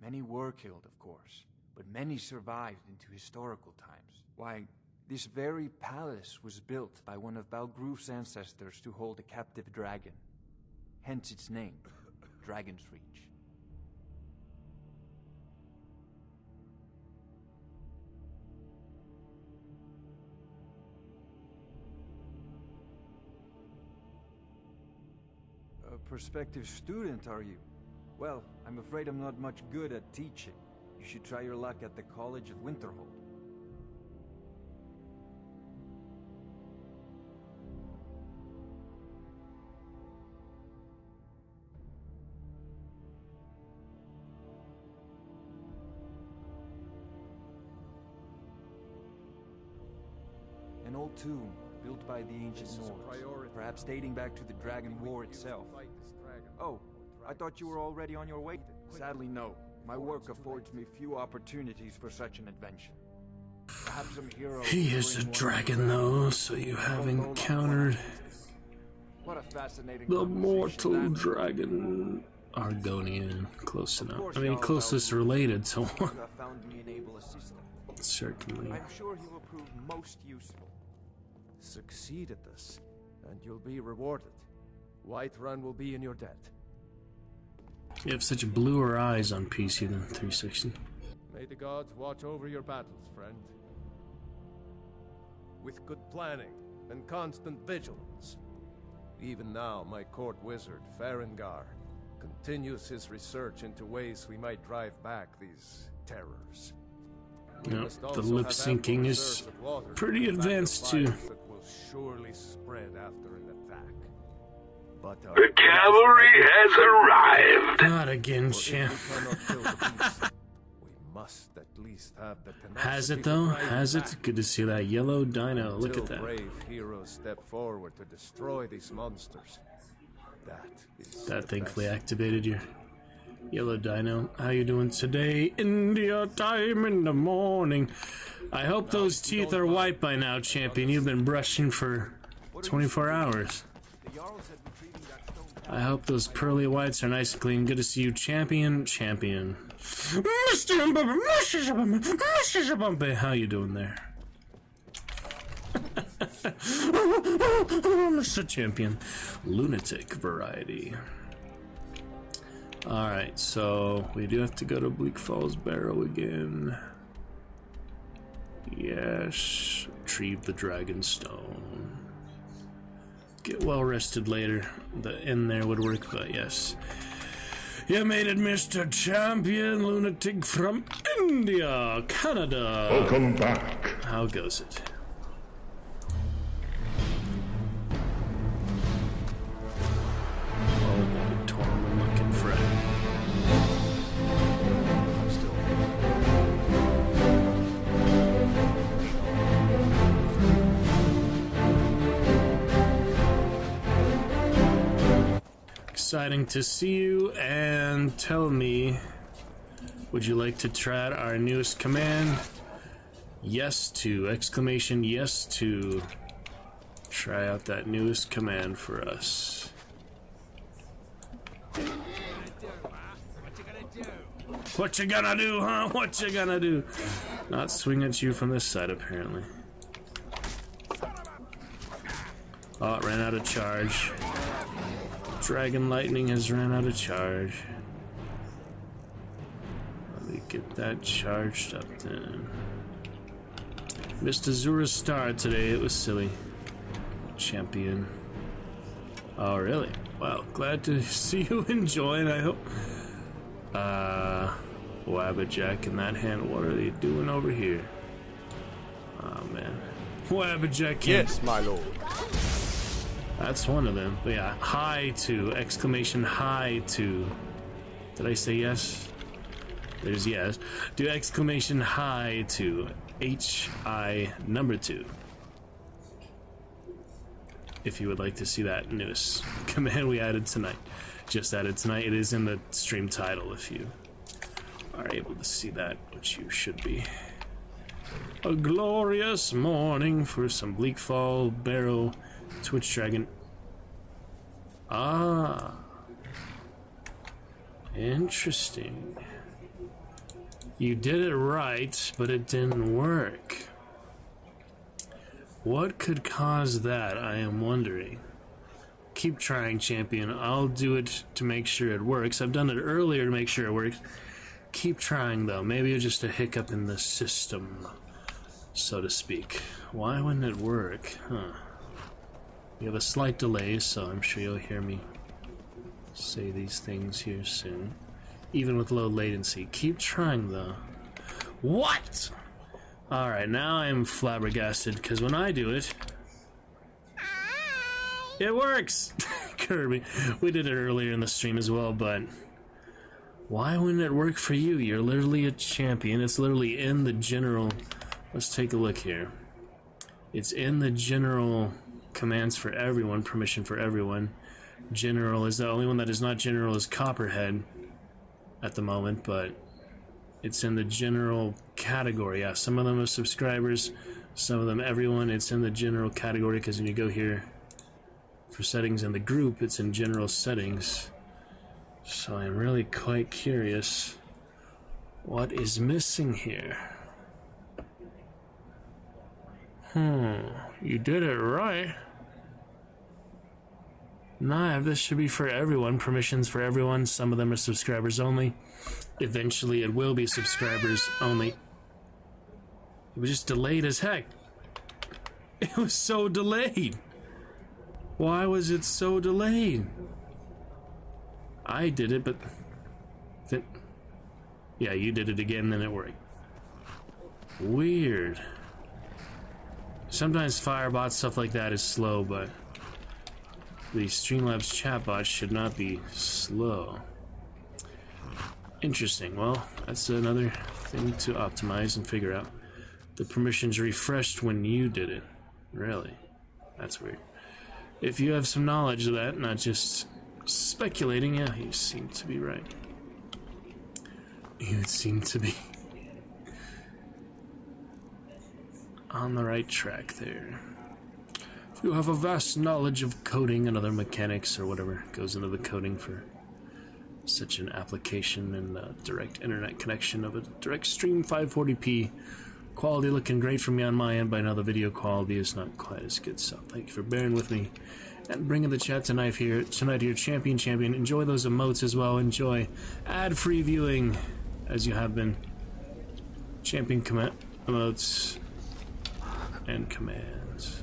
Speaker 21: many were killed, of course, but many survived into historical times. Why, this very palace was built by one of Balgroof's ancestors to hold a captive dragon. Hence its name, Dragon's Reach. A prospective student, are you? Well, I'm afraid I'm not much good at teaching. You should try your luck at the College of Winterhold. An old tomb built by the ancient Nords, perhaps dating back to the Dragon War itself. Oh, I thought you were already on your way. Sadly, no. My work affords me few opportunities for such an adventure. Perhaps some hero.
Speaker 3: He is a dragon, though, so you have encountered
Speaker 21: What a fascinating
Speaker 3: the mortal dragon Argonian. Close enough. I mean, closest related to one. Certainly.
Speaker 21: I'm sure he will prove most useful.
Speaker 5: Succeed at this, and you'll be rewarded. Whiterun will be in your debt.
Speaker 3: You have such bluer eyes on PC than 360.
Speaker 5: May the gods watch over your battles, friend. With good planning and constant vigilance. Even now, my court wizard, Farengar, continues his research into ways we might drive back these terrors.
Speaker 3: Yep, the lip syncing is pretty advanced too.
Speaker 5: That will surely spread after an attack. But
Speaker 6: the cavalry has arrived.
Speaker 3: Not again, champ.
Speaker 5: We must at least have the tenacity.
Speaker 3: Has it though? Has it? Good to see that yellow dino. Look at that.
Speaker 5: Brave heroes step forward to destroy these monsters.
Speaker 3: That thankfully activated your yellow dino. How you doing today? India time in the morning. I hope those teeth are white by now, champion. You've been brushing for 24 hours. I hope those pearly whites are nice and clean. Good to see you, champion. Mr. Bumpy, how you doing there? Mr. Champion. Lunatic variety. Alright, so we do have to go to Bleak Falls Barrow again. Yes. Retrieve the Dragon Stone. Get well rested later. The end there would work, but yes. You made it, Mr. Champion, lunatic from India, Canada.
Speaker 6: Welcome back.
Speaker 3: How goes it? Oh boy. Exciting to see you, and tell me, would you like to try out our newest command? Yes to, exclamation yes to. Try out that newest command for us. What you gonna do, huh? What you gonna do? Not swing at you from this side, apparently. Oh, it ran out of charge. Dragon Lightning has ran out of charge. Let me get that charged up then. Missed Azura's star today, it was silly. Champion. Oh, really? Well, glad to see you enjoying, I hope. Wabbajack in that hand, what are they doing over here? Oh, man. Wabbajack.
Speaker 5: Yes, my lord.
Speaker 3: That's one of them. But yeah, hi2, exclamation hi2. Did I say yes? There's yes. Do exclamation hi2, H-I number 2. If you would like to see that newest command we added tonight. Just added tonight. It is in the stream title if you are able to see that, which you should be. A glorious morning for some Bleak Fall, Barrow, Twitch Dragon. Ah. Interesting. You did it right, but it didn't work. What could cause that, I am wondering. Keep trying, champion. I'll do it to make sure it works. I've done it earlier to make sure it works. Keep trying, though. Maybe it's just a hiccup in the system, so to speak. Why wouldn't it work? Huh. We have a slight delay, so I'm sure you'll hear me say these things here soon. Even with low latency. Keep trying, though. What? Alright, now I'm flabbergasted, because when I do it, it works! Kirby, we did it earlier in the stream as well, but why wouldn't it work for you? You're literally a champion. It's literally in the general... Let's take a look here. It's in the general commands for everyone, permission for everyone. General is the only one that is not general is Copperhead at the moment, but it's in the general category. Yeah, some of them are subscribers, some of them everyone. It's in the general category because when you go here for settings in the group, it's in general settings. So I'm really quite curious what is missing here. You did it right. Nah, this should be for everyone. Permissions for everyone. Some of them are subscribers only. Eventually it will be subscribers only. It was just delayed as heck. It was so delayed. Why was it so delayed? I did it, but... yeah, you did it again, then it worked. Weird. Sometimes Firebot, stuff like that is slow, but... the Streamlabs chatbot should not be slow. Interesting. Well, that's another thing to optimize and figure out. The permissions refreshed when you did it. Really? That's weird. If you have some knowledge of that, not just speculating, yeah, you seem to be right. You seem to be on the right track there. If you have a vast knowledge of coding and other mechanics or whatever goes into the coding for such an application and a direct internet connection of a direct stream 540p. Quality looking great for me on my end, but I know the video quality is not quite as good, so thank you for bearing with me and bringing the chat tonight here. Champion. Enjoy those emotes as well. Enjoy ad-free viewing as you have been. Champion emotes and commands.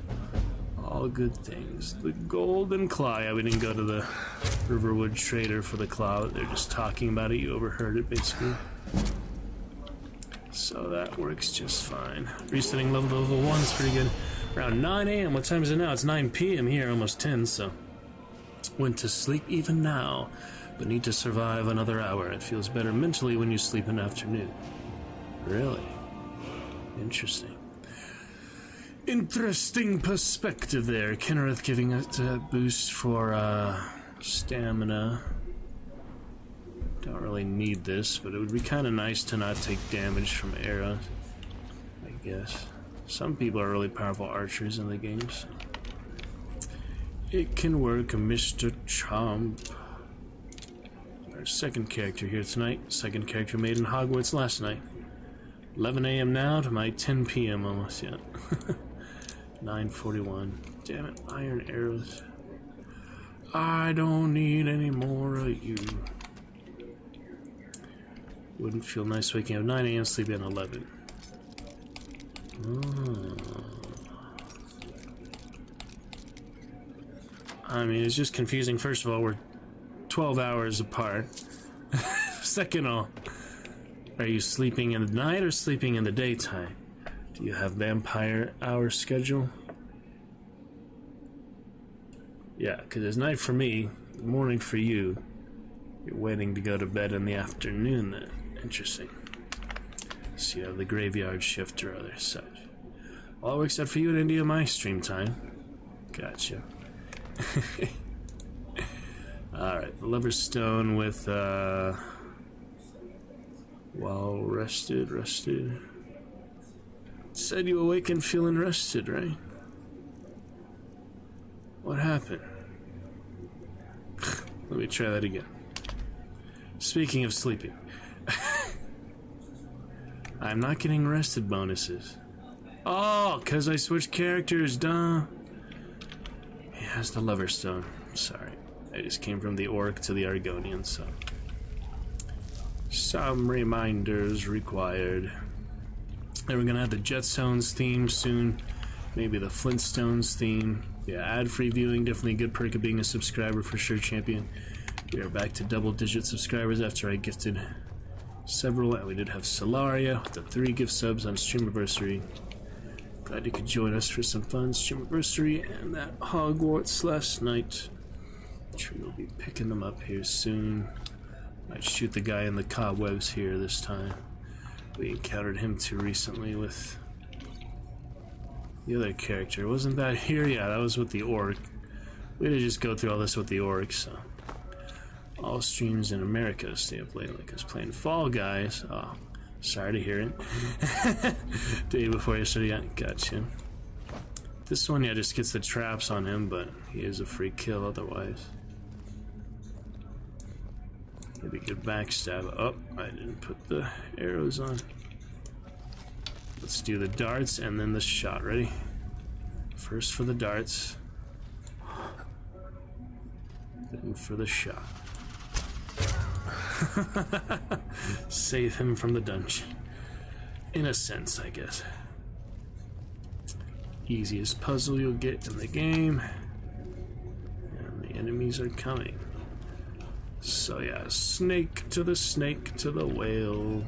Speaker 3: All good things. The golden claw. Yeah, we didn't go to the Riverwood Trader for the claw. They're just talking about it. You overheard it, basically. So that works just fine. Resetting level 1 is pretty good. Around 9 a.m. What time is it now? It's 9 p.m. here, almost 10, so... went to sleep even now, but need to survive another hour. It feels better mentally when you sleep in the afternoon. Really? Interesting. Interesting perspective there. Kennereth giving it a boost for Stamina. Don't really need this, but it would be kind of nice to not take damage from arrows, I guess. Some people are really powerful archers in the games. It can work, Mr. Chomp. Our second character here tonight. Second character made in Hogwarts last night. 11 a.m. now to my 10 p.m. almost yet. 9:41. Damn it, iron arrows. I don't need any more of you. Wouldn't feel nice waking up 9 a.m. sleeping at 11. I mean, it's just confusing. First of all, we're 12 hours apart. Second of all, are you sleeping in the night or sleeping in the daytime? Do you have vampire hour schedule? Yeah, because it's night for me, morning for you. You're waiting to go to bed in the afternoon then. Interesting. So you have the graveyard shift or other such. Well, it works out for you in India, my stream time. Gotcha. Alright, the Lover's Stone with, well, rested. Said you awakened feeling rested, right? What happened? Let me try that again. Speaking of sleeping. I'm not getting rested bonuses. Oh, because I switched characters, duh. He has the Lover's Stone. Sorry. I just came from the Orc to the Argonian, so... Some reminders required. And we're gonna have the Jetstones theme soon. Maybe the Flintstones theme. Yeah, ad-free viewing, definitely a good perk of being a subscriber for sure, champion. We are back to double-digit subscribers after I gifted several, and we did have Solaria with the 3 gift subs on Streamiversary. Glad you could join us for some fun Streamiversary and that Hogwarts last night. I'm sure we'll be picking them up here soon. Might shoot the guy in the cobwebs here this time. We encountered him too recently with the other character. Wasn't that here? Yeah, that was with the Orc. We had to just go through all this with the Orc, so... All streams in America stay up late like us playing Fall Guys. Oh, sorry to hear it. Day before yesterday, yeah, gotcha. This one, yeah, just gets the traps on him, but he is a free kill otherwise. Maybe good backstab. Oh, I didn't put the arrows on. Let's do the darts and then the shot. Ready? First for the darts. Then for the shot. Save him from the dungeon. In a sense, I guess. Easiest puzzle you'll get in the game. And the enemies are coming. So yeah, snake to the whale.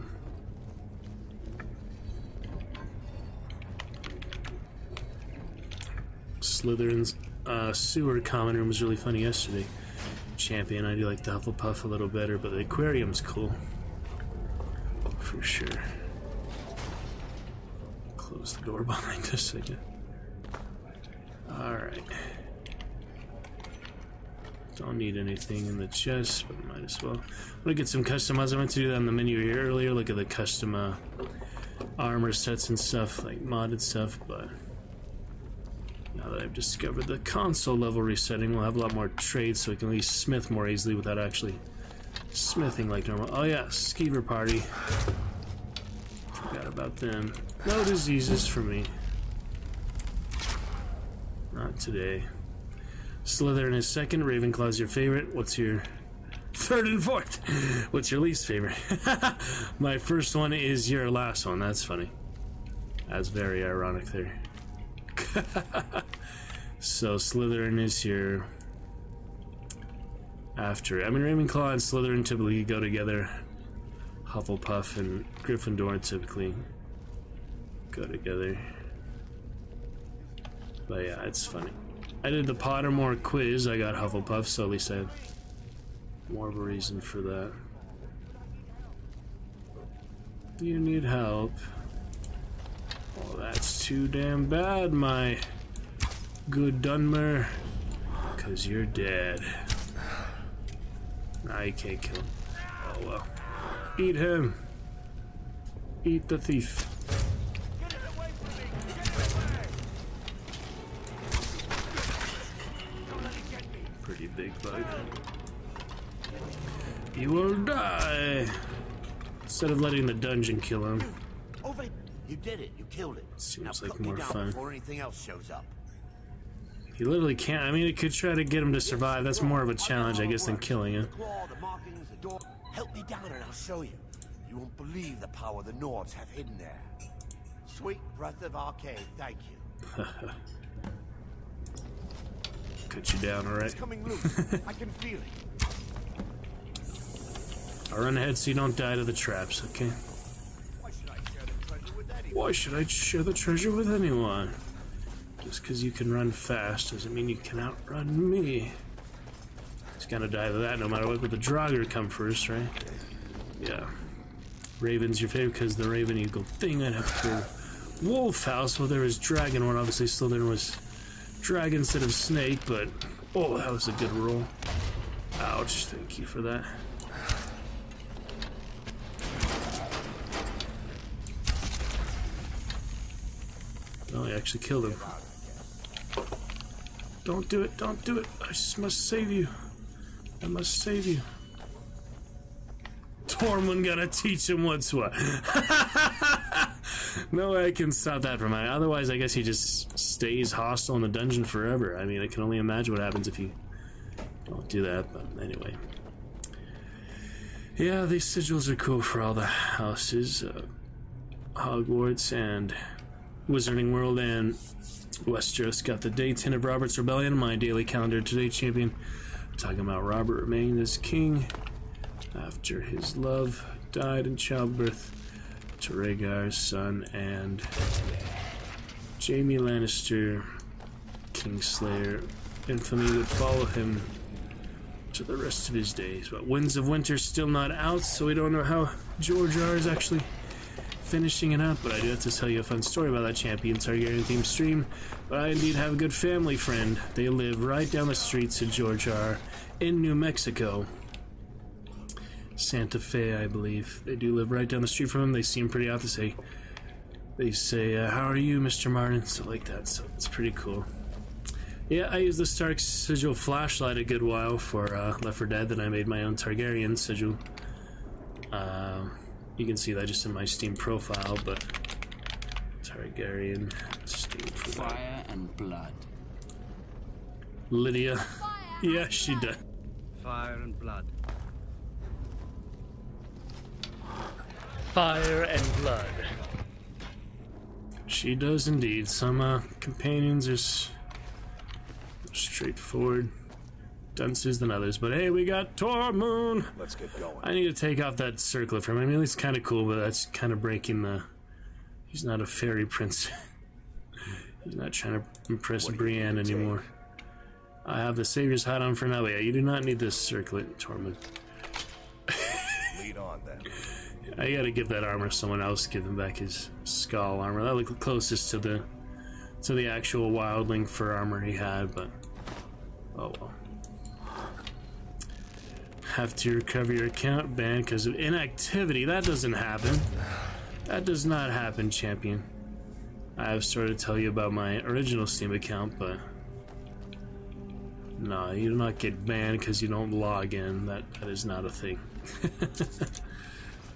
Speaker 3: Slytherin's sewer common room was really funny yesterday. Champion, I do like the Hufflepuff a little better, but the aquarium's cool. For sure. Close the door behind us again. Alright. Don't need anything in the chest, but might as well. I'm gonna get some custom mods. I meant to do that in the menu here earlier. Look at the custom armor sets and stuff, like modded stuff, but now that I've discovered the console level resetting, we'll have a lot more trades so we can at least smith more easily without actually smithing like normal. Oh yeah, Skeever Party. Forgot about them. No diseases for me. Not today. Slytherin is second, Ravenclaw's your favorite. What's your third and fourth? What's your least favorite? My first one is your last one. That's funny. That's very ironic there. So Slytherin is your after. I mean, Ravenclaw and Slytherin typically go together. Hufflepuff and Gryffindor typically go together. But yeah, it's funny. I did the Pottermore quiz. I got Hufflepuff, so at least I have more of a reason for that. You need help. Oh, that's too damn bad, my good Dunmer. 'Cause you're dead. Nah, you can't kill him. Oh well. Eat him. Eat the thief. Pretty big bug. You will die. Instead of letting the dungeon kill him.
Speaker 9: Over. You did it. You killed it.
Speaker 3: Seems
Speaker 9: now
Speaker 3: like more fun.
Speaker 9: Before anything else shows up.
Speaker 3: He literally can't. I mean, it could try to get him to survive. That's more of a challenge, I guess, than killing him.
Speaker 9: The markings, the door. Help me down and I'll show you. You won't believe the power the Nords have hidden there. Sweet breath of arcade, thank you.
Speaker 3: Cut you down, alright?
Speaker 9: It's coming loose. I can feel it.
Speaker 3: I'll run ahead so you don't die to the traps, okay? Why should I share the treasure with anyone? Just because you can run fast doesn't mean you can outrun me. He's gonna die to that no matter what, but the Draugr come first, right? Yeah. Raven's your favorite because the Raven Eagle thing. I'd have to Wolf House. Well, there was Dragon one. Obviously, still there was Dragon instead of Snake, but oh, that was a good roll. Ouch! Thank you for that. Oh, I actually killed him. Don't do it! Don't do it! I just must save you. I must save you. Tormund gonna teach him what's what. No way I can stop that from happening. Otherwise, I guess he just stays hostile in the dungeon forever. I mean, I can only imagine what happens if you don't do that, but anyway. Yeah, these sigils are cool for all the houses. Hogwarts and Wizarding World and Westeros. Got the day 10 of Robert's Rebellion on my daily calendar today, champion. I'm talking about Robert remaining as king after his love died in childbirth to Rhaegar's son, and Jaime Lannister, Kingslayer infamy, would follow him to the rest of his days. But Winds of Winter still not out, so we don't know how George R is actually finishing it up, but I do have to tell you a fun story about that champion Targaryen themed stream. But I indeed have a good family friend. They live right down the streets of George R in New Mexico. Santa Fe, I believe. They do live right down the street from him. They seem pretty out to say. They say, how are you, Mr. Martin? So like that, so it's pretty cool. Yeah, I used the Stark Sigil flashlight a good while for Left 4 Dead, then I made my own Targaryen Sigil. You can see that just in my Steam profile, but Targaryen Steam profile.
Speaker 2: Fire and blood.
Speaker 3: Lydia. Yeah, she does.
Speaker 12: Fire and blood.
Speaker 3: Fire and blood. She does indeed. Some companions are straightforward dunces than others, but hey, we got Tormund.
Speaker 15: Let's get going.
Speaker 3: I need to take off that circlet from him. I mean, it's kind of cool, but that's kind of breaking the. He's not a fairy prince. He's not trying to impress Brienne anymore. I have the Savior's hat on for now. But yeah, you do not need this circlet, Tormund.
Speaker 15: Lead on then.
Speaker 3: I gotta give that armor to someone else. Give him back his skull armor. That looked the closest to the actual wildling fur armor he had, but oh well. Have to recover your account ban because of inactivity. That doesn't happen. That does not happen, champion. I have started to tell you about my original Steam account, but no, you do not get banned because you don't log in. That is not a thing.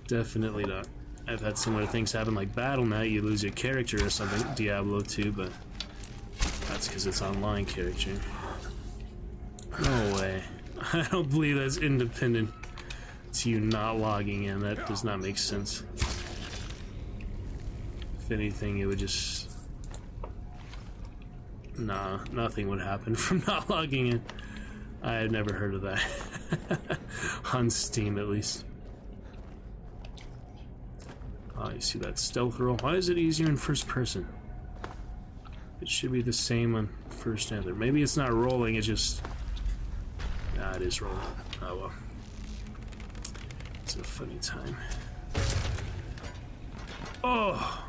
Speaker 3: Definitely not. I've had similar things happen, like Battle.net, you lose your character or something. Diablo 2, but that's because it's online character. No way. I don't believe that's independent to you not logging in. That does not make sense. If anything, it would just... Nah, nothing would happen from not logging in. I had never heard of that. On Steam, at least. Oh, you see that stealth roll? Why is it easier in first person? It should be the same on first and third. Maybe it's not rolling, it's just... Nah, it is rolling. Oh well. It's a funny time. Oh!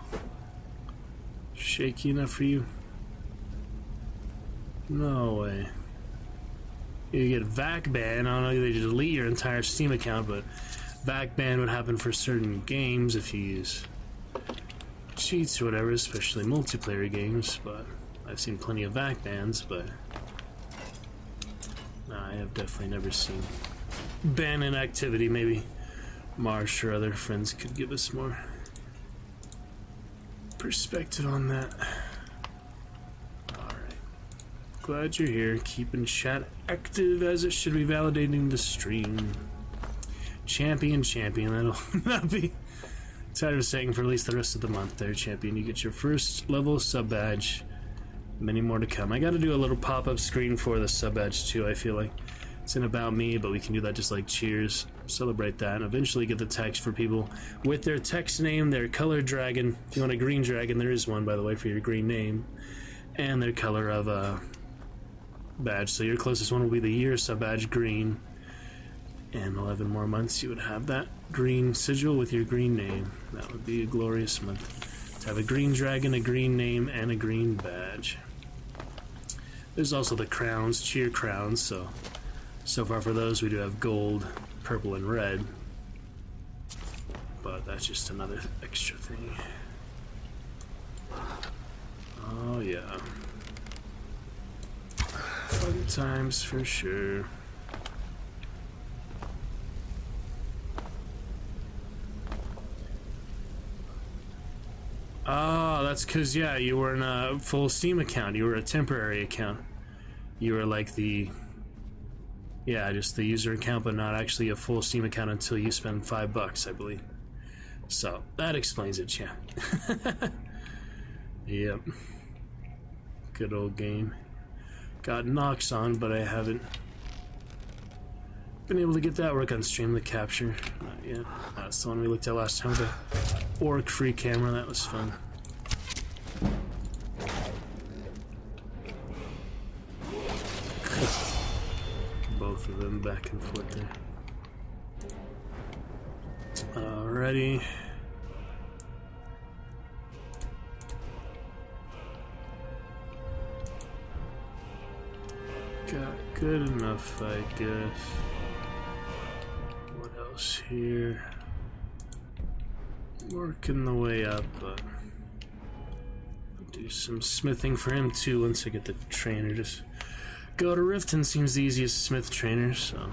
Speaker 3: Shaky enough for you? No way. You get VAC ban. I don't know, they delete your entire Steam account, but VAC ban would happen for certain games if you use cheats or whatever, especially multiplayer games. But I've seen plenty of VAC bans, but I have definitely never seen ban inactivity. Maybe Marsh or other friends could give us more perspective on that. Alright. Glad you're here, keeping chat active as it should be, validating the stream. Champion, that'll be tired of saying for at least the rest of the month there, Champion. You get your first level sub badge. Many more to come. I gotta do a little pop-up screen for the sub badge too, I feel like. It's in About Me, but we can do that just like Cheers. Celebrate that and eventually get the text for people with their text name, their color dragon. If you want a green dragon, there is one, by the way, for your green name. And their color of badge. So your closest one will be the year sub badge green. And 11 more months you would have that green sigil with your green name. That would be a glorious month. To have a green dragon, a green name, and a green badge. There's also the crowns, cheer crowns, so far for those we do have gold, purple, and red. But that's just another extra thing. Oh yeah. Fun times for sure. Oh, that's because, yeah, you were in a full Steam account. You were a temporary account. You were like the... Yeah, just the user account, but not actually a full Steam account until you spend $5, I believe. So, that explains it, yeah. Yep. Good old game. Got Nox on, but I haven't been able to get that work on stream, the capture. Not yet. That's the one we looked at last time, the orc free camera. That was fun. Both of them back and forth there. Alrighty. Got good enough, I guess. What else here? Working the way up, but I'll do some smithing for him too once I get the trainer. Just go to Riften seems the easiest smith trainer, so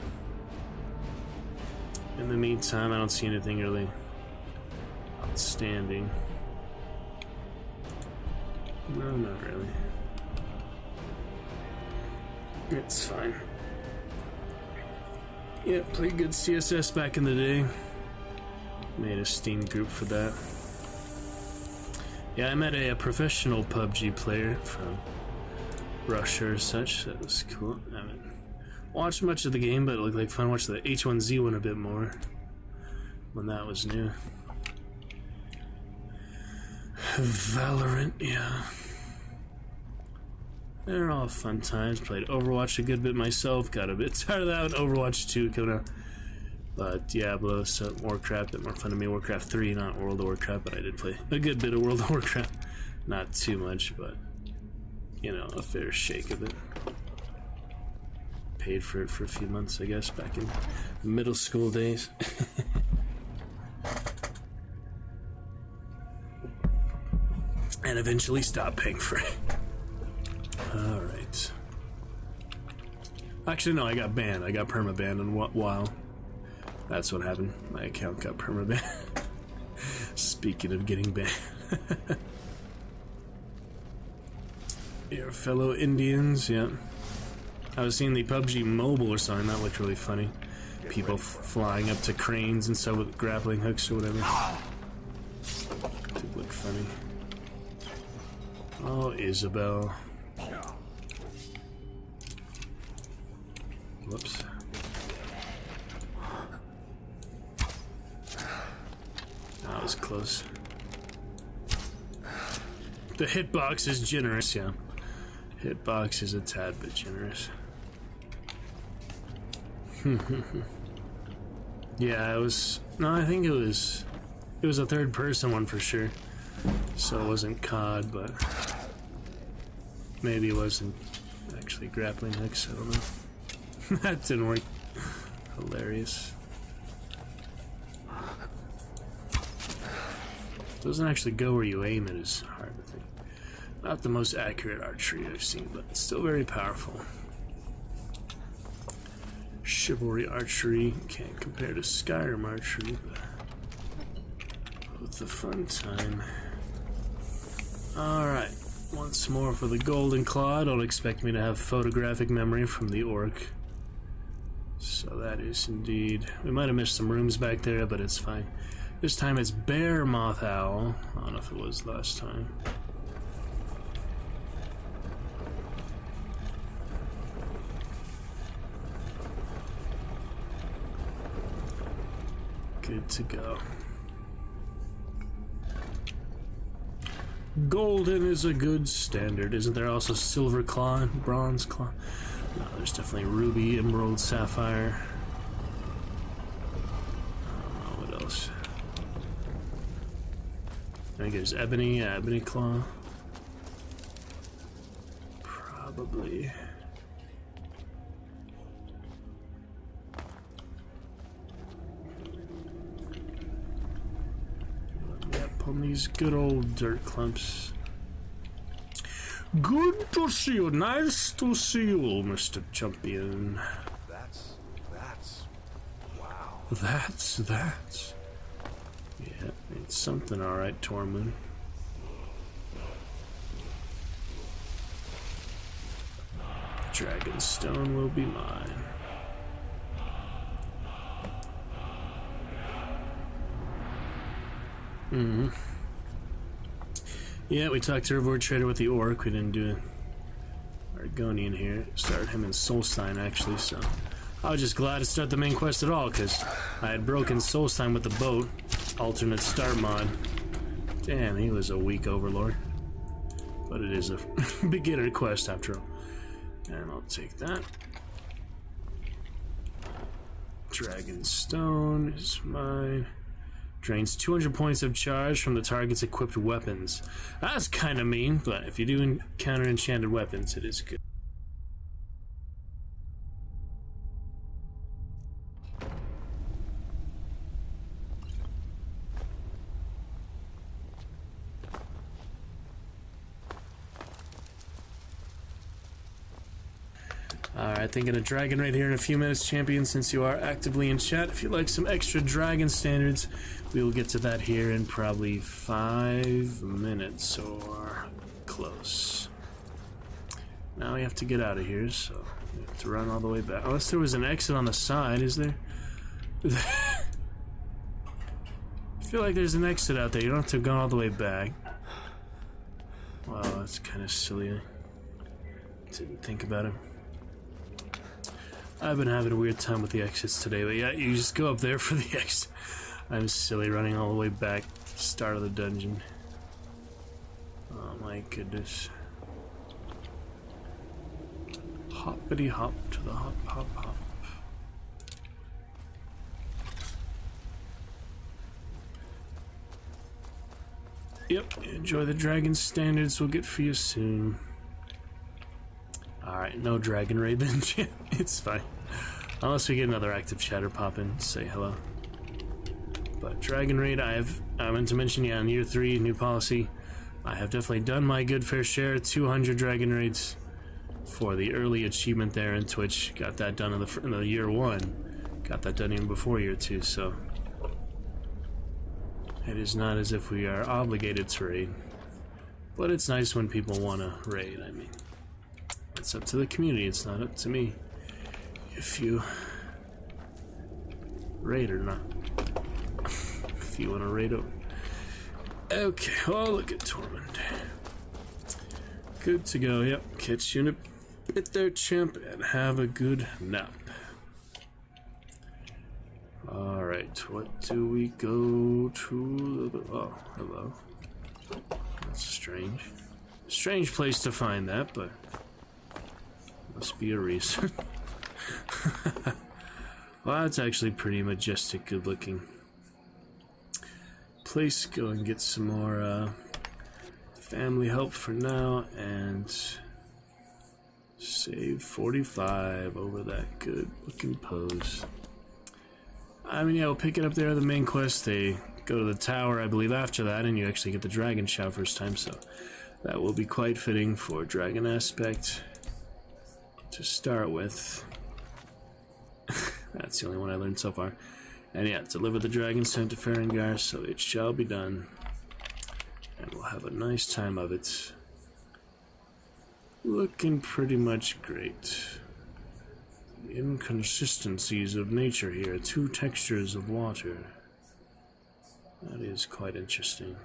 Speaker 3: in the meantime I don't see anything really outstanding. No, not really. It's fine. Yeah, played good CSS back in the day. Made a Steam group for that. Yeah, I met a professional PUBG player from Russia or such. That was cool. I haven't watched much of the game, but it looked like fun. Watched the H1Z1 a bit more when that was new. Valorant, yeah. They're all fun times. Played Overwatch a good bit myself. Got a bit tired of that one. Overwatch 2 coming up. But Diablo, so Warcraft, a bit more fun to me. Warcraft 3, not World of Warcraft, but I did play a good bit of World of Warcraft. Not too much, but, you know, a fair shake of it. Paid for it for a few months, I guess, back in middle school days. And eventually stopped paying for it. Alright. Actually, no, I got banned. I got perma-banned on WoW. That's what happened. My account got perma-banned. Speaking of getting banned. Your fellow Indians, yeah. I was seeing the PUBG Mobile or something. That looked really funny. People flying up to cranes and stuff with grappling hooks or whatever. Did look funny. Oh, Isabel. Whoops. That was close. The hitbox is generous, yeah. Hitbox is a tad bit generous. Yeah, it was... No, I think it was a third person one for sure. So it wasn't COD, but... Maybe it wasn't actually grappling hooks, I don't know. That didn't work. Hilarious. Doesn't actually go where you aim it is hard to think. Not the most accurate archery I've seen, but still very powerful. Chivalry archery can't compare to Skyrim archery, but both a fun time. Alright, once more for the Golden Claw. Don't expect me to have photographic memory from the orc. So that is indeed... We might have missed some rooms back there, but it's fine. This time it's Bear Moth Owl. I don't know if it was last time. Good to go. Golden is a good standard. Isn't there also Silver Claw and Bronze Claw? No, there's definitely Ruby, Emerald, Sapphire. I don't know what else. I think there's Ebony, yeah, Ebony Claw. Probably. Yep, on these good old dirt clumps. Good to see you. Nice to see you, Mr. Champion.
Speaker 15: That's... wow.
Speaker 3: That's... Yeah, it's something alright, Tormund. Dragonstone will be mine. Mm-hmm. Yeah, we talked to Reward Trader with the Orc. We didn't do Argonian here. Started him in Solstein, actually, so... I was just glad to start the main quest at all, because I had broken Solstein with the boat. Alternate start mod. Damn, he was a weak overlord. But it is a beginner quest, after all. And I'll take that. Dragonstone is mine. Drains 200 points of charge from the target's equipped weapons. That's kind of mean, but if you do encounter enchanted weapons, it is good. Alright, thinking of Dragon Raid here in a few minutes, champion, since you are actively in chat. If you'd like some extra Dragon standards, we will get to that here in probably 5 minutes or close. Now we have to get out of here, so we have to run all the way back. Unless there was an exit on the side, is there? I feel like there's an exit out there. You don't have to go all the way back. Wow, that's kind of silly. I didn't think about it. I've been having a weird time with the exits today, but yeah, you just go up there for the exit. I'm silly running all the way back to the start of the dungeon. Oh my goodness. Hoppity hop to the hop hop hop. Yep, enjoy the dragon standards we'll get for you soon. Alright, no Dragon Raid then, it's fine. Unless we get another active chatter pop in, say hello. But Dragon Raid, I meant to mention, yeah, in year 3, new policy, I have definitely done my good fair share, 200 Dragon Raids for the early achievement there in Twitch. Got that done in the year 1. Got that done even before year 2, so... It is not as if we are obligated to raid. But it's nice when people want to raid, I mean. It's up to the community, it's not up to me if you raid or not. If you want to raid over. Okay, oh look at Tormund. Good to go, yep. Catch you in a bit there, chimp, and have a good nap. Alright, what do we go to? Oh, hello. That's strange. Strange place to find that, but must be a reason. Well, that's actually pretty majestic, good looking place. Go and get some more family help for now, and Save 45 over that good looking pose. I mean, yeah, we'll pick it up there at the main quest. They go to the tower, I believe, after that, and you actually get the dragon shout first time, so that will be quite fitting for dragon aspect to start with. That's the only one I learned so far. And yeah, deliver the dragon sent to Farengar, so it shall be done. And we'll have a nice time of it. Looking pretty much great. The inconsistencies of nature here. 2 textures of water. That is quite interesting.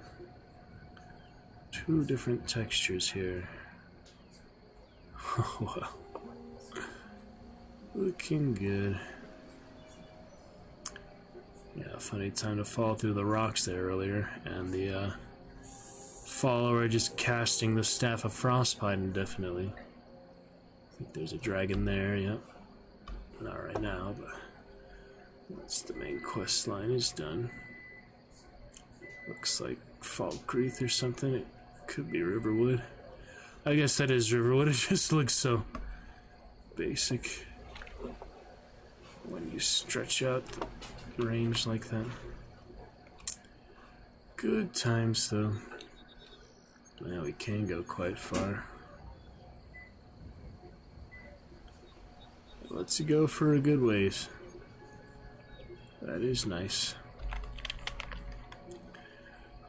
Speaker 3: 2 different textures here. Oh, well. Looking good. Yeah, funny time to fall through the rocks there earlier, and the follower just casting the Staff of Frostbite indefinitely. I think there's a dragon there, yep. Not right now, but once the main quest line is done. Looks like Falkreath or something. It could be Riverwood. I guess that is Riverwood. It just looks so basic when you stretch out the range like that. Good times though. Now we can go quite far. Lets you go for a good ways. That is nice.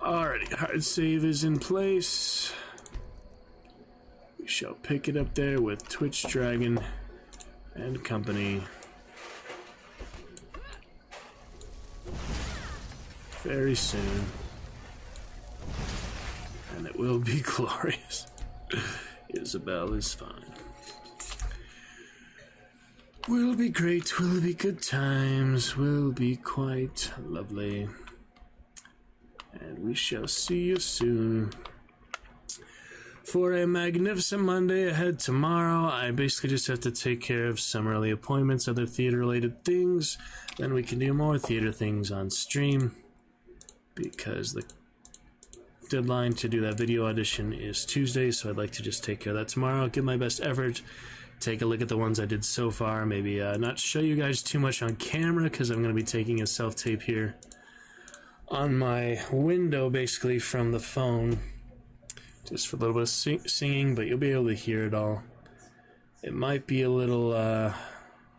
Speaker 3: Alrighty, hard save is in place. We shall pick it up there with Twitch Dragon and company. Very soon. And it will be glorious. Isabel is fine. Will be great, will be good times, will be quite lovely. And we shall see you soon. For a magnificent Monday ahead tomorrow, I basically just have to take care of some early appointments, other theater-related things. Then we can do more theater things on stream. Because the deadline to do that video audition is Tuesday, so I'd like to just take care of that tomorrow. Give my best effort. Take a look at the ones I did so far. Maybe not show you guys too much on camera, because I'm going to be taking a self-tape here on my window, basically, from the phone. Just for a little bit of singing, but you'll be able to hear it all. It might be a little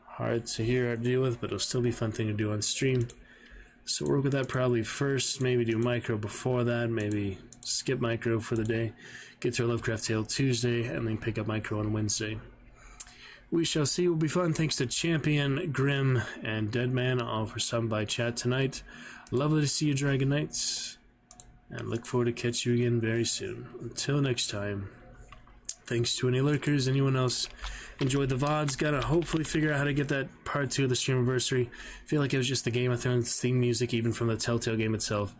Speaker 3: hard to hear or deal with, but it'll still be a fun thing to do on stream. So work with that probably first, maybe do micro before that, maybe skip micro for the day, get to a Lovecraft Tale Tuesday, and then pick up micro on Wednesday. We shall see. It will be fun. Thanks to Champion, Grim, and Deadman, all for stopping by chat tonight. Lovely to see you, Dragon Knights, and look forward to catch you again very soon. Until next time, thanks to any lurkers, anyone else. Enjoyed the VODs. Gotta hopefully figure out how to get that part 2 of the Streamiversary. Feel like it was just the Game of Thrones theme music, even from the Telltale game itself,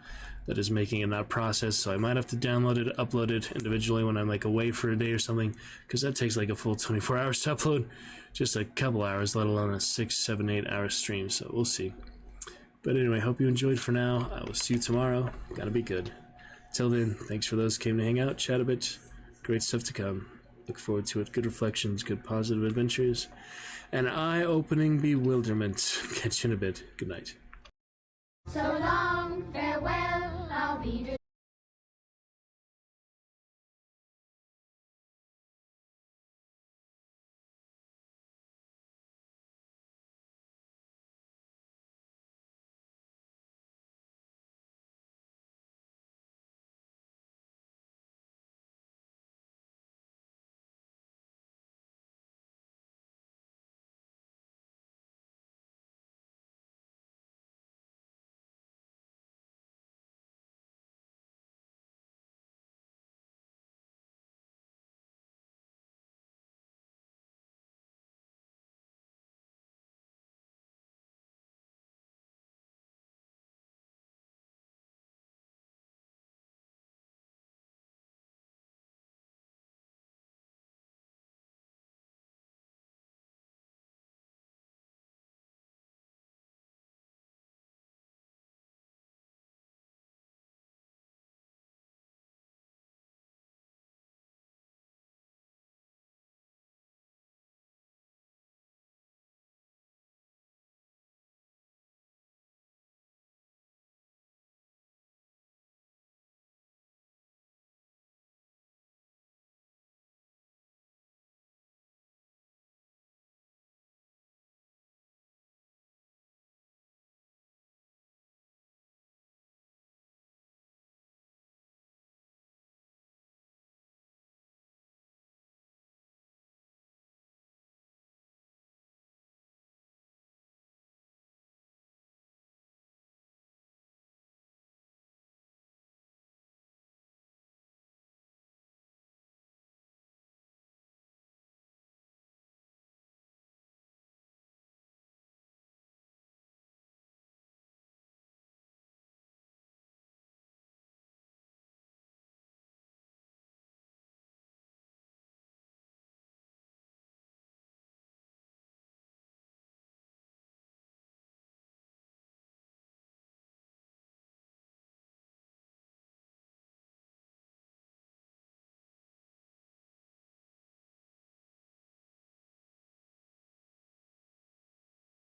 Speaker 3: that is making it not process. So I might have to download it, upload it individually when I'm like away for a day or something, because that takes like a full 24 hours to upload. Just a couple hours, let alone a 6, 7, 8 hour stream. So we'll see. But anyway, hope you enjoyed for now. I will see you tomorrow. Gotta be good. Till then, thanks for those who came to hang out, chat a bit. Great stuff to come. Look forward to it. Good reflections, good positive adventures, and eye-opening bewilderment. Catch you in a bit. Good night.
Speaker 2: So long, farewell, I'll be